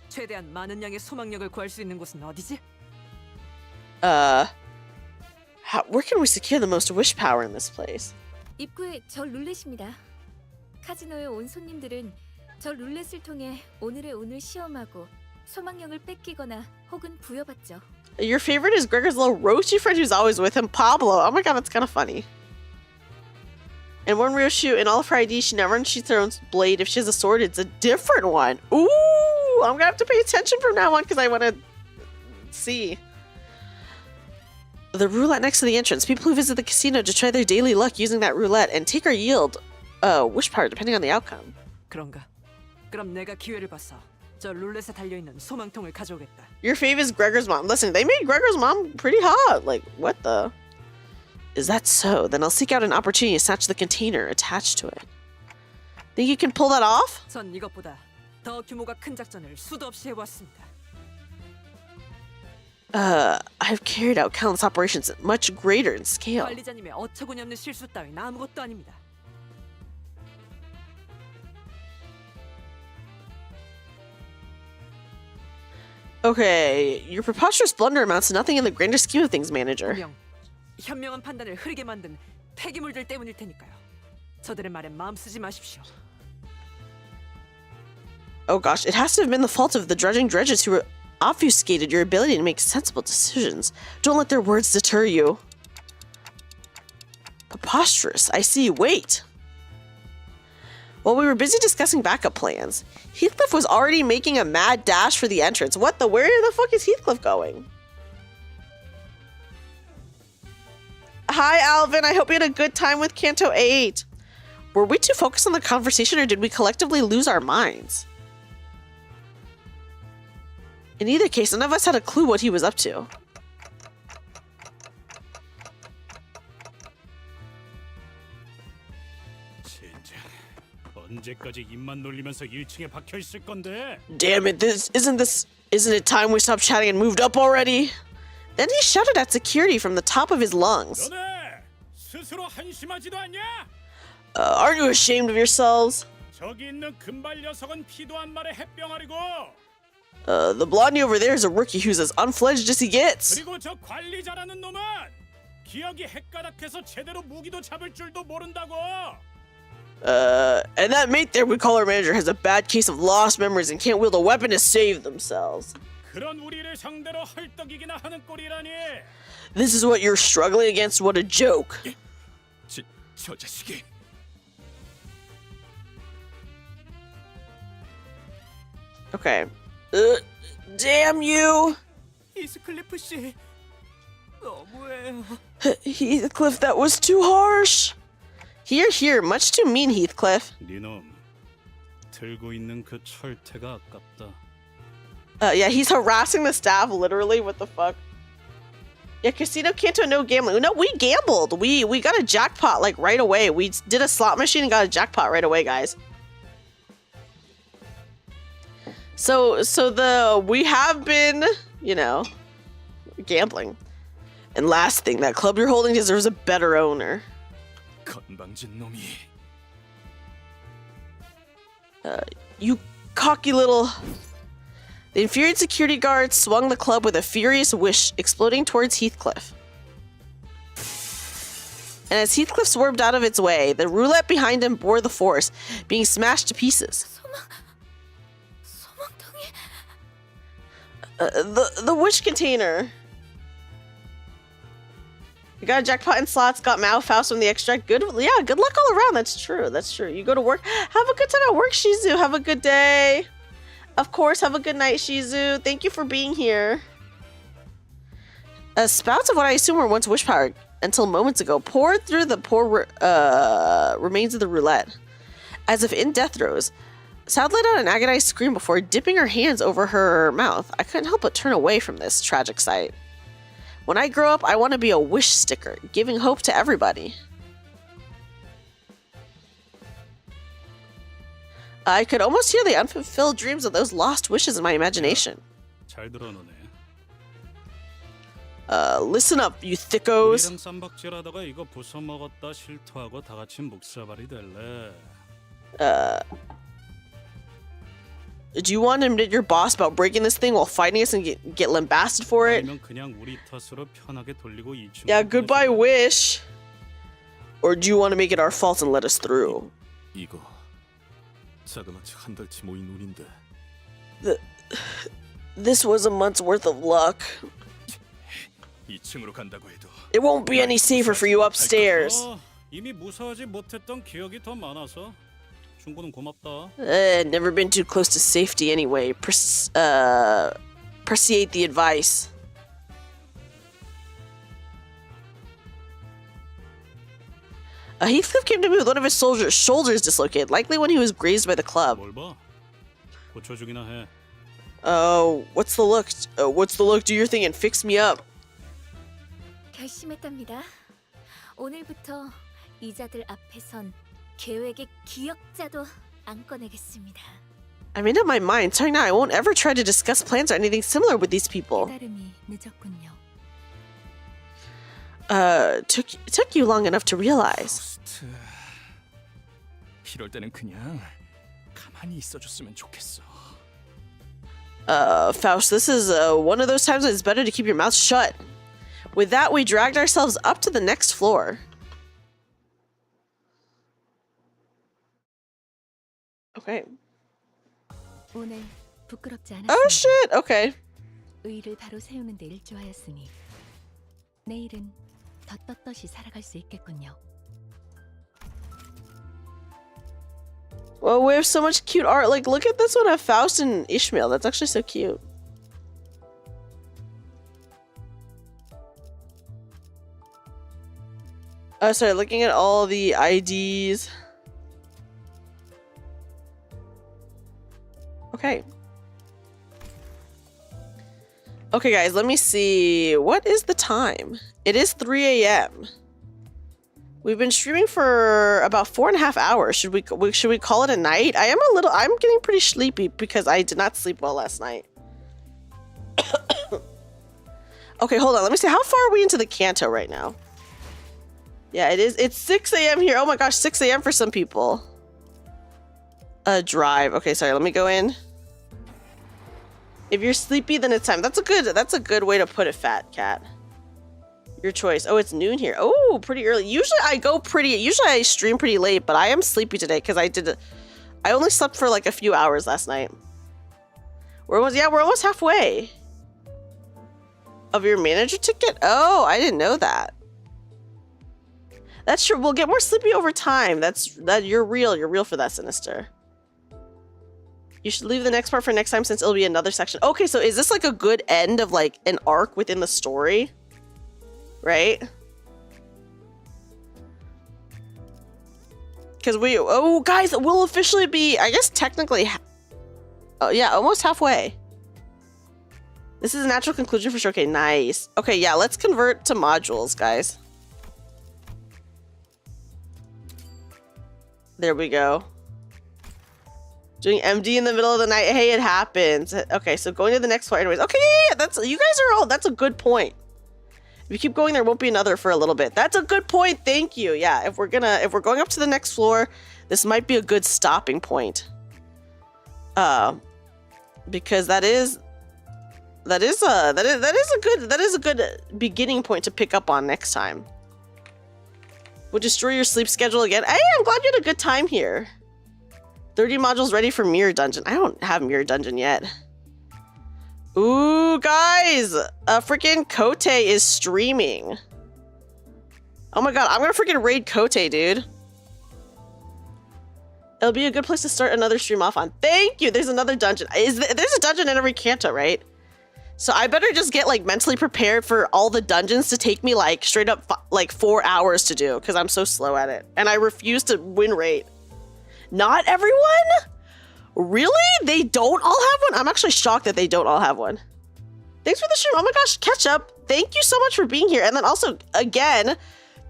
최대한 많은 양의 소망력을 구할 수 있는 곳은 어디지? Where can we secure the most wish power in this place? 입구에 저 룰렛입니다. 카지노에 온 손님들은 저 룰렛을 통해 오늘의 운을 시험하고 소망력을 뺏기거나 혹은 부여받죠. Your favorite is Gregor's little roasty friend who's always with him, Pablo. Oh my god, that's kind of funny. And one Ryoshu, in all of her ID, she never unsheaths her own blade. If she has a sword, it's a different one. Ooh, I'm gonna have to pay attention from now on because I want to see. The roulette next to the entrance. People who visit the casino to try their daily luck using that roulette and take or yield wish power depending on the outcome. 그런가? 그럼 내가 기회를 봐서 저 룰렛에 달려있는 소망통을 가져오겠다. Your fave is Gregor's mom. Listen, they made Gregor's mom pretty hot. Like, what the? Is that so? Then I'll seek out an opportunity to snatch the container attached to it. Think you can pull that off? 전 이것보다 더 규모가 큰 작전을 수도 없이 해보았습니다. I've carried out countless operations much greater in scale. 관리자님의 어처구니 없는 실수 따윈 아무것도 아닙니다. Okay, your preposterous blunder amounts to nothing in the grander scheme of things, manager. 현명한 판단을 흐리게 만든 폐기물들 때문일 테니까요. 저들의 말에 마음 쓰지 마십시오. Oh gosh, it has to have been the fault of the drudging dredges who obfuscated your ability to make sensible decisions. Don't let their words deter you. Preposterous, I see. Wait. While we were busy discussing backup plans, Heathcliff was already making a mad dash for the entrance. What the? Where the fuck is Heathcliff going? Hi, Alvin. I hope you had a good time with Canto 8. Were we too focused on the conversation or did we collectively lose our minds? In either case, none of us had a clue what he was up to. 언제까지 입만 놀리면서 1층에 박혀 있을 건데? Damn it, isn't it time we stopped chatting and moved up already? Then he shouted at security from the top of his lungs. 너네 스스로 한심하지도 않냐? Aren't you ashamed of yourselves? 저기 있는 금발 녀석은 피도 안 말의 햇병아리고. The blondie over there is a rookie who's as unfledged as he gets. 그리고 저 관리자라는 놈은 기억이 헷가닥해서 제대로 무기도 잡을 줄도 모른다고. And that mate there we call our manager has a bad case of lost memories and can't wield a weapon to save themselves. 그런 우리를 상대로 헐떡이기나 하는 꼴이라니. This is what you're struggling against? What a joke. 저 자식이. Okay. Damn you. 히스클리프 씨. 너무해요. Heathcliff, that was too harsh. Here, much too mean, Heathcliff. 네놈 들고 있는 그 철퇴가 아깝다. Yeah, he's harassing the staff literally. What the fuck? Yeah, casino, Canto, no gambling. No, we gambled. We got a jackpot like right away. We did a slot machine and got a jackpot right away, guys. So we have been, you know, gambling. And last thing, that club you're holding deserves a better owner. 건방진 놈이. You cocky little... The infuriated security guard swung the club with a furious wish, exploding towards Heathcliff. And as Heathcliff swerved out of its way, the roulette behind him bore the force, being smashed to pieces. The wish container. You got a jackpot in slots, got Faust from the extract. Good luck all around. That's true. You go to work. Have a good time at work, Shizu. Have a good day. Of course, have a good night, Shizu. Thank you for being here. Spouts of what I assume were once wish power until moments ago poured through the poor remains of the roulette. As if in death throes, Sad let out an agonized scream before dipping her hands over her mouth. I couldn't help but turn away from this tragic sight. When I grow up, I want to be a wish sticker, giving hope to everybody. I could almost hear the unfulfilled dreams of those lost wishes in my imagination. 잘 들어놓네. Listen up, you thickos. 우리랑 쌈박질하다가 이거 부숴 먹었다 실토하고 다 같이 묵사발이 될래. Do you want to admit your boss about breaking this thing while fighting us and get lambasted for it? 아니면 그냥 우리 탓으로 편하게 돌리고 이층. Yeah, goodbye, wish. Or do you want to make it our fault and let us through? 이거 자그마치 한 달치 모인 운인데. This was a month's worth of luck. 2층으로 간다고 해도. It won't be any safer for you upstairs. 이미 무사하지 못했던 기억이 더 많아서 충고는 고맙다. Never been too close to safety anyway. Appreciate the advice. Heathcliff came to me with one of his shoulders dislocated, likely when he was grazed by the club. 뭘 봐? 고쳐주기나 해. What's the look? What's the look? Do your thing and fix me up. 결심했답니다. 오늘부터 이자들 앞에선 계획의 기억자도 안 꺼내겠습니다. I made up my mind. Starting now, I won't ever try to discuss plans or anything similar with these people. 깨달음이 늦었군요. Took you long enough to realize. 이럴 때는 그냥 가만히 있어줬으면 좋겠어. Faust, this is one of those times when it's better to keep your mouth shut. With that, we dragged ourselves up to the next floor. Okay. 오늘 부끄럽지 않았습니다. Oh shit. Okay. 의의를 바로 세우는 데 일조하였으니 내일은 더 떳떳이 살아갈 수 있겠군요. Well, we have so much cute art. Like, look at this one of Faust and Ishmael. That's actually so cute. Sorry, looking at all the IDs. Okay. Okay, guys, let me see. What is the time? It is 3 a.m. We've been streaming for about 4.5 hours. Should we call it a night? I'm getting pretty sleepy because I did not sleep well last night. Okay, hold on. Let me see. How far are we into the Canto right now? Yeah, it is. It's 6 a.m. here. Oh my gosh, 6 a.m. for some people. Drive. Okay, sorry. Let me go in. If you're sleepy, then it's time. That's a good way to put it, Fat Cat. Your choice. Oh, it's noon here. Oh, pretty early. Usually I stream pretty late, but I am sleepy today because I only slept for like a few hours last night. We're almost halfway. Of your manager ticket? Oh, I didn't know that. That's true. We'll get more sleepy over time. You're real for that, Sinister. You should leave the next part for next time since it'll be another section. Okay, so is this like a good end of like an arc within the story? Right? Because guys, we'll officially be, I guess technically, oh yeah, almost halfway. This is a natural conclusion for sure. Okay, nice. Okay, yeah, let's convert to modules, guys. There we go. Doing MD in the middle of the night. Hey, it happens. Okay, so going to the next floor anyways. Okay, yeah, that's a good point. If you keep going, there won't be another for a little bit. That's a good point. Thank you. Yeah, if we're going up to the next floor, this might be a good stopping point. Because that is a good beginning point to pick up on next time. We'll destroy your sleep schedule again. Hey, I'm glad you had a good time here. 30 modules ready for Mirror Dungeon. I don't have Mirror Dungeon yet. Ooh, guys! Freaking Kote is streaming. Oh my god, I'm gonna freaking raid Kote, dude. It'll be a good place to start another stream off on. Thank you! There's another dungeon. There's a dungeon in every Canto, right? So I better just get like mentally prepared for all the dungeons to take me like straight up like 4 hours to do because I'm so slow at it. And I refuse to win rate. Not everyone? Really? They don't all have one? I'm actually shocked that they don't all have one. Thanks for the stream. Oh my gosh, Ketchup. Thank you so much for being here. And then also, again,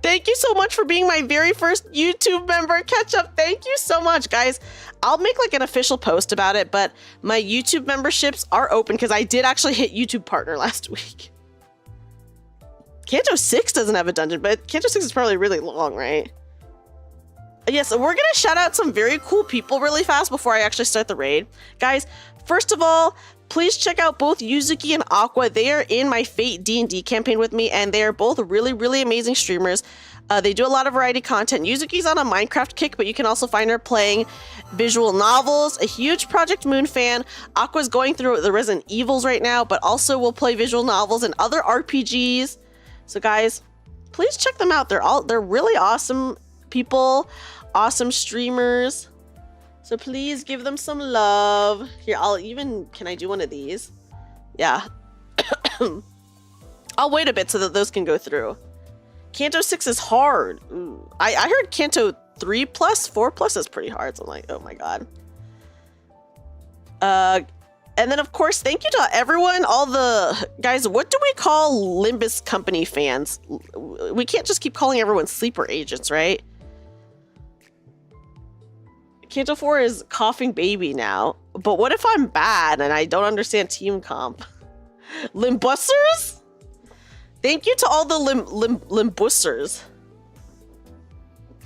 thank you so much for being my very first YouTube member, Ketchup. Thank you so much, guys. I'll make like an official post about it, but my YouTube memberships are open because I did actually hit YouTube Partner last week. Canto 6 doesn't have a dungeon, but Canto 6 is probably really long, right? Yes, we're gonna shout out some very cool people really fast before I actually start the raid. Guys, first of all, please check out both Yuzuki and Aqua. They are in my Fate D&D campaign with me, and they are both really, really amazing streamers. They do a lot of variety content. Yuzuki's on a Minecraft kick, but you can also find her playing visual novels, a huge Project Moon fan. Aqua's going through the Resident Evils right now, but also will play visual novels and other RPGs. So guys, please check them out. They're really awesome people, awesome streamers. So please give them some love. Here, can I do one of these? Yeah. I'll wait a bit so that those can go through. Canto 6 is hard. Ooh. I heard Canto 3+, 4+ is pretty hard. So I'm like, oh my god. And then of course, thank you to everyone, all the guys. What do we call Limbus Company fans? We can't just keep calling everyone sleeper agents, right? Canto 4 is coughing baby now. But what if I'm bad and I don't understand team comp? Limbusters? Thank you to all the Limbusters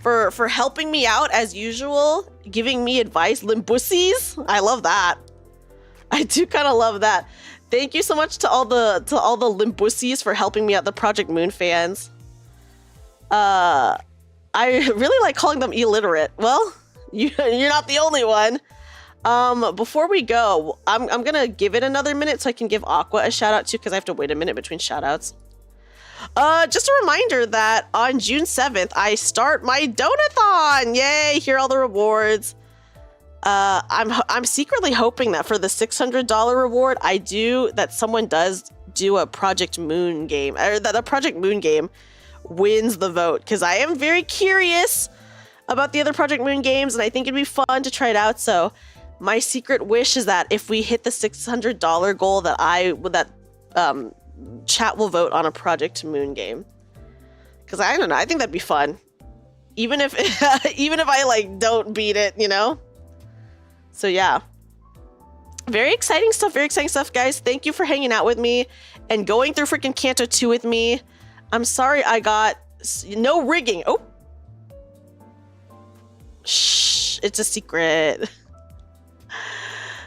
for helping me out as usual, giving me advice. Limbussies? I love that. I do kind of love that. Thank you so much to all the Limbussies for helping me out, the Project Moon fans. I really like calling them illiterate. Well, you're not the only one. Before we go, I'm gonna give it another minute so I can give Aqua a shout out too, because I have to wait a minute between shout outs. Just a reminder that on June 7th, I start my Donathon. Yay, here are all the rewards. I'm secretly hoping that for the $600 reward, that someone does do a Project Moon game, or that a Project Moon game wins the vote, because I am very curious about the other Project Moon games, and I think it'd be fun to try it out. So my secret wish is that if we hit the $600 goal, that chat will vote on a Project Moon game. Because I don't know, I think that'd be fun. Even if even if I like don't beat it, you know? So yeah. Very exciting stuff, guys. Thank you for hanging out with me and going through freaking Canto 2 with me. I'm sorry I got no rigging. Oh. Shh, it's a secret.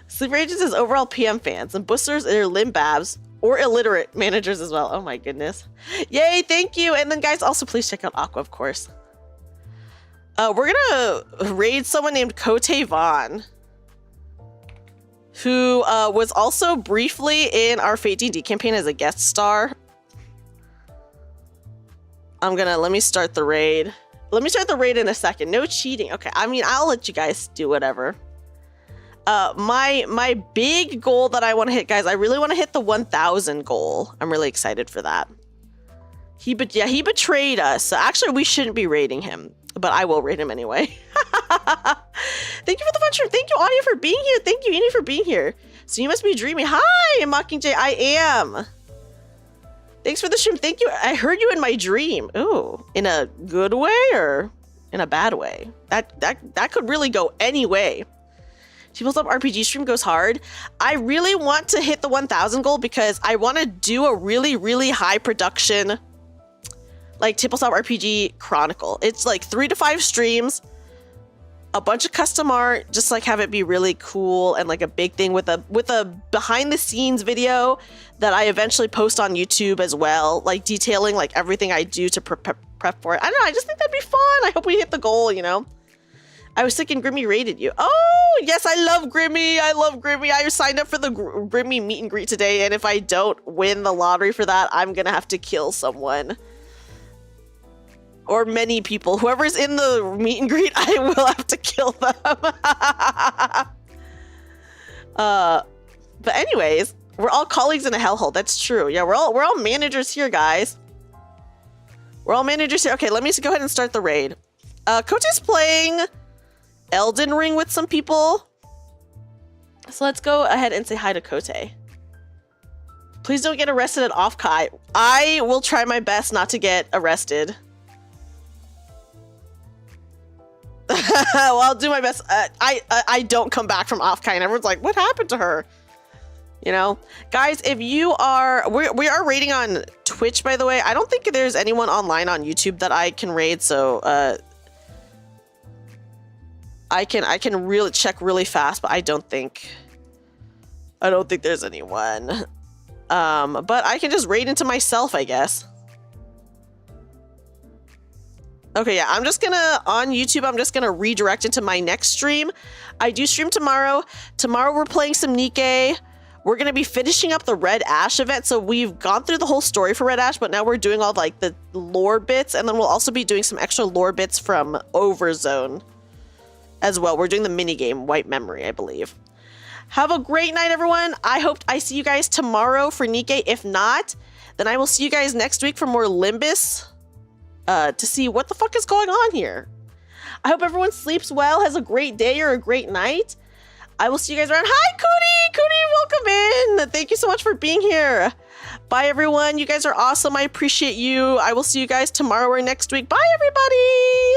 Sleeper Agents is overall PM fans and boosters are limbabs or illiterate managers as well. Oh my goodness. Yay, thank you. And then guys, also please check out Aqua, of course. We're gonna raid someone named Cote Vaughn, who was also briefly in our Fate D&D campaign as a guest star. Let me start the raid. Let me start the raid in a second. No cheating. Okay, I mean, I'll let you guys do whatever. My big goal that I want to hit, guys, I really want to hit the 1,000 goal. I'm really excited for that. He betrayed us. So actually, we shouldn't be raiding him, but I will raid him anyway. Thank you for the fun stream. Thank you, Audio, for being here. Thank you, Ini, for being here. So you must be Dreamy. Hi, Mockingjay. I am. Thanks for the stream. Thank you. I heard you in my dream. Ooh, in a good way or in a bad way? That could really go any way. People's Up RPG stream goes hard. I really want to hit the 1,000 goal because I want to do a really, really high production, like Tabletop RPG Chronicle. It's like 3 to 5 streams, a bunch of custom art, just like have it be really cool and like a big thing with a behind the scenes video that I eventually post on YouTube as well, like detailing like everything I do to prep for it. I don't know, I just think that'd be fun. I hope we hit the goal, you know? I was thinking Grimmy rated you. Oh, yes, I love Grimmy. I love Grimmy. I signed up for the Grimmy meet and greet today, and if I don't win the lottery for that, I'm gonna have to kill someone. Or many people. Whoever's in the meet and greet, I will have to kill them. But anyways, we're all colleagues in a hellhole. That's true. Yeah, we're all managers here, guys. We're all managers here. Okay, let me go ahead and start the raid. Kote's playing Elden Ring with some people. So let's go ahead and say hi to Kote. Please don't get arrested at Offkai. I will try my best not to get arrested. Well, I'll do my best. I don't come back from Offkai and everyone's like, what happened to her? You know, guys, if you are, we are raiding on Twitch, by the way. I don't think there's anyone online on YouTube that I can raid, so I can really check really fast, but I don't think there's anyone. But I can just raid into myself, I guess. Okay, yeah, I'm just gonna, on YouTube, I'm just gonna redirect into my next stream. I do stream tomorrow. Tomorrow we're playing some Nikke. We're gonna be finishing up the Red Ash event. So we've gone through the whole story for Red Ash, but now we're doing all like the lore bits, and then we'll also be doing some extra lore bits from Overzone as well. We're doing the mini game White Memory, I believe. Have a great night, everyone. I hope I see you guys tomorrow for Nikke. If not, then I will see you guys next week for more Limbus. To see what the fuck is going on here. I hope everyone sleeps well, has a great day or a great night. I will see you guys around. Hi, Cootie! Cootie, welcome in! Thank you so much for being here. Bye, everyone. You guys are awesome. I appreciate you. I will see you guys tomorrow or next week. Bye, everybody!